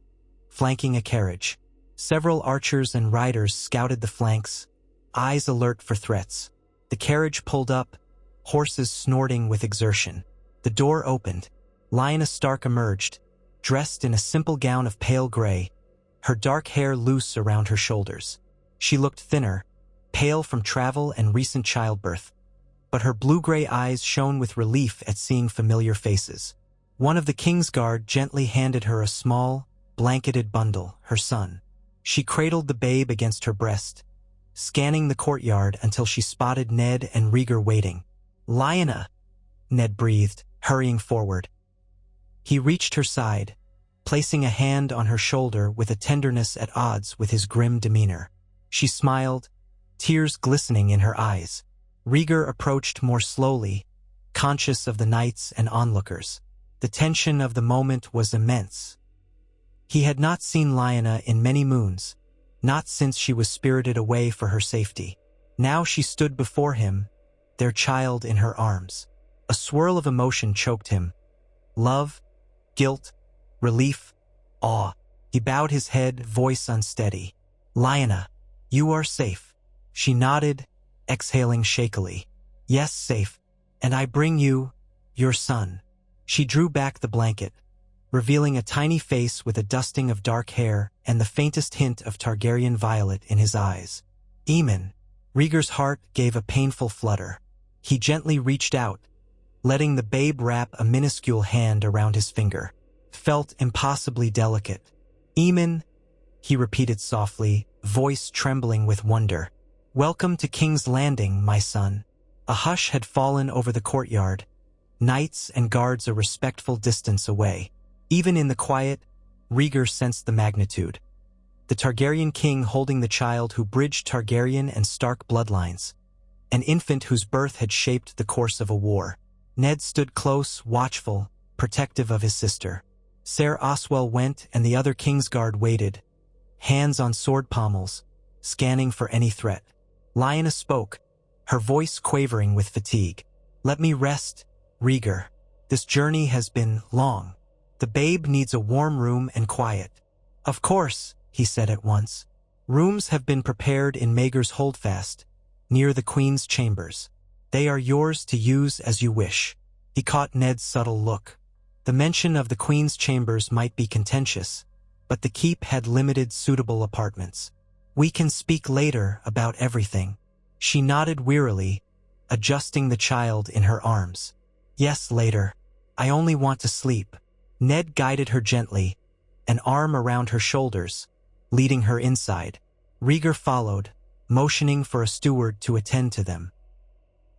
flanking a carriage. Several archers and riders scouted the flanks, eyes alert for threats. The carriage pulled up, horses snorting with exertion. The door opened. Lyanna Stark emerged, dressed in a simple gown of pale gray, her dark hair loose around her shoulders. She looked thinner, pale from travel and recent childbirth, but her blue-gray eyes shone with relief at seeing familiar faces. One of the king's guard gently handed her a small, blanketed bundle, her son. She cradled the babe against her breast, scanning the courtyard until she spotted Ned and Rhaegar waiting. "Lyanna," Ned breathed, hurrying forward. He reached her side, placing a hand on her shoulder with a tenderness at odds with his grim demeanor. She smiled, tears glistening in her eyes. Rhaegar approached more slowly, conscious of the knights and onlookers. The tension of the moment was immense. He had not seen Lyanna in many moons, not since she was spirited away for her safety. Now she stood before him, their child in her arms. A swirl of emotion choked him. Love, guilt, relief, awe. He bowed his head, voice unsteady. "Lyanna, you are safe." She nodded, exhaling shakily. "Yes, safe. And I bring you, your son." She drew back the blanket, revealing a tiny face with a dusting of dark hair and the faintest hint of Targaryen violet in his eyes. "Aemon." Rhaegar's heart gave a painful flutter. He gently reached out, letting the babe wrap a minuscule hand around his finger. Felt impossibly delicate. "Aemon," he repeated softly, voice trembling with wonder. "Welcome to King's Landing, my son." A hush had fallen over the courtyard, knights and guards a respectful distance away. Even in the quiet, Rhaegar sensed the magnitude. The Targaryen king holding the child who bridged Targaryen and Stark bloodlines, an infant whose birth had shaped the course of a war. Ned stood close, watchful, protective of his sister. Ser Oswell went and the other Kingsguard waited, hands on sword pommels, scanning for any threat. Lyanna spoke, her voice quavering with fatigue. "Let me rest, Rhaegar. This journey has been long. The babe needs a warm room and quiet." "Of course," he said at once. "Rooms have been prepared in Maegor's holdfast, near the Queen's chambers. They are yours to use as you wish." He caught Ned's subtle look. The mention of the Queen's chambers might be contentious, but the keep had limited suitable apartments. "We can speak later about everything." She nodded wearily, adjusting the child in her arms. "Yes, later. I only want to sleep." Ned guided her gently, an arm around her shoulders, leading her inside. Rhaegar followed, motioning for a steward to attend to them.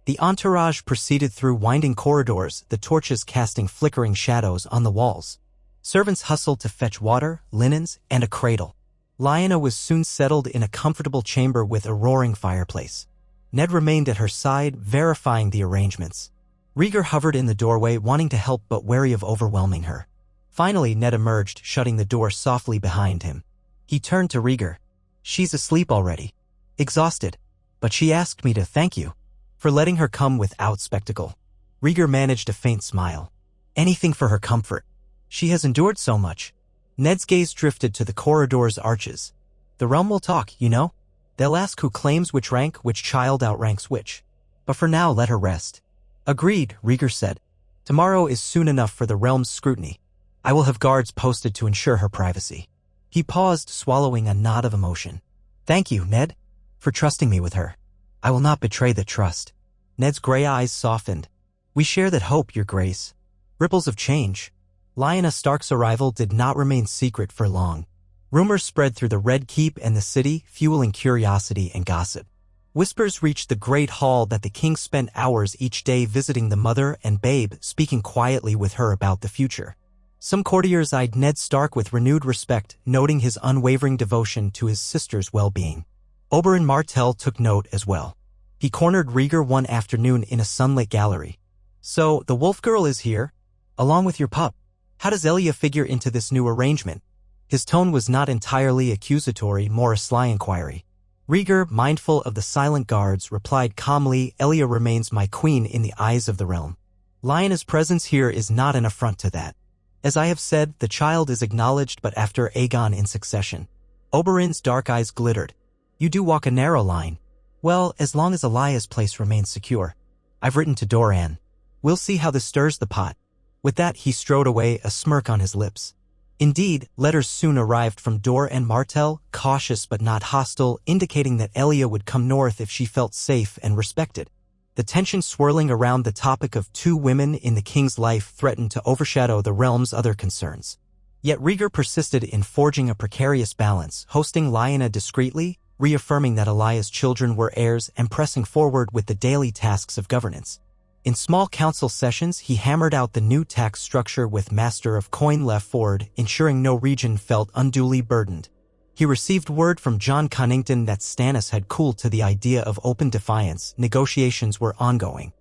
The entourage proceeded through winding corridors, the torches casting flickering shadows on the walls. Servants hustled to fetch water, linens, and a cradle. Lyanna was soon settled in a comfortable chamber with a roaring fireplace. Ned remained at her side, verifying the arrangements. Rhaegar hovered in the doorway, wanting to help but wary of overwhelming her. Finally, Ned emerged, shutting the door softly behind him. He turned to Rhaegar. "She's asleep already. Exhausted. But she asked me to thank you for letting her come without spectacle." Rhaegar managed a faint smile. "Anything for her comfort. She has endured so much." Ned's gaze drifted to the corridor's arches. "The realm will talk, you know. They'll ask who claims which rank, which child outranks which. But for now, let her rest." "Agreed," Rhaegar said. "Tomorrow is soon enough for the realm's scrutiny. I will have guards posted to ensure her privacy." He paused, swallowing a nod of emotion. "Thank you, Ned, for trusting me with her. I will not betray the trust." Ned's gray eyes softened. "We share that hope, your grace." Ripples of change. Lyanna Stark's arrival did not remain secret for long. Rumors spread through the Red Keep and the city, fueling curiosity and gossip. Whispers reached the Great Hall that the king spent hours each day visiting the mother and babe, speaking quietly with her about the future. Some courtiers eyed Ned Stark with renewed respect, noting his unwavering devotion to his sister's well-being. Oberyn Martell took note as well. He cornered Rhaegar one afternoon in a sunlit gallery. "So, the wolf girl is here, along with your pup. How does Elia figure into this new arrangement?" His tone was not entirely accusatory, more a sly inquiry. Rhaegar, mindful of the silent guards, replied calmly, "Elia remains my queen in the eyes of the realm. Lyanna's presence here is not an affront to that. As I have said, the child is acknowledged but after Aegon in succession." Oberyn's dark eyes glittered. "You do walk a narrow line." "Well, as long as Elia's place remains secure. I've written to Doran. We'll see how this stirs the pot." With that, he strode away, a smirk on his lips. Indeed, letters soon arrived from Dor and Martell, cautious but not hostile, indicating that Elia would come north if she felt safe and respected. The tension swirling around the topic of two women in the king's life threatened to overshadow the realm's other concerns. Yet Rhaegar persisted in forging a precarious balance, hosting Lyanna discreetly, reaffirming that Elia's children were heirs and pressing forward with the daily tasks of governance. In small council sessions, he hammered out the new tax structure with Master of Coin Lefford, ensuring no region felt unduly burdened. He received word from John Connington that Stannis had cooled to the idea of open defiance. Negotiations were ongoing.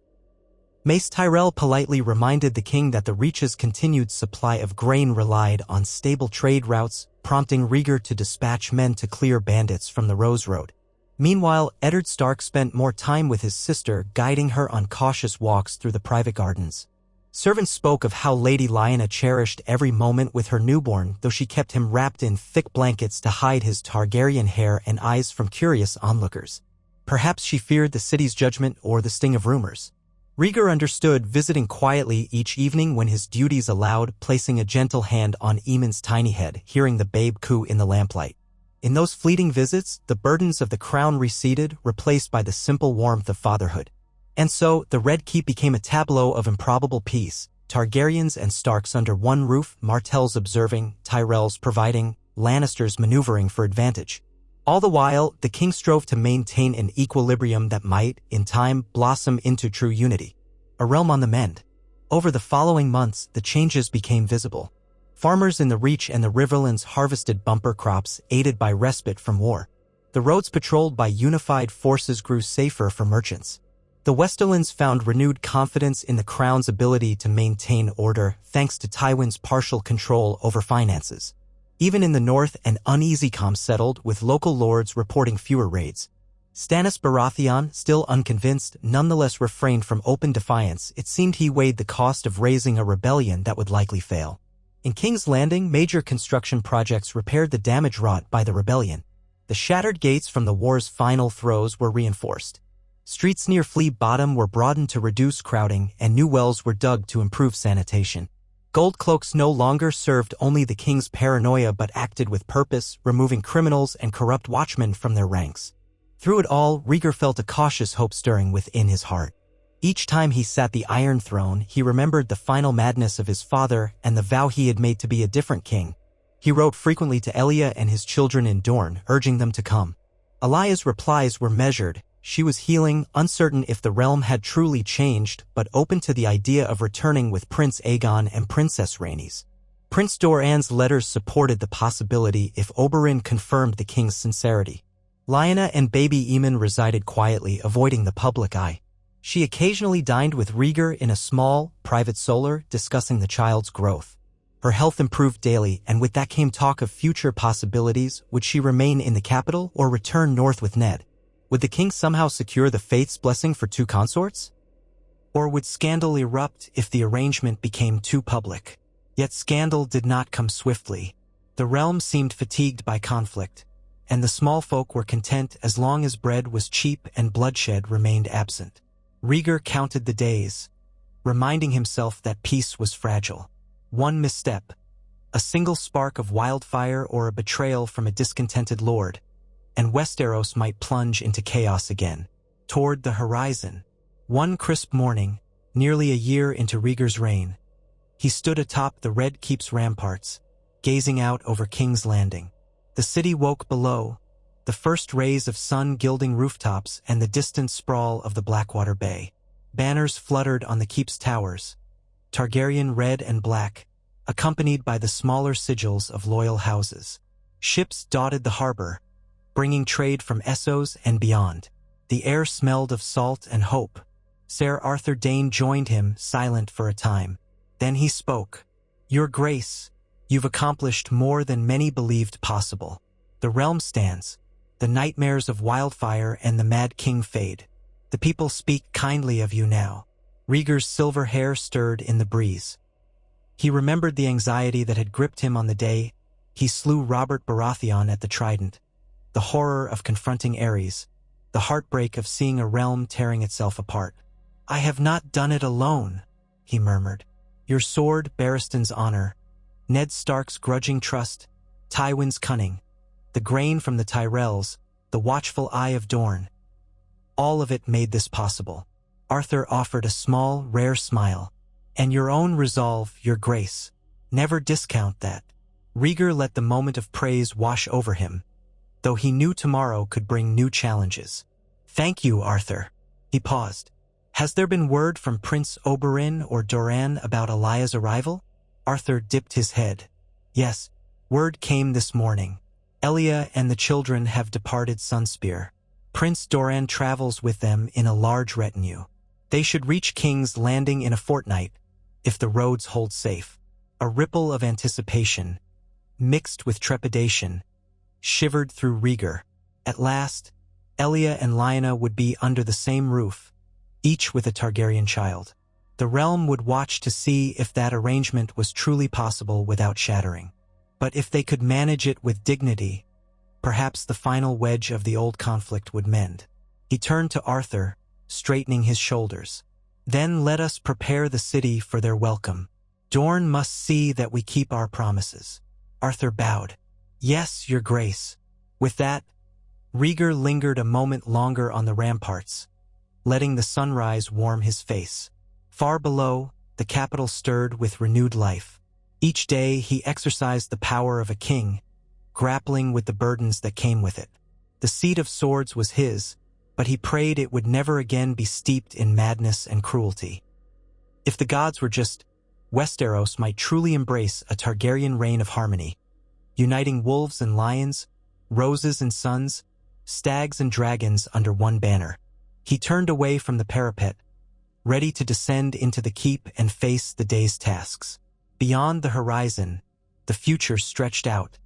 Mace Tyrell politely reminded the king that the Reach's continued supply of grain relied on stable trade routes, prompting Rhaegar to dispatch men to clear bandits from the Rose Road. Meanwhile, Eddard Stark spent more time with his sister, guiding her on cautious walks through the private gardens. Servants spoke of how Lady Lyanna cherished every moment with her newborn, though she kept him wrapped in thick blankets to hide his Targaryen hair and eyes from curious onlookers. Perhaps she feared the city's judgment or the sting of rumors. Rhaegar understood, visiting quietly each evening when his duties allowed, placing a gentle hand on Aemon's tiny head, hearing the babe coo in the lamplight. In those fleeting visits, the burdens of the crown receded, replaced by the simple warmth of fatherhood. And so, the Red Keep became a tableau of improbable peace, Targaryens and Starks under one roof, Martells observing, Tyrells providing, Lannisters maneuvering for advantage. All the while, the king strove to maintain an equilibrium that might, in time, blossom into true unity. A realm on the mend. Over the following months, the changes became visible. Farmers in the Reach and the Riverlands harvested bumper crops, aided by respite from war. The roads patrolled by unified forces grew safer for merchants. The Westerlands found renewed confidence in the crown's ability to maintain order, thanks to Tywin's partial control over finances. Even in the north, an uneasy calm settled, with local lords reporting fewer raids. Stannis Baratheon, still unconvinced, nonetheless refrained from open defiance. It seemed he weighed the cost of raising a rebellion that would likely fail. In King's Landing, major construction projects repaired the damage wrought by the rebellion. The shattered gates from the war's final throes were reinforced. Streets near Flea Bottom were broadened to reduce crowding, and new wells were dug to improve sanitation. Gold cloaks no longer served only the king's paranoia but acted with purpose, removing criminals and corrupt watchmen from their ranks. Through it all, Rhaegar felt a cautious hope stirring within his heart. Each time he sat the Iron Throne, he remembered the final madness of his father and the vow he had made to be a different king. He wrote frequently to Elia and his children in Dorne, urging them to come. Elia's replies were measured. She was healing, uncertain if the realm had truly changed, but open to the idea of returning with Prince Aegon and Princess Rhaenys. Prince Doran's letters supported the possibility if Oberyn confirmed the king's sincerity. Lyanna and baby Aemon resided quietly, avoiding the public eye. She occasionally dined with Rhaegar in a small, private solar, discussing the child's growth. Her health improved daily, and with that came talk of future possibilities. Would she remain in the capital or return north with Ned? Would the king somehow secure the faith's blessing for two consorts? Or would scandal erupt if the arrangement became too public? Yet scandal did not come swiftly. The realm seemed fatigued by conflict, and the small folk were content as long as bread was cheap and bloodshed remained absent. Rhaegar counted the days, reminding himself that peace was fragile. One misstep, a single spark of wildfire or a betrayal from a discontented lord, and Westeros might plunge into chaos again. Toward the horizon, one crisp morning, nearly a year into Rhaegar's reign, he stood atop the Red Keep's ramparts, gazing out over King's Landing. The city woke below, the first rays of sun gilding rooftops and the distant sprawl of the Blackwater Bay. Banners fluttered on the keep's towers, Targaryen red and black, accompanied by the smaller sigils of loyal houses. Ships dotted the harbor, bringing trade from Essos and beyond. The air smelled of salt and hope. Ser Arthur Dayne joined him, silent for a time. Then he spoke. "Your Grace, you've accomplished more than many believed possible. The realm stands. The nightmares of wildfire and the Mad King fade. The people speak kindly of you now." Rhaegar's silver hair stirred in the breeze. He remembered the anxiety that had gripped him on the day he slew Robert Baratheon at the Trident, the horror of confronting Aerys, the heartbreak of seeing a realm tearing itself apart. "I have not done it alone," he murmured. "Your sword, Barristan's honor, Ned Stark's grudging trust, Tywin's cunning, the grain from the Tyrells, the watchful eye of Dorne. All of it made this possible. Arthur offered a small, rare smile. And your own resolve, your grace. Never discount that. Rhaegar let the moment of praise wash over him, though he knew tomorrow could bring new challenges. Thank you, Arthur. He paused. Has there been word from Prince Oberyn or Doran about Elaya's arrival? Arthur dipped his head. Yes, word came this morning. Elia and the children have departed Sunspear. Prince Doran travels with them in a large retinue. They should reach King's Landing in a fortnight, if the roads hold safe. A ripple of anticipation, mixed with trepidation, shivered through Rhaegar. At last, Elia and Lyanna would be under the same roof, each with a Targaryen child. The realm would watch to see if that arrangement was truly possible without shattering. But if they could manage it with dignity, perhaps the final wedge of the old conflict would mend. He turned to Arthur, straightening his shoulders. Then let us prepare the city for their welcome. Dorne must see that we keep our promises. Arthur bowed. Yes, your grace. With that, Rhaegar lingered a moment longer on the ramparts, letting the sunrise warm his face. Far below, the capital stirred with renewed life. Each day he exercised the power of a king, grappling with the burdens that came with it. The seat of swords was his, but he prayed it would never again be steeped in madness and cruelty. If the gods were just, Westeros might truly embrace a Targaryen reign of harmony, uniting wolves and lions, roses and suns, stags and dragons under one banner. He turned away from the parapet, ready to descend into the keep and face the day's tasks. Beyond the horizon, the future stretched out,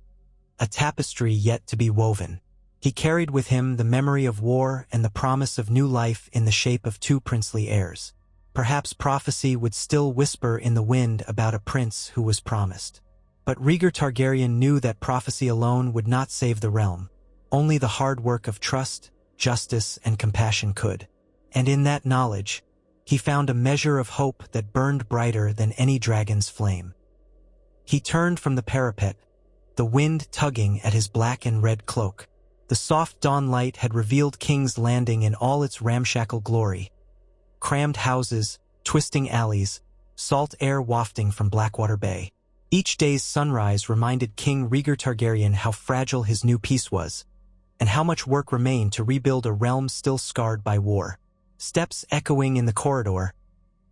a tapestry yet to be woven. He carried with him the memory of war and the promise of new life in the shape of two princely heirs. Perhaps prophecy would still whisper in the wind about a prince who was promised. But Rhaegar Targaryen knew that prophecy alone would not save the realm. Only the hard work of trust, justice, and compassion could. And in that knowledge, he found a measure of hope that burned brighter than any dragon's flame. He turned from the parapet, the wind tugging at his black and red cloak. The soft dawn light had revealed King's Landing in all its ramshackle glory. Crammed houses, twisting alleys, salt air wafting from Blackwater Bay. Each day's sunrise reminded King Rhaegar Targaryen how fragile his new peace was, and how much work remained to rebuild a realm still scarred by war. Steps echoing in the corridor,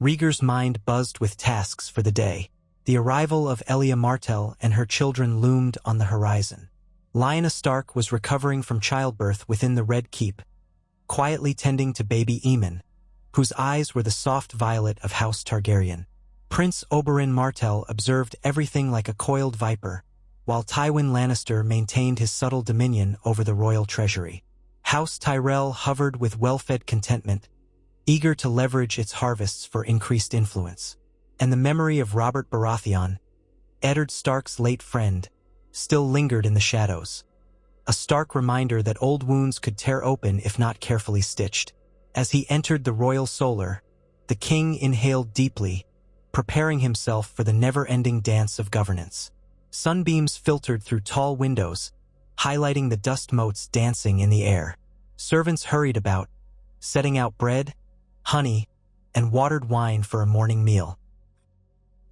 Rhaegar's mind buzzed with tasks for the day. The arrival of Elia Martell and her children loomed on the horizon. Lyanna Stark was recovering from childbirth within the Red Keep, quietly tending to baby Aemon, whose eyes were the soft violet of House Targaryen. Prince Oberyn Martell observed everything like a coiled viper, while Tywin Lannister maintained his subtle dominion over the royal treasury. House Tyrell hovered with well-fed contentment, eager to leverage its harvests for increased influence. And the memory of Robert Baratheon, Eddard Stark's late friend, still lingered in the shadows. A stark reminder that old wounds could tear open if not carefully stitched. As he entered the royal solar, the king inhaled deeply, preparing himself for the never-ending dance of governance. Sunbeams filtered through tall windows, highlighting the dust motes dancing in the air. Servants hurried about, setting out bread, honey, and watered wine for a morning meal.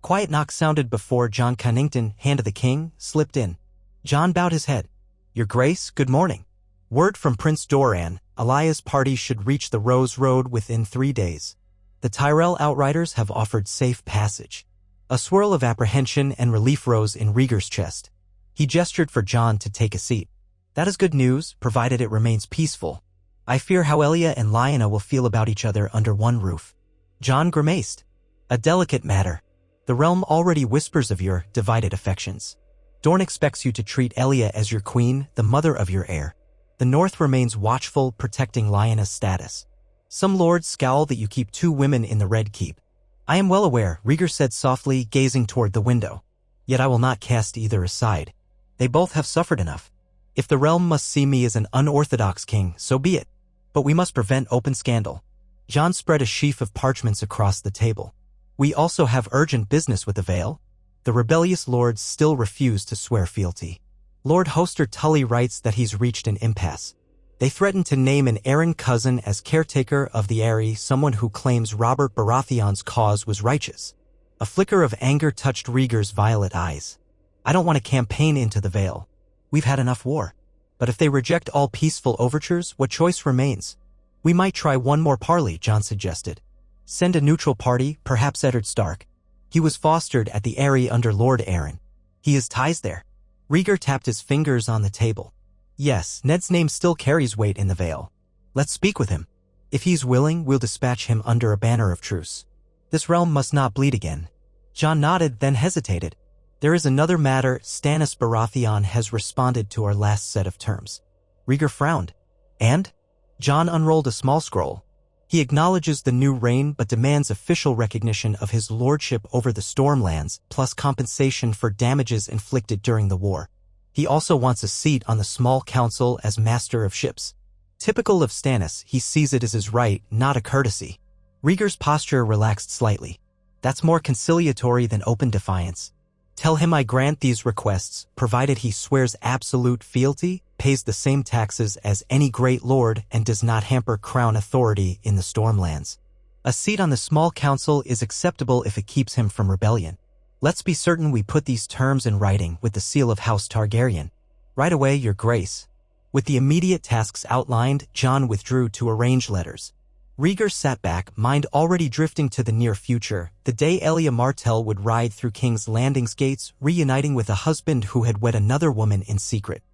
Quiet knocks sounded before Jon Connington, hand of the king, slipped in. Jon bowed his head. Your Grace, good morning. Word from Prince Doran, Elaya's party should reach the Rose Road within 3 days. The Tyrell outriders have offered safe passage. A swirl of apprehension and relief rose in Rhaegar's chest. He gestured for Jon to take a seat. That is good news, provided it remains peaceful. I fear how Elia and Lyanna will feel about each other under one roof. Jon grimaced. A delicate matter. The realm already whispers of your divided affections. Dorne expects you to treat Elia as your queen, the mother of your heir. The North remains watchful, protecting Lyanna's status. Some lords scowl that you keep 2 women in the Red Keep. I am well aware, Rhaegar said softly, gazing toward the window. Yet I will not cast either aside. They both have suffered enough. If the realm must see me as an unorthodox king, so be it. But we must prevent open scandal. Jon spread a sheaf of parchments across the table. We also have urgent business with the Vale. The rebellious lords still refuse to swear fealty. Lord Hoster Tully writes that he's reached an impasse. They threaten to name an Arryn cousin as caretaker of the Eyrie, someone who claims Robert Baratheon's cause was righteous. A flicker of anger touched Rhaegar's violet eyes. I don't want to campaign into the Vale. We've had enough war. But if they reject all peaceful overtures, what choice remains? We might try one more parley, Jon suggested. Send a neutral party, perhaps Eddard Stark. He was fostered at the Eyrie under Lord Arryn. He has ties there. Rhaegar tapped his fingers on the table. Yes, Ned's name still carries weight in the Vale. Let's speak with him. If he's willing, we'll dispatch him under a banner of truce. This realm must not bleed again. Jon nodded, then hesitated. There is another matter. Stannis Baratheon has responded to our last set of terms. Rhaegar frowned. And? Jon unrolled a small scroll. He acknowledges the new reign but demands official recognition of his lordship over the Stormlands, plus compensation for damages inflicted during the war. He also wants a seat on the small council as master of ships. Typical of Stannis, he sees it as his right, not a courtesy. Rhaegar's posture relaxed slightly. That's more conciliatory than open defiance. Tell him I grant these requests, provided he swears absolute fealty, pays the same taxes as any great lord, and does not hamper crown authority in the Stormlands. A seat on the small council is acceptable if it keeps him from rebellion. Let's be certain we put these terms in writing with the seal of House Targaryen. Right away, Your Grace. With the immediate tasks outlined, Jon withdrew to arrange letters. Rhaegar sat back, mind already drifting to the near future, the day Elia Martell would ride through King's Landing's gates, reuniting with a husband who had wed another woman in secret.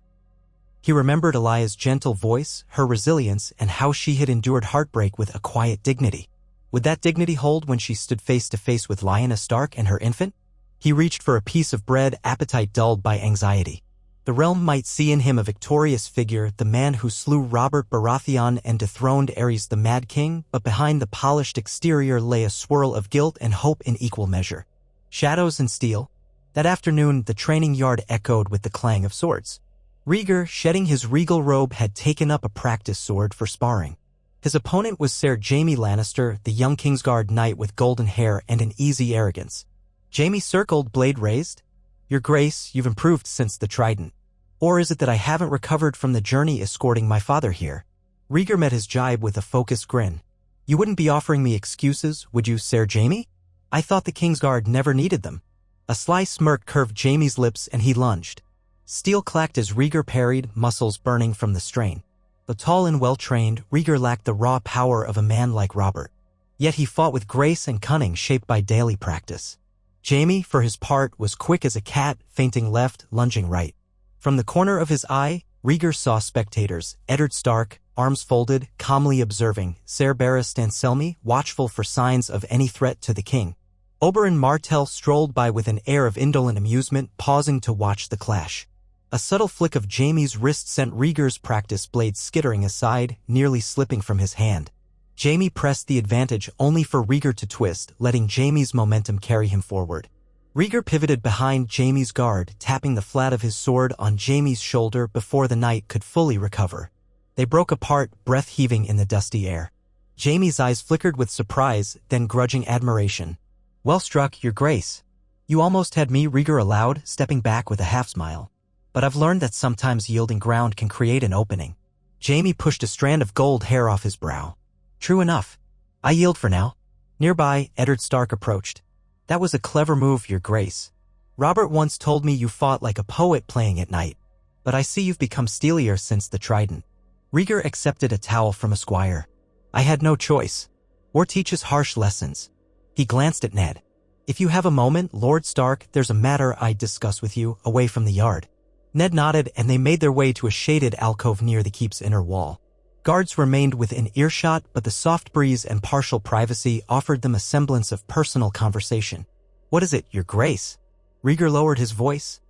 He remembered Elia's gentle voice, her resilience, and how she had endured heartbreak with a quiet dignity. Would that dignity hold when she stood face to face with Lyanna Stark and her infant? He reached for a piece of bread, appetite dulled by anxiety. The realm might see in him a victorious figure, the man who slew Robert Baratheon and dethroned Aerys the Mad King, but behind the polished exterior lay a swirl of guilt and hope in equal measure. Shadows and steel. That afternoon, the training yard echoed with the clang of swords. Rhaegar, shedding his regal robe, had taken up a practice sword for sparring. His opponent was Ser Jaime Lannister, the young Kingsguard knight with golden hair and an easy arrogance. Jaime circled, blade raised. Your Grace, you've improved since the Trident. Or is it that I haven't recovered from the journey escorting my father here? Rhaegar met his jibe with a focused grin. You wouldn't be offering me excuses, would you, Ser Jaime? I thought the Kingsguard never needed them. A sly smirk curved Jaime's lips and he lunged. Steel clacked as Rhaegar parried, muscles burning from the strain. Though tall and well-trained, Rhaegar lacked the raw power of a man like Robert. Yet he fought with grace and cunning shaped by daily practice. Jaime, for his part, was quick as a cat, feinting left, lunging right. From the corner of his eye, Rhaegar saw spectators, Eddard Stark, arms folded, calmly observing, Ser Barristan Selmy, watchful for signs of any threat to the king. Oberyn Martell strolled by with an air of indolent amusement, pausing to watch the clash. A subtle flick of Jaime's wrist sent Rhaegar's practice blade skittering aside, nearly slipping from his hand. Jaime pressed the advantage only for Rhaegar to twist, letting Jaime's momentum carry him forward. Rhaegar pivoted behind Jaime's guard, tapping the flat of his sword on Jaime's shoulder before the knight could fully recover. They broke apart, breath heaving in the dusty air. Jaime's eyes flickered with surprise, then grudging admiration. Well struck, Your Grace. You almost had me, Rhaegar allowed, stepping back with a half-smile. But I've learned that sometimes yielding ground can create an opening. Jaime pushed a strand of gold hair off his brow. True enough. I yield for now. Nearby, Eddard Stark approached. That was a clever move, Your Grace. Robert once told me you fought like a poet playing at night. But I see you've become steelier since the Trident. Rhaegar accepted a towel from a squire. I had no choice. War teaches harsh lessons. He glanced at Ned. If you have a moment, Lord Stark, there's a matter I'd discuss with you, away from the yard. Ned nodded and they made their way to a shaded alcove near the keep's inner wall. Guards remained within earshot, but the soft breeze and partial privacy offered them a semblance of personal conversation. What is it, Your Grace? Rhaegar lowered his voice.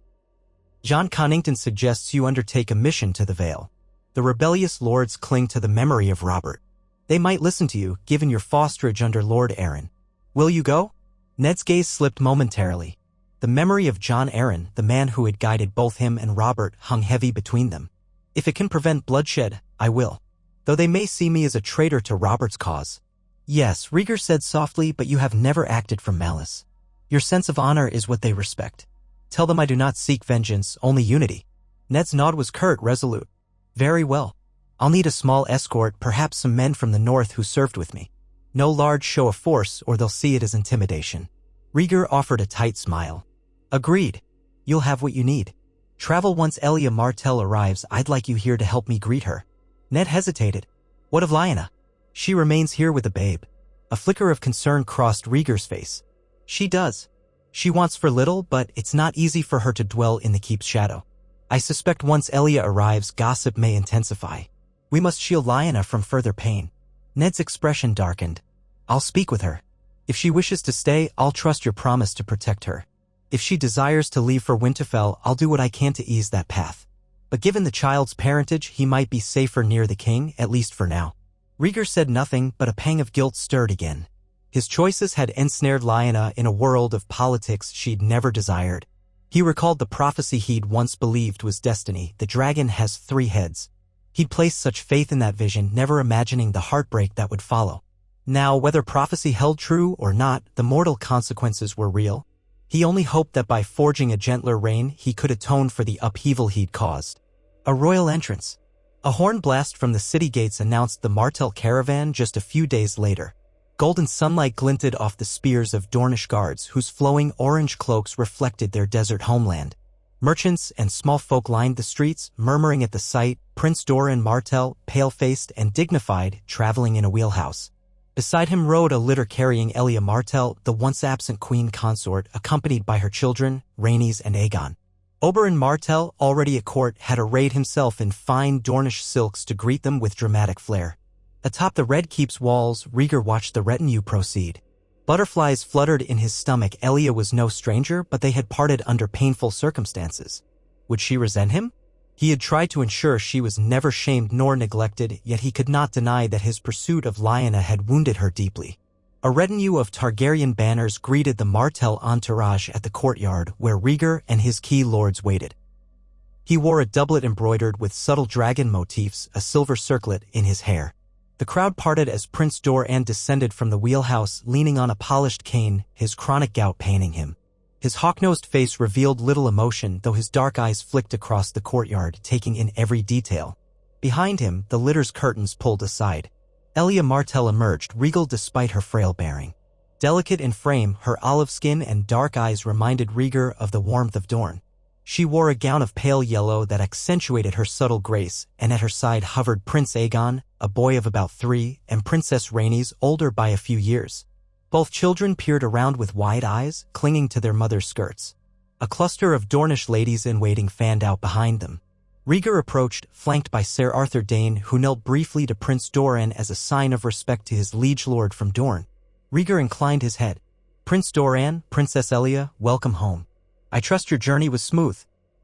Jon Connington suggests you undertake a mission to the Vale. The rebellious lords cling to the memory of Robert. They might listen to you, given your fosterage under Lord Arryn. Will you go? Ned's gaze slipped momentarily. The memory of Jon Arryn, the man who had guided both him and Robert, hung heavy between them. If it can prevent bloodshed, I will. Though they may see me as a traitor to Robert's cause. Yes, Rhaegar said softly, but you have never acted from malice. Your sense of honor is what they respect. Tell them I do not seek vengeance, only unity. Ned's nod was curt, resolute. Very well. I'll need a small escort, perhaps some men from the north who served with me. No large show of force, or they'll see it as intimidation. Rhaegar offered a tight smile. Agreed. You'll have what you need. Travel once Elia Martell arrives. I'd like you here to help me greet her. Ned hesitated. What of Lyanna? She remains here with the babe. A flicker of concern crossed Rhaegar's face. She does. She wants for little, but it's not easy for her to dwell in the keep's shadow. I suspect once Elia arrives, gossip may intensify. We must shield Lyanna from further pain. Ned's expression darkened. I'll speak with her. If she wishes to stay, I'll trust your promise to protect her. If she desires to leave for Winterfell, I'll do what I can to ease that path. But given the child's parentage, he might be safer near the king, at least for now. Rhaegar said nothing, but a pang of guilt stirred again. His choices had ensnared Lyanna in a world of politics she'd never desired. He recalled the prophecy he'd once believed was destiny. The dragon has 3 heads. He'd placed such faith in that vision, never imagining the heartbreak that would follow. Now, whether prophecy held true or not, the mortal consequences were real. He only hoped that by forging a gentler reign, he could atone for the upheaval he'd caused. A royal entrance. A horn blast from the city gates announced the Martell caravan just a few days later. Golden sunlight glinted off the spears of Dornish guards whose flowing orange cloaks reflected their desert homeland. Merchants and small folk lined the streets, murmuring at the sight, Prince Doran Martell, pale-faced and dignified, traveling in a wheelhouse. Beside him rode a litter carrying Elia Martell, the once-absent queen consort, accompanied by her children, Rhaenys and Aegon. Oberyn Martell, already at court, had arrayed himself in fine Dornish silks to greet them with dramatic flair. Atop the Red Keep's walls, Rhaegar watched the retinue proceed. Butterflies fluttered in his stomach. Elia was no stranger, but they had parted under painful circumstances. Would she resent him? He had tried to ensure she was never shamed nor neglected, yet he could not deny that his pursuit of Lyanna had wounded her deeply. A retinue of Targaryen banners greeted the Martell entourage at the courtyard, where Rhaegar and his key lords waited. He wore a doublet embroidered with subtle dragon motifs, a silver circlet in his hair. The crowd parted as Prince Doran descended from the wheelhouse, leaning on a polished cane, his chronic gout paining him. His hawk-nosed face revealed little emotion, though his dark eyes flicked across the courtyard, taking in every detail. Behind him, the litter's curtains pulled aside. Elia Martell emerged, regal despite her frail bearing. Delicate in frame, her olive skin and dark eyes reminded Rhaegar of the warmth of Dorne. She wore a gown of pale yellow that accentuated her subtle grace, and at her side hovered Prince Aegon, a boy of about 3, and Princess Rhaenys, older by a few years. Both children peered around with wide eyes, clinging to their mother's skirts. A cluster of Dornish ladies-in-waiting fanned out behind them. Rhaegar approached, flanked by Ser Arthur Dayne, who knelt briefly to Prince Doran as a sign of respect to his liege lord from Dorne. Rhaegar inclined his head. Prince Doran, Princess Elia, welcome home. I trust your journey was smooth.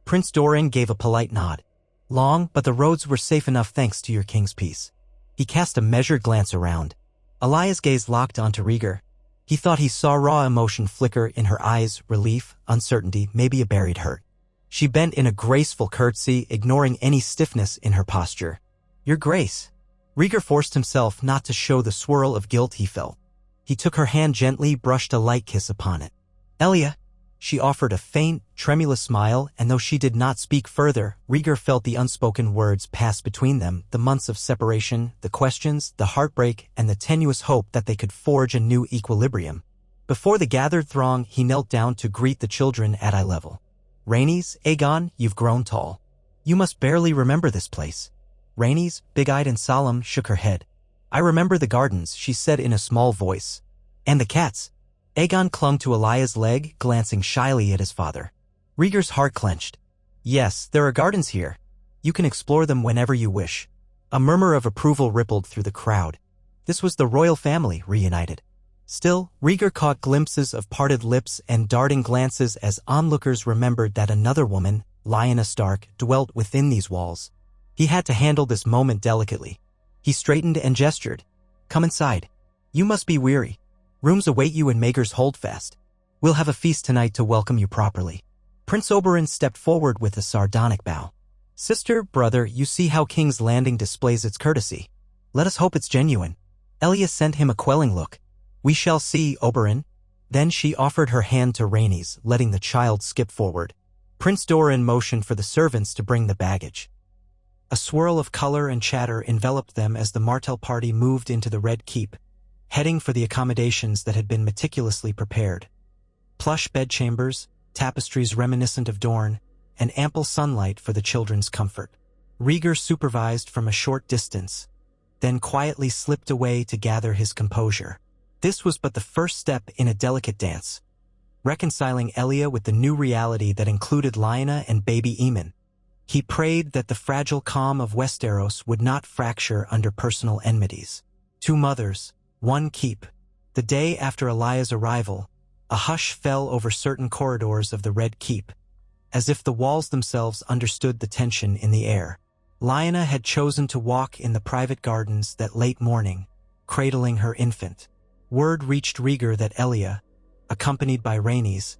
Prince Doran gave a polite nod. Long, but the roads were safe enough thanks to your king's peace. He cast a measured glance around. Elia's gaze locked onto Rhaegar. He thought he saw raw emotion flicker in her eyes, relief, uncertainty, maybe a buried hurt. She bent in a graceful curtsy, ignoring any stiffness in her posture. Your Grace. Rhaegar forced himself not to show the swirl of guilt he felt. He took her hand gently, brushed a light kiss upon it. Elia. She offered a faint, tremulous smile, and though she did not speak further, Rhaegar felt the unspoken words pass between them, the months of separation, the questions, the heartbreak, and the tenuous hope that they could forge a new equilibrium. Before the gathered throng, he knelt down to greet the children at eye level. Rhaenys, Aegon, you've grown tall. You must barely remember this place. Rhaenys, big-eyed and solemn, shook her head. I remember the gardens, she said in a small voice. And the cats. Aegon clung to Elia's leg, glancing shyly at his father. Rhaegar's heart clenched. Yes, there are gardens here. You can explore them whenever you wish. A murmur of approval rippled through the crowd. This was the royal family, reunited. Still, Rhaegar caught glimpses of parted lips and darting glances as onlookers remembered that another woman, Lyanna Stark, dwelt within these walls. He had to handle this moment delicately. He straightened and gestured. Come inside. You must be weary. Rooms await you in Maegor's Holdfast. We'll have a feast tonight to welcome you properly. Prince Oberyn stepped forward with a sardonic bow. Sister, brother, you see how King's Landing displays its courtesy. Let us hope it's genuine. Elia sent him a quelling look. We shall see, Oberyn. Then she offered her hand to Rhaenys, letting the child skip forward. Prince Doran motioned for the servants to bring the baggage. A swirl of color and chatter enveloped them as the Martell party moved into the Red Keep, heading for the accommodations that had been meticulously prepared. Plush bedchambers, tapestries reminiscent of Dorne, and ample sunlight for the children's comfort. Rhaegar supervised from a short distance, then quietly slipped away to gather his composure. This was but the first step in a delicate dance, reconciling Elia with the new reality that included Lyanna and baby Aemon. He prayed that the fragile calm of Westeros would not fracture under personal enmities. Two mothers, one keep. The day after Elia's arrival, a hush fell over certain corridors of the Red Keep, as if the walls themselves understood the tension in the air. Lyanna had chosen to walk in the private gardens that late morning, cradling her infant. Word reached Rhaegar that Elia, accompanied by Rhaenys,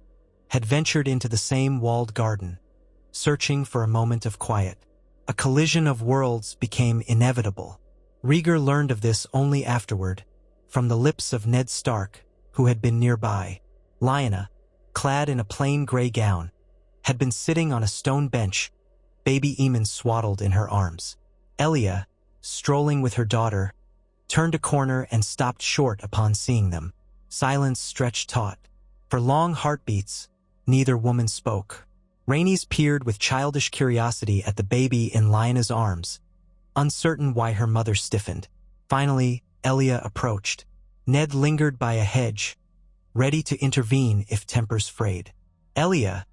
had ventured into the same walled garden, searching for a moment of quiet. A collision of worlds became inevitable. Rhaegar learned of this only afterward, from the lips of Ned Stark, who had been nearby. Lyanna, clad in a plain gray gown, had been sitting on a stone bench, baby Aemon swaddled in her arms. Elia, strolling with her daughter, turned a corner and stopped short upon seeing them. Silence stretched taut. For long heartbeats, neither woman spoke. Rhaenys peered with childish curiosity at the baby in Lyanna's arms, uncertain why her mother stiffened. Finally, Elia approached. Ned lingered by a hedge, ready to intervene if tempers frayed. "Elia,"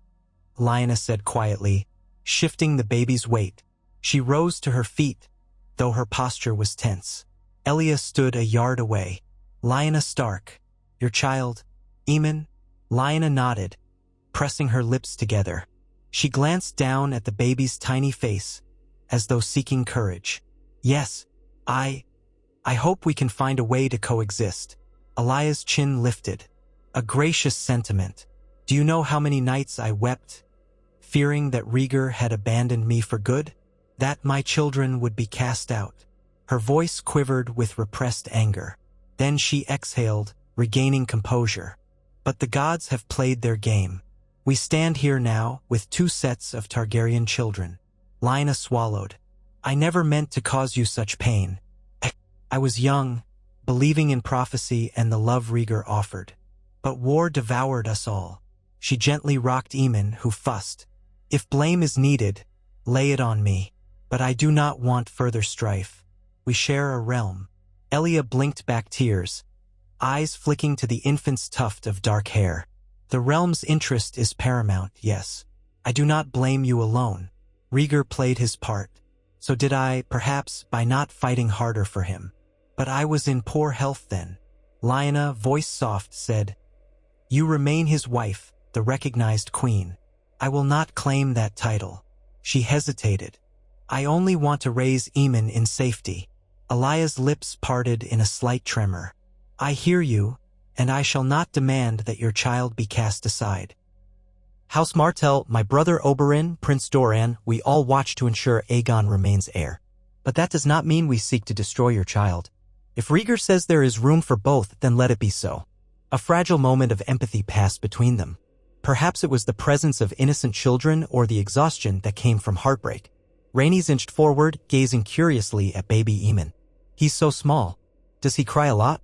Lyanna said quietly, shifting the baby's weight. She rose to her feet, though her posture was tense. Elia stood a yard away. "Lyanna Stark, your child, Aemon?" Lyanna nodded, pressing her lips together. She glanced down at the baby's tiny face, as though seeking courage. "Yes, I hope we can find a way to coexist." Elia's chin lifted. "A gracious sentiment. Do you know how many nights I wept, fearing that Rhaegar had abandoned me for good? That my children would be cast out." Her voice quivered with repressed anger. Then she exhaled, regaining composure. "But the gods have played their game. We stand here now with two sets of Targaryen children." Lyanna swallowed. "I never meant to cause you such pain. I was young, believing in prophecy and the love Rhaegar offered. But war devoured us all." She gently rocked Aemon, who fussed. "If blame is needed, lay it on me. But I do not want further strife. We share a realm." Elia blinked back tears, eyes flicking to the infant's tuft of dark hair. "The realm's interest is paramount, yes. I do not blame you alone. Rhaegar played his part. So did I, perhaps, by not fighting harder for him. But I was in poor health then." Lyanna, voice soft, said, "You remain his wife, the recognized queen. I will not claim that title." She hesitated. "I only want to raise Aemon in safety." Elia's lips parted in a slight tremor. "I hear you, and I shall not demand that your child be cast aside. House Martell, my brother Oberyn, Prince Doran, we all watch to ensure Aegon remains heir. But that does not mean we seek to destroy your child. If Rhaegar says there is room for both, then let it be so." A fragile moment of empathy passed between them. Perhaps it was the presence of innocent children or the exhaustion that came from heartbreak. Rhaenys inched forward, gazing curiously at baby Aemon. "He's so small. Does he cry a lot?"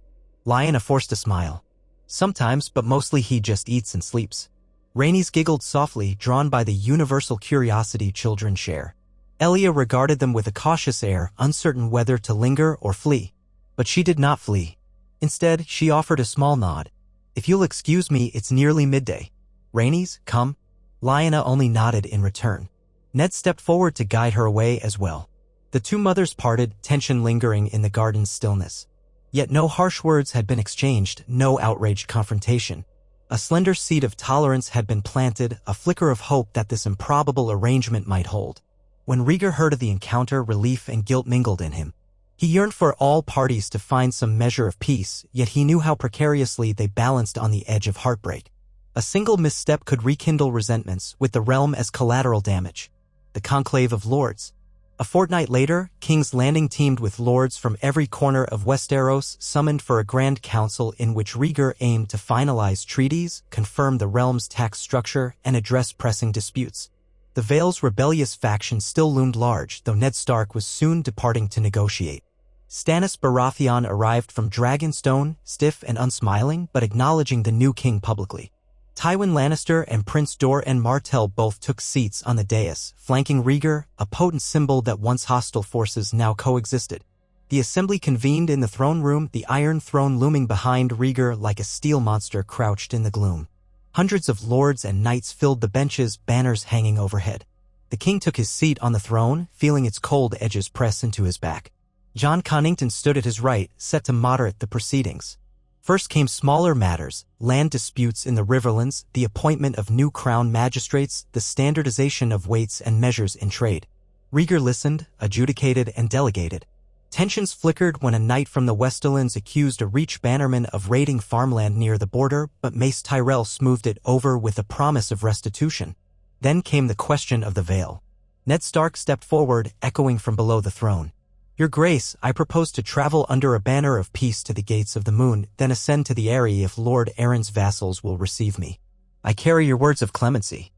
Lyanna forced a smile. "Sometimes, but mostly he just eats and sleeps." Rhaenys giggled softly, drawn by the universal curiosity children share. Elia regarded them with a cautious air, uncertain whether to linger or flee. But she did not flee. Instead, she offered a small nod. "If you'll excuse me, it's nearly midday. Rhaenys, come." Lyanna only nodded in return. Ned stepped forward to guide her away as well. The two mothers parted, tension lingering in the garden's stillness. Yet no harsh words had been exchanged, no outraged confrontation. A slender seed of tolerance had been planted, a flicker of hope that this improbable arrangement might hold. When Rhaegar heard of the encounter, relief and guilt mingled in him. He yearned for all parties to find some measure of peace, yet he knew how precariously they balanced on the edge of heartbreak. A single misstep could rekindle resentments, with the realm as collateral damage. The conclave of lords. A fortnight later, King's Landing teamed with lords from every corner of Westeros summoned for a grand council in which Rhaegar aimed to finalize treaties, confirm the realm's tax structure, and address pressing disputes. The Vale's rebellious faction still loomed large, though Ned Stark was soon departing to negotiate. Stannis Baratheon arrived from Dragonstone, stiff and unsmiling, but acknowledging the new king publicly. Tywin Lannister and Prince Doran Martell both took seats on the dais, flanking Rhaegar, a potent symbol that once hostile forces now coexisted. The assembly convened in the throne room, the Iron Throne looming behind Rhaegar like a steel monster crouched in the gloom. Hundreds of lords and knights filled the benches, banners hanging overhead. The king took his seat on the throne, feeling its cold edges press into his back. Jon Connington stood at his right, set to moderate the proceedings. First came smaller matters, land disputes in the Riverlands, the appointment of new crown magistrates, the standardization of weights and measures in trade. Rhaegar listened, adjudicated, and delegated. Tensions flickered when a knight from the Westerlands accused a Reach bannerman of raiding farmland near the border, but Mace Tyrell smoothed it over with a promise of restitution. Then came the question of the Vale. Ned Stark stepped forward, echoing from below the throne. Your Grace, I propose to travel under a banner of peace to the gates of the moon, then ascend to the Eyrie if Lord Aaron's vassals will receive me. I carry your words of clemency.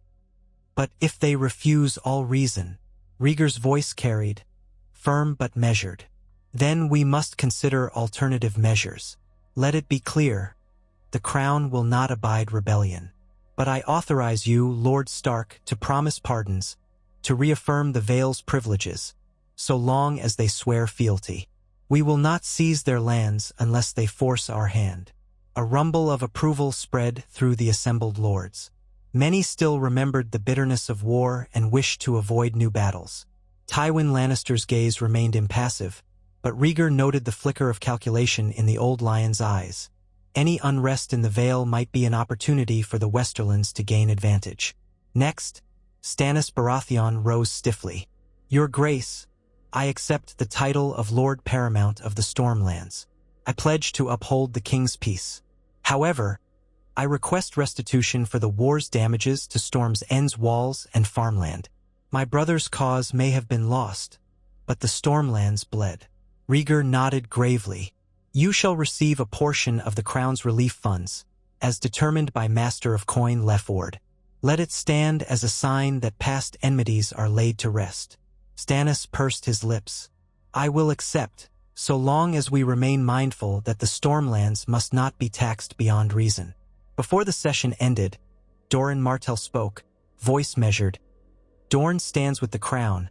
But if they refuse all reason, Rhaegar's voice carried, firm but measured. Then we must consider alternative measures. Let it be clear, the crown will not abide rebellion. But I authorize you, Lord Stark, to promise pardons, to reaffirm the Vale's privileges, so long as they swear fealty. We will not seize their lands unless they force our hand. A rumble of approval spread through the assembled lords. Many still remembered the bitterness of war and wished to avoid new battles. Tywin Lannister's gaze remained impassive, but Rhaegar noted the flicker of calculation in the old lion's eyes. Any unrest in the Vale might be an opportunity for the Westerlands to gain advantage. Next, Stannis Baratheon rose stiffly. Your Grace, I accept the title of Lord Paramount of the Stormlands. I pledge to uphold the king's peace. However, I request restitution for the war's damages to Storm's End's walls and farmland. My brother's cause may have been lost, but the Stormlands bled. Rhaegar nodded gravely. You shall receive a portion of the crown's relief funds, as determined by Master of Coin Lefford. Let it stand as a sign that past enmities are laid to rest. Stannis pursed his lips. I will accept, so long as we remain mindful that the Stormlands must not be taxed beyond reason. Before the session ended, Doran Martell spoke, voice measured. Dorne stands with the crown,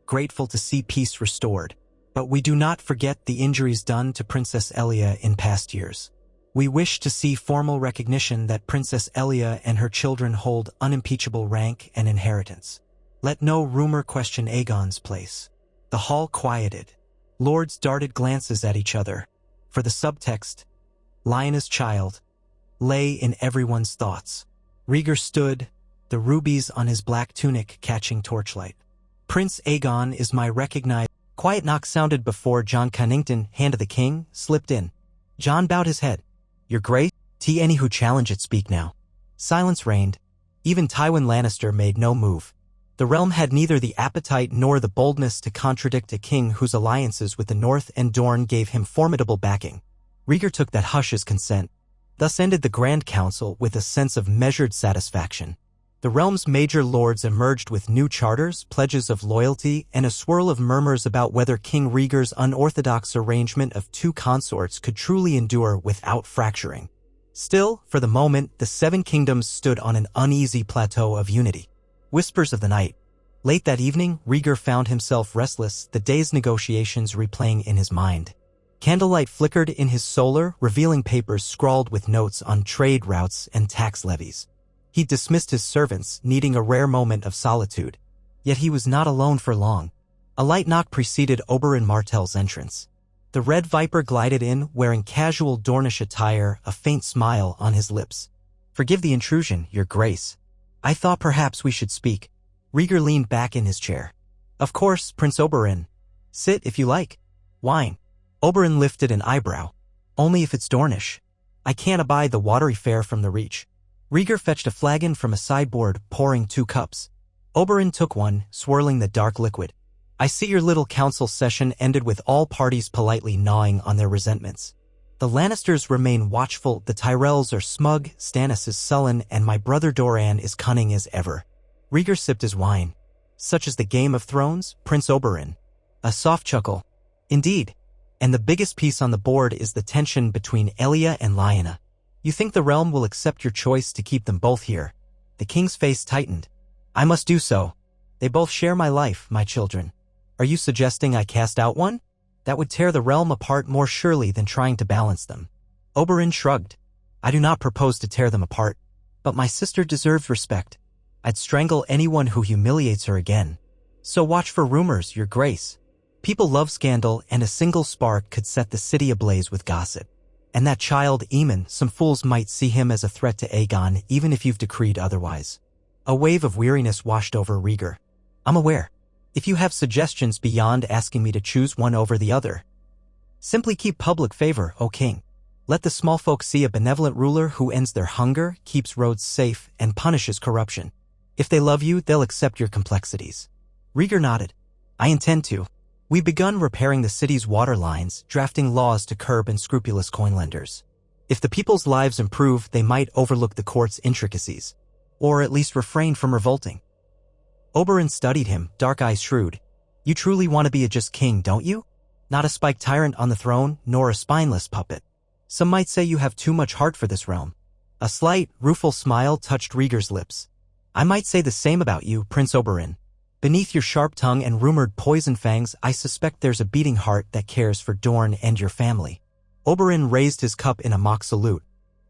grateful to see peace restored. But we do not forget the injuries done to Princess Elia in past years. We wish to see formal recognition that Princess Elia and her children hold unimpeachable rank and inheritance. Let no rumor question Aegon's place. The hall quieted. Lords darted glances at each other, for the subtext, Lyanna's child, lay in everyone's thoughts. Rhaegar stood, the rubies on his black tunic catching torchlight. Prince Aegon is my recognized... Quiet knock sounded before Jon Connington, hand of the king, slipped in. Jon bowed his head. Your Grace, any who challenge it speak now. Silence reigned. Even Tywin Lannister made no move. The realm had neither the appetite nor the boldness to contradict a king whose alliances with the North and Dorne gave him formidable backing. Rhaegar took that hush as consent. Thus ended the Grand Council with a sense of measured satisfaction. The realm's major lords emerged with new charters, pledges of loyalty, and a swirl of murmurs about whether King Rhaegar's unorthodox arrangement of two consorts could truly endure without fracturing. Still, for the moment, the Seven Kingdoms stood on an uneasy plateau of unity. Whispers of the night. Late that evening, Rhaegar found himself restless, the day's negotiations replaying in his mind. Candlelight flickered in his solar, revealing papers scrawled with notes on trade routes and tax levies. He dismissed his servants, needing a rare moment of solitude. Yet he was not alone for long. A light knock preceded Oberyn Martell's entrance. The Red Viper glided in, wearing casual Dornish attire, a faint smile on his lips. Forgive the intrusion, Your Grace. I thought perhaps we should speak. Rhaegar leaned back in his chair. Of course, Prince Oberyn. Sit if you like. Wine. Oberyn lifted an eyebrow. Only if it's Dornish. I can't abide the watery fare from the Reach. Rhaegar fetched a flagon from a sideboard, pouring 2 cups. Oberyn took one, swirling the dark liquid. I see your little council session ended with all parties politely gnawing on their resentments. The Lannisters remain watchful, the Tyrells are smug, Stannis is sullen, and my brother Doran is cunning as ever. Rhaegar sipped his wine. Such as the Game of Thrones, Prince Oberyn. A soft chuckle. Indeed. And the biggest piece on the board is the tension between Elia and Lyanna. You think the realm will accept your choice to keep them both here? The king's face tightened. I must do so. They both share my life, my children. Are you suggesting I cast out one? That would tear the realm apart more surely than trying to balance them. Oberyn shrugged. I do not propose to tear them apart. But my sister deserves respect. I'd strangle anyone who humiliates her again. So watch for rumors, your grace. People love scandal, and a single spark could set the city ablaze with gossip. And that child, Aemon, some fools might see him as a threat to Aegon, even if you've decreed otherwise. A wave of weariness washed over Rhaegar. I'm aware. If you have suggestions beyond asking me to choose one over the other, simply keep public favor, O king. Let the small folk see a benevolent ruler who ends their hunger, keeps roads safe, and punishes corruption. If they love you, they'll accept your complexities. Rhaegar nodded. I intend to. We've begun repairing the city's water lines, drafting laws to curb unscrupulous coin lenders. If the people's lives improve, they might overlook the court's intricacies, or at least refrain from revolting. Oberyn studied him, dark eyes shrewd. You truly want to be a just king, don't you? Not a spiked tyrant on the throne, nor a spineless puppet. Some might say you have too much heart for this realm. A slight, rueful smile touched Rhaegar's lips. I might say the same about you, Prince Oberyn. Beneath your sharp tongue and rumored poison fangs, I suspect there's a beating heart that cares for Dorne and your family. Oberyn raised his cup in a mock salute.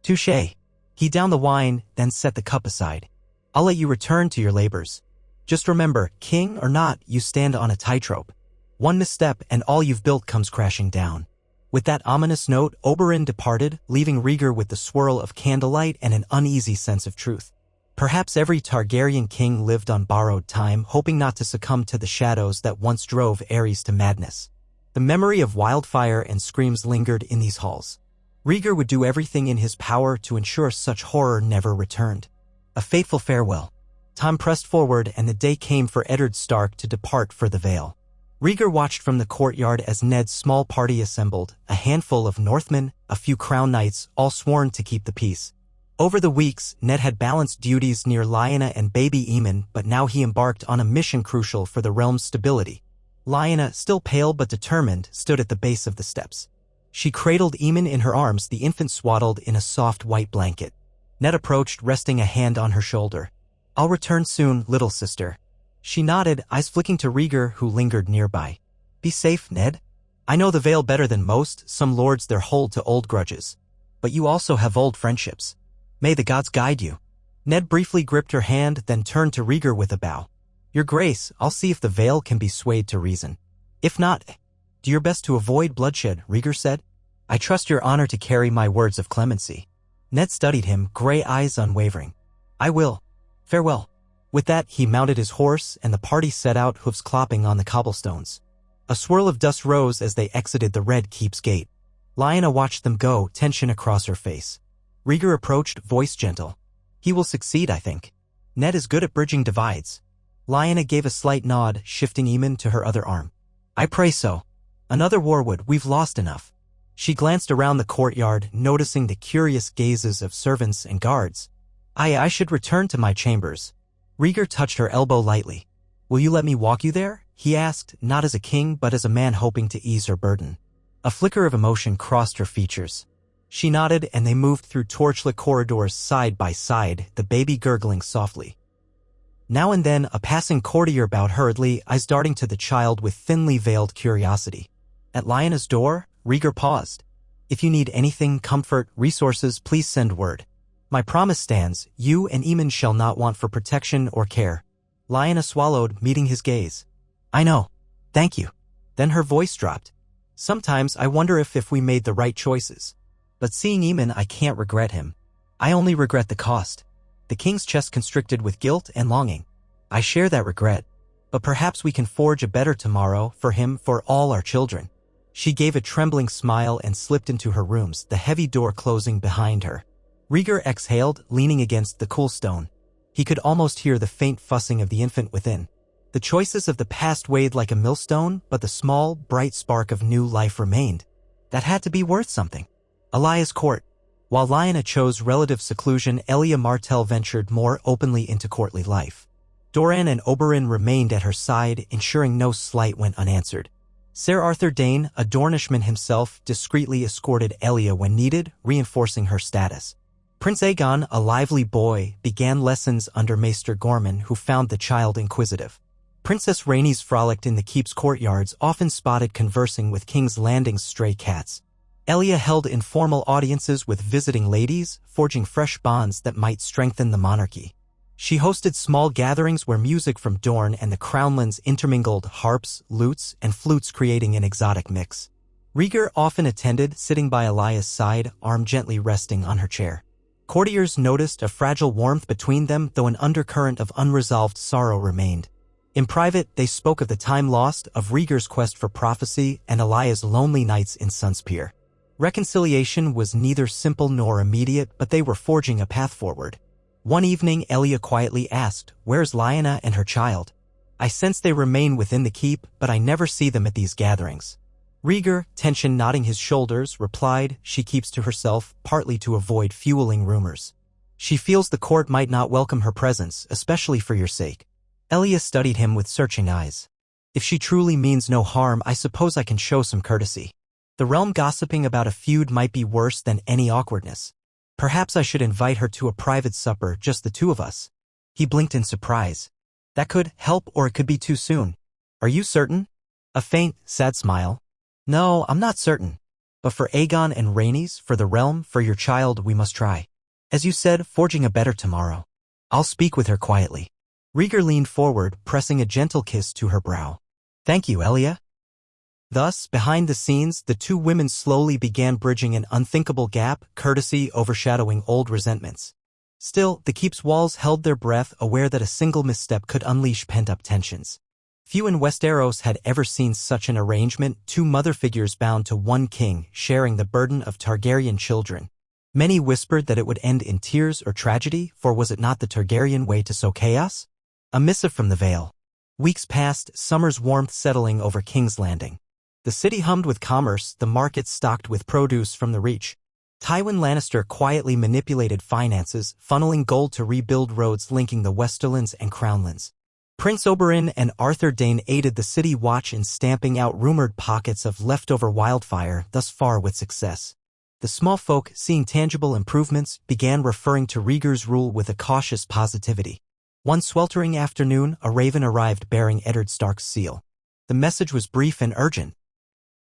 Touché. He downed the wine, then set the cup aside. I'll let you return to your labors. Just remember, king or not, you stand on a tightrope. One misstep and all you've built comes crashing down. With that ominous note, Oberyn departed, leaving Rhaegar with the swirl of candlelight and an uneasy sense of truth. Perhaps every Targaryen king lived on borrowed time, hoping not to succumb to the shadows that once drove Aerys to madness. The memory of wildfire and screams lingered in these halls. Rhaegar would do everything in his power to ensure such horror never returned. A fateful farewell. Time pressed forward, and the day came for Eddard Stark to depart for the Vale. Rhaegar watched from the courtyard as Ned's small party assembled, a handful of Northmen, a few crown knights, all sworn to keep the peace. Over the weeks, Ned had balanced duties near Lyanna and baby Aemon, but now he embarked on a mission crucial for the realm's stability. Lyanna, still pale but determined, stood at the base of the steps. She cradled Aemon in her arms, the infant swaddled in a soft white blanket. Ned approached, resting a hand on her shoulder. I'll return soon, little sister. She nodded, eyes flicking to Rhaegar, who lingered nearby. Be safe, Ned. I know the Vale better than most, some lords there hold to old grudges. But you also have old friendships. May the gods guide you. Ned briefly gripped her hand, then turned to Rhaegar with a bow. Your grace, I'll see if the Vale can be swayed to reason. If not, do your best to avoid bloodshed, Rhaegar said. I trust your honor to carry my words of clemency. Ned studied him, gray eyes unwavering. I will. Farewell. With that, he mounted his horse, and the party set out, hoofs clopping on the cobblestones. A swirl of dust rose as they exited the Red Keep's gate. Lyanna watched them go, tension across her face. Rhaegar approached, voice gentle. He will succeed, I think. Ned is good at bridging divides. Lyanna gave a slight nod, shifting Aemon to her other arm. I pray so. Another Warwood, we've lost enough. She glanced around the courtyard, noticing the curious gazes of servants and guards. I should return to my chambers. Rhaegar touched her elbow lightly. Will you let me walk you there? He asked, not as a king but as a man hoping to ease her burden. A flicker of emotion crossed her features. She nodded, and they moved through torchlit corridors side by side, the baby gurgling softly. Now and then, a passing courtier bowed hurriedly, eyes darting to the child with thinly veiled curiosity. At Lyanna's door, Rhaegar paused. If you need anything, comfort, resources, please send word. My promise stands, you and Aemon shall not want for protection or care. Lyanna swallowed, meeting his gaze. I know. Thank you. Then her voice dropped. Sometimes I wonder if we made the right choices. But seeing Aemon, I can't regret him. I only regret the cost. The king's chest constricted with guilt and longing. I share that regret. But perhaps we can forge a better tomorrow, for him, for all our children. She gave a trembling smile and slipped into her rooms, the heavy door closing behind her. Rhaegar exhaled, leaning against the cool stone. He could almost hear the faint fussing of the infant within. The choices of the past weighed like a millstone, but the small, bright spark of new life remained. That had to be worth something. Elia's court. While Lyanna chose relative seclusion, Elia Martell ventured more openly into courtly life. Doran and Oberyn remained at her side, ensuring no slight went unanswered. Ser Arthur Dayne, a Dornishman himself, discreetly escorted Elia when needed, reinforcing her status. Prince Aegon, a lively boy, began lessons under Maester Gorman, who found the child inquisitive. Princess Rhaenys frolicked in the keep's courtyards, often spotted conversing with King's Landing's stray cats. Elia held informal audiences with visiting ladies, forging fresh bonds that might strengthen the monarchy. She hosted small gatherings where music from Dorne and the Crownlands intermingled, harps, lutes, and flutes creating an exotic mix. Rhaegar often attended, sitting by Elia's side, arm gently resting on her chair. Courtiers noticed a fragile warmth between them, though an undercurrent of unresolved sorrow remained. In private, they spoke of the time lost, of Rhaegar's quest for prophecy, and Elia's lonely nights in Sunspear. Reconciliation was neither simple nor immediate, but they were forging a path forward. One evening, Elia quietly asked, "Where's Lyanna and her child? I sense they remain within the keep, but I never see them at these gatherings." Rhaegar, tension nodding his shoulders, replied, "She keeps to herself, partly to avoid fueling rumors. She feels the court might not welcome her presence, especially for your sake." Elia studied him with searching eyes. "If she truly means no harm, I suppose I can show some courtesy. The realm gossiping about a feud might be worse than any awkwardness. Perhaps I should invite her to a private supper, just the two of us." He blinked in surprise. "That could help, or it could be too soon. Are you certain?" A faint, sad smile. "No, I'm not certain. But for Aegon and Rhaenys, for the realm, for your child, we must try. As you said, forging a better tomorrow. I'll speak with her quietly." Rhaegar leaned forward, pressing a gentle kiss to her brow. "Thank you, Elia." Thus, behind the scenes, the two women slowly began bridging an unthinkable gap, courtesy overshadowing old resentments. Still, the keep's walls held their breath, aware that a single misstep could unleash pent-up tensions. Few in Westeros had ever seen such an arrangement, two mother figures bound to one king, sharing the burden of Targaryen children. Many whispered that it would end in tears or tragedy, for was it not the Targaryen way to sow chaos? A missive from the Vale. Weeks passed, summer's warmth settling over King's Landing. The city hummed with commerce, the markets stocked with produce from the Reach. Tywin Lannister quietly manipulated finances, funneling gold to rebuild roads linking the Westerlands and Crownlands. Prince Oberyn and Arthur Dayne aided the city watch in stamping out rumored pockets of leftover wildfire, thus far with success. The small folk, seeing tangible improvements, began referring to Rhaegar's rule with a cautious positivity. One sweltering afternoon, a raven arrived bearing Eddard Stark's seal. The message was brief and urgent.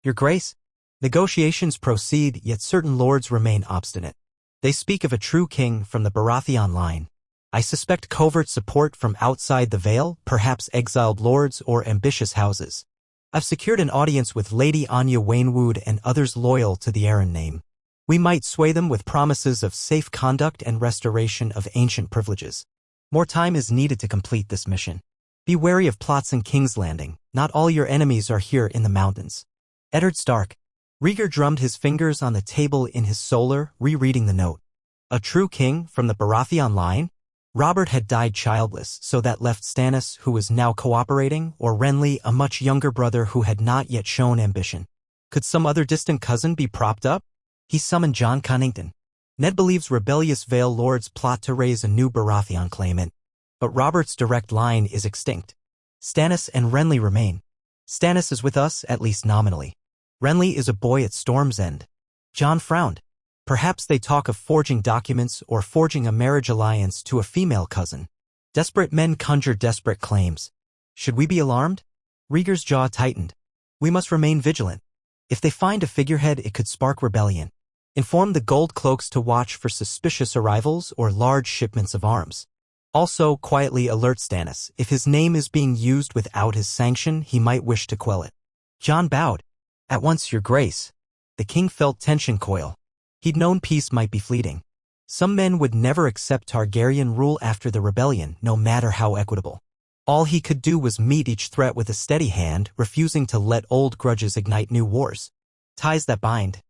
"Your Grace, negotiations proceed, yet certain lords remain obstinate. They speak of a true king from the Baratheon line. I suspect covert support from outside the Vale, perhaps exiled lords or ambitious houses. I've secured an audience with Lady Anya Waynwood and others loyal to the Arryn name. We might sway them with promises of safe conduct and restoration of ancient privileges. More time is needed to complete this mission. Be wary of plots in King's Landing. Not all your enemies are here in the mountains. Eddard Stark." Rhaegar drummed his fingers on the table in his solar, rereading the note. A true king from the Baratheon line? Robert had died childless, so that left Stannis, who was now cooperating, or Renly, a much younger brother who had not yet shown ambition. Could some other distant cousin be propped up? He summoned Jon Connington. Ned believes rebellious Vale lords plot to raise a new Baratheon claimant. But Robert's direct line is extinct. Stannis and Renly remain. Stannis is with us, at least nominally. Renly is a boy at Storm's End. Jon frowned. Perhaps they talk of forging documents or forging a marriage alliance to a female cousin. Desperate men conjure desperate claims. Should we be alarmed? Rhaegar's jaw tightened. We must remain vigilant. If they find a figurehead, it could spark rebellion. Inform the gold cloaks to watch for suspicious arrivals or large shipments of arms. Also, quietly alert Stannis. If his name is being used without his sanction, he might wish to quell it. Jon bowed. "At once, Your Grace." The king felt tension coil. He'd known peace might be fleeting. Some men would never accept Targaryen rule after the rebellion, no matter how equitable. All he could do was meet each threat with a steady hand, refusing to let old grudges ignite new wars. Ties that bind.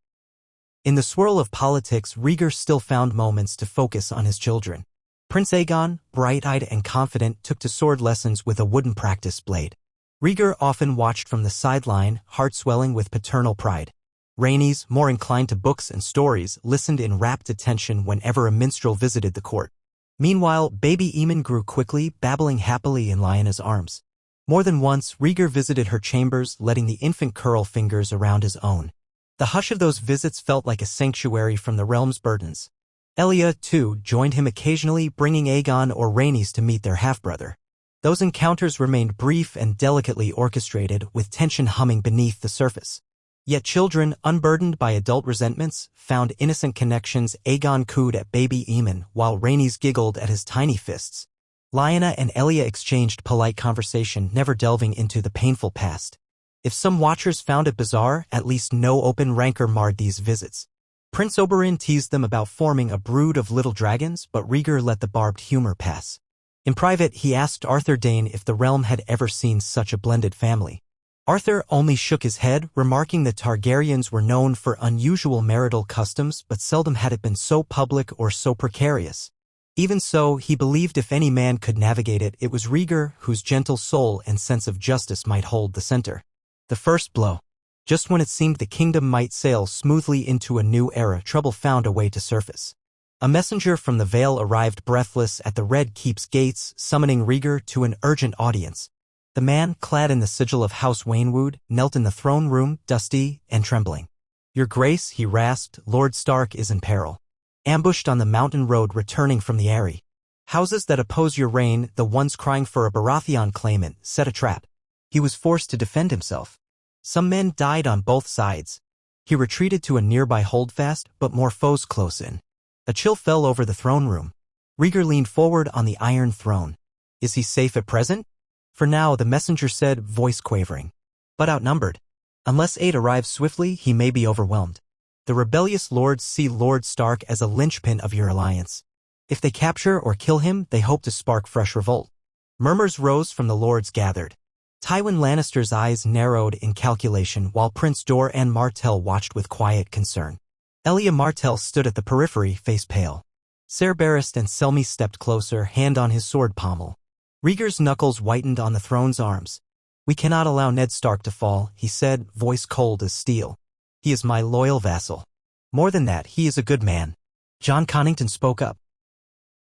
In the swirl of politics, Rhaegar still found moments to focus on his children. Prince Aegon, bright-eyed and confident, took to sword lessons with a wooden practice blade. Rhaegar often watched from the sideline, heart swelling with paternal pride. Rhaenys, more inclined to books and stories, listened in rapt attention whenever a minstrel visited the court. Meanwhile, baby Aemon grew quickly, babbling happily in Lyanna's arms. More than once, Rhaegar visited her chambers, letting the infant curl fingers around his own. The hush of those visits felt like a sanctuary from the realm's burdens. Elia, too, joined him occasionally, bringing Aegon or Rhaenys to meet their half-brother. Those encounters remained brief and delicately orchestrated, with tension humming beneath the surface. Yet children, unburdened by adult resentments, found innocent connections. Aegon cooed at baby Aemon, while Rhaenys giggled at his tiny fists. Lyanna and Elia exchanged polite conversation, never delving into the painful past. If some watchers found it bizarre, at least no open rancor marred these visits. Prince Oberyn teased them about forming a brood of little dragons, but Rhaegar let the barbed humor pass. In private, he asked Arthur Dayne if the realm had ever seen such a blended family. Arthur only shook his head, remarking that Targaryens were known for unusual marital customs, but seldom had it been so public or so precarious. Even so, he believed if any man could navigate it, it was Rhaegar, whose gentle soul and sense of justice might hold the center. The first blow. Just when it seemed the kingdom might sail smoothly into a new era, trouble found a way to surface. A messenger from the Vale arrived breathless at the Red Keep's gates, summoning Rhaegar to an urgent audience. The man, clad in the sigil of House Waynwood, knelt in the throne room, dusty and trembling. "Your Grace," he rasped, "Lord Stark is in peril. Ambushed on the mountain road returning from the Eyrie. Houses that oppose your reign, the ones crying for a Baratheon claimant, set a trap. He was forced to defend himself. Some men died on both sides. He retreated to a nearby holdfast, but more foes close in." A chill fell over the throne room. Rhaegar leaned forward on the iron throne. "Is he safe at present?" "For now," the messenger said, voice quavering. "But outnumbered. Unless aid arrives swiftly, he may be overwhelmed. The rebellious lords see Lord Stark as a linchpin of your alliance. If they capture or kill him, they hope to spark fresh revolt." Murmurs rose from the lords gathered. Tywin Lannister's eyes narrowed in calculation, while Prince Doran Martell watched with quiet concern. Elia Martell stood at the periphery, face pale. Ser Barristan and Selmy stepped closer, hand on his sword pommel. Rhaegar's knuckles whitened on the throne's arms. "We cannot allow Ned Stark to fall," he said, voice cold as steel. "He is my loyal vassal. More than that, he is a good man." John Connington spoke up.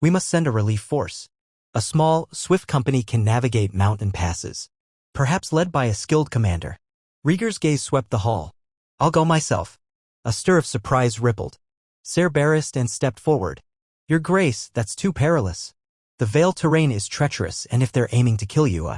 "We must send a relief force. A small, swift company can navigate mountain passes. Perhaps led by a skilled commander." Rhaegar's gaze swept the hall. "I'll go myself." A stir of surprise rippled. Ser Barristan stepped forward. "Your Grace, that's too perilous. The Vale terrain is treacherous, and if they're aiming to kill you,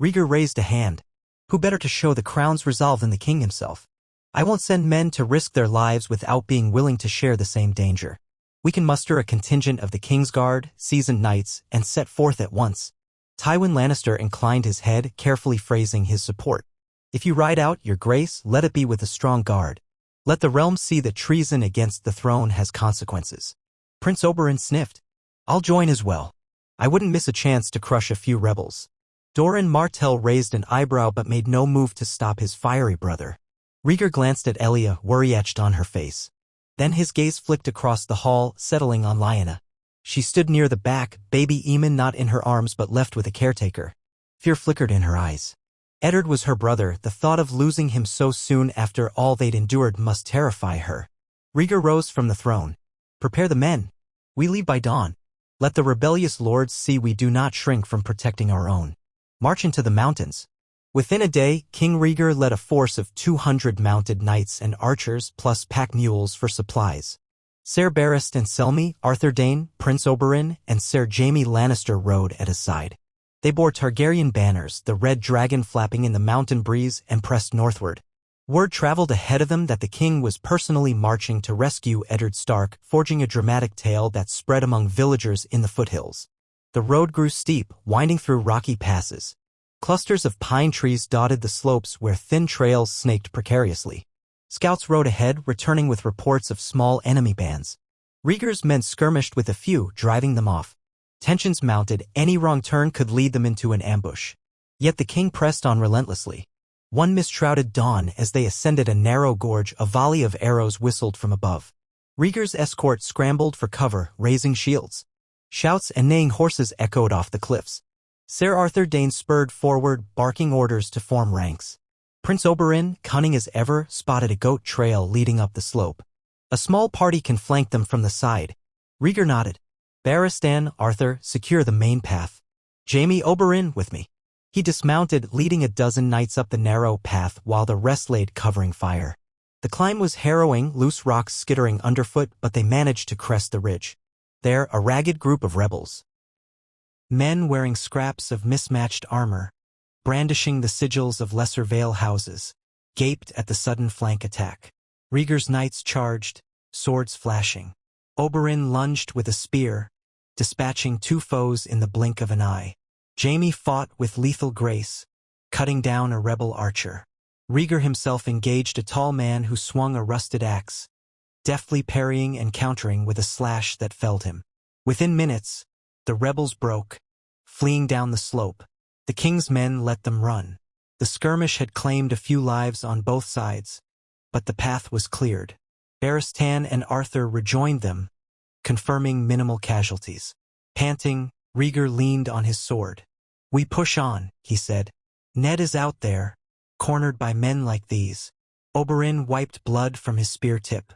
Rhaegar raised a hand. "Who better to show the crown's resolve than the king himself? I won't send men to risk their lives without being willing to share the same danger. We can muster a contingent of the Kingsguard, seasoned knights, and set forth at once." Tywin Lannister inclined his head, carefully phrasing his support. "If you ride out, Your Grace, let it be with a strong guard. Let the realm see that treason against the throne has consequences." Prince Oberyn sniffed. "I'll join as well. I wouldn't miss a chance to crush a few rebels." Doran Martell raised an eyebrow but made no move to stop his fiery brother. Rhaegar glanced at Elia, worry etched on her face. Then his gaze flicked across the hall, settling on Lyanna. She stood near the back, baby Aemon not in her arms but left with a caretaker. Fear flickered in her eyes. Eddard was her brother. The thought of losing him so soon after all they'd endured must terrify her. Rhaegar rose from the throne. "Prepare the men. We leave by dawn. Let the rebellious lords see we do not shrink from protecting our own. March into the mountains." Within a day, King Rhaegar led a force of 200 mounted knights and archers plus pack mules for supplies. Ser Barristan Selmy, Arthur Dayne, Prince Oberyn, and Ser Jaime Lannister rode at his side. They bore Targaryen banners, the red dragon flapping in the mountain breeze, and pressed northward. Word traveled ahead of them that the king was personally marching to rescue Eddard Stark, forging a dramatic tale that spread among villagers in the foothills. The road grew steep, winding through rocky passes. Clusters of pine trees dotted the slopes where thin trails snaked precariously. Scouts rode ahead, returning with reports of small enemy bands. Rhaegar's men skirmished with a few, driving them off. Tensions mounted. Any wrong turn could lead them into an ambush. Yet the king pressed on relentlessly. One mist-shrouded dawn, as they ascended a narrow gorge, a volley of arrows whistled from above. Rhaegar's escort scrambled for cover, raising shields. Shouts and neighing horses echoed off the cliffs. Ser Arthur Dane spurred forward, barking orders to form ranks. Prince Oberyn, cunning as ever, spotted a goat trail leading up the slope. A small party can flank them from the side. Rhaegar nodded. Barristan, Arthur, secure the main path. Jaime Oberyn, with me. He dismounted, leading a dozen knights up the narrow path while the rest laid covering fire. The climb was harrowing, loose rocks skittering underfoot, but they managed to crest the ridge. There, a ragged group of rebels. Men wearing scraps of mismatched armor, brandishing the sigils of lesser vale houses, gaped at the sudden flank attack. Rhaegar's knights charged, swords flashing. Oberyn lunged with a spear, dispatching 2 foes in the blink of an eye. Jaime fought with lethal grace, cutting down a rebel archer. Rhaegar himself engaged a tall man who swung a rusted axe, deftly parrying and countering with a slash that felled him. Within minutes, the rebels broke, fleeing down the slope. The king's men let them run. The skirmish had claimed a few lives on both sides, but the path was cleared. Barristan and Arthur rejoined them, confirming minimal casualties. Panting, Rhaegar leaned on his sword. "We push on," he said. "Ned is out there, cornered by men like these." Oberyn wiped blood from his spear tip.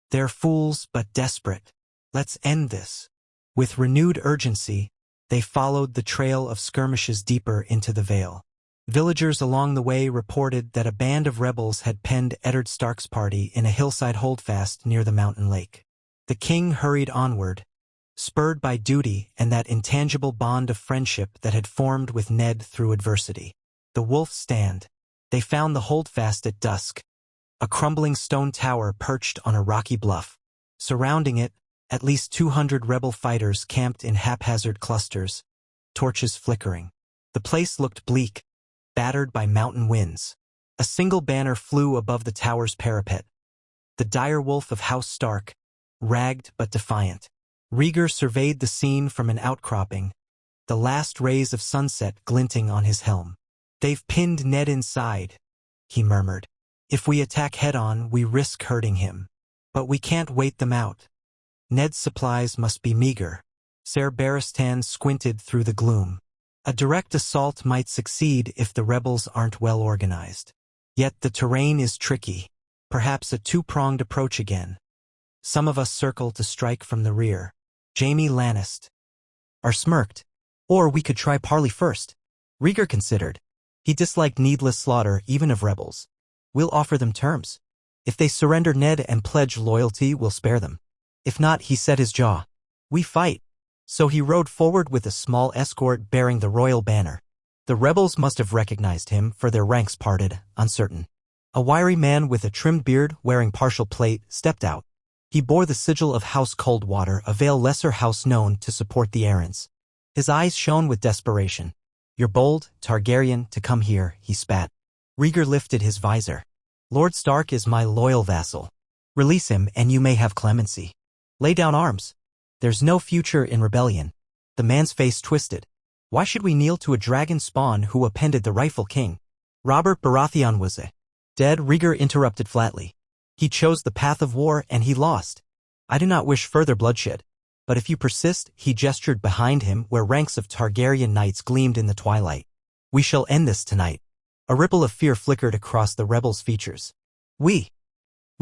"They're fools but desperate. Let's end this." With renewed urgency, they followed the trail of skirmishes deeper into the Vale. Villagers along the way reported that a band of rebels had penned Eddard Stark's party in a hillside holdfast near the mountain lake. The king hurried onward, spurred by duty and that intangible bond of friendship that had formed with Ned through adversity. The Wolf's Stand. They found the holdfast at dusk, a crumbling stone tower perched on a rocky bluff. Surrounding it, at least 200 rebel fighters camped in haphazard clusters, torches flickering. The place looked bleak, battered by mountain winds. A single banner flew above the tower's parapet. The dire wolf of House Stark, ragged but defiant. Rhaegar surveyed the scene from an outcropping, the last rays of sunset glinting on his helm. "They've pinned Ned inside," he murmured. "If we attack head-on, we risk hurting him. But we can't wait them out. Ned's supplies must be meager." Ser Barristan squinted through the gloom. A direct assault might succeed if the rebels aren't well organized. Yet the terrain is tricky. Perhaps a 2-pronged approach again. Some of us circle to strike from the rear. Jaime Lannister smirked. "Or we could try parley first." Rhaegar considered. He disliked needless slaughter, even of rebels. "We'll offer them terms. If they surrender Ned and pledge loyalty, we'll spare them. If not," he set his jaw. "We fight." So he rode forward with a small escort bearing the royal banner. The rebels must have recognized him, for their ranks parted, uncertain. A wiry man with a trimmed beard, wearing partial plate, stepped out. He bore the sigil of House Coldwater, a Vale lesser house known to support the errands. His eyes shone with desperation. "You're bold, Targaryen, to come here," he spat. Rhaegar lifted his visor. "Lord Stark is my loyal vassal. Release him and you may have clemency. Lay down arms. There's no future in rebellion." The man's face twisted. "Why should we kneel to a dragon spawn who appended the rightful king?" "Robert Baratheon was dead," Rhaegar interrupted flatly. "He chose the path of war and he lost. I do not wish further bloodshed. But if you persist," he gestured behind him where ranks of Targaryen knights gleamed in the twilight. "We shall end this tonight." A ripple of fear flickered across the rebels' features. We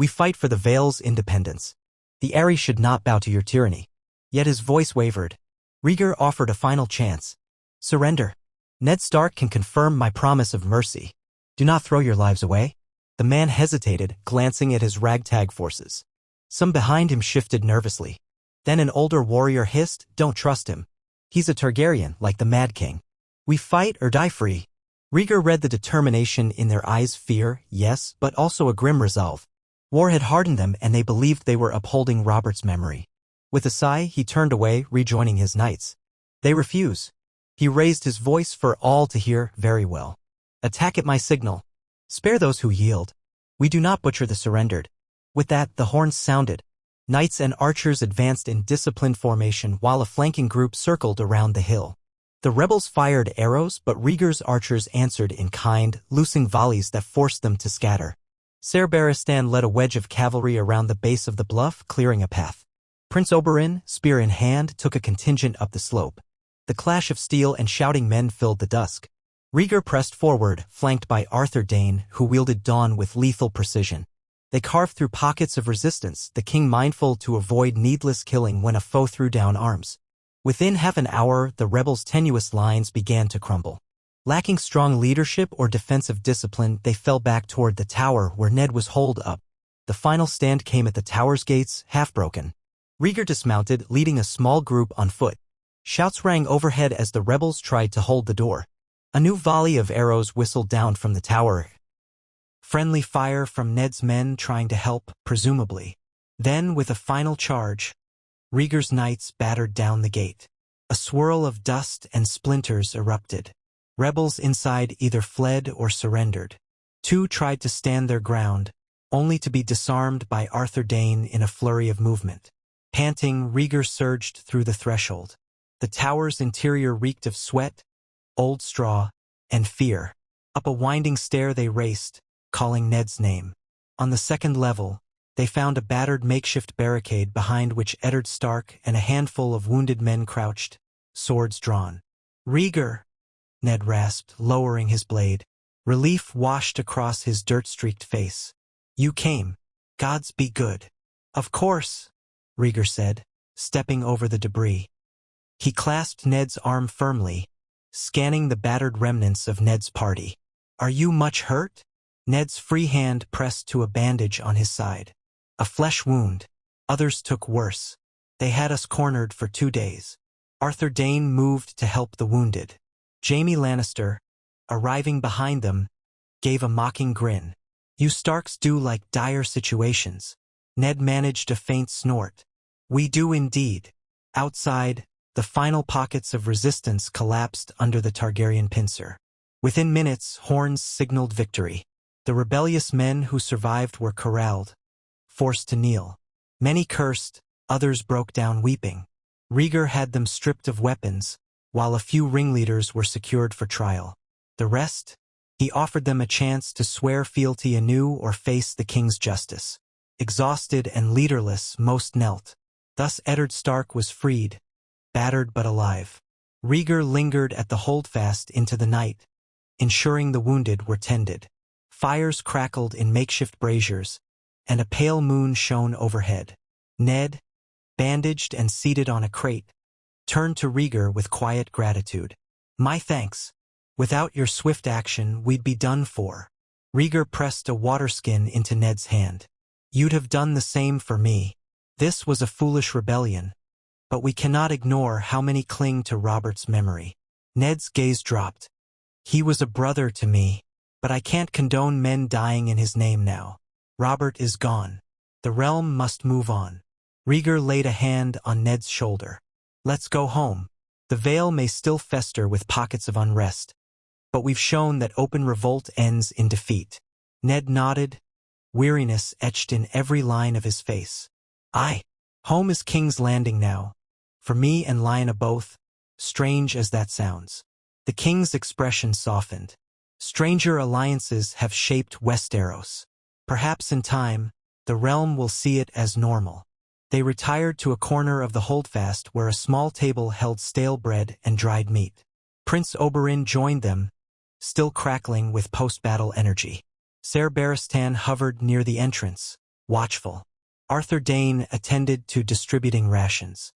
fight for the Vale's independence. The Eyrie should not bow to your tyranny." Yet his voice wavered. Rhaegar offered a final chance. "Surrender. Ned Stark can confirm my promise of mercy. Do not throw your lives away." The man hesitated, glancing at his ragtag forces. Some behind him shifted nervously. Then an older warrior hissed, "Don't trust him. He's a Targaryen, like the Mad King. We fight or die free." Rhaegar read the determination in their eyes, fear, yes, but also a grim resolve. War had hardened them and they believed they were upholding Robert's memory. With a sigh, he turned away, rejoining his knights. "They refuse." He raised his voice for all to hear. "Very well. Attack at my signal. Spare those who yield. We do not butcher the surrendered." With that, the horns sounded. Knights and archers advanced in disciplined formation while a flanking group circled around the hill. The rebels fired arrows, but Rhaegar's archers answered in kind, loosing volleys that forced them to scatter. Ser Barristan led a wedge of cavalry around the base of the bluff, clearing a path. Prince Oberyn, spear in hand, took a contingent up the slope. The clash of steel and shouting men filled the dusk. Rhaegar pressed forward, flanked by Arthur Dayne, who wielded dawn with lethal precision. They carved through pockets of resistance, the king mindful to avoid needless killing when a foe threw down arms. Within half an hour, the rebels' tenuous lines began to crumble. Lacking strong leadership or defensive discipline, they fell back toward the tower where Ned was holed up. The final stand came at the tower's gates, half broken. Rhaegar dismounted, leading a small group on foot. Shouts rang overhead as the rebels tried to hold the door. A new volley of arrows whistled down from the tower. Friendly fire from Ned's men trying to help, presumably. Then, with a final charge, Rhaegar's knights battered down the gate. A swirl of dust and splinters erupted. Rebels inside either fled or surrendered. Two tried to stand their ground, only to be disarmed by Arthur Dayne in a flurry of movement. Panting, Rhaegar surged through the threshold. The tower's interior reeked of sweat, old straw, and fear. Up a winding stair they raced, calling Ned's name. On the second level, they found a battered makeshift barricade behind which Eddard Stark and a handful of wounded men crouched, swords drawn. "Rhaegar," Ned rasped, lowering his blade. Relief washed across his dirt-streaked face. "You came. Gods be good." "Of course," Rhaegar said, stepping over the debris. He clasped Ned's arm firmly, scanning the battered remnants of Ned's party. "Are you much hurt?" Ned's free hand pressed to a bandage on his side. "A flesh wound. Others took worse. They had us cornered for 2 days." Arthur Dayne moved to help the wounded. Jaime Lannister, arriving behind them, gave a mocking grin. "You Starks do like dire situations." Ned managed a faint snort. "We do indeed." Outside, the final pockets of resistance collapsed under the Targaryen pincer. Within minutes, horns signaled victory. The rebellious men who survived were corralled, forced to kneel. Many cursed, others broke down weeping. Rhaegar had them stripped of weapons, while a few ringleaders were secured for trial. The rest, he offered them a chance to swear fealty anew or face the king's justice. Exhausted and leaderless, most knelt. Thus Eddard Stark was freed, battered but alive. Rhaegar lingered at the holdfast into the night, ensuring the wounded were tended. Fires crackled in makeshift braziers, and a pale moon shone overhead. Ned, bandaged and seated on a crate, turned to Rhaegar with quiet gratitude. "My thanks. Without your swift action, we'd be done for." Rhaegar pressed a waterskin into Ned's hand. "You'd have done the same for me. This was a foolish rebellion, but we cannot ignore how many cling to Robert's memory." Ned's gaze dropped. "He was a brother to me, but I can't condone men dying in his name now. Robert is gone. The realm must move on." Rhaegar laid a hand on Ned's shoulder. "Let's go home. The Vale may still fester with pockets of unrest, but we've shown that open revolt ends in defeat." Ned nodded, weariness etched in every line of his face. "Aye, home is King's Landing now. For me and Lyanna both, strange as that sounds." The king's expression softened. "Stranger alliances have shaped Westeros. Perhaps in time, the realm will see it as normal." They retired to a corner of the holdfast where a small table held stale bread and dried meat. Prince Oberyn joined them, still crackling with post-battle energy. Ser Barristan hovered near the entrance, watchful. Arthur Dayne attended to distributing rations.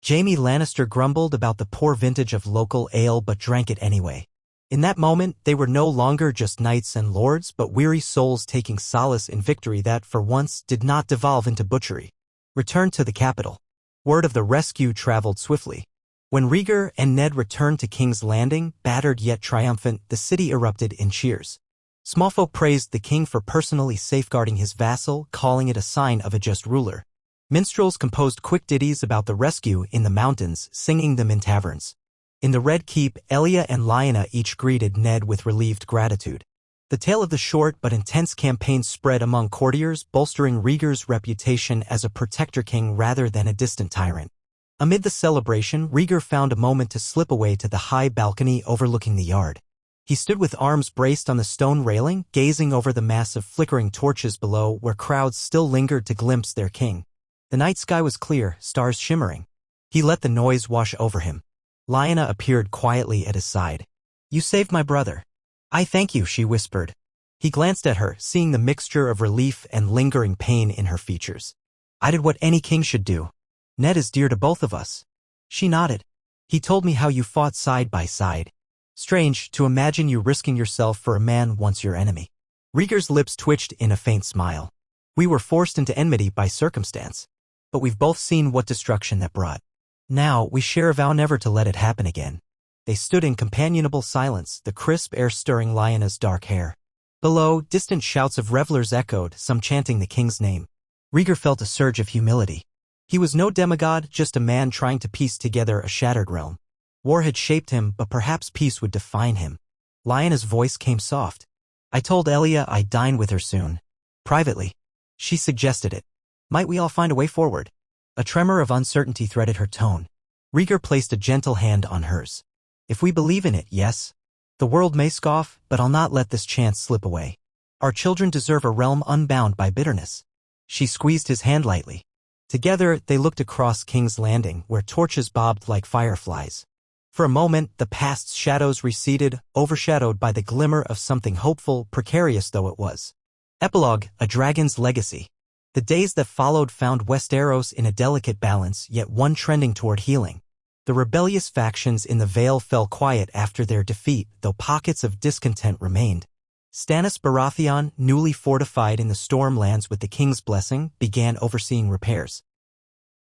Jaime Lannister grumbled about the poor vintage of local ale but drank it anyway. In that moment, they were no longer just knights and lords but weary souls taking solace in victory that, for once, did not devolve into butchery. Returned to the capital. Word of the rescue traveled swiftly. When Rhaegar and Ned returned to King's Landing, battered yet triumphant, the city erupted in cheers. Smallfolk praised the king for personally safeguarding his vassal, calling it a sign of a just ruler. Minstrels composed quick ditties about the rescue in the mountains, singing them in taverns. In the Red Keep, Elia and Lyanna each greeted Ned with relieved gratitude. The tale of the short but intense campaign spread among courtiers, bolstering Rhaegar's reputation as a protector king rather than a distant tyrant. Amid the celebration, Rhaegar found a moment to slip away to the high balcony overlooking the yard. He stood with arms braced on the stone railing, gazing over the mass of flickering torches below where crowds still lingered to glimpse their king. The night sky was clear, stars shimmering. He let the noise wash over him. Lyanna appeared quietly at his side. "You saved my brother." "I thank you," she whispered. He glanced at her, seeing the mixture of relief and lingering pain in her features. "I did what any king should do. Ned is dear to both of us." She nodded. "He told me how you fought side by side. Strange to imagine you risking yourself for a man once your enemy." Rhaegar's lips twitched in a faint smile. "We were forced into enmity by circumstance. But we've both seen what destruction that brought. Now we share a vow never to let it happen again." They stood in companionable silence, the crisp air stirring Lyanna's dark hair. Below, distant shouts of revelers echoed, some chanting the king's name. Rhaegar felt a surge of humility. He was no demigod, just a man trying to piece together a shattered realm. War had shaped him, but perhaps peace would define him. Lyanna's voice came soft. "I told Elia I'd dine with her soon. Privately." She suggested it. "Might we all find a way forward?" A tremor of uncertainty threaded her tone. Rhaegar placed a gentle hand on hers. "If we believe in it, yes. The world may scoff, but I'll not let this chance slip away. Our children deserve a realm unbound by bitterness." She squeezed his hand lightly. Together, they looked across King's Landing, where torches bobbed like fireflies. For a moment, the past's shadows receded, overshadowed by the glimmer of something hopeful, precarious though it was. Epilogue: A Dragon's Legacy. The days that followed found Westeros in a delicate balance, yet one trending toward healing. The rebellious factions in the Vale fell quiet after their defeat, though pockets of discontent remained. Stannis Baratheon, newly fortified in the Stormlands with the king's blessing, began overseeing repairs.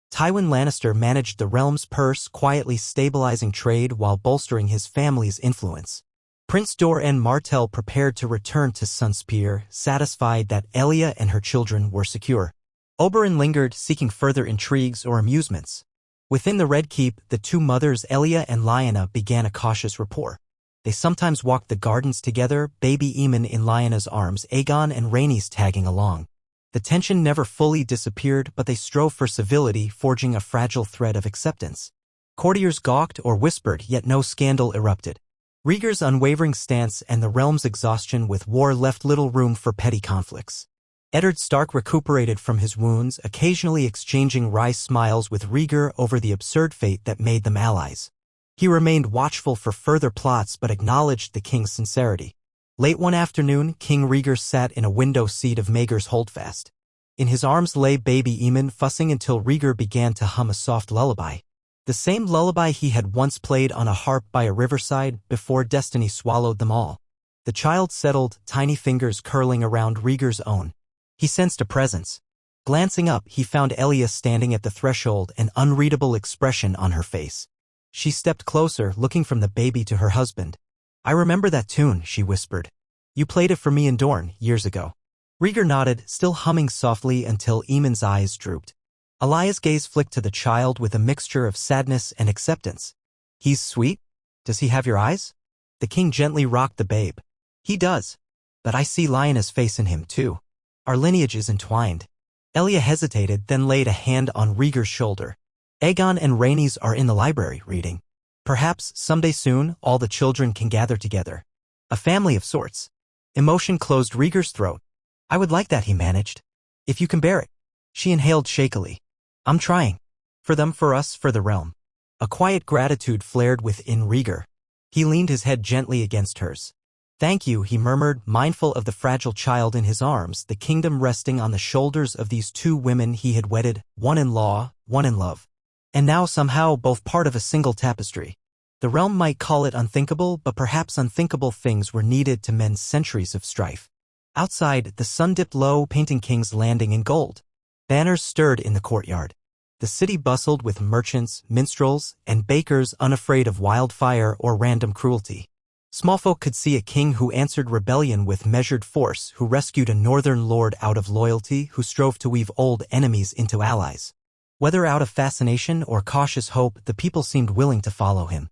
Tywin Lannister managed the realm's purse, quietly stabilizing trade while bolstering his family's influence. Prince Doran Martell prepared to return to Sunspear, satisfied that Elia and her children were secure. Oberyn lingered, seeking further intrigues or amusements. Within the Red Keep, the two mothers Elia and Lyanna began a cautious rapport. They sometimes walked the gardens together, baby Aemon in Lyanna's arms, Aegon and Rhaenys tagging along. The tension never fully disappeared, but they strove for civility, forging a fragile thread of acceptance. Courtiers gawked or whispered, yet no scandal erupted. Rhaegar's unwavering stance and the realm's exhaustion with war left little room for petty conflicts. Eddard Stark recuperated from his wounds, occasionally exchanging wry smiles with Rhaegar over the absurd fate that made them allies. He remained watchful for further plots but acknowledged the king's sincerity. Late one afternoon, King Rhaegar sat in a window seat of Maegor's Holdfast. In his arms lay baby Aemon, fussing until Rhaegar began to hum a soft lullaby. The same lullaby he had once played on a harp by a riverside before destiny swallowed them all. The child settled, tiny fingers curling around Rhaegar's own. He sensed a presence. Glancing up, he found Elia standing at the threshold, an unreadable expression on her face. She stepped closer, looking from the baby to her husband. "I remember that tune," she whispered. "You played it for me and Dorne, years ago." Rhaegar nodded, still humming softly until Aemon's eyes drooped. Elia's gaze flicked to the child with a mixture of sadness and acceptance. "He's sweet? Does he have your eyes?" The king gently rocked the babe. "He does. But I see Lyanna's face in him, too. Our lineage is entwined." Elia hesitated, then laid a hand on Rhaegar's shoulder. "Aegon and Rhaenys are in the library, reading. Perhaps, someday soon, all the children can gather together. A family of sorts." Emotion closed Rhaegar's throat. "I would like that," he managed. "If you can bear it." She inhaled shakily. "I'm trying. For them, for us, for the realm." A quiet gratitude flared within Rhaegar. He leaned his head gently against hers. "Thank you," he murmured, mindful of the fragile child in his arms, the kingdom resting on the shoulders of these two women he had wedded, one in law, one in love. And now somehow both part of a single tapestry. The realm might call it unthinkable, but perhaps unthinkable things were needed to mend centuries of strife. Outside, the sun dipped low, painting King's Landing in gold. Banners stirred in the courtyard. The city bustled with merchants, minstrels, and bakers unafraid of wildfire or random cruelty. Small folk could see a king who answered rebellion with measured force, who rescued a northern lord out of loyalty, who strove to weave old enemies into allies. Whether out of fascination or cautious hope, the people seemed willing to follow him.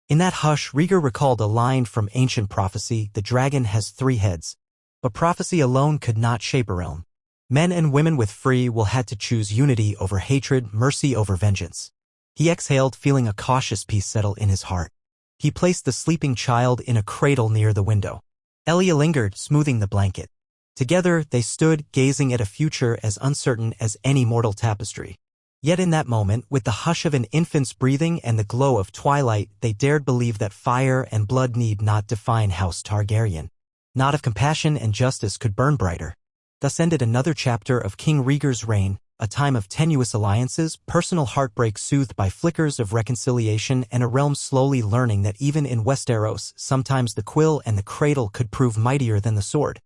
In that hush, Rhaegar recalled a line from ancient prophecy: "The dragon has 3 heads." But prophecy alone could not shape a realm. Men and women with free will had to choose unity over hatred, mercy over vengeance. He exhaled, feeling a cautious peace settle in his heart. He placed the sleeping child in a cradle near the window. Elia lingered, smoothing the blanket. Together, they stood, gazing at a future as uncertain as any mortal tapestry. Yet in that moment, with the hush of an infant's breathing and the glow of twilight, they dared believe that fire and blood need not define House Targaryen. Not if compassion and justice could burn brighter. Thus ended another chapter of King Rhaegar's reign, a time of tenuous alliances, personal heartbreak soothed by flickers of reconciliation, and a realm slowly learning that even in Westeros, sometimes the quill and the cradle could prove mightier than the sword.